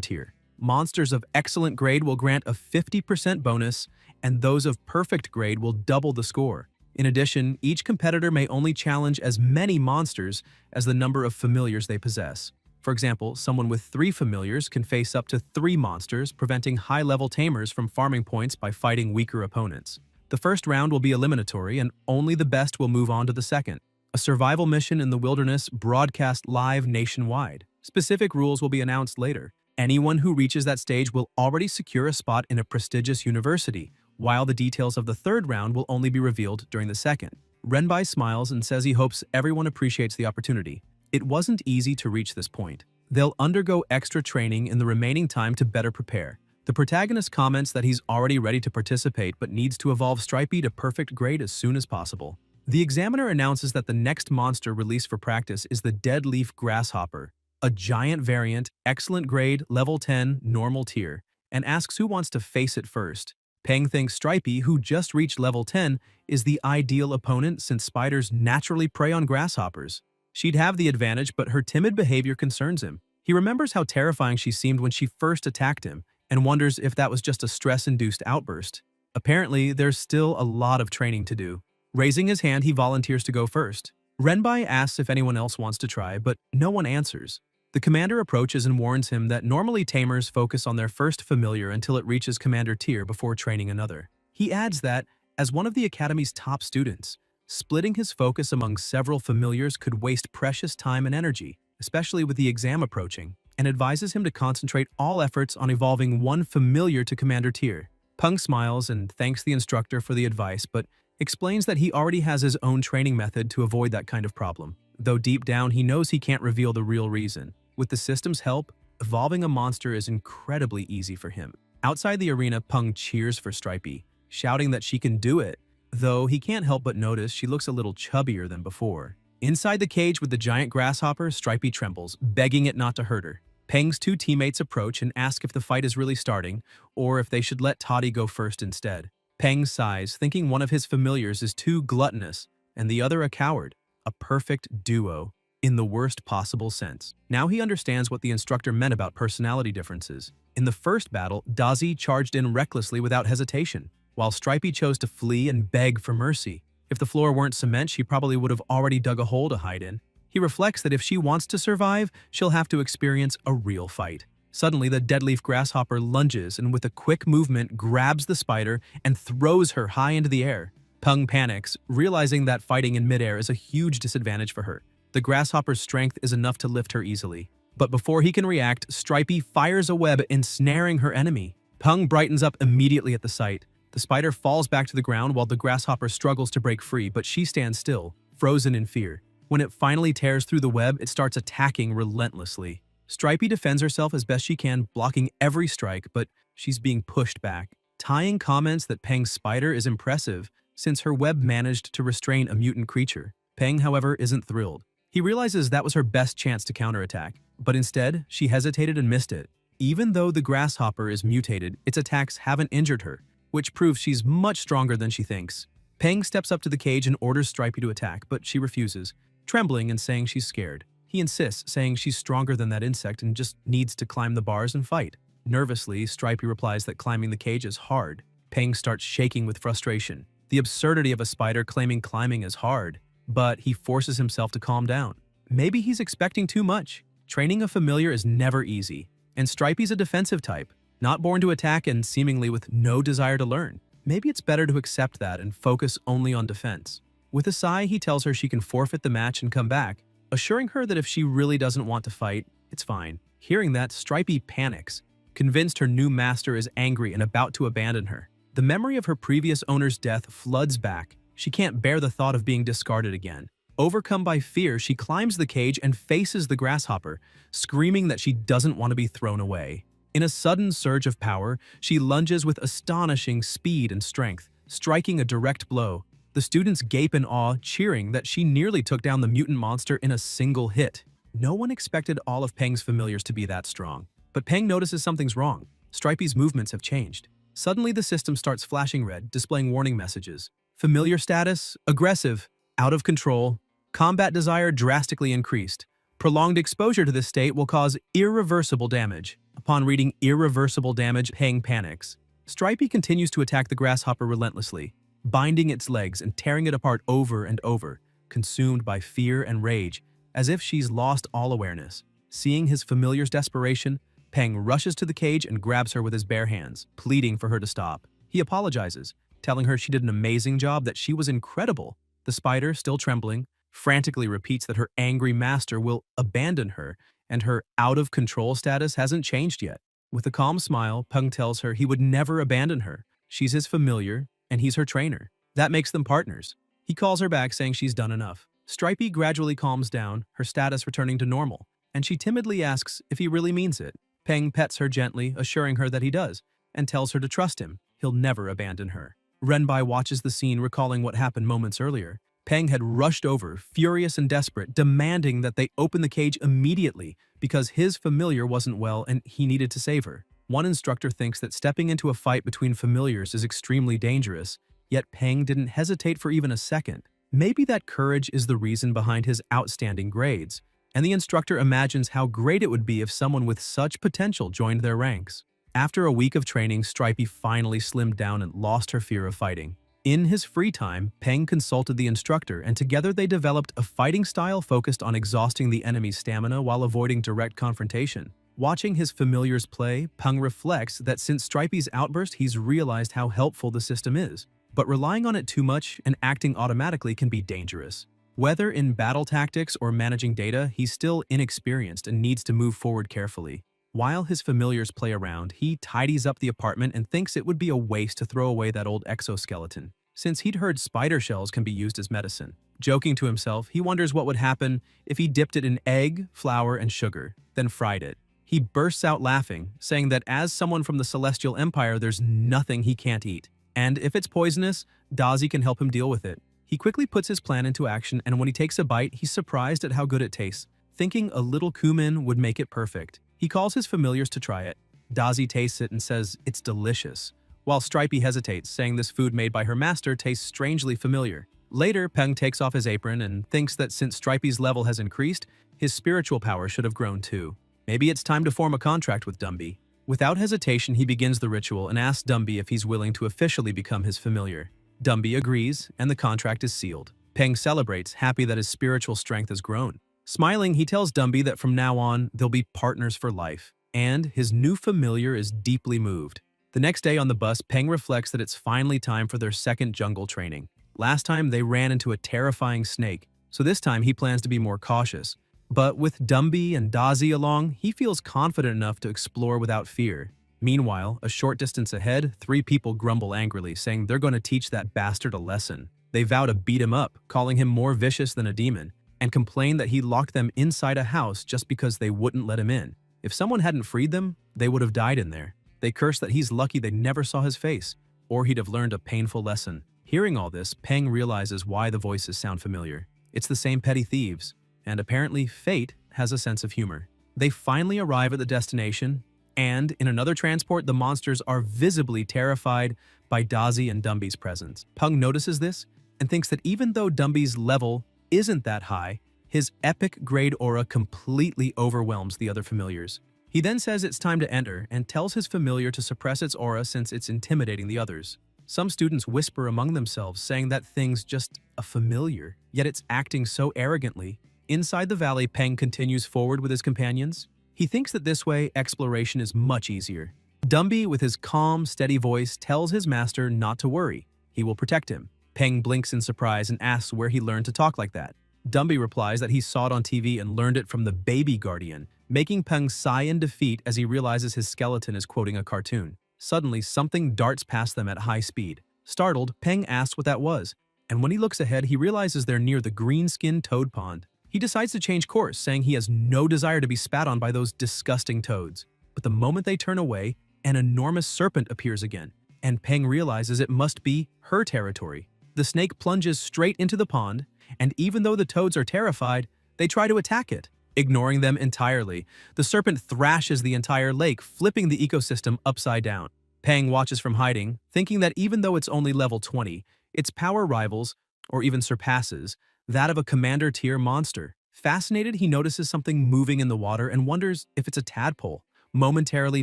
tier. Monsters of excellent grade will grant a 50% bonus, and those of perfect grade will double the score. In addition, each competitor may only challenge as many monsters as the number of familiars they possess. For example, someone with 3 familiars can face up to 3 monsters, preventing high-level tamers from farming points by fighting weaker opponents. The first round will be eliminatory, and only the best will move on to the second. A survival mission in the wilderness broadcast live nationwide. Specific rules will be announced later. Anyone who reaches that stage will already secure a spot in a prestigious university, while the details of the third round will only be revealed during the second. Renbai smiles and says he hopes everyone appreciates the opportunity. It wasn't easy to reach this point. They'll undergo extra training in the remaining time to better prepare. The protagonist comments that he's already ready to participate but needs to evolve Stripey to perfect grade as soon as possible. The examiner announces that the next monster released for practice is the Dead Leaf Grasshopper, a giant variant, excellent grade, level 10, normal tier, and asks who wants to face it first. Peng thinks Stripey, who just reached level 10, is the ideal opponent since spiders naturally prey on grasshoppers. She'd have the advantage, but her timid behavior concerns him. He remembers how terrifying she seemed when she first attacked him, and wonders if that was just a stress-induced outburst. Apparently, there's still a lot of training to do. Raising his hand, he volunteers to go first. Renbai asks if anyone else wants to try, but no one answers. The commander approaches and warns him that normally tamers focus on their first familiar until it reaches commander tier before training another. He adds that, as one of the academy's top students, splitting his focus among several familiars could waste precious time and energy, especially with the exam approaching, and advises him to concentrate all efforts on evolving 1 familiar to commander tier. Peng smiles and thanks the instructor for the advice, but explains that he already has his own training method to avoid that kind of problem, though deep down he knows he can't reveal the real reason. With the system's help, evolving a monster is incredibly easy for him. Outside the arena, Peng cheers for Stripey, shouting that she can do it, though he can't help but notice she looks a little chubbier than before. Inside the cage with the giant grasshopper, Stripey trembles, begging it not to hurt her. Peng's two teammates approach and ask if the fight is really starting, or if they should let Toddy go first instead. Peng sighs, thinking one of his familiars is too gluttonous, and the other a coward. A perfect duo, in the worst possible sense. Now he understands what the instructor meant about personality differences. In the first battle, Dazi charged in recklessly without hesitation, while Stripey chose to flee and beg for mercy. If the floor weren't cement, she probably would have already dug a hole to hide in. He reflects that if she wants to survive, she'll have to experience a real fight. Suddenly, the deadleaf grasshopper lunges and with a quick movement grabs the spider and throws her high into the air. Peng panics, realizing that fighting in midair is a huge disadvantage for her. The grasshopper's strength is enough to lift her easily. But before he can react, Stripey fires a web ensnaring her enemy. Peng brightens up immediately at the sight. The spider falls back to the ground while the grasshopper struggles to break free, but she stands still, frozen in fear. When it finally tears through the web, it starts attacking relentlessly. Stripey defends herself as best she can, blocking every strike, but she's being pushed back. Tying comments that Peng's spider is impressive, since her web managed to restrain a mutant creature. Peng, however, isn't thrilled. He realizes that was her best chance to counterattack, but instead, she hesitated and missed it. Even though the grasshopper is mutated, its attacks haven't injured her, which proves she's much stronger than she thinks. Peng steps up to the cage and orders Stripey to attack, but she refuses, trembling and saying she's scared. He insists, saying she's stronger than that insect and just needs to climb the bars and fight. Nervously, Stripey replies that climbing the cage is hard. Peng starts shaking with frustration. The absurdity of a spider claiming climbing is hard, but he forces himself to calm down. Maybe he's expecting too much. Training a familiar is never easy, and Stripey's a defensive type, not born to attack and seemingly with no desire to learn. Maybe it's better to accept that and focus only on defense. With a sigh, he tells her she can forfeit the match and come back, assuring her that if she really doesn't want to fight, it's fine. Hearing that, Stripey panics, convinced her new master is angry and about to abandon her. The memory of her previous owner's death floods back. She can't bear the thought of being discarded again. Overcome by fear, she climbs the cage and faces the grasshopper, screaming that she doesn't want to be thrown away. In a sudden surge of power, she lunges with astonishing speed and strength, striking a direct blow. The students gape in awe, cheering that she nearly took down the mutant monster in a single hit. No one expected all of Peng's familiars to be that strong. But Peng notices something's wrong. Stripey's movements have changed. Suddenly, the system starts flashing red, displaying warning messages. Familiar status, aggressive, out of control, combat desire drastically increased. Prolonged exposure to this state will cause irreversible damage. Upon reading irreversible damage, Peng panics. Stripey continues to attack the grasshopper relentlessly, binding its legs and tearing it apart over and over, consumed by fear and rage, as if she's lost all awareness. Seeing his familiar's desperation, Peng rushes to the cage and grabs her with his bare hands, pleading for her to stop. He apologizes, telling her she did an amazing job, that she was incredible. The spider, still trembling, frantically repeats that her angry master will abandon her, and her out-of-control status hasn't changed yet. With a calm smile, Peng tells her he would never abandon her. She's his familiar, and he's her trainer. That makes them partners. He calls her back, saying she's done enough. Stripey gradually calms down, her status returning to normal, and she timidly asks if he really means it. Peng pets her gently, assuring her that he does, and tells her to trust him. He'll never abandon her. Renbai watches the scene, recalling what happened moments earlier. Peng had rushed over, furious and desperate, demanding that they open the cage immediately because his familiar wasn't well and he needed to save her. One instructor thinks that stepping into a fight between familiars is extremely dangerous, yet Peng didn't hesitate for even a second. Maybe that courage is the reason behind his outstanding grades, and the instructor imagines how great it would be if someone with such potential joined their ranks. After a week of training, Stripey finally slimmed down and lost her fear of fighting. In his free time, Peng consulted the instructor, and together they developed a fighting style focused on exhausting the enemy's stamina while avoiding direct confrontation. Watching his familiars play, Peng reflects that since Stripey's outburst, he's realized how helpful the system is. But relying on it too much and acting automatically can be dangerous. Whether in battle tactics or managing data, he's still inexperienced and needs to move forward carefully. While his familiars play around, he tidies up the apartment and thinks it would be a waste to throw away that old exoskeleton, since he'd heard spider shells can be used as medicine. Joking to himself, he wonders what would happen if he dipped it in egg, flour, and sugar, then fried it. He bursts out laughing, saying that as someone from the Celestial Empire, there's nothing he can't eat. And if it's poisonous, Dazi can help him deal with it. He quickly puts his plan into action, and when he takes a bite, he's surprised at how good it tastes, thinking a little cumin would make it perfect. He calls his familiars to try it. Dazi tastes it and says it's delicious, while Stripey hesitates, saying this food made by her master tastes strangely familiar. Later, Peng takes off his apron and thinks that since Stripey's level has increased, his spiritual power should have grown too. Maybe it's time to form a contract with Dumby. Without hesitation, he begins the ritual and asks Dumby if he's willing to officially become his familiar. Dumby agrees, and the contract is sealed. Peng celebrates, happy that his spiritual strength has grown. Smiling, he tells Dumby that from now on, they'll be partners for life, and his new familiar is deeply moved. The next day on the bus, Peng reflects that it's finally time for their second jungle training. Last time, they ran into a terrifying snake, so this time he plans to be more cautious. But with Dumby and Dazi along, he feels confident enough to explore without fear. Meanwhile, a short distance ahead, 3 people grumble angrily, saying they're going to teach that bastard a lesson. They vow to beat him up, calling him more vicious than a demon, and complain that he locked them inside a house just because they wouldn't let him in. If someone hadn't freed them, they would have died in there. They curse that he's lucky they never saw his face, or he'd have learned a painful lesson. Hearing all this, Peng realizes why the voices sound familiar. It's the same petty thieves, and apparently fate has a sense of humor. They finally arrive at the destination, and in another transport, the monsters are visibly terrified by Dazi and Dumby's presence. Peng notices this and thinks that even though Dumby's level isn't that high, his epic grade aura completely overwhelms the other familiars. He then says it's time to enter and tells his familiar to suppress its aura since it's intimidating the others. Some students whisper among themselves, saying that thing's just a familiar, yet it's acting so arrogantly. Inside the valley, Peng continues forward with his companions. He thinks that this way, exploration is much easier. Dumby, with his calm, steady voice, tells his master not to worry. He will protect him. Peng blinks in surprise and asks where he learned to talk like that. Dumby replies that he saw it on TV and learned it from the baby guardian, making Peng sigh in defeat as he realizes his skeleton is quoting a cartoon. Suddenly, something darts past them at high speed. Startled, Peng asks what that was, and when he looks ahead, he realizes they're near the green-skinned toad pond. He decides to change course, saying he has no desire to be spat on by those disgusting toads. But the moment they turn away, an enormous serpent appears again, and Peng realizes it must be her territory. The snake plunges straight into the pond, and even though the toads are terrified, they try to attack it. Ignoring them entirely, the serpent thrashes the entire lake, flipping the ecosystem upside down. Peng watches from hiding, thinking that even though it's only level 20, its power rivals, or even surpasses, that of a commander-tier monster. Fascinated, he notices something moving in the water and wonders if it's a tadpole, momentarily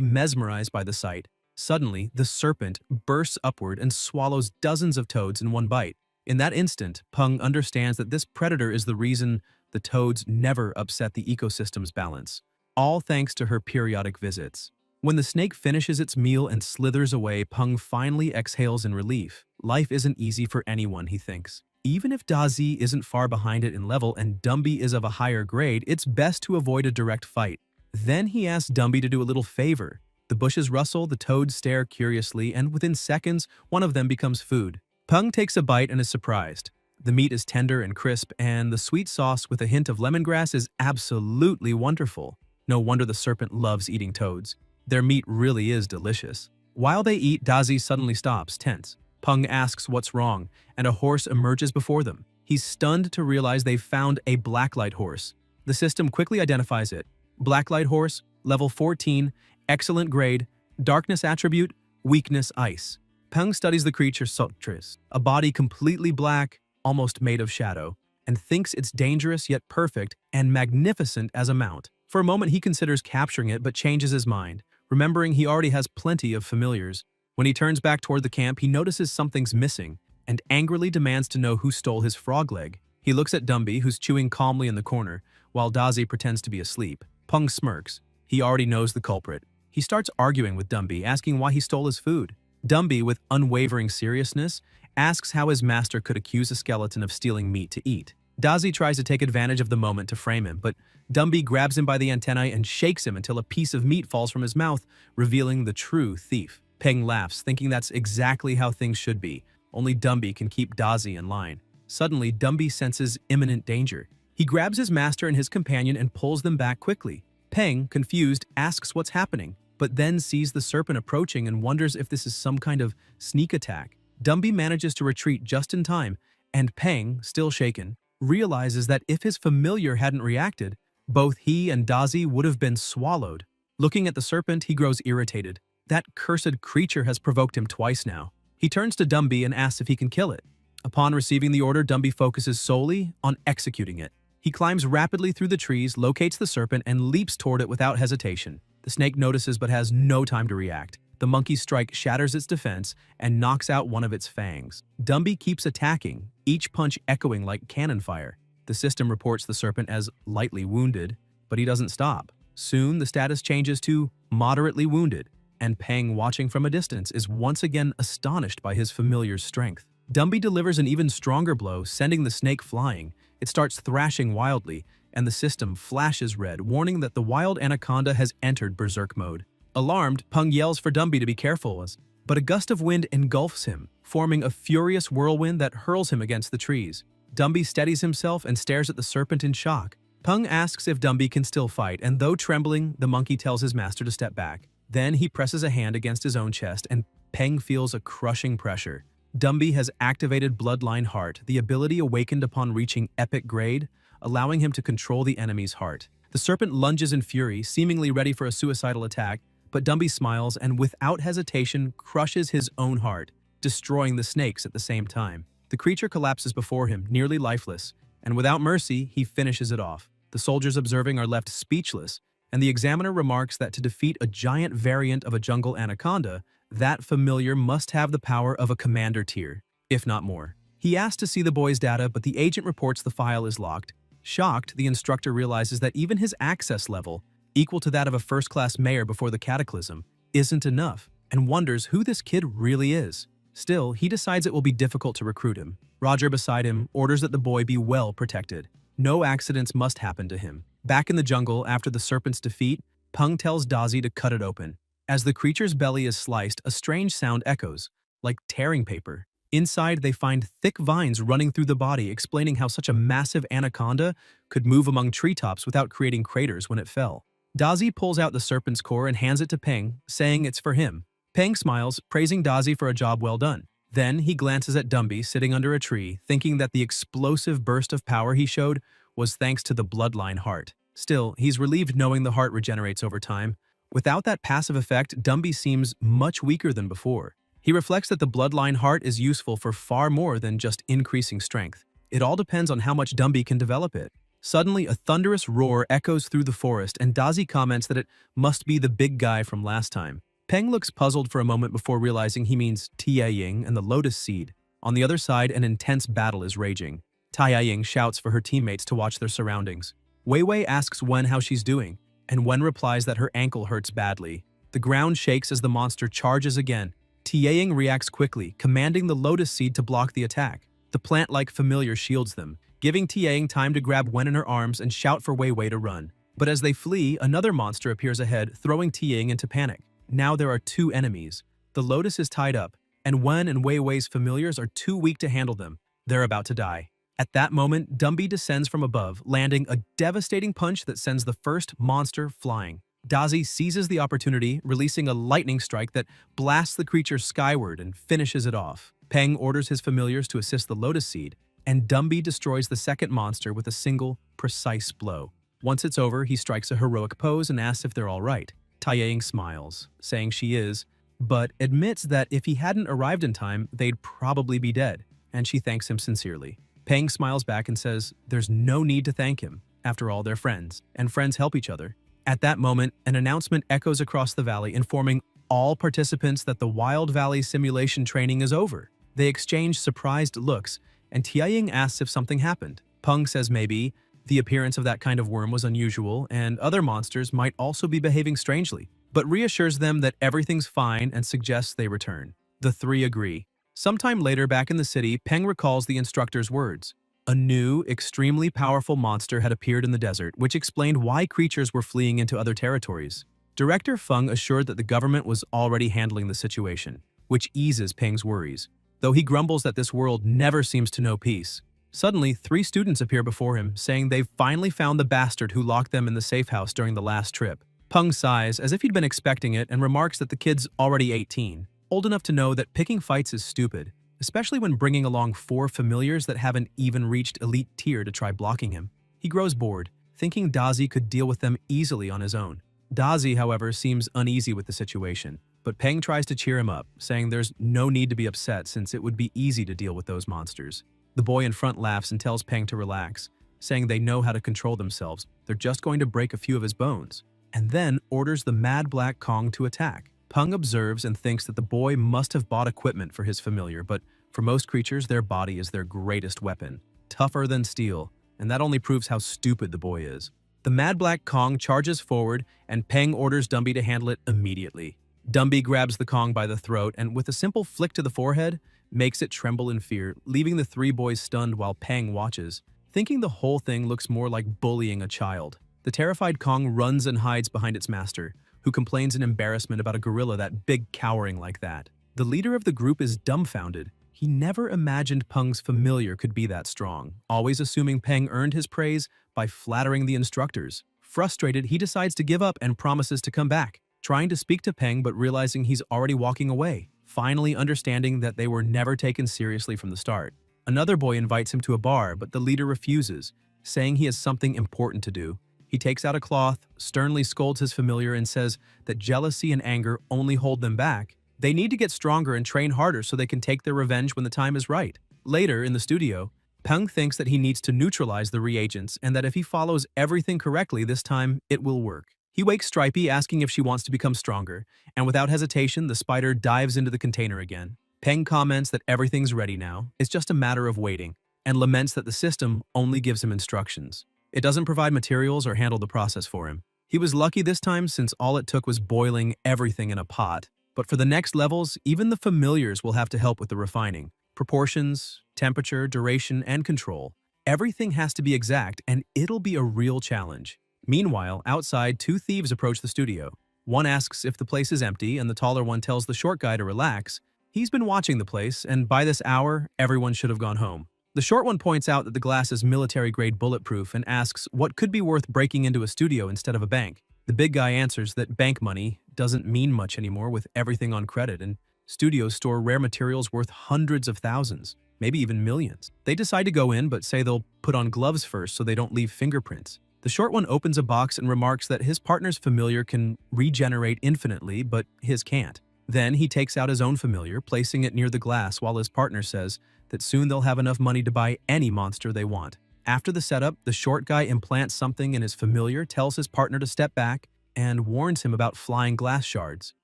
mesmerized by the sight. Suddenly, the serpent bursts upward and swallows dozens of toads in one bite. In that instant, Peng understands that this predator is the reason the toads never upset the ecosystem's balance, all thanks to her periodic visits. When the snake finishes its meal and slithers away, Peng finally exhales in relief. Life isn't easy for anyone, he thinks. Even if Dazi isn't far behind it in level and Dumby is of a higher grade, it's best to avoid a direct fight. Then he asks Dumby to do a little favor. The bushes rustle, the toads stare curiously, and within seconds, one of them becomes food. Peng takes a bite and is surprised. The meat is tender and crisp, and the sweet sauce with a hint of lemongrass is absolutely wonderful. No wonder the serpent loves eating toads. Their meat really is delicious. While they eat, Dazi suddenly stops, tense. Peng asks what's wrong, and a horse emerges before them. He's stunned to realize they've found a blacklight horse. The system quickly identifies it. Blacklight horse, level 14, excellent grade, darkness attribute, weakness ice. Peng studies the creature Sotris, a body completely black, almost made of shadow, and thinks it's dangerous yet perfect and magnificent as a mount. For a moment he considers capturing it but changes his mind, remembering he already has plenty of familiars. When he turns back toward the camp, he notices something's missing and angrily demands to know who stole his frog leg. He looks at Dumby, who's chewing calmly in the corner, while Dazi pretends to be asleep. Peng smirks. He already knows the culprit. He starts arguing with Dumby, asking why he stole his food. Dumby, with unwavering seriousness, asks how his master could accuse a skeleton of stealing meat to eat. Dazi tries to take advantage of the moment to frame him, but Dumby grabs him by the antennae and shakes him until a piece of meat falls from his mouth, revealing the true thief. Peng laughs, thinking that's exactly how things should be. Only Dumby can keep Dazi in line. Suddenly, Dumby senses imminent danger. He grabs his master and his companion and pulls them back quickly. Peng, confused, asks what's happening, but then sees the serpent approaching and wonders if this is some kind of sneak attack. Dumby manages to retreat just in time, and Peng, still shaken, realizes that if his familiar hadn't reacted, both he and Dazi would have been swallowed. Looking at the serpent, he grows irritated. That cursed creature has provoked him twice now. He turns to Dumby and asks if he can kill it. Upon receiving the order, Dumby focuses solely on executing it. He climbs rapidly through the trees, locates the serpent, and leaps toward it without hesitation. The snake notices but has no time to react. The monkey's strike shatters its defense and knocks out one of its fangs. Dumby keeps attacking, each punch echoing like cannon fire. The system reports the serpent as lightly wounded, but he doesn't stop. Soon, the status changes to moderately wounded, and Peng, watching from a distance, is once again astonished by his familiar's strength. Dumby delivers an even stronger blow, sending the snake flying. It starts thrashing wildly, and the system flashes red, warning that the wild anaconda has entered berserk mode. Alarmed, Peng yells for Dumby to be careful, but a gust of wind engulfs him, forming a furious whirlwind that hurls him against the trees. Dumby steadies himself and stares at the serpent in shock. Peng asks if Dumby can still fight, and though trembling, the monkey tells his master to step back. Then he presses a hand against his own chest, and Peng feels a crushing pressure. Dumby has activated Bloodline Heart, the ability awakened upon reaching epic grade, allowing him to control the enemy's heart. The serpent lunges in fury, seemingly ready for a suicidal attack, but Dumby smiles and without hesitation crushes his own heart, destroying the snakes at the same time. The creature collapses before him, nearly lifeless, and without mercy, he finishes it off. The soldiers observing are left speechless, and the examiner remarks that to defeat a giant variant of a jungle anaconda, that familiar must have the power of a commander tier, if not more. He asks to see the boy's data, but the agent reports the file is locked. Shocked, the instructor realizes that even his access level, equal to that of a first-class mayor before the cataclysm, isn't enough, and wonders who this kid really is. Still, he decides it will be difficult to recruit him. Roger beside him orders that the boy be well protected. No accidents must happen to him. Back in the jungle, after the serpent's defeat, Peng tells Dazi to cut it open. As the creature's belly is sliced, a strange sound echoes, like tearing paper. Inside, they find thick vines running through the body, explaining how such a massive anaconda could move among treetops without creating craters when it fell. Dazi pulls out the serpent's core and hands it to Peng, saying it's for him. Peng smiles, praising Dazi for a job well done. Then he glances at Dumby sitting under a tree, thinking that the explosive burst of power he showed was thanks to the Bloodline Heart. Still, he's relieved knowing the heart regenerates over time. Without that passive effect, Dumby seems much weaker than before. He reflects that the Bloodline Heart is useful for far more than just increasing strength. It all depends on how much Dumby can develop it. Suddenly, a thunderous roar echoes through the forest, and Dazi comments that it must be the big guy from last time. Peng looks puzzled for a moment before realizing he means Tianying and the Lotus Seed. On the other side, an intense battle is raging. Tianying shouts for her teammates to watch their surroundings. Wei Wei asks Wen how she's doing, and Wen replies that her ankle hurts badly. The ground shakes as the monster charges again. Tianying reacts quickly, commanding the Lotus Seed to block the attack. The plant-like familiar shields them, giving Tianying time to grab Wen in her arms and shout for Wei Wei to run. But as they flee, another monster appears ahead, throwing Tianying into panic. Now there are two enemies. The Lotus is tied up, and Wen and Wei Wei's familiars are too weak to handle them. They're about to die. At that moment, Dumby descends from above, landing a devastating punch that sends the first monster flying. Dazi seizes the opportunity, releasing a lightning strike that blasts the creature skyward and finishes it off. Peng orders his familiars to assist the Lotus Seed, and Dumby destroys the second monster with a single, precise blow. Once it's over, he strikes a heroic pose and asks if they're all right. Tianying smiles, saying she is, but admits that if he hadn't arrived in time, they'd probably be dead, and she thanks him sincerely. Peng smiles back and says there's no need to thank him. After all, they're friends, and friends help each other. At that moment, an announcement echoes across the valley, informing all participants that the Wild Valley simulation training is over. They exchange surprised looks, and Tianying asks if something happened. Peng says maybe the appearance of that kind of worm was unusual, and other monsters might also be behaving strangely, but reassures them that everything's fine and suggests they return. The three agree. Sometime later, back in the city, Peng recalls the instructor's words. A new, extremely powerful monster had appeared in the desert, which explained why creatures were fleeing into other territories. Director Feng assured that the government was already handling the situation, which eases Peng's worries, though he grumbles that this world never seems to know peace. Suddenly, 3 students appear before him, saying they've finally found the bastard who locked them in the safe house during the last trip. Peng sighs as if he'd been expecting it and remarks that the kid's already 18, old enough to know that picking fights is stupid, especially when bringing along 4 familiars that haven't even reached elite tier to try blocking him. He grows bored, thinking Dazi could deal with them easily on his own. Dazi, however, seems uneasy with the situation, but Peng tries to cheer him up, saying there's no need to be upset since it would be easy to deal with those monsters. The boy in front laughs and tells Peng to relax, saying they know how to control themselves, they're just going to break a few of his bones, and then orders the Mad Black Kong to attack. Peng observes and thinks that the boy must have bought equipment for his familiar, but for most creatures, their body is their greatest weapon, tougher than steel, and that only proves how stupid the boy is. The Mad Black Kong charges forward, and Peng orders Dumby to handle it immediately. Dumby grabs the Kong by the throat and, with a simple flick to the forehead, makes it tremble in fear, leaving the three boys stunned while Peng watches, thinking the whole thing looks more like bullying a child. The terrified Kong runs and hides behind its master, who complains in embarrassment about a gorilla that big cowering like that. The leader of the group is dumbfounded. He never imagined Peng's familiar could be that strong, always assuming Peng earned his praise by flattering the instructors. Frustrated, he decides to give up and promises to come back, trying to speak to Peng but realizing he's already walking away, finally understanding that they were never taken seriously from the start. Another boy invites him to a bar, but the leader refuses, saying he has something important to do. He takes out a cloth, sternly scolds his familiar, and says that jealousy and anger only hold them back. They need to get stronger and train harder so they can take their revenge when the time is right. Later, in the studio, Peng thinks that he needs to neutralize the reagents and that if he follows everything correctly this time, it will work. He wakes Stripey, asking if she wants to become stronger, and without hesitation, the spider dives into the container again. Peng comments that everything's ready now, it's just a matter of waiting, and laments that the system only gives him instructions. It doesn't provide materials or handle the process for him. He was lucky this time since all it took was boiling everything in a pot. But for the next levels, even the familiars will have to help with the refining. Proportions, temperature, duration, and control. Everything has to be exact, and it'll be a real challenge. Meanwhile, outside, two thieves approach the studio. One asks if the place is empty, and the taller one tells the short guy to relax. He's been watching the place, and by this hour, everyone should have gone home. The short one points out that the glass is military-grade bulletproof and asks what could be worth breaking into a studio instead of a bank. The big guy answers that bank money doesn't mean much anymore with everything on credit, and studios store rare materials worth hundreds of thousands, maybe even millions. They decide to go in but say they'll put on gloves first so they don't leave fingerprints. The short one opens a box and remarks that his partner's familiar can regenerate infinitely, but his can't. Then he takes out his own familiar, placing it near the glass while his partner says that soon they'll have enough money to buy any monster they want. After the setup, the short guy implants something in his familiar, tells his partner to step back, and warns him about flying glass shards.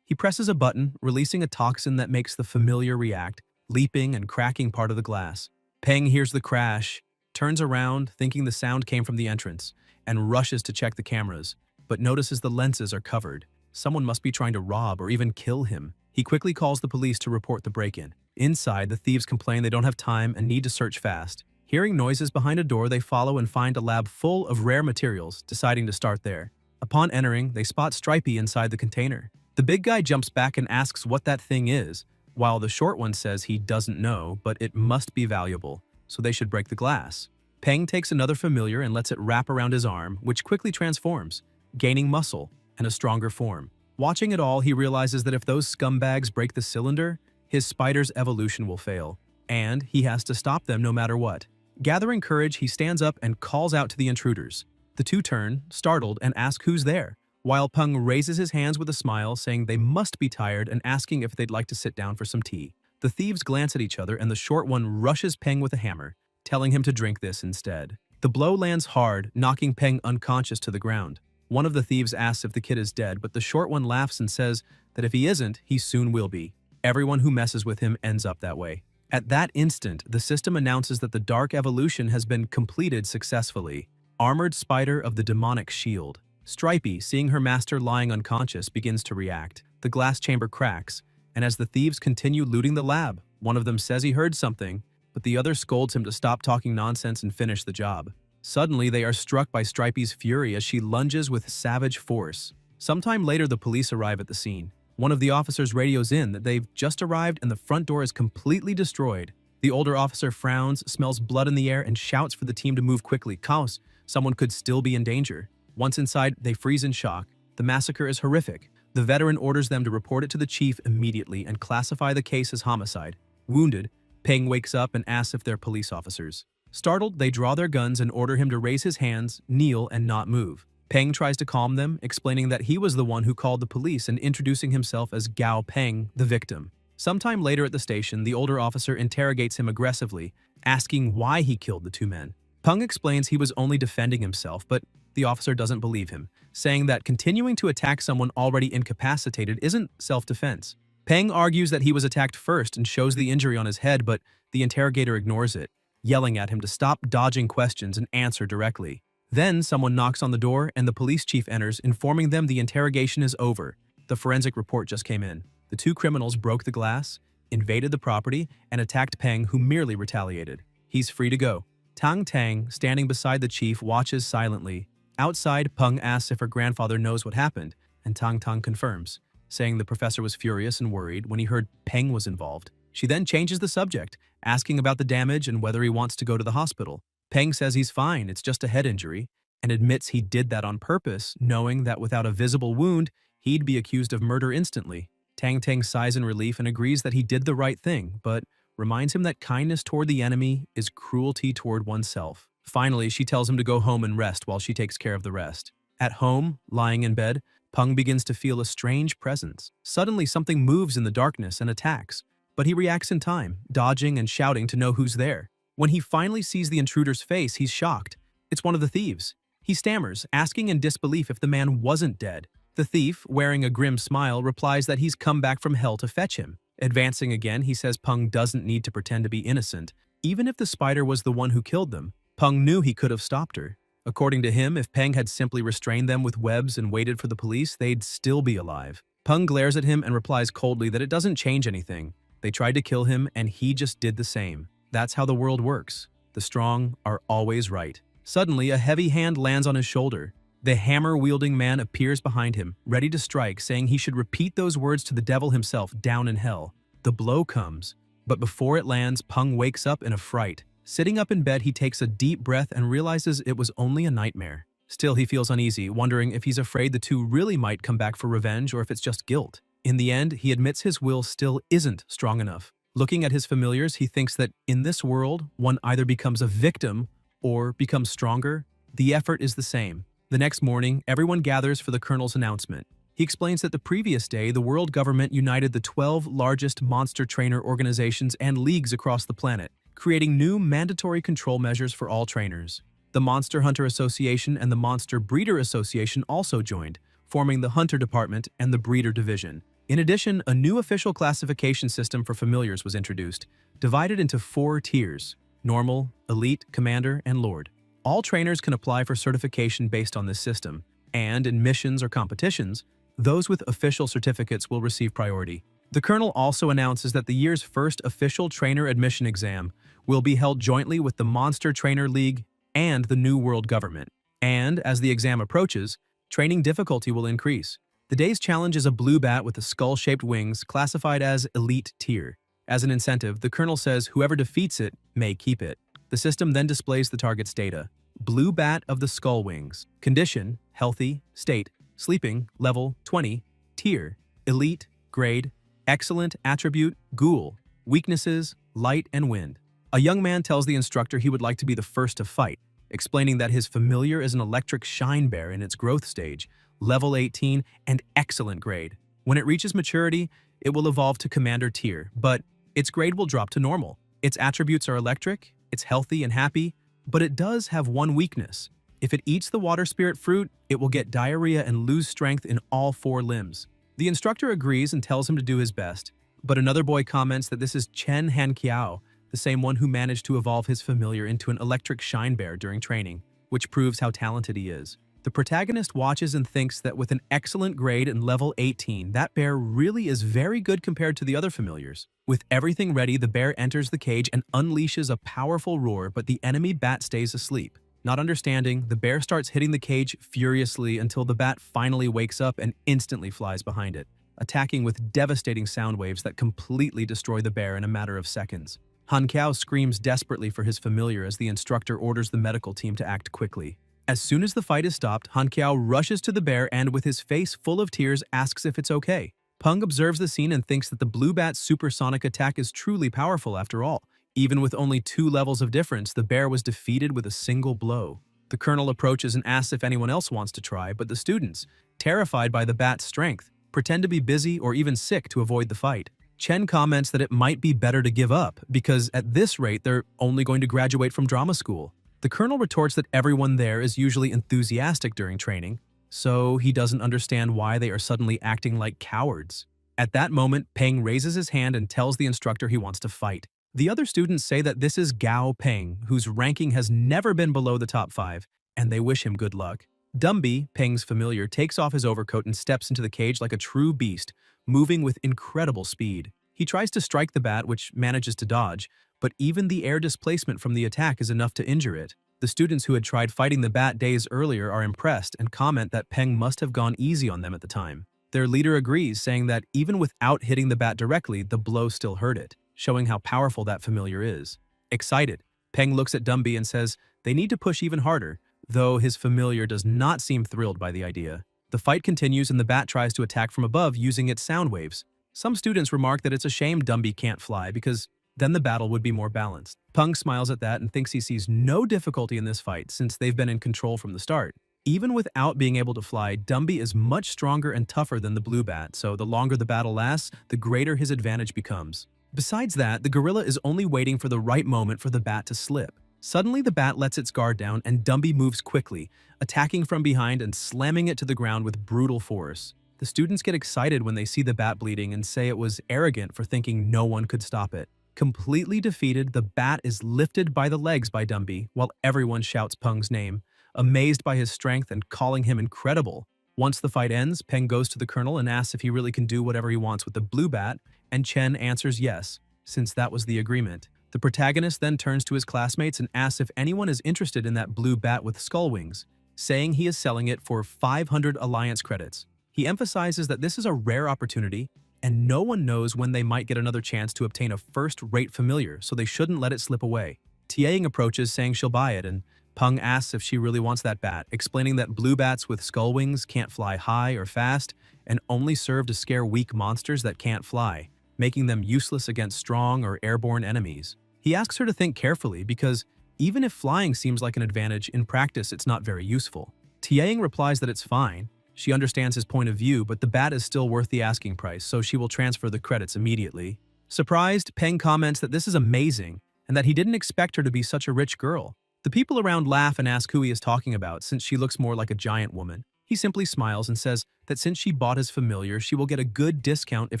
He presses a button, releasing a toxin that makes the familiar react, leaping and cracking part of the glass. Peng hears the crash, turns around, thinking the sound came from the entrance, and rushes to check the cameras, but notices the lenses are covered. Someone must be trying to rob or even kill him. He quickly calls the police to report the break-in. Inside, the thieves complain they don't have time and need to search fast. Hearing noises behind a door, they follow and find a lab full of rare materials, deciding to start there. Upon entering, they spot Stripey inside the container. The big guy jumps back and asks what that thing is, while the short one says he doesn't know, but it must be valuable, so they should break the glass. Peng takes another familiar and lets it wrap around his arm, which quickly transforms, gaining muscle and a stronger form. Watching it all, he realizes that if those scumbags break the cylinder, his spider's evolution will fail, and he has to stop them no matter what. Gathering courage, he stands up and calls out to the intruders. The two turn, startled, and ask who's there, while Peng raises his hands with a smile, saying they must be tired and asking if they'd like to sit down for some tea. The thieves glance at each other, and the short one rushes Peng with a hammer, telling him to drink this instead. The blow lands hard, knocking Peng unconscious to the ground. One of the thieves asks if the kid is dead, but the short one laughs and says that if he isn't, he soon will be. Everyone who messes with him ends up that way. At that instant, the system announces that the dark evolution has been completed successfully. Armored Spider of the Demonic Shield. Stripey, seeing her master lying unconscious, begins to react. The glass chamber cracks, and as the thieves continue looting the lab, one of them says he heard something, but the other scolds him to stop talking nonsense and finish the job. Suddenly, they are struck by Stripey's fury as she lunges with savage force. Sometime later, the police arrive at the scene. One of the officers radios in that they've just arrived and the front door is completely destroyed. The older officer frowns, smells blood in the air, and shouts for the team to move quickly. Cause someone could still be in danger. Once inside, they freeze in shock. The massacre is horrific. The veteran orders them to report it to the chief immediately and classify the case as homicide. Wounded, Peng wakes up and asks if they're police officers. Startled, they draw their guns and order him to raise his hands, kneel, and not move. Peng tries to calm them, explaining that he was the one who called the police and introducing himself as Gao Peng, the victim. Sometime later at the station, the older officer interrogates him aggressively, asking why he killed the two men. Peng explains he was only defending himself, but the officer doesn't believe him, saying that continuing to attack someone already incapacitated isn't self-defense. Peng argues that he was attacked first and shows the injury on his head, but the interrogator ignores it, yelling at him to stop dodging questions and answer directly. Then someone knocks on the door and the police chief enters, informing them the interrogation is over. The forensic report just came in. The two criminals broke the glass, invaded the property, and attacked Peng, who merely retaliated. He's free to go. Tang Tang, standing beside the chief, watches silently. Outside, Peng asks if her grandfather knows what happened, and Tang Tang confirms, saying the professor was furious and worried when he heard Peng was involved. She then changes the subject, asking about the damage and whether he wants to go to the hospital. Peng says he's fine, it's just a head injury, and admits he did that on purpose, knowing that without a visible wound, he'd be accused of murder instantly. Tang Tang sighs in relief and agrees that he did the right thing, but reminds him that kindness toward the enemy is cruelty toward oneself. Finally, she tells him to go home and rest while she takes care of the rest. At home, lying in bed, Peng begins to feel a strange presence. Suddenly, something moves in the darkness and attacks, but he reacts in time, dodging and shouting to know who's there. When he finally sees the intruder's face, he's shocked. It's one of the thieves. He stammers, asking in disbelief if the man wasn't dead. The thief, wearing a grim smile, replies that he's come back from hell to fetch him. Advancing again, he says Peng doesn't need to pretend to be innocent. Even if the spider was the one who killed them, Peng knew he could have stopped her. According to him, if Peng had simply restrained them with webs and waited for the police, they'd still be alive. Peng glares at him and replies coldly that it doesn't change anything. They tried to kill him, and he just did the same. That's how the world works. The strong are always right. Suddenly, a heavy hand lands on his shoulder. The hammer-wielding man appears behind him, ready to strike, saying he should repeat those words to the devil himself down in hell. The blow comes, but before it lands, Peng wakes up in a fright. Sitting up in bed, he takes a deep breath and realizes it was only a nightmare. Still, he feels uneasy, wondering if he's afraid the two really might come back for revenge or if it's just guilt. In the end, he admits his will still isn't strong enough. Looking at his familiars, he thinks that in this world, one either becomes a victim or becomes stronger. The effort is the same. The next morning, everyone gathers for the colonel's announcement. He explains that the previous day, the world government united the 12 largest monster trainer organizations and leagues across the planet, creating new mandatory control measures for all trainers. The Monster Hunter Association and the Monster Breeder Association also joined, forming the Hunter Department and the Breeder Division. In addition, a new official classification system for familiars was introduced, divided into 4 tiers: Normal, Elite, Commander, and Lord. All trainers can apply for certification based on this system, and in missions or competitions, those with official certificates will receive priority. The Colonel also announces that the year's first official trainer admission exam will be held jointly with the Monster Trainer League and the New World Government. And as the exam approaches, training difficulty will increase. The day's challenge is a blue bat with a skull-shaped wings classified as Elite Tier. As an incentive, the Colonel says whoever defeats it may keep it. The system then displays the target's data. Blue bat of the skull wings. Condition, healthy, state, sleeping, level, 20, tier, elite, grade, excellent, attribute, ghoul, weaknesses, light and wind. A young man tells the instructor he would like to be the first to fight, explaining that his familiar is an electric shine bear in its growth stage, level 18, and excellent grade. When it reaches maturity, it will evolve to commander tier, but its grade will drop to normal. Its attributes are electric, it's healthy and happy, but it does have one weakness. If it eats the water spirit fruit, it will get diarrhea and lose strength in all 4 limbs. The instructor agrees and tells him to do his best, but another boy comments that this is Chen Hanqiao, the same one who managed to evolve his familiar into an electric shine bear during training, which proves how talented he is. The protagonist watches and thinks that with an excellent grade and level 18, that bear really is very good compared to the other familiars. With everything ready, the bear enters the cage and unleashes a powerful roar, but the enemy bat stays asleep. Not understanding, the bear starts hitting the cage furiously until the bat finally wakes up and instantly flies behind it, attacking with devastating sound waves that completely destroy the bear in a matter of seconds. Han Kiao screams desperately for his familiar as the instructor orders the medical team to act quickly. As soon as the fight is stopped, Han Kiao rushes to the bear and, with his face full of tears, asks if it's okay. Peng observes the scene and thinks that the blue bat's supersonic attack is truly powerful after all. Even with only 2 levels of difference, the bear was defeated with a single blow. The colonel approaches and asks if anyone else wants to try, but the students, terrified by the bat's strength, pretend to be busy or even sick to avoid the fight. Chen comments that it might be better to give up because at this rate they're only going to graduate from drama school. The colonel retorts that everyone there is usually enthusiastic during training, so he doesn't understand why they are suddenly acting like cowards. At that moment, Peng raises his hand and tells the instructor he wants to fight. The other students say that this is Gao Peng, whose ranking has never been below the top 5, and they wish him good luck. Dumby, Peng's familiar, takes off his overcoat and steps into the cage like a true beast, moving with incredible speed. He tries to strike the bat, which manages to dodge, but even the air displacement from the attack is enough to injure it. The students who had tried fighting the bat days earlier are impressed and comment that Peng must have gone easy on them at the time. Their leader agrees, saying that even without hitting the bat directly, the blow still hurt it, showing how powerful that familiar is. Excited, Peng looks at Dumby and says they need to push even harder, though his familiar does not seem thrilled by the idea. The fight continues and the bat tries to attack from above using its sound waves. Some students remark that it's a shame Dumby can't fly because then the battle would be more balanced. Peng smiles at that and thinks he sees no difficulty in this fight since they've been in control from the start. Even without being able to fly, Dumby is much stronger and tougher than the blue bat, so the longer the battle lasts, the greater his advantage becomes. Besides that, the gorilla is only waiting for the right moment for the bat to slip. Suddenly, the bat lets its guard down and Dumby moves quickly, attacking from behind and slamming it to the ground with brutal force. The students get excited when they see the bat bleeding and say it was arrogant for thinking no one could stop it. Completely defeated, the bat is lifted by the legs by Dumby while everyone shouts Peng's name, amazed by his strength and calling him incredible. Once the fight ends, Peng goes to the colonel and asks if he really can do whatever he wants with the blue bat, and Chen answers yes, since that was the agreement. The protagonist then turns to his classmates and asks if anyone is interested in that blue bat with skull wings, saying he is selling it for 500 alliance credits. He emphasizes that this is a rare opportunity, and no one knows when they might get another chance to obtain a first-rate familiar, so they shouldn't let it slip away. Tiaing approaches saying she'll buy it, and Peng asks if she really wants that bat, explaining that blue bats with skull wings can't fly high or fast and only serve to scare weak monsters that can't fly, making them useless against strong or airborne enemies. He asks her to think carefully because even if flying seems like an advantage, in practice it's not very useful. Tiaing replies that it's fine. She understands his point of view, but the bat is still worth the asking price, so she will transfer the credits immediately. Surprised, Peng comments that this is amazing and that he didn't expect her to be such a rich girl. The people around laugh and ask who he is talking about since she looks more like a giant woman. He simply smiles and says that since she bought his familiar, she will get a good discount if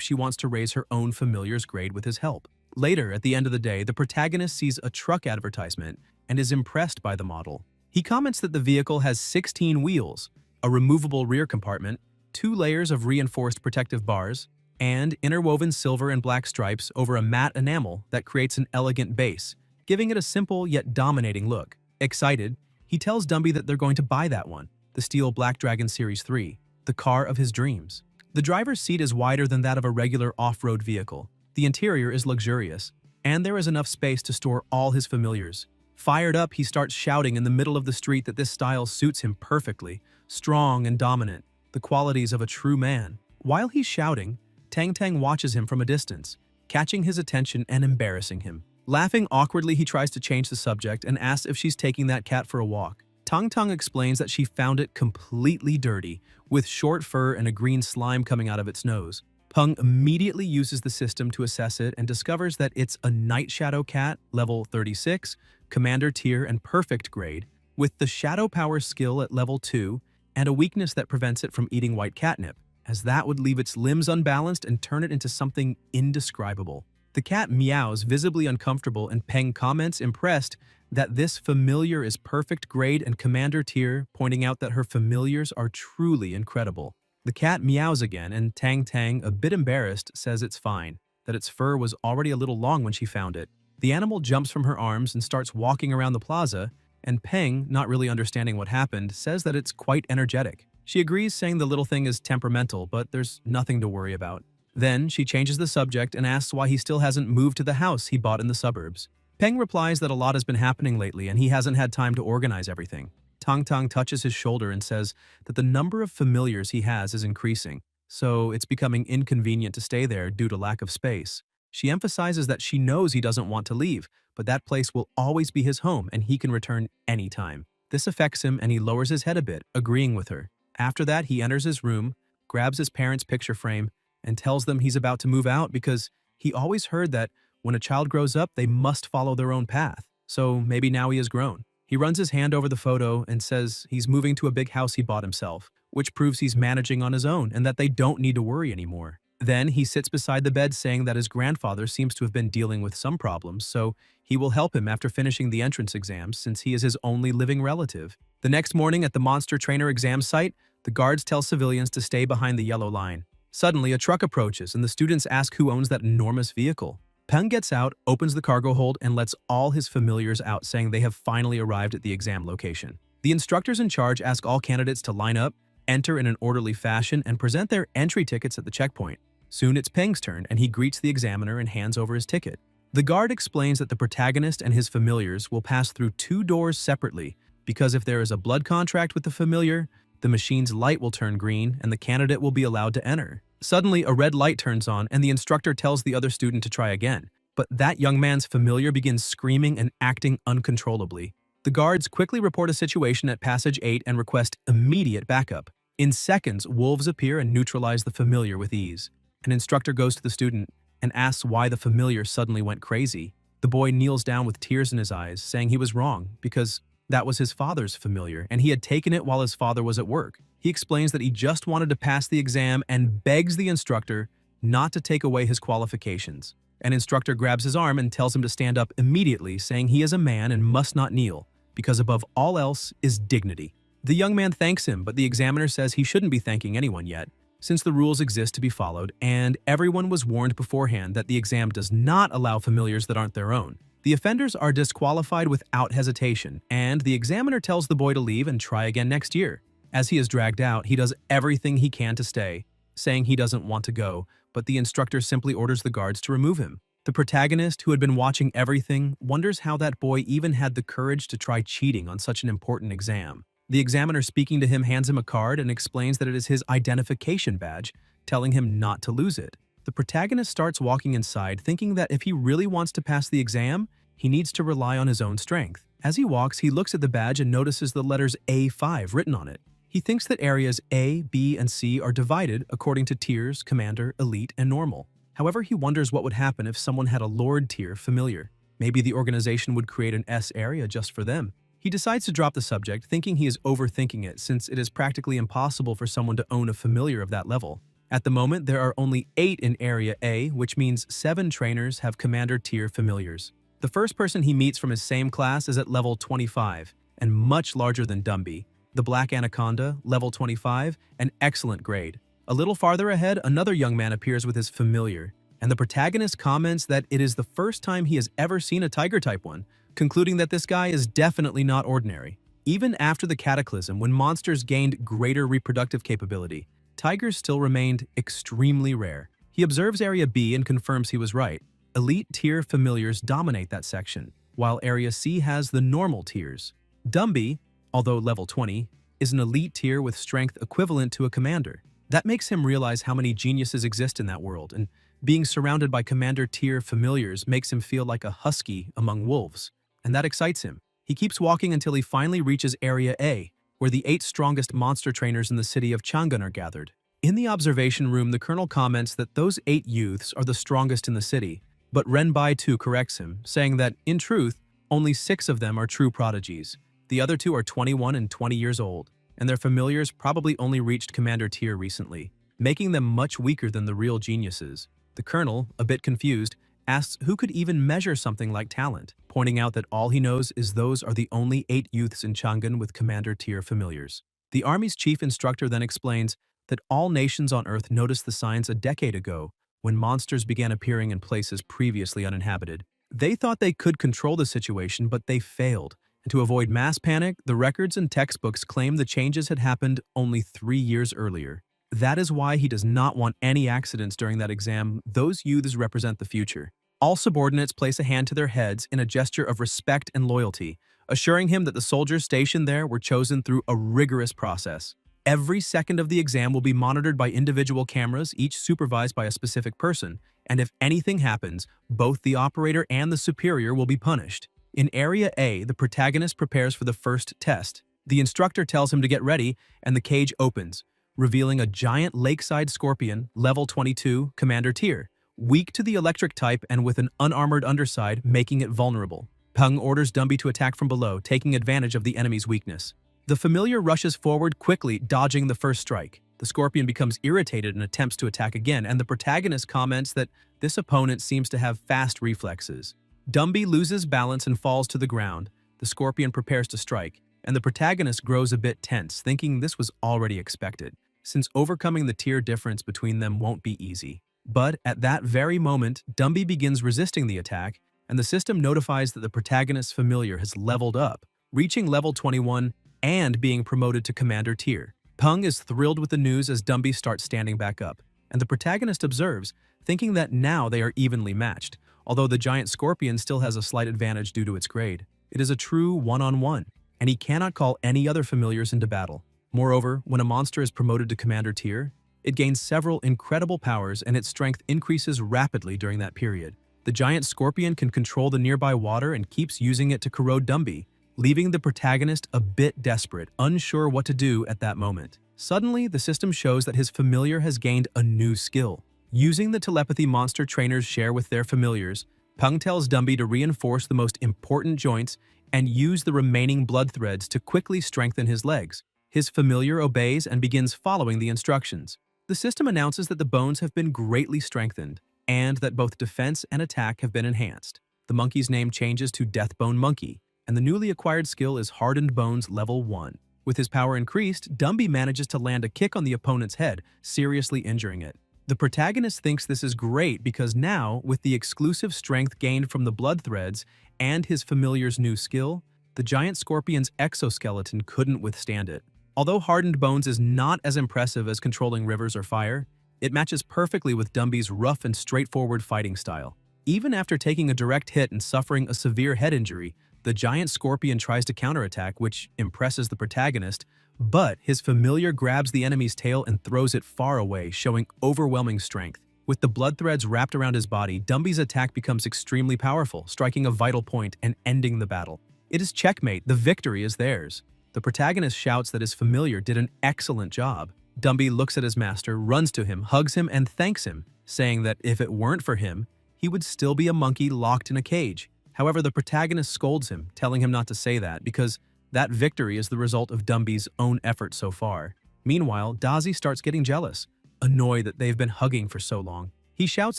she wants to raise her own familiar's grade with his help. Later, at the end of the day, the protagonist sees a truck advertisement and is impressed by the model. He comments that the vehicle has 16 wheels, a removable rear compartment, 2 layers of reinforced protective bars, and interwoven silver and black stripes over a matte enamel that creates an elegant base, giving it a simple yet dominating look. Excited, he tells Dumby that they're going to buy that one, the Steel Black Dragon Series 3, the car of his dreams. The driver's seat is wider than that of a regular off-road vehicle. The interior is luxurious, and there is enough space to store all his familiars. Fired up, he starts shouting in the middle of the street that this style suits him perfectly, strong and dominant, the qualities of a true man. While he's shouting, Tang Tang watches him from a distance, catching his attention and embarrassing him. Laughing awkwardly, he tries to change the subject and asks if she's taking that cat for a walk. Tang Tang explains that she found it completely dirty, with short fur and a green slime coming out of its nose. Peng immediately uses the system to assess it and discovers that it's a Night Shadow cat, level 36, Commander tier and perfect grade, with the Shadow Power skill at level 2 and a weakness that prevents it from eating white catnip, as that would leave its limbs unbalanced and turn it into something indescribable. The cat meows, visibly uncomfortable, and Peng comments, impressed, that this familiar is perfect grade and Commander tier, pointing out that her familiars are truly incredible. The cat meows again, and Tang Tang, a bit embarrassed, says it's fine, that its fur was already a little long when she found it. The animal jumps from her arms and starts walking around the plaza, and Peng, not really understanding what happened, says that it's quite energetic. She agrees, saying the little thing is temperamental, but there's nothing to worry about. Then, she changes the subject and asks why he still hasn't moved to the house he bought in the suburbs. Peng replies that a lot has been happening lately and he hasn't had time to organize everything. Tang Tang touches his shoulder and says that the number of familiars he has is increasing, so it's becoming inconvenient to stay there due to lack of space. She emphasizes that she knows he doesn't want to leave, but that place will always be his home and he can return anytime. This affects him and he lowers his head a bit, agreeing with her. After that, he enters his room, grabs his parents' picture frame, and tells them he's about to move out because he always heard that when a child grows up, they must follow their own path. So maybe now he has grown. He runs his hand over the photo and says he's moving to a big house he bought himself, which proves he's managing on his own and that they don't need to worry anymore. Then he sits beside the bed saying that his grandfather seems to have been dealing with some problems, so he will help him after finishing the entrance exams since he is his only living relative. The next morning at the monster trainer exam site, the guards tell civilians to stay behind the yellow line. Suddenly, a truck approaches and the students ask who owns that enormous vehicle. Peng gets out, opens the cargo hold, and lets all his familiars out, saying they have finally arrived at the exam location. The instructors in charge ask all candidates to line up, enter in an orderly fashion, and present their entry tickets at the checkpoint. Soon it's Peng's turn, and he greets the examiner and hands over his ticket. The guard explains that the protagonist and his familiars will pass through 2 doors separately, because if there is a blood contract with the familiar, the machine's light will turn green and the candidate will be allowed to enter. Suddenly, a red light turns on and the instructor tells the other student to try again. But that young man's familiar begins screaming and acting uncontrollably. The guards quickly report a situation at Passage 8 and request immediate backup. In seconds, wolves appear and neutralize the familiar with ease. An instructor goes to the student and asks why the familiar suddenly went crazy. The boy kneels down with tears in his eyes, saying he was wrong because that was his father's familiar and he had taken it while his father was at work. He explains that he just wanted to pass the exam and begs the instructor not to take away his qualifications. An instructor grabs his arm and tells him to stand up immediately, saying he is a man and must not kneel, because above all else is dignity. The young man thanks him, but the examiner says he shouldn't be thanking anyone yet, since the rules exist to be followed, and everyone was warned beforehand that the exam does not allow familiars that aren't their own. The offenders are disqualified without hesitation, and the examiner tells the boy to leave and try again next year. As he is dragged out, he does everything he can to stay, saying he doesn't want to go, but the instructor simply orders the guards to remove him. The protagonist, who had been watching everything, wonders how that boy even had the courage to try cheating on such an important exam. The examiner speaking to him hands him a card and explains that it is his identification badge, telling him not to lose it. The protagonist starts walking inside, thinking that if he really wants to pass the exam, he needs to rely on his own strength. As he walks, he looks at the badge and notices the letters A5 written on it. He thinks that areas A, B, and C are divided according to tiers, commander, elite, and normal. However, he wonders what would happen if someone had a Lord tier familiar. Maybe the organization would create an S area just for them. He decides to drop the subject, thinking he is overthinking it since it is practically impossible for someone to own a familiar of that level. At the moment, there are only 8 in Area A, which means 7 trainers have commander tier familiars. The first person he meets from his same class is at level 25, and much larger than Dumby. The Black Anaconda, level 25, an excellent grade. A little farther ahead, another young man appears with his familiar, and the protagonist comments that it is the first time he has ever seen a Tiger-type one, concluding that this guy is definitely not ordinary. Even after the Cataclysm, when monsters gained greater reproductive capability, tigers still remained extremely rare. He observes Area B and confirms he was right. Elite tier familiars dominate that section, while Area C has the normal tiers. Dumby, although level 20, is an elite tier with strength equivalent to a commander. That makes him realize how many geniuses exist in that world, and being surrounded by commander tier familiars makes him feel like a husky among wolves, and that excites him. He keeps walking until he finally reaches Area A, where the 8 strongest monster trainers in the city of Chang'an are gathered. In the observation room, the colonel comments that those 8 youths are the strongest in the city, but Renbai too corrects him, saying that, in truth, only 6 of them are true prodigies. The other 2 are 21 and 20 years old, and their familiars probably only reached commander tier recently, making them much weaker than the real geniuses. The colonel, a bit confused, asks who could even measure something like talent, pointing out that all he knows is those are the only 8 youths in Chang'an with commander tier familiars. The army's chief instructor then explains that all nations on Earth noticed the signs a decade ago when monsters began appearing in places previously uninhabited. They thought they could control the situation, but they failed. And to avoid mass panic, the records and textbooks claim the changes had happened only 3 years earlier. That is why he does not want any accidents during that exam. Those youths represent the future. All subordinates place a hand to their heads in a gesture of respect and loyalty, assuring him that the soldiers stationed there were chosen through a rigorous process. Every second of the exam will be monitored by individual cameras, each supervised by a specific person, and if anything happens, both the operator and the superior will be punished. In Area A, the protagonist prepares for the first test. The instructor tells him to get ready, and the cage opens, revealing a giant lakeside scorpion, level 22, commander tier, weak to the electric type and with an unarmored underside, making it vulnerable. Peng orders Dumby to attack from below, taking advantage of the enemy's weakness. The familiar rushes forward quickly, dodging the first strike. The scorpion becomes irritated and attempts to attack again, and the protagonist comments that this opponent seems to have fast reflexes. Dumby loses balance and falls to the ground. The scorpion prepares to strike, and the protagonist grows a bit tense, thinking this was already expected, since overcoming the tier difference between them won't be easy. But at that very moment, Dumby begins resisting the attack, and the system notifies that the protagonist's familiar has leveled up, reaching level 21 and being promoted to commander tier. Peng is thrilled with the news as Dumby starts standing back up, and the protagonist observes, thinking that now they are evenly matched, although the giant scorpion still has a slight advantage due to its grade. It is a true one-on-one, and he cannot call any other familiars into battle. Moreover, when a monster is promoted to commander tier, it gains several incredible powers and its strength increases rapidly during that period. The giant scorpion can control the nearby water and keeps using it to corrode Dumby, leaving the protagonist a bit desperate, unsure what to do at that moment. Suddenly, the system shows that his familiar has gained a new skill. Using the telepathy monster trainers share with their familiars, Peng tells Dumby to reinforce the most important joints and use the remaining blood threads to quickly strengthen his legs. His familiar obeys and begins following the instructions. The system announces that the bones have been greatly strengthened, and that both defense and attack have been enhanced. The monkey's name changes to Deathbone Monkey, and the newly acquired skill is Hardened Bones Level 1. With his power increased, Dumby manages to land a kick on the opponent's head, seriously injuring it. The protagonist thinks this is great because now, with the exclusive strength gained from the blood threads and his familiar's new skill, the giant scorpion's exoskeleton couldn't withstand it. Although Hardened Bones is not as impressive as controlling rivers or fire, it matches perfectly with Dumby's rough and straightforward fighting style. Even after taking a direct hit and suffering a severe head injury, the giant scorpion tries to counterattack, which impresses the protagonist, but his familiar grabs the enemy's tail and throws it far away, showing overwhelming strength. With the blood threads wrapped around his body, Dumby's attack becomes extremely powerful, striking a vital point and ending the battle. It is checkmate, the victory is theirs. The protagonist shouts that his familiar did an excellent job. Dumby looks at his master, runs to him, hugs him, and thanks him, saying that if it weren't for him, he would still be a monkey locked in a cage. However, the protagonist scolds him, telling him not to say that because that victory is the result of Dumby's own effort so far. Meanwhile, Dazi starts getting jealous, annoyed that they've been hugging for so long. He shouts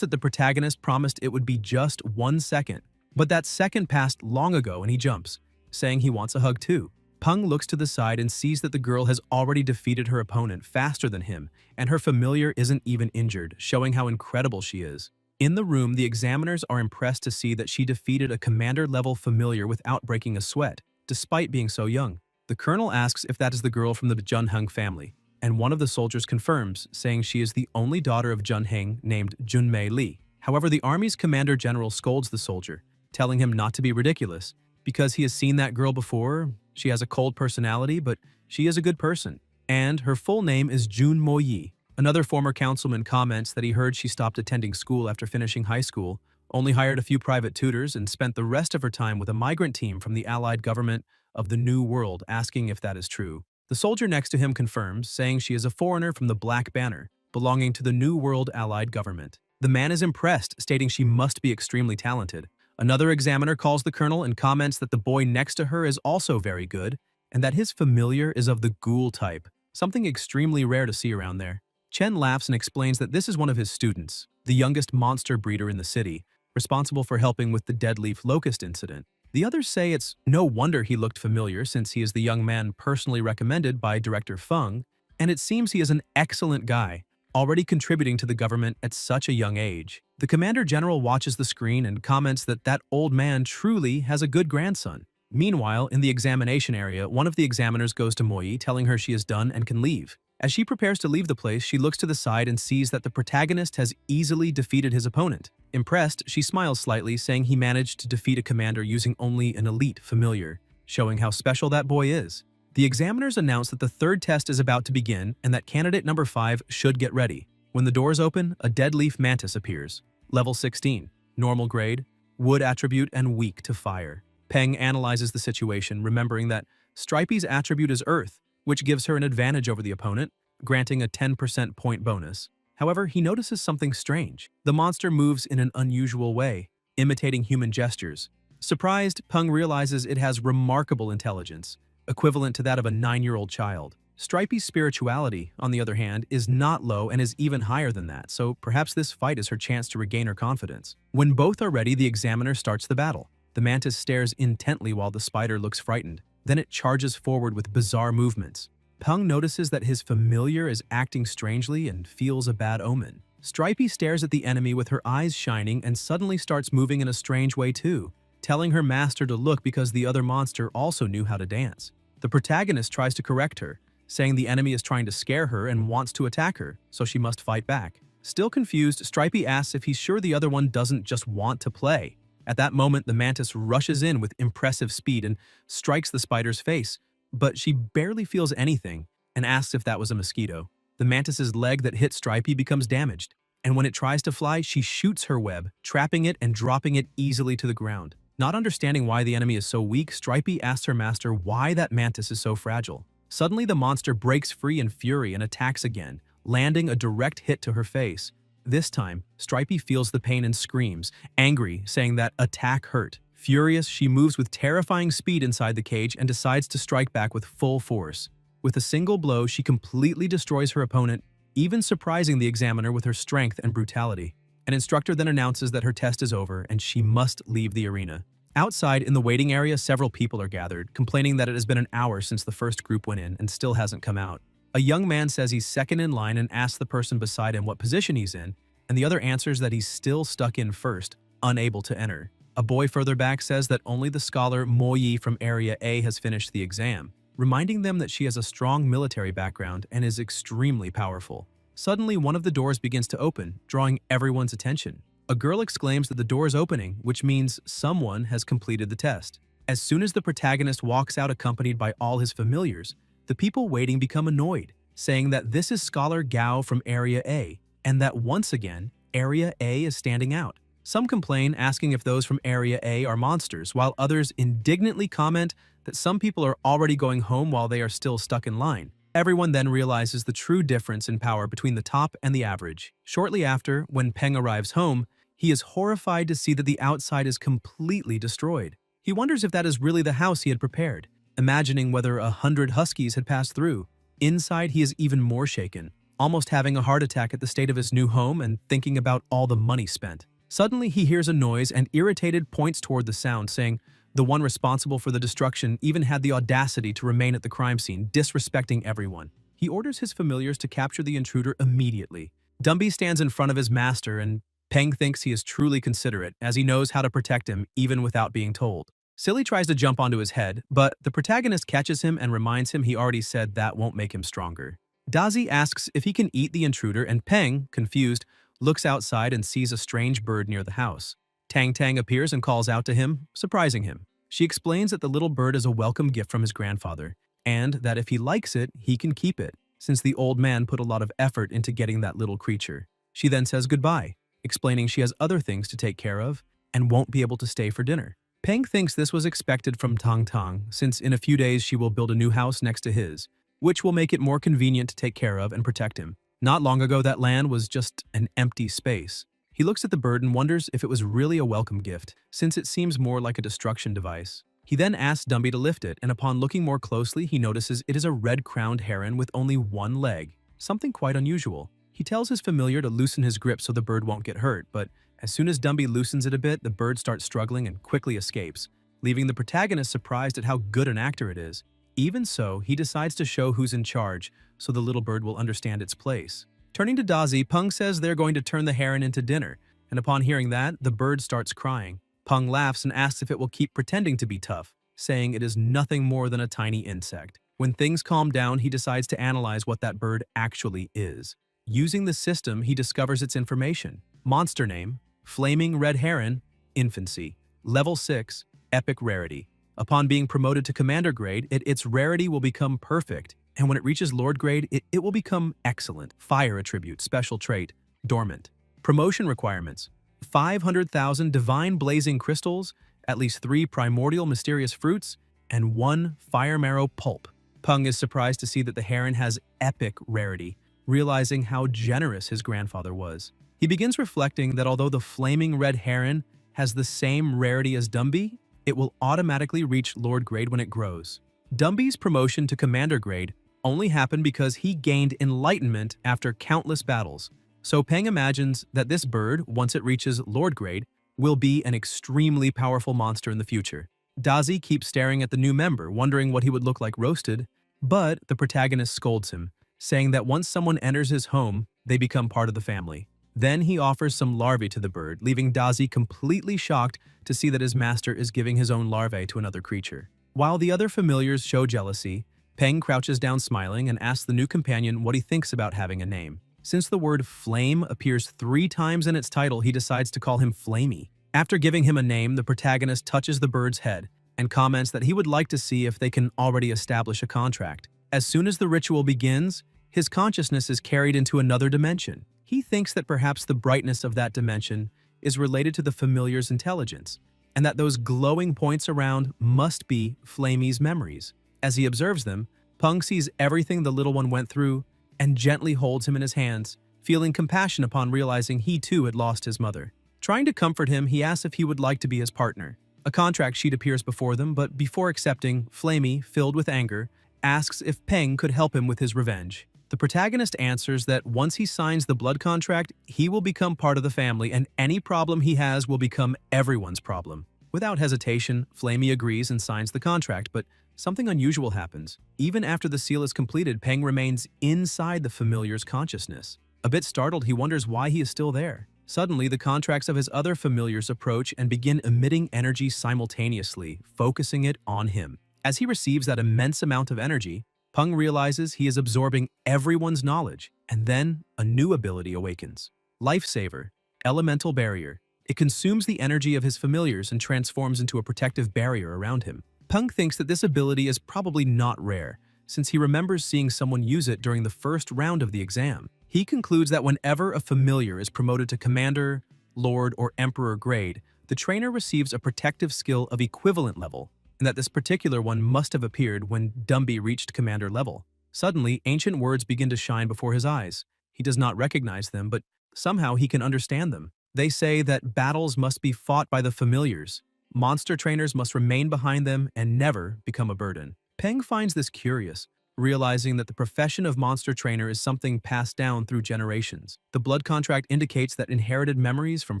that the protagonist promised it would be just 1 second, but that second passed long ago and he jumps, saying he wants a hug too. Peng looks to the side and sees that the girl has already defeated her opponent faster than him, and her familiar isn't even injured, showing how incredible she is. In the room, the examiners are impressed to see that she defeated a commander-level familiar without breaking a sweat, despite being so young. The colonel asks if that is the girl from the Junheng family, and one of the soldiers confirms, saying she is the only daughter of Junheng named Junmei Li. However, the army's commander-general scolds the soldier, telling him not to be ridiculous, because he has seen that girl before. She has a cold personality, but she is a good person. And her full name is Jun Moyi. Another former councilman comments that he heard she stopped attending school after finishing high school, only hired a few private tutors, and spent the rest of her time with a migrant team from the allied government of the New World, asking if that is true. The soldier next to him confirms, saying she is a foreigner from the Black Banner, belonging to the New World allied government. The man is impressed, stating she must be extremely talented. Another examiner calls the colonel and comments that the boy next to her is also very good, and that his familiar is of the ghoul type, something extremely rare to see around there. Chen laughs and explains that this is one of his students, the youngest monster breeder in the city, responsible for helping with the deadleaf locust incident. The others say it's no wonder he looked familiar since he is the young man personally recommended by Director Feng, and it seems he is an excellent guy, already contributing to the government at such a young age. The Commander-General watches the screen and comments that that old man truly has a good grandson. Meanwhile, in the examination area, one of the examiners goes to Moyi, telling her she is done and can leave. As she prepares to leave the place, she looks to the side and sees that the protagonist has easily defeated his opponent. Impressed, she smiles slightly, saying he managed to defeat a commander using only an elite familiar, showing how special that boy is. The examiners announce that the third test is about to begin and that candidate number 5 should get ready. When the doors open, a deadleaf mantis appears. Level 16, normal grade, wood attribute, and weak to fire. Peng analyzes the situation, remembering that Stripey's attribute is Earth, which gives her an advantage over the opponent, granting a 10% point bonus. However, he notices something strange. The monster moves in an unusual way, imitating human gestures. Surprised, Peng realizes it has remarkable intelligence, equivalent to that of a 9-year-old child. Stripey's spirituality, on the other hand, is not low and is even higher than that, so perhaps this fight is her chance to regain her confidence. When both are ready, the examiner starts the battle. The mantis stares intently while the spider looks frightened. Then it charges forward with bizarre movements. Peng notices that his familiar is acting strangely and feels a bad omen. Stripey stares at the enemy with her eyes shining and suddenly starts moving in a strange way too, telling her master to look because the other monster also knew how to dance. The protagonist tries to correct her, saying the enemy is trying to scare her and wants to attack her, so she must fight back. Still confused, Stripey asks if he's sure the other one doesn't just want to play. At that moment, the mantis rushes in with impressive speed and strikes the spider's face, but she barely feels anything and asks if that was a mosquito. The mantis's leg that hit Stripey becomes damaged, and when it tries to fly, she shoots her web, trapping it and dropping it easily to the ground. Not understanding why the enemy is so weak, Stripey asks her master why that mantis is so fragile. Suddenly, the monster breaks free in fury and attacks again, landing a direct hit to her face. This time, Stripey feels the pain and screams, angry, saying that attack hurt. Furious, she moves with terrifying speed inside the cage and decides to strike back with full force. With a single blow, she completely destroys her opponent, even surprising the examiner with her strength and brutality. An instructor then announces that her test is over and she must leave the arena. Outside, in the waiting area, several people are gathered, complaining that it has been an hour since the first group went in and still hasn't come out. A young man says he's second in line and asks the person beside him what position he's in, and the other answers that he's still stuck in first, unable to enter. A boy further back says that only the scholar Mo Yi from Area A has finished the exam, reminding them that she has a strong military background and is extremely powerful. Suddenly, one of the doors begins to open, drawing everyone's attention. A girl exclaims that the door is opening, which means someone has completed the test. As soon as the protagonist walks out accompanied by all his familiars, the people waiting become annoyed, saying that this is Scholar Gao from Area A, and that once again, Area A is standing out. Some complain, asking if those from Area A are monsters, while others indignantly comment that some people are already going home while they are still stuck in line. Everyone then realizes the true difference in power between the top and the average. Shortly after, when Peng arrives home, he is horrified to see that the outside is completely destroyed. He wonders if that is really the house he had prepared, imagining whether 100 huskies had passed through. Inside, he is even more shaken, almost having a heart attack at the state of his new home and thinking about all the money spent. Suddenly, he hears a noise and, irritated, points toward the sound, saying the one responsible for the destruction even had the audacity to remain at the crime scene, disrespecting everyone. He orders his familiars to capture the intruder immediately. Dumby stands in front of his master, and Peng thinks he is truly considerate, as he knows how to protect him even without being told. Silly tries to jump onto his head, but the protagonist catches him and reminds him he already said that won't make him stronger. Dazi asks if he can eat the intruder, and Peng, confused, looks outside and sees a strange bird near the house. Tang Tang appears and calls out to him, surprising him. She explains that the little bird is a welcome gift from his grandfather, and that if he likes it, he can keep it, since the old man put a lot of effort into getting that little creature. She then says goodbye, explaining she has other things to take care of and won't be able to stay for dinner. Peng thinks this was expected from Tang Tang, since in a few days she will build a new house next to his, which will make it more convenient to take care of and protect him. Not long ago, that land was just an empty space. He looks at the bird and wonders if it was really a welcome gift, since it seems more like a destruction device. He then asks Dumby to lift it, and upon looking more closely, he notices it is a red-crowned heron with only one leg, something quite unusual. He tells his familiar to loosen his grip so the bird won't get hurt, but as soon as Dumby loosens it a bit, the bird starts struggling and quickly escapes, leaving the protagonist surprised at how good an actor it is. Even so, he decides to show who's in charge, so the little bird will understand its place. Turning to Dazi, Peng says they're going to turn the heron into dinner, and upon hearing that, the bird starts crying. Peng laughs and asks if it will keep pretending to be tough, saying it is nothing more than a tiny insect. When things calm down, he decides to analyze what that bird actually is. Using the system, he discovers its information. Monster name, Flaming Red Heron, Infancy, Level 6, Epic Rarity. Upon being promoted to Commander grade, its rarity will become Perfect, and when it reaches Lord grade, it will become Excellent. Fire attribute, Special trait, Dormant. Promotion requirements: 500,000 Divine Blazing Crystals at least 3 primordial mysterious fruits, and 1 fire marrow pulp. Peng is surprised to see that the heron has epic rarity, realizing how generous his grandfather was. He begins reflecting that although the flaming red heron has the same rarity as Dumby, it will automatically reach Lord Grade when it grows. Dumby's promotion to Commander Grade only happened because he gained enlightenment after countless battles, so Peng imagines that this bird, once it reaches Lord Grade, will be an extremely powerful monster in the future. Dazi keeps staring at the new member, wondering what he would look like roasted, but the protagonist scolds him, saying that once someone enters his home, they become part of the family. Then he offers some larvae to the bird, leaving Dazi completely shocked to see that his master is giving his own larvae to another creature. While the other familiars show jealousy, Peng crouches down smiling and asks the new companion what he thinks about having a name. Since the word flame appears 3 times in its title, he decides to call him Flamey. After giving him a name, the protagonist touches the bird's head and comments that he would like to see if they can already establish a contract. As soon as the ritual begins, his consciousness is carried into another dimension. He thinks that perhaps the brightness of that dimension is related to the familiar's intelligence, and that those glowing points around must be Flamey's memories. As he observes them, Peng sees everything the little one went through and gently holds him in his hands, feeling compassion upon realizing he too had lost his mother. Trying to comfort him, he asks if he would like to be his partner. A contract sheet appears before them, but before accepting, Flamey, filled with anger, asks if Peng could help him with his revenge. The protagonist answers that once he signs the blood contract, he will become part of the family and any problem he has will become everyone's problem. Without hesitation, Flamey agrees and signs the contract, but something unusual happens. Even after the seal is completed, Peng remains inside the familiar's consciousness. A bit startled, he wonders why he is still there. Suddenly, the contracts of his other familiars approach and begin emitting energy simultaneously, focusing it on him. As he receives that immense amount of energy, Peng realizes he is absorbing everyone's knowledge, and then a new ability awakens. Lifesaver, Elemental Barrier. It consumes the energy of his familiars and transforms into a protective barrier around him. Peng thinks that this ability is probably not rare, since he remembers seeing someone use it during the first round of the exam. He concludes that whenever a familiar is promoted to Commander, Lord, or Emperor grade, the trainer receives a protective skill of equivalent level, and that this particular one must have appeared when Dumby reached Commander level. Suddenly, ancient words begin to shine before his eyes. He does not recognize them, but somehow he can understand them. They say that battles must be fought by the familiars. Monster trainers must remain behind them and never become a burden. Peng finds this curious, realizing that the profession of monster trainer is something passed down through generations. The blood contract indicates that inherited memories from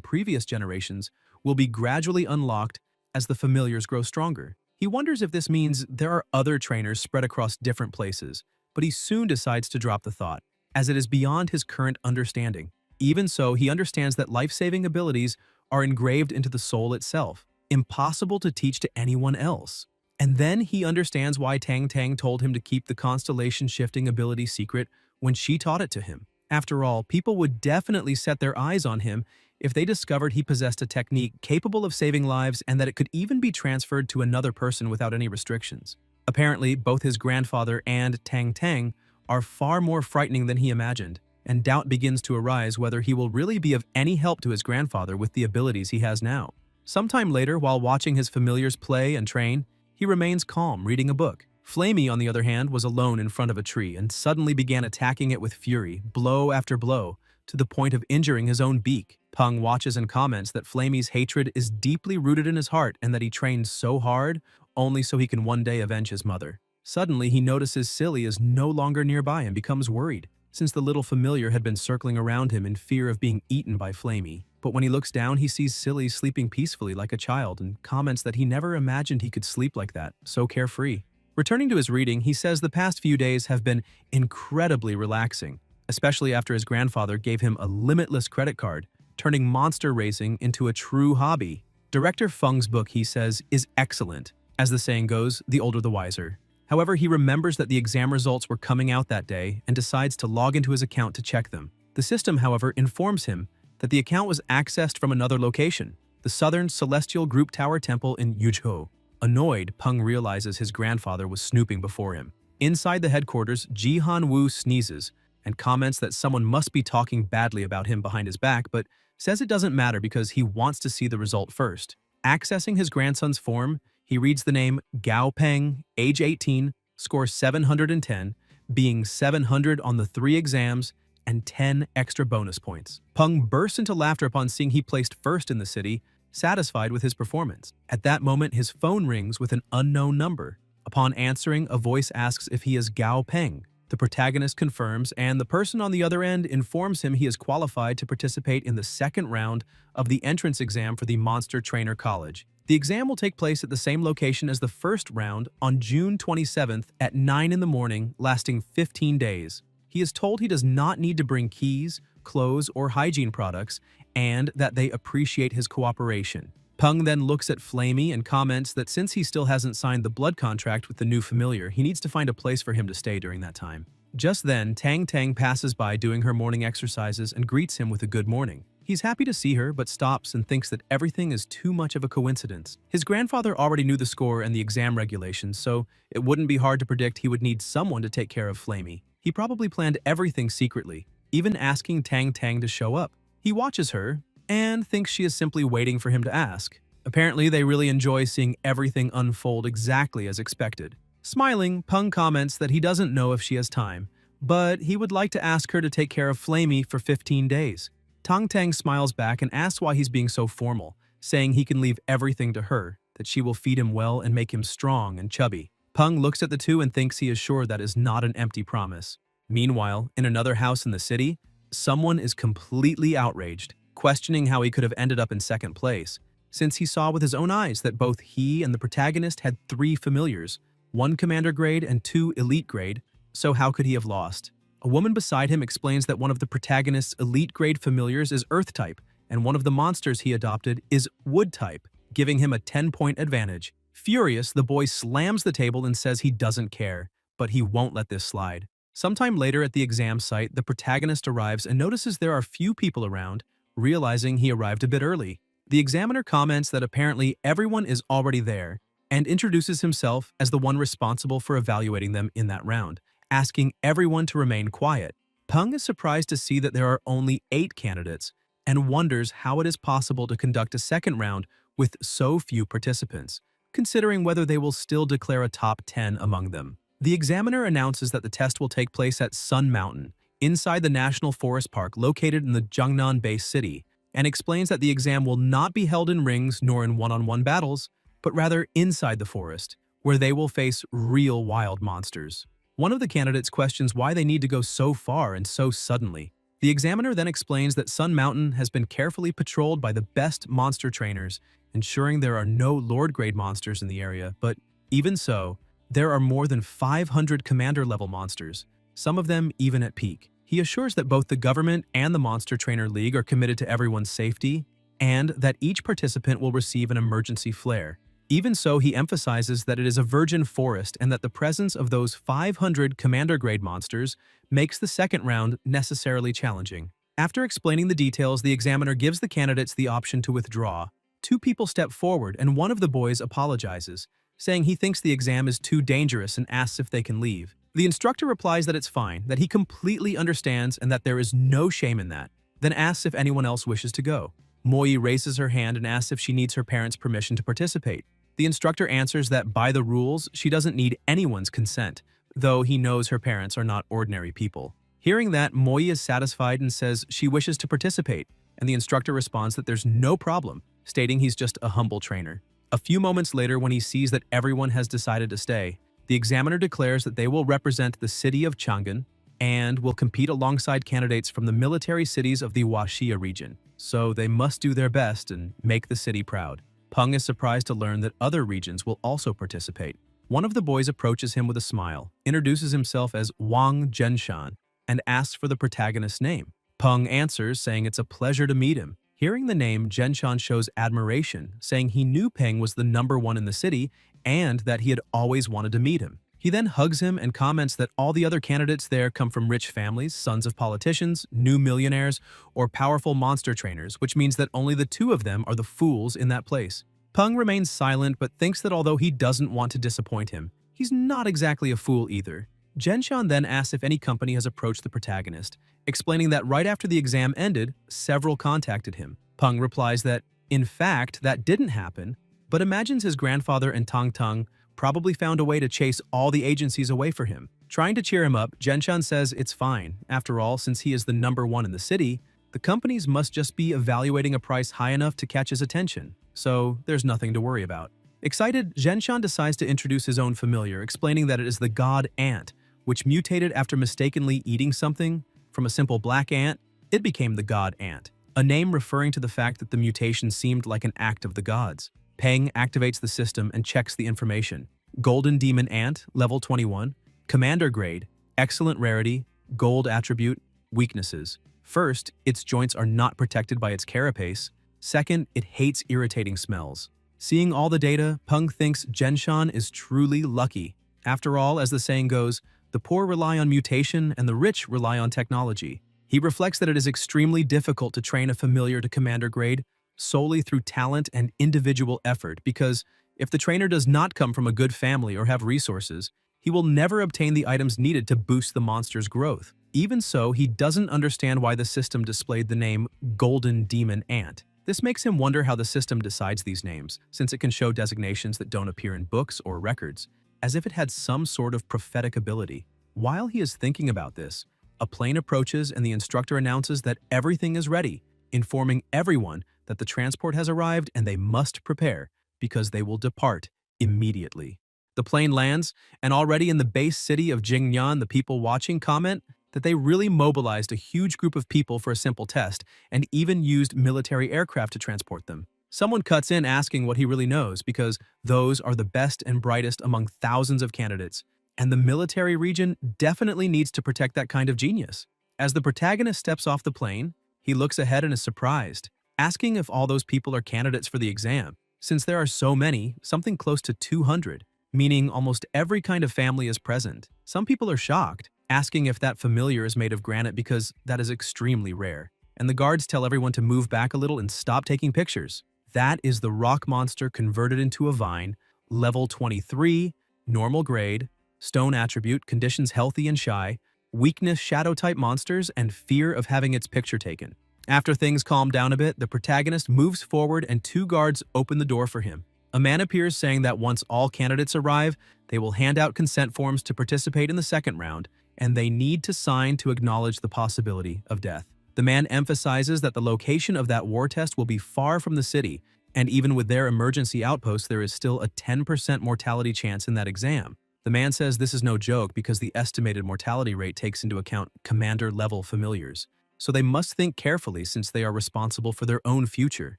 previous generations will be gradually unlocked as the familiars grow stronger. He wonders if this means there are other trainers spread across different places, but he soon decides to drop the thought, as it is beyond his current understanding. Even so, he understands that life-saving abilities are engraved into the soul itself, impossible to teach to anyone else. And then he understands why Tang Tang told him to keep the constellation shifting ability secret when she taught it to him. After all, people would definitely set their eyes on him if they discovered he possessed a technique capable of saving lives and that it could even be transferred to another person without any restrictions. Apparently, both his grandfather and Tang Tang are far more frightening than he imagined, and doubt begins to arise whether he will really be of any help to his grandfather with the abilities he has now. Sometime later, while watching his familiars play and train, he remains calm, reading a book. Flamey, on the other hand, was alone in front of a tree and suddenly began attacking it with fury, blow after blow, to the point of injuring his own beak. Peng watches and comments that Flamey's hatred is deeply rooted in his heart and that he trains so hard only so he can one day avenge his mother. Suddenly, he notices Silly is no longer nearby and becomes worried, since the little familiar had been circling around him in fear of being eaten by Flamey. But when he looks down, he sees Silly sleeping peacefully like a child and comments that he never imagined he could sleep like that, so carefree. Returning to his reading, he says the past few days have been incredibly relaxing, especially after his grandfather gave him a limitless credit card, turning monster racing into a true hobby. Director Feng's book, he says, is excellent. As the saying goes, the older the wiser. However, he remembers that the exam results were coming out that day and decides to log into his account to check them. The system, however, informs him that the account was accessed from another location, the Southern Celestial Group Tower Temple in Yuzhou. Annoyed, Peng realizes his grandfather was snooping before him. Inside the headquarters, Jihan Wu sneezes and comments that someone must be talking badly about him behind his back, but says it doesn't matter because he wants to see the result first. Accessing his grandson's form, he reads the name Gao Peng, age 18, score 710, being 700 on the 3 exams, and 10 extra bonus points. Peng bursts into laughter upon seeing he placed first in the city, satisfied with his performance. At that moment, his phone rings with an unknown number. Upon answering, a voice asks if he is Gao Peng. The protagonist confirms, and the person on the other end informs him he is qualified to participate in the second round of the entrance exam for the Monster Trainer College. The exam will take place at the same location as the first round on June 27th at 9 in the morning, lasting 15 days. He is told he does not need to bring keys, clothes, or hygiene products, and that they appreciate his cooperation. Peng then looks at Flamey and comments that since he still hasn't signed the blood contract with the new familiar, he needs to find a place for him to stay during that time. Just then, Tang Tang passes by doing her morning exercises and greets him with a good morning. He's happy to see her, but stops and thinks that everything is too much of a coincidence. His grandfather already knew the score and the exam regulations, so it wouldn't be hard to predict he would need someone to take care of Flamey. He probably planned everything secretly, even asking Tang Tang to show up. He watches her and thinks she is simply waiting for him to ask. Apparently, they really enjoy seeing everything unfold exactly as expected. Smiling, Peng comments that he doesn't know if she has time, but he would like to ask her to take care of Flamey for 15 days. Tang Tang smiles back and asks why he's being so formal, saying he can leave everything to her, that she will feed him well and make him strong and chubby. Peng looks at the two and thinks he is sure that is not an empty promise. Meanwhile, in another house in the city, someone is completely outraged, questioning how he could have ended up in second place, since he saw with his own eyes that both he and the protagonist had 3 familiars, 1 commander grade and 2 elite grade, so how could he have lost? A woman beside him explains that one of the protagonist's elite grade familiars is Earth type, and one of the monsters he adopted is Wood type, giving him a 10-point advantage. Furious, the boy slams the table and says he doesn't care, but he won't let this slide. Sometime later at the exam site, the protagonist arrives and notices there are few people around, realizing he arrived a bit early. The examiner comments that apparently everyone is already there and introduces himself as the one responsible for evaluating them in that round, asking everyone to remain quiet. Peng is surprised to see that there are only 8 candidates and wonders how it is possible to conduct a second round with so few participants, considering whether they will still declare a top 10 among them. The examiner announces that the test will take place at Sun Mountain, inside the National Forest Park located in the Jiangnan-based city, and explains that the exam will not be held in rings nor in one-on-one battles, but rather inside the forest, where they will face real wild monsters. One of the candidates questions why they need to go so far and so suddenly. The examiner then explains that Sun Mountain has been carefully patrolled by the best monster trainers, ensuring there are no Lord-grade monsters in the area, but even so, there are more than 500 commander-level monsters, some of them even at peak. He assures that both the government and the Monster Trainer League are committed to everyone's safety, and that each participant will receive an emergency flare. Even so, he emphasizes that it is a virgin forest and that the presence of those 500 commander-grade monsters makes the second round necessarily challenging. After explaining the details, the examiner gives the candidates the option to withdraw. 2 people step forward and one of the boys apologizes, saying he thinks the exam is too dangerous and asks if they can leave. The instructor replies that it's fine, that he completely understands and that there is no shame in that, then asks if anyone else wishes to go. Moi raises her hand and asks if she needs her parents' permission to participate. The instructor answers that by the rules, she doesn't need anyone's consent, though he knows her parents are not ordinary people. Hearing that, Moi is satisfied and says she wishes to participate, and the instructor responds that there's no problem, stating he's just a humble trainer. A few moments later, when he sees that everyone has decided to stay, the examiner declares that they will represent the city of Chang'an and will compete alongside candidates from the military cities of the Huaxia region, so they must do their best and make the city proud. Peng is surprised to learn that other regions will also participate. One of the boys approaches him with a smile, introduces himself as Wang Zhenshan, and asks for the protagonist's name. Peng answers, saying it's a pleasure to meet him. Hearing the name, Zhenshan shows admiration, saying he knew Peng was the #1 in the city and that he had always wanted to meet him. He then hugs him and comments that all the other candidates there come from rich families, sons of politicians, new millionaires, or powerful monster trainers, which means that only the 2 of them are the fools in that place. Peng remains silent but thinks that although he doesn't want to disappoint him, he's not exactly a fool either. Zhenshan then asks if any company has approached the protagonist, explaining that right after the exam ended, several contacted him. Peng replies that In fact, that didn't happen, but imagines his grandfather and Tang Tang probably found a way to chase all the agencies away for him. Trying to cheer him up, Genshan says it's fine. After all, since he is the #1 in the city, the companies must just be evaluating a price high enough to catch his attention, so there's nothing to worry about. Excited, Genshan decides to introduce his own familiar, explaining that it is the god ant, which mutated after mistakenly eating something. From a simple black ant, it became the god ant, a name referring to the fact that the mutation seemed like an act of the gods. Peng activates the system and checks the information. Golden Demon Ant, level 21, Commander grade, excellent rarity, gold attribute, weaknesses. First, its joints are not protected by its carapace. Second, it hates irritating smells. Seeing all the data, Peng thinks Genshan is truly lucky. After all, as the saying goes, the poor rely on mutation and the rich rely on technology. He reflects that it is extremely difficult to train a familiar to commander grade solely through talent and individual effort because if the trainer does not come from a good family or have resources, he will never obtain the items needed to boost the monster's growth. Even so, he doesn't understand why the system displayed the name Golden Demon Ant. This makes him wonder how the system decides these names, since it can show designations that don't appear in books or records, as if it had some sort of prophetic ability. While he is thinking about this, a plane approaches and the instructor announces that everything is ready, informing everyone that the transport has arrived and they must prepare, because they will depart immediately. The plane lands, and already in the base city of Jingyan, the people watching comment that they really mobilized a huge group of people for a simple test and even used military aircraft to transport them. Someone cuts in asking what he really knows because those are the best and brightest among thousands of candidates, and the military region definitely needs to protect that kind of genius. As the protagonist steps off the plane, he looks ahead and is surprised, asking if all those people are candidates for the exam. Since there are so many, something close to 200, meaning almost every kind of family is present. Some people are shocked, asking if that familiar is made of granite because that is extremely rare. And the guards tell everyone to move back a little and stop taking pictures. That is the rock monster converted into a vine, level 23, normal grade, stone attribute, conditions healthy and shy, weakness shadow-type monsters, and fear of having its picture taken. After things calm down a bit, the protagonist moves forward and 2 guards open the door for him. A man appears saying that once all candidates arrive, they will hand out consent forms to participate in the second round, and they need to sign to acknowledge the possibility of death. The man emphasizes that the location of that war test will be far from the city, and even with their emergency outposts, there is still a 10% mortality chance in that exam. The man says this is no joke because the estimated mortality rate takes into account commander-level familiars. So they must think carefully since they are responsible for their own future.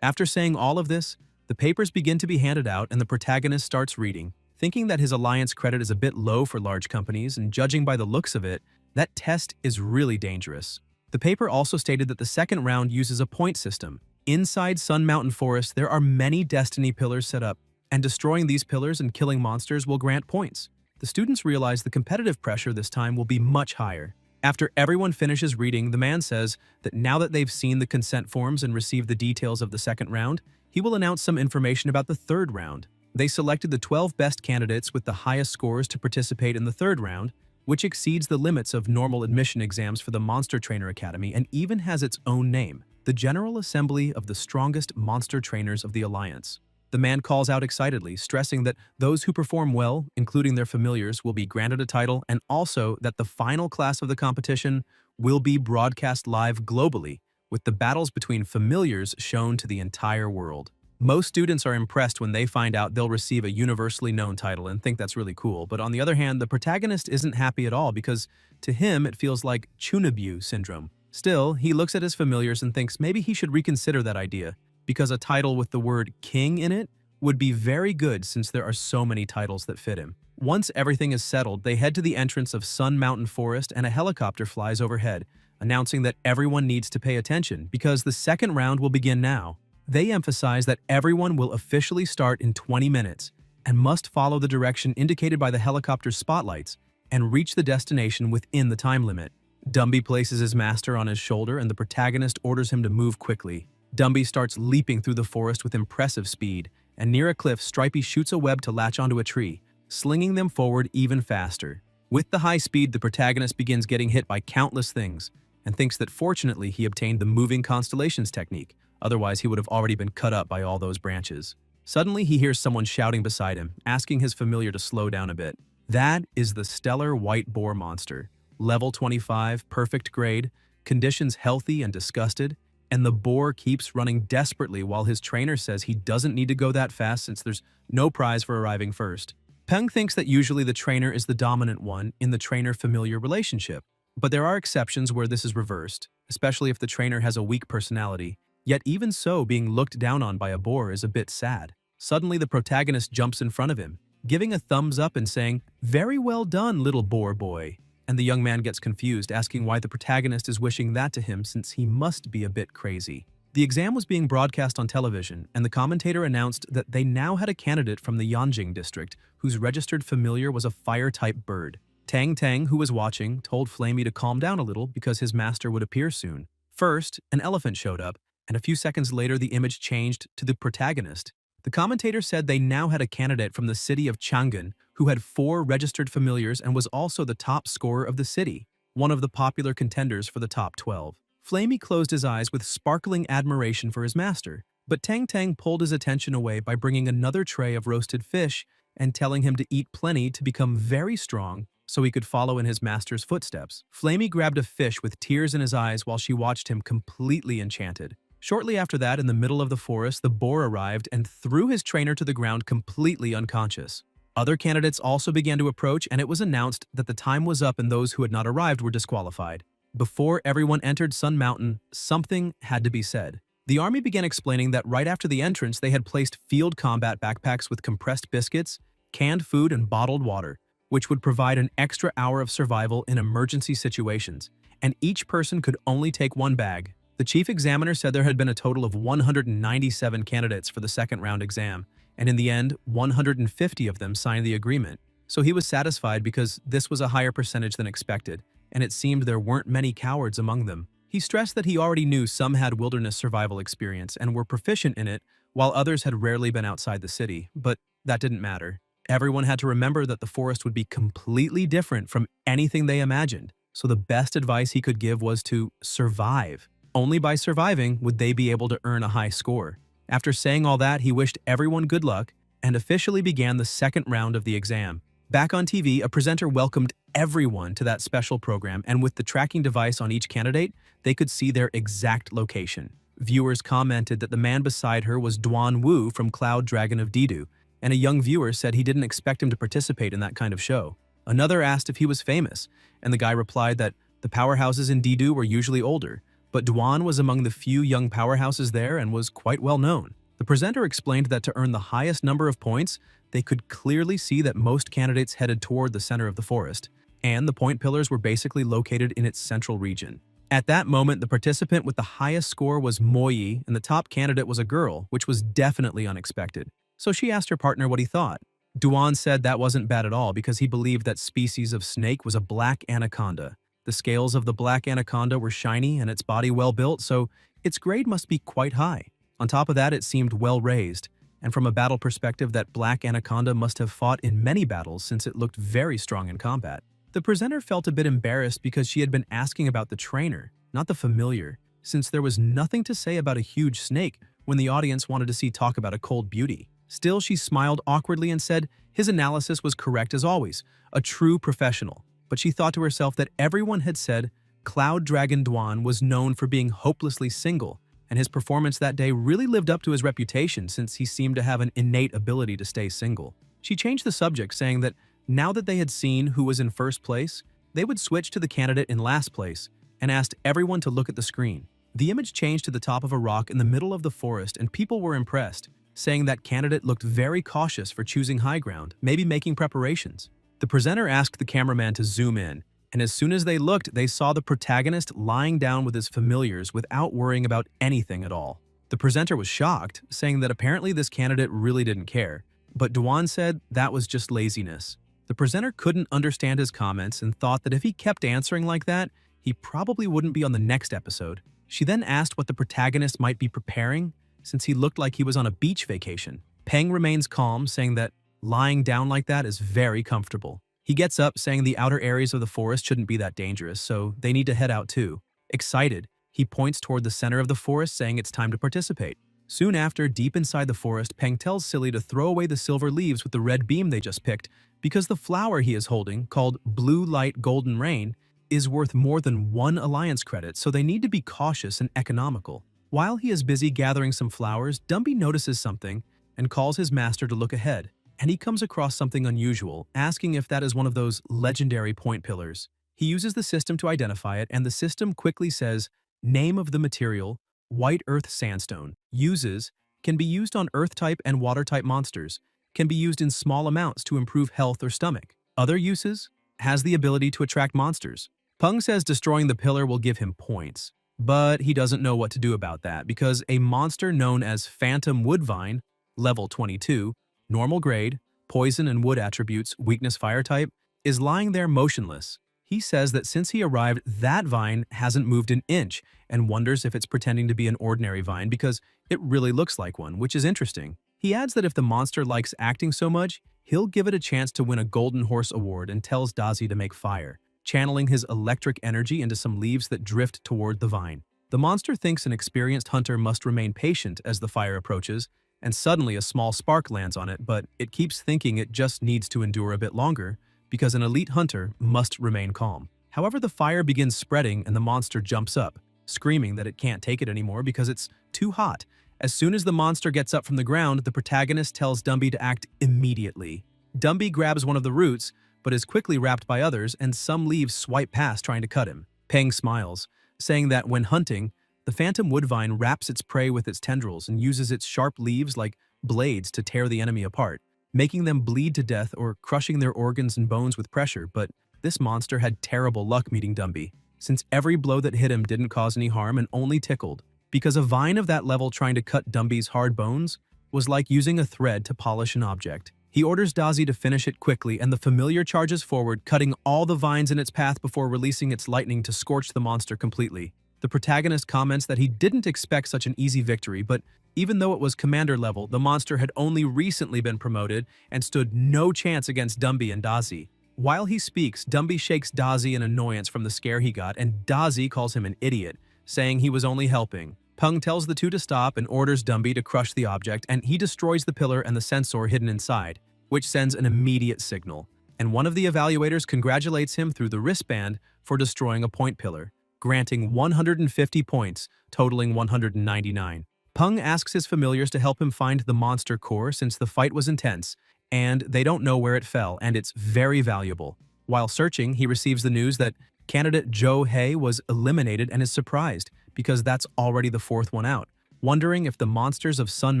After saying all of this, the papers begin to be handed out and the protagonist starts reading, thinking that his alliance credit is a bit low for large companies, and judging by the looks of it, that test is really dangerous. The paper also stated that the second round uses a point system. Inside Sun Mountain Forest, there are many destiny pillars set up, and destroying these pillars and killing monsters will grant points. The students realize the competitive pressure this time will be much higher. After everyone finishes reading, the man says that now that they've seen the consent forms and received the details of the second round, he will announce some information about the third round. They selected the 12 best candidates with the highest scores to participate in the third round, which exceeds the limits of normal admission exams for the Monster Trainer Academy and even has its own name, the General Assembly of the Strongest Monster Trainers of the Alliance. The man calls out excitedly, stressing that those who perform well, including their familiars, will be granted a title, and also that the final class of the competition will be broadcast live globally, with the battles between familiars shown to the entire world. Most students are impressed when they find out they'll receive a universally known title and think that's really cool, but on the other hand, the protagonist isn't happy at all because to him it feels like Chunabu syndrome. Still, he looks at his familiars and thinks maybe he should reconsider that idea, because a title with the word king in it would be very good since there are so many titles that fit him. Once everything is settled, they head to the entrance of Sun Mountain Forest and a helicopter flies overhead, announcing that everyone needs to pay attention because the second round will begin now. They emphasize that everyone will officially start in 20 minutes and must follow the direction indicated by the helicopter's spotlights and reach the destination within the time limit. Dumby places his master on his shoulder and the protagonist orders him to move quickly. Dumby starts leaping through the forest with impressive speed, and near a cliff, Stripey shoots a web to latch onto a tree, slinging them forward even faster. With the high speed, the protagonist begins getting hit by countless things and thinks that fortunately he obtained the moving constellations technique, Otherwise, he would have already been cut up by all those branches. Suddenly, he hears someone shouting beside him, asking his familiar to slow down a bit. That is the stellar white boar monster. Level 25, perfect grade, conditions healthy and disgusted, and the boar keeps running desperately while his trainer says he doesn't need to go that fast since there's no prize for arriving first. Peng thinks that usually the trainer is the dominant one in the trainer-familiar relationship, but there are exceptions where this is reversed, especially if the trainer has a weak personality. Yet even so, being looked down on by a boar is a bit sad. Suddenly, the protagonist jumps in front of him, giving a thumbs up and saying, "Very well done, little boar boy." And the young man gets confused, asking why the protagonist is wishing that to him since he must be a bit crazy. The exam was being broadcast on television, and the commentator announced that they now had a candidate from the Yanjing district whose registered familiar was a fire-type bird. Tang Tang, who was watching, told Flamey to calm down a little because his master would appear soon. First, an elephant showed up, and a few seconds later the image changed to the protagonist. The commentator said they now had a candidate from the city of Chang'an who had 4 registered familiars and was also the top scorer of the city, one of the popular contenders for the top 12. Flamey closed his eyes with sparkling admiration for his master, but Tang Tang pulled his attention away by bringing another tray of roasted fish and telling him to eat plenty to become very strong so he could follow in his master's footsteps. Flamey grabbed a fish with tears in his eyes while she watched him completely enchanted. Shortly after that, in the middle of the forest, the boar arrived and threw his trainer to the ground completely unconscious. Other candidates also began to approach, and it was announced that the time was up and those who had not arrived were disqualified. Before everyone entered Sun Mountain, something had to be said. The army began explaining that right after the entrance, they had placed field combat backpacks with compressed biscuits, canned food, and bottled water, which would provide an extra hour of survival in emergency situations, and each person could only take 1 bag. The chief examiner said there had been a total of 197 candidates for the second round exam, and in the end, 150 of them signed the agreement. So he was satisfied because this was a higher percentage than expected, and it seemed there weren't many cowards among them. He stressed that he already knew some had wilderness survival experience and were proficient in it, while others had rarely been outside the city, but that didn't matter. Everyone had to remember that the forest would be completely different from anything they imagined, so the best advice he could give was to survive. Only by surviving would they be able to earn a high score. After saying all that, he wished everyone good luck and officially began the second round of the exam. Back on TV, a presenter welcomed everyone to that special program, and with the tracking device on each candidate, they could see their exact location. Viewers commented that the man beside her was Duan Wu from Cloud Dragon of Didu, and a young viewer said he didn't expect him to participate in that kind of show. Another asked if he was famous, and the guy replied that the powerhouses in Didu were usually older, but Duan was among the few young powerhouses there and was quite well known. The presenter explained that to earn the highest number of points, they could clearly see that most candidates headed toward the center of the forest, and the point pillars were basically located in its central region. At that moment, the participant with the highest score was Moyi, and the top candidate was a girl, which was definitely unexpected. So she asked her partner what he thought. Duan said that wasn't bad at all because he believed that species of snake was a black anaconda. The scales of the black anaconda were shiny and its body well built, so its grade must be quite high. On top of that, it seemed well raised, and from a battle perspective, that black anaconda must have fought in many battles since it looked very strong in combat. The presenter felt a bit embarrassed because she had been asking about the trainer, not the familiar, since there was nothing to say about a huge snake when the audience wanted to see talk about a cold beauty. Still, she smiled awkwardly and said his analysis was correct as always, a true professional. But she thought to herself that everyone had said Cloud Dragon Duan was known for being hopelessly single, and his performance that day really lived up to his reputation since he seemed to have an innate ability to stay single. She changed the subject, saying that now that they had seen who was in first place, they would switch to the candidate in last place, and asked everyone to look at the screen. The image changed to the top of a rock in the middle of the forest, and people were impressed, saying that candidate looked very cautious for choosing high ground, maybe making preparations. The presenter asked the cameraman to zoom in, and as soon as they looked, they saw the protagonist lying down with his familiars without worrying about anything at all. The presenter was shocked, saying that apparently this candidate really didn't care, but Duan said that was just laziness. The presenter couldn't understand his comments and thought that if he kept answering like that, he probably wouldn't be on the next episode. She then asked what the protagonist might be preparing, since he looked like he was on a beach vacation. Peng remains calm, saying that lying down like that is very comfortable. He gets up, saying the outer areas of the forest shouldn't be that dangerous, so they need to head out too. Excited, He points toward the center of the forest, saying it's time to participate. Soon after, deep inside the forest, Peng tells Silly to throw away the silver leaves with the red beam they just picked because the flower he is holding, called Blue Light Golden Rain, is worth more than 1 alliance credit, so they need to be cautious and economical. While he is busy gathering some flowers, Dumby notices something and calls his master to look ahead, and he comes across something unusual, asking if that is one of those legendary point pillars. He uses the system to identify it, and the system quickly says, name of the material, white earth sandstone. Uses, can be used on earth-type and water-type monsters, can be used in small amounts to improve health or stomach. Other uses, has the ability to attract monsters. Peng says destroying the pillar will give him points, but he doesn't know what to do about that because a monster known as Phantom Woodvine, level 22, normal grade, poison and wood attributes, weakness fire type, is lying there motionless. He says that since he arrived, that vine hasn't moved an inch and wonders if it's pretending to be an ordinary vine because it really looks like one, which is interesting. He adds that if the monster likes acting so much, he'll give it a chance to win a Golden Horse Award and tells Dazi to make fire, channeling his electric energy into some leaves that drift toward the vine. The monster thinks an experienced hunter must remain patient as the fire approaches, and suddenly a small spark lands on it, but it keeps thinking it just needs to endure a bit longer because an elite hunter must remain calm. However, the fire begins spreading and the monster jumps up, screaming that it can't take it anymore because it's too hot. As soon as the monster gets up from the ground, the protagonist tells Dumby to act immediately. Dumby grabs one of the roots, but is quickly wrapped by others, and some leaves swipe past trying to cut him. Peng smiles, saying that when hunting, the phantom woodvine wraps its prey with its tendrils and uses its sharp leaves like blades to tear the enemy apart, making them bleed to death or crushing their organs and bones with pressure. But this monster had terrible luck meeting Dumby, since every blow that hit him didn't cause any harm and only tickled, because a vine of that level trying to cut Dumby's hard bones was like using a thread to polish an object. He orders Dazi to finish it quickly, and the familiar charges forward, cutting all the vines in its path before releasing its lightning to scorch the monster completely. The protagonist comments that he didn't expect such an easy victory, but even though it was commander level, the monster had only recently been promoted and stood no chance against Dumby and Dazi. While he speaks, Dumby shakes Dazi in annoyance from the scare he got, and Dazi calls him an idiot, saying he was only helping. Peng tells the two to stop and orders Dumby to crush the object, and he destroys the pillar and the sensor hidden inside, which sends an immediate signal. And one of the evaluators congratulates him through the wristband for destroying a point pillar, granting 150 points, totaling 199. Peng asks his familiars to help him find the monster core since the fight was intense, and they don't know where it fell, and it's very valuable. While searching, he receives the news that candidate Zhou He was eliminated and is surprised, because that's already the 4th one out, wondering if the monsters of Sun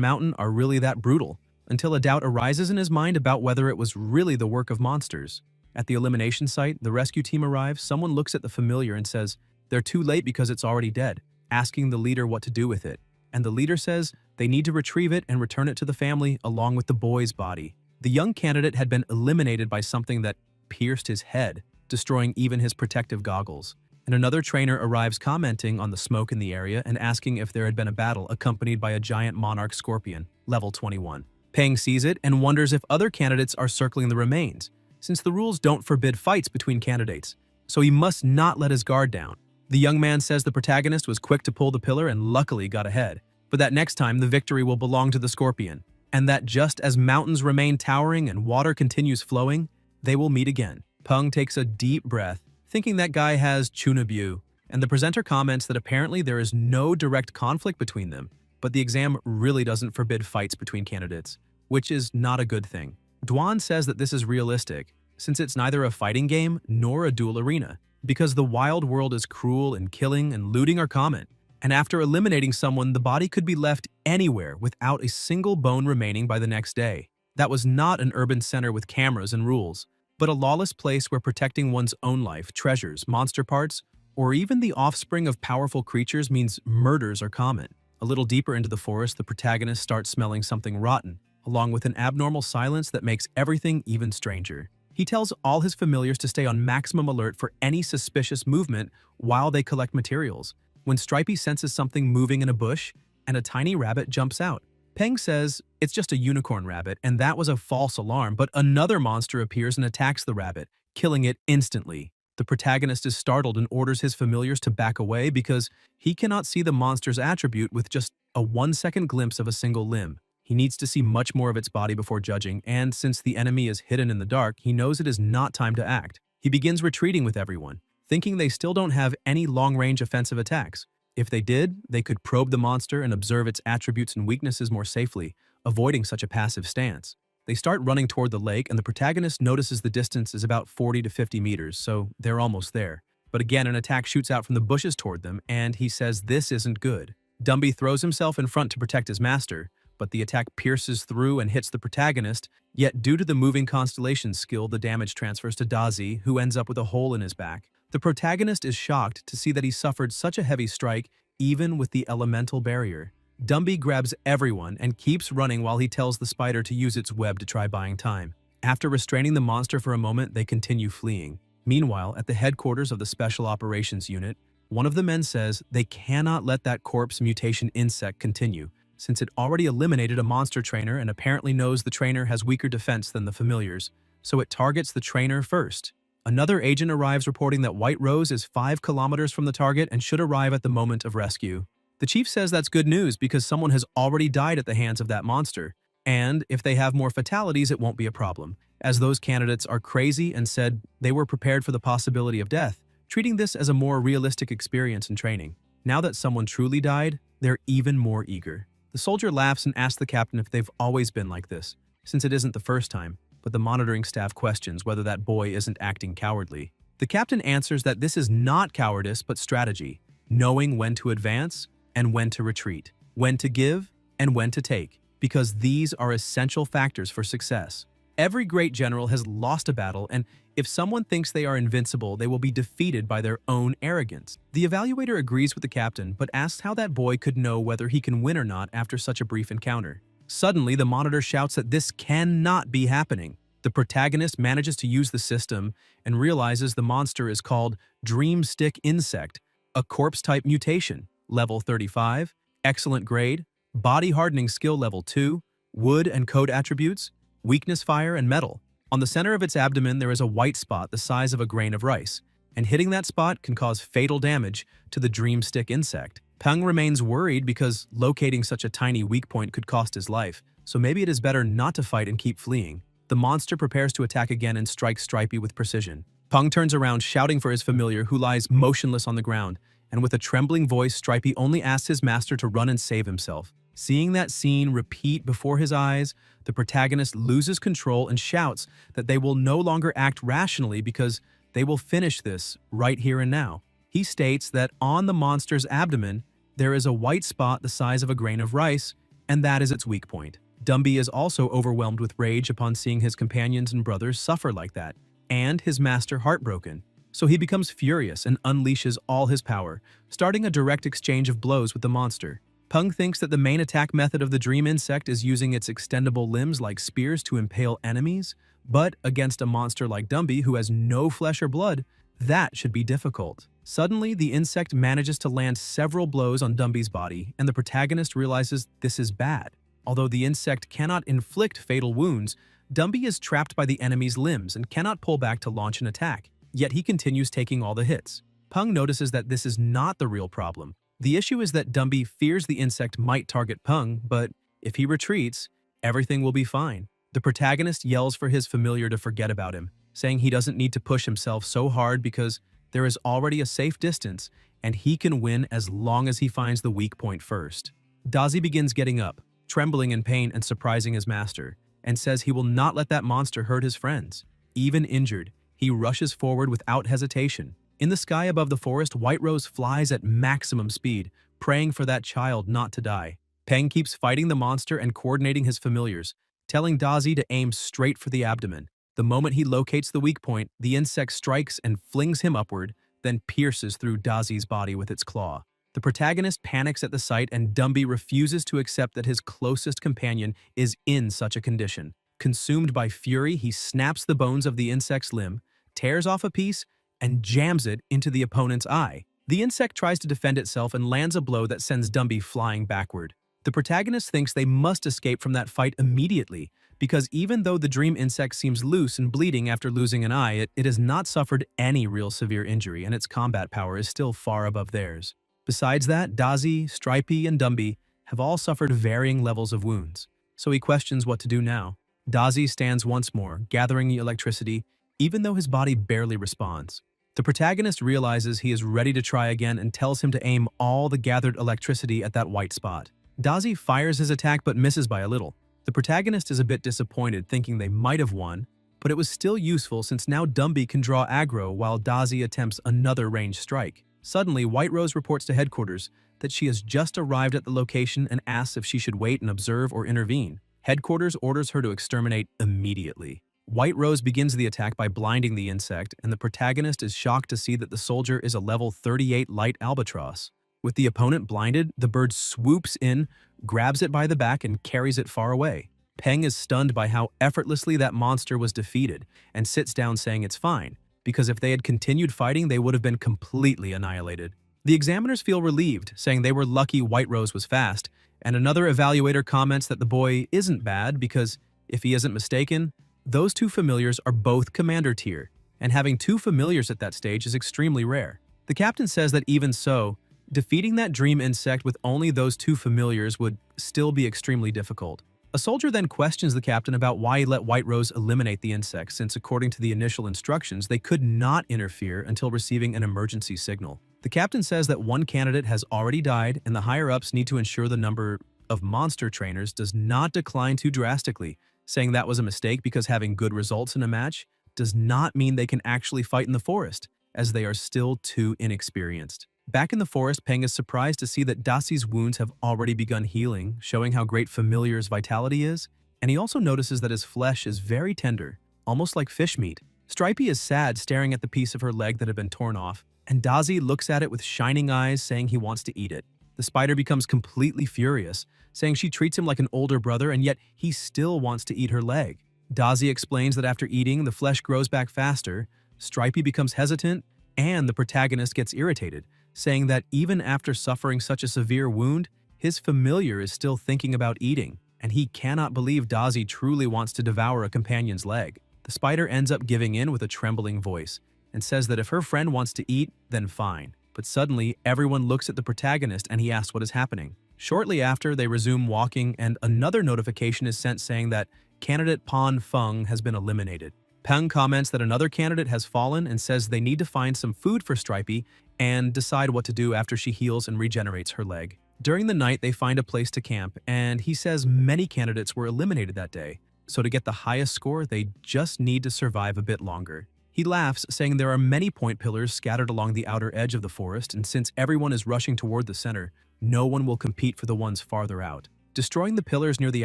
Mountain are really that brutal, until a doubt arises in his mind about whether it was really the work of monsters. At the elimination site, the rescue team arrives. Someone looks at the familiar and says, they're too late because it's already dead, asking the leader what to do with it. And the leader says they need to retrieve it and return it to the family along with the boy's body. The young candidate had been eliminated by something that pierced his head, destroying even his protective goggles. And another trainer arrives commenting on the smoke in the area and asking if there had been a battle accompanied by a giant monarch scorpion, level 21. Peng sees it and wonders if other candidates are circling the remains, since the rules don't forbid fights between candidates, so he must not let his guard down. The young man says the protagonist was quick to pull the pillar and luckily got ahead, but that next time the victory will belong to the scorpion, and that just as mountains remain towering and water continues flowing, they will meet again. Peng takes a deep breath, thinking that guy has Chunabu, and the presenter comments that apparently there is no direct conflict between them, but the exam really doesn't forbid fights between candidates, which is not a good thing. Duan says that this is realistic, since it's neither a fighting game nor a duel arena, because the wild world is cruel and killing and looting are common, and after eliminating someone, the body could be left anywhere without a single bone remaining by the next day. That was not an urban center with cameras and rules, but a lawless place where protecting one's own life, treasures, monster parts, or even the offspring of powerful creatures means murders are common. A little deeper into the forest, the protagonist starts smelling something rotten, along with an abnormal silence that makes everything even stranger. He tells all his familiars to stay on maximum alert for any suspicious movement while they collect materials, when Stripey senses something moving in a bush and a tiny rabbit jumps out. Peng says it's just a unicorn rabbit and that was a false alarm, but another monster appears and attacks the rabbit, killing it instantly. The protagonist is startled and orders his familiars to back away because he cannot see the monster's attribute with just a 1-second glimpse of a single limb. He needs to see much more of its body before judging, and since the enemy is hidden in the dark, he knows it is not time to act. He begins retreating with everyone, thinking they still don't have any long-range offensive attacks. If they did, they could probe the monster and observe its attributes and weaknesses more safely, avoiding such a passive stance. They start running toward the lake, and the protagonist notices the distance is about 40 to 50 meters, so they're almost there. But again, an attack shoots out from the bushes toward them, and he says this isn't good. Dumby throws himself in front to protect his master, but the attack pierces through and hits the protagonist, yet due to the moving constellation skill, the damage transfers to Dazi, who ends up with a hole in his back. The protagonist is shocked to see that he suffered such a heavy strike, even with the elemental barrier. Dumby grabs everyone and keeps running while he tells the spider to use its web to try buying time. After restraining the monster for a moment, they continue fleeing. Meanwhile, at the headquarters of the Special Operations Unit, one of the men says they cannot let that corpse mutation insect continue, since it already eliminated a monster trainer and apparently knows the trainer has weaker defense than the familiars, so it targets the trainer first. Another agent arrives reporting that White Rose is 5 kilometers from the target and should arrive at the moment of rescue. The chief says that's good news because someone has already died at the hands of that monster, and if they have more fatalities, it won't be a problem, as those candidates are crazy and said they were prepared for the possibility of death, treating this as a more realistic experience in training. Now that someone truly died, they're even more eager. The soldier laughs and asks the captain if they've always been like this, since it isn't the first time, but the monitoring staff questions whether that boy isn't acting cowardly. The captain answers that this is not cowardice but strategy, knowing when to advance and when to retreat, when to give and when to take, because these are essential factors for success. Every great general has lost a battle, and if someone thinks they are invincible, they will be defeated by their own arrogance. The evaluator agrees with the captain, but asks how that boy could know whether he can win or not after such a brief encounter. Suddenly, the monitor shouts that this cannot be happening. The protagonist manages to use the system and realizes the monster is called Dreamstick Insect, a corpse-type mutation, level 35, excellent grade, body hardening skill level 2, wood and code attributes, weakness fire and metal. On the center of its abdomen there is a white spot the size of a grain of rice, and hitting that spot can cause fatal damage to the Dreamstick Insect. Peng remains worried because locating such a tiny weak point could cost his life, so maybe it is better not to fight and keep fleeing. The monster prepares to attack again and strikes Stripey with precision. Peng turns around shouting for his familiar who lies motionless on the ground, and with a trembling voice, Stripey only asks his master to run and save himself. Seeing that scene repeat before his eyes, the protagonist loses control and shouts that they will no longer act rationally because they will finish this right here and now. He states that on the monster's abdomen, there is a white spot the size of a grain of rice, and that is its weak point. Dumby is also overwhelmed with rage upon seeing his companions and brothers suffer like that, and his master heartbroken. So he becomes furious and unleashes all his power, starting a direct exchange of blows with the monster. Peng thinks that the main attack method of the dream insect is using its extendable limbs like spears to impale enemies, but against a monster like Dumby who has no flesh or blood, that should be difficult. Suddenly, the insect manages to land several blows on Dumby's body, and the protagonist realizes this is bad. Although the insect cannot inflict fatal wounds, Dumby is trapped by the enemy's limbs and cannot pull back to launch an attack, yet he continues taking all the hits. Peng notices that this is not the real problem. The issue is that Dumby fears the insect might target Peng, but if he retreats, everything will be fine. The protagonist yells for his familiar to forget about him, saying he doesn't need to push himself so hard because there is already a safe distance and he can win as long as he finds the weak point first. Dazi begins getting up, trembling in pain and surprising his master, and says he will not let that monster hurt his friends. Even injured, he rushes forward without hesitation. In the sky above the forest, White Rose flies at maximum speed, praying for that child not to die. Peng keeps fighting the monster and coordinating his familiars, telling Dazi to aim straight for the abdomen. The moment he locates the weak point, the insect strikes and flings him upward, then pierces through Dazi's body with its claw. The protagonist panics at the sight, and Dumby refuses to accept that his closest companion is in such a condition. Consumed by fury, he snaps the bones of the insect's limb, tears off a piece, and jams it into the opponent's eye. The insect tries to defend itself and lands a blow that sends Dumby flying backward. The protagonist thinks they must escape from that fight immediately, because even though the dream insect seems loose and bleeding after losing an eye, it has not suffered any real severe injury, and its combat power is still far above theirs. Besides that, Dazi, Stripey, and Dumby have all suffered varying levels of wounds, so he questions what to do now. Dazi stands once more, gathering electricity, even though his body barely responds. The protagonist realizes he is ready to try again and tells him to aim all the gathered electricity at that white spot. Dazi fires his attack but misses by a little. The protagonist is a bit disappointed, thinking they might have won, but it was still useful since now Dumby can draw aggro while Dazi attempts another ranged strike. Suddenly, White Rose reports to headquarters that she has just arrived at the location and asks if she should wait and observe or intervene. Headquarters orders her to exterminate immediately. White Rose begins the attack by blinding the insect, and the protagonist is shocked to see that the soldier is a level 38 light albatross. With the opponent blinded, the bird swoops in, grabs it by the back, and carries it far away. Peng is stunned by how effortlessly that monster was defeated and sits down saying it's fine, because if they had continued fighting, they would have been completely annihilated. The examiners feel relieved, saying they were lucky White Rose was fast, and another evaluator comments that the boy isn't bad because, if he isn't mistaken, those two familiars are both commander tier, and having two familiars at that stage is extremely rare. The captain says that even so, defeating that dream insect with only those two familiars would still be extremely difficult. A soldier then questions the captain about why he let White Rose eliminate the insect, since according to the initial instructions, they could not interfere until receiving an emergency signal. The captain says that one candidate has already died, and the higher-ups need to ensure the number of monster trainers does not decline too drastically, saying that was a mistake because having good results in a match does not mean they can actually fight in the forest, as they are still too inexperienced. Back in the forest, Peng is surprised to see that Daci's wounds have already begun healing, showing how great Familiar's vitality is, and he also notices that his flesh is very tender, almost like fish meat. Stripey is sad, staring at the piece of her leg that had been torn off, and Dazi looks at it with shining eyes, saying he wants to eat it. The spider becomes completely furious, saying she treats him like an older brother and yet he still wants to eat her leg. Dazi explains that after eating, the flesh grows back faster, Stripey becomes hesitant, and the protagonist gets irritated, saying that even after suffering such a severe wound, his familiar is still thinking about eating, and he cannot believe Dazi truly wants to devour a companion's leg. The spider ends up giving in with a trembling voice, and says that if her friend wants to eat, then fine. But suddenly, everyone looks at the protagonist and he asks what is happening. Shortly after, they resume walking and another notification is sent saying that candidate Pan Feng has been eliminated. Peng comments that another candidate has fallen and says they need to find some food for Stripey and decide what to do after she heals and regenerates her leg. During the night, they find a place to camp, and he says many candidates were eliminated that day, so to get the highest score, they just need to survive a bit longer. He laughs, saying there are many point pillars scattered along the outer edge of the forest, and since everyone is rushing toward the center, no one will compete for the ones farther out. Destroying the pillars near the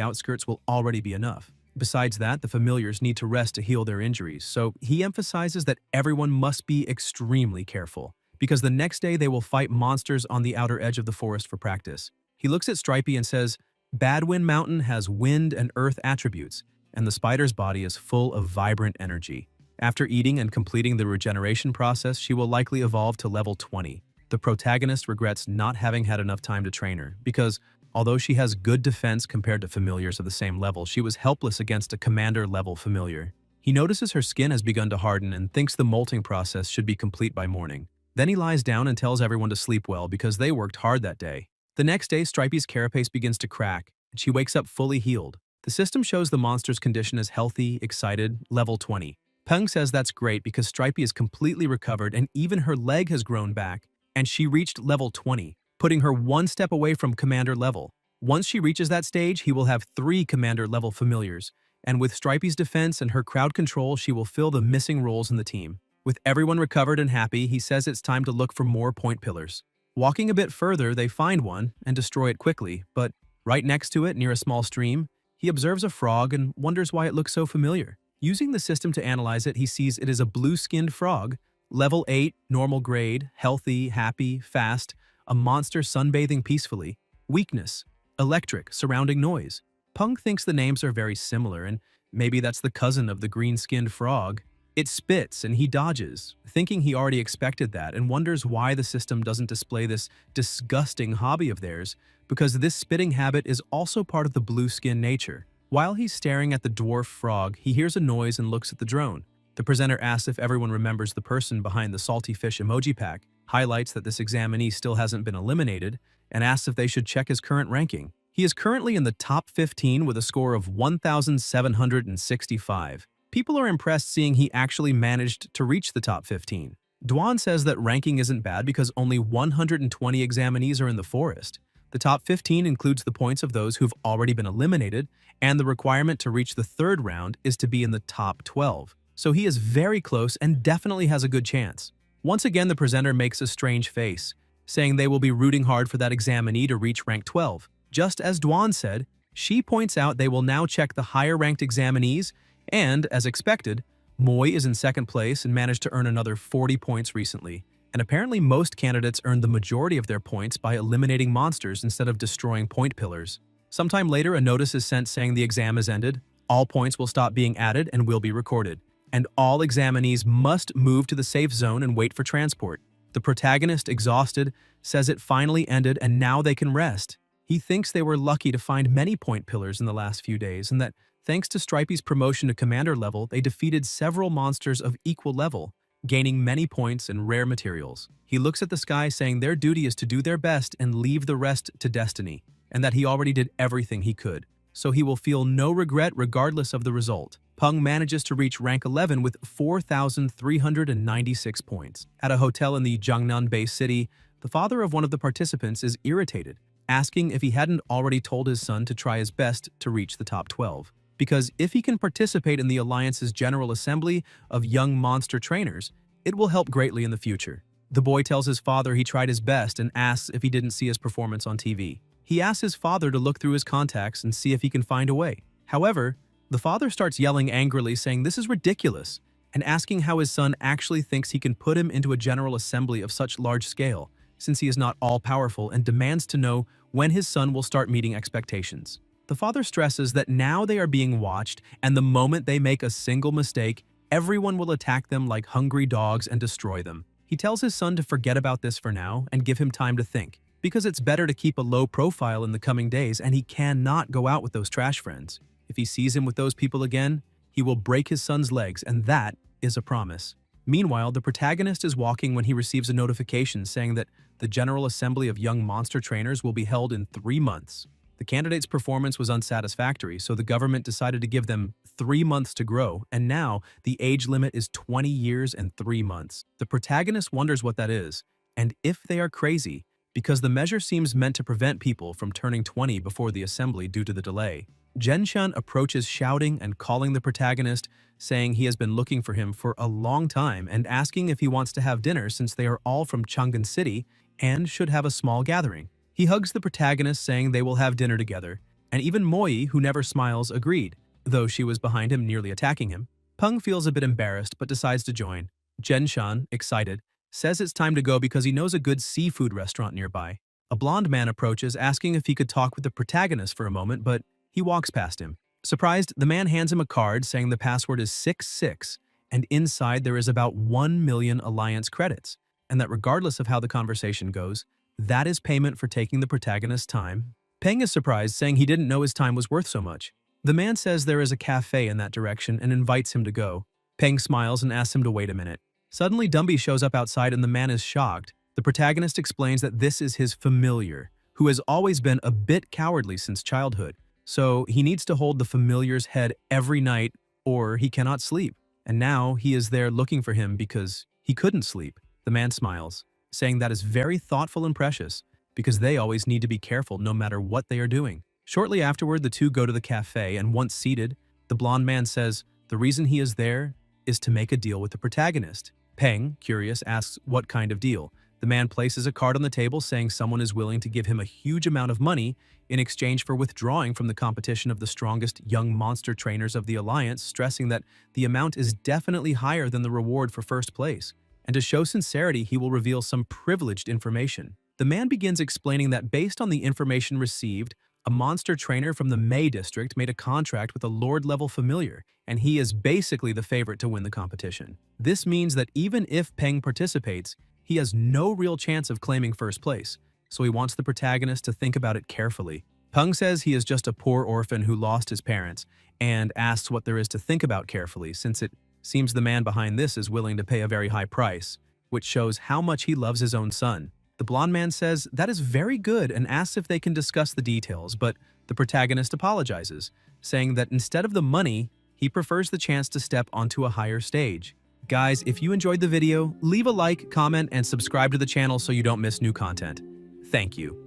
outskirts will already be enough. Besides that, the familiars need to rest to heal their injuries, so he emphasizes that everyone must be extremely careful, because the next day they will fight monsters on the outer edge of the forest for practice. He looks at Stripey and says, Badwind Mountain has wind and earth attributes, and the spider's body is full of vibrant energy. After eating and completing the regeneration process, she will likely evolve to level 20. The protagonist regrets not having had enough time to train her, because although she has good defense compared to familiars of the same level, she was helpless against a commander-level familiar. He notices her skin has begun to harden and thinks the molting process should be complete by morning. Then he lies down and tells everyone to sleep well because they worked hard that day. The next day, Stripey's carapace begins to crack, and she wakes up fully healed. The system shows the monster's condition as healthy, excited, level 20. Peng says that's great because Stripey is completely recovered and even her leg has grown back, and she reached level 20, putting her one step away from commander level. Once she reaches that stage, he will have 3 commander level familiars, and with Stripey's defense and her crowd control, she will fill the missing roles in the team. With everyone recovered and happy, he says it's time to look for more point pillars. Walking a bit further, they find one and destroy it quickly, but right next to it, near a small stream, he observes a frog and wonders why it looks so familiar. Using the system to analyze it, he sees it is a blue-skinned frog, level 8, normal grade, healthy, happy, fast, a monster sunbathing peacefully, weakness, electric, surrounding noise. Peng thinks the names are very similar, and maybe that's the cousin of the green-skinned frog. It spits and he dodges, thinking he already expected that, and wonders why the system doesn't display this disgusting hobby of theirs, because this spitting habit is also part of the blue skin nature. While he's staring at the dwarf frog, he hears a noise and looks at the drone. The presenter asks if everyone remembers the person behind the salty fish emoji pack, highlights that this examinee still hasn't been eliminated, and asks if they should check his current ranking. He is currently in the top 15 with a score of 1,765. People are impressed seeing he actually managed to reach the top 15. Dwan says that ranking isn't bad because only 120 examinees are in the forest. The top 15 includes the points of those who've already been eliminated, and the requirement to reach the third round is to be in the top 12. So he is very close and definitely has a good chance. Once again, the presenter makes a strange face, saying they will be rooting hard for that examinee to reach rank 12. Just as Dwan said, she points out they will now check the higher-ranked examinees, and, as expected, Moy is in second place and managed to earn another 40 points recently. And apparently most candidates earned the majority of their points by eliminating monsters instead of destroying point pillars. Sometime later, a notice is sent saying the exam is ended, all points will stop being added and will be recorded, and all examinees must move to the safe zone and wait for transport. The protagonist, exhausted, says it finally ended and now they can rest. He thinks they were lucky to find many point pillars in the last few days and that, thanks to Stripey's promotion to commander level, they defeated several monsters of equal level, gaining many points and rare materials. He looks at the sky saying their duty is to do their best and leave the rest to destiny, and that he already did everything he could, so he will feel no regret regardless of the result. Peng manages to reach rank 11 with 4,396 points. At a hotel in the Jiangnan-based city, the father of one of the participants is irritated, asking if he hadn't already told his son to try his best to reach the top 12. Because if he can participate in the Alliance's General Assembly of Young Monster Trainers, it will help greatly in the future. The boy tells his father he tried his best and asks if he didn't see his performance on TV. He asks his father to look through his contacts and see if he can find a way. However, the father starts yelling angrily saying this is ridiculous and asking how his son actually thinks he can put him into a General Assembly of such large scale, since he is not all-powerful, and demands to know when his son will start meeting expectations. The father stresses that now they are being watched, and the moment they make a single mistake, everyone will attack them like hungry dogs and destroy them. He tells his son to forget about this for now and give him time to think, because it's better to keep a low profile in the coming days and he cannot go out with those trash friends. If he sees him with those people again, he will break his son's legs, and that is a promise. Meanwhile, the protagonist is walking when he receives a notification saying that the General Assembly of Young Monster Trainers will be held in 3 months. The candidate's performance was unsatisfactory, so the government decided to give them 3 months to grow, and now the age limit is 20 years and 3 months. The protagonist wonders what that is, and if they are crazy, because the measure seems meant to prevent people from turning 20 before the assembly due to the delay. Zhenshan approaches shouting and calling the protagonist, saying he has been looking for him for a long time and asking if he wants to have dinner since they are all from Chang'an City and should have a small gathering. He hugs the protagonist saying they will have dinner together, and even Moi, who never smiles, agreed, though she was behind him nearly attacking him. Peng feels a bit embarrassed but decides to join. Zhenshan, excited, says it's time to go because he knows a good seafood restaurant nearby. A blonde man approaches asking if he could talk with the protagonist for a moment, but he walks past him. Surprised, the man hands him a card saying the password is 66, and inside there is about 1 million Alliance credits, and that regardless of how the conversation goes, that is payment for taking the protagonist's time. Peng is surprised, saying he didn't know his time was worth so much. The man says there is a cafe in that direction and invites him to go. Peng smiles and asks him to wait a minute. Suddenly, Dumby shows up outside and the man is shocked. The protagonist explains that this is his familiar, who has always been a bit cowardly since childhood. So he needs to hold the familiar's head every night or he cannot sleep. And now he is there looking for him because he couldn't sleep. The man smiles, saying that is very thoughtful and precious because they always need to be careful no matter what they are doing. Shortly afterward, the two go to the cafe, and once seated, the blonde man says the reason he is there is to make a deal with the protagonist. Peng, curious, asks what kind of deal. The man places a card on the table saying someone is willing to give him a huge amount of money in exchange for withdrawing from the competition of the strongest young monster trainers of the Alliance, stressing that the amount is definitely higher than the reward for first place. And to show sincerity, he will reveal some privileged information. The man begins explaining that based on the information received, a monster trainer from the Mei district made a contract with a Lord-level familiar, and he is basically the favorite to win the competition. This means that even if Peng participates, he has no real chance of claiming first place, so he wants the protagonist to think about it carefully. Peng says he is just a poor orphan who lost his parents and asks what there is to think about carefully since it seems the man behind this is willing to pay a very high price, which shows how much he loves his own son. The blonde man says that is very good and asks if they can discuss the details, but the protagonist apologizes, saying that instead of the money, he prefers the chance to step onto a higher stage. Guys, if you enjoyed the video, leave a like, comment, and subscribe to the channel so you don't miss new content. Thank you.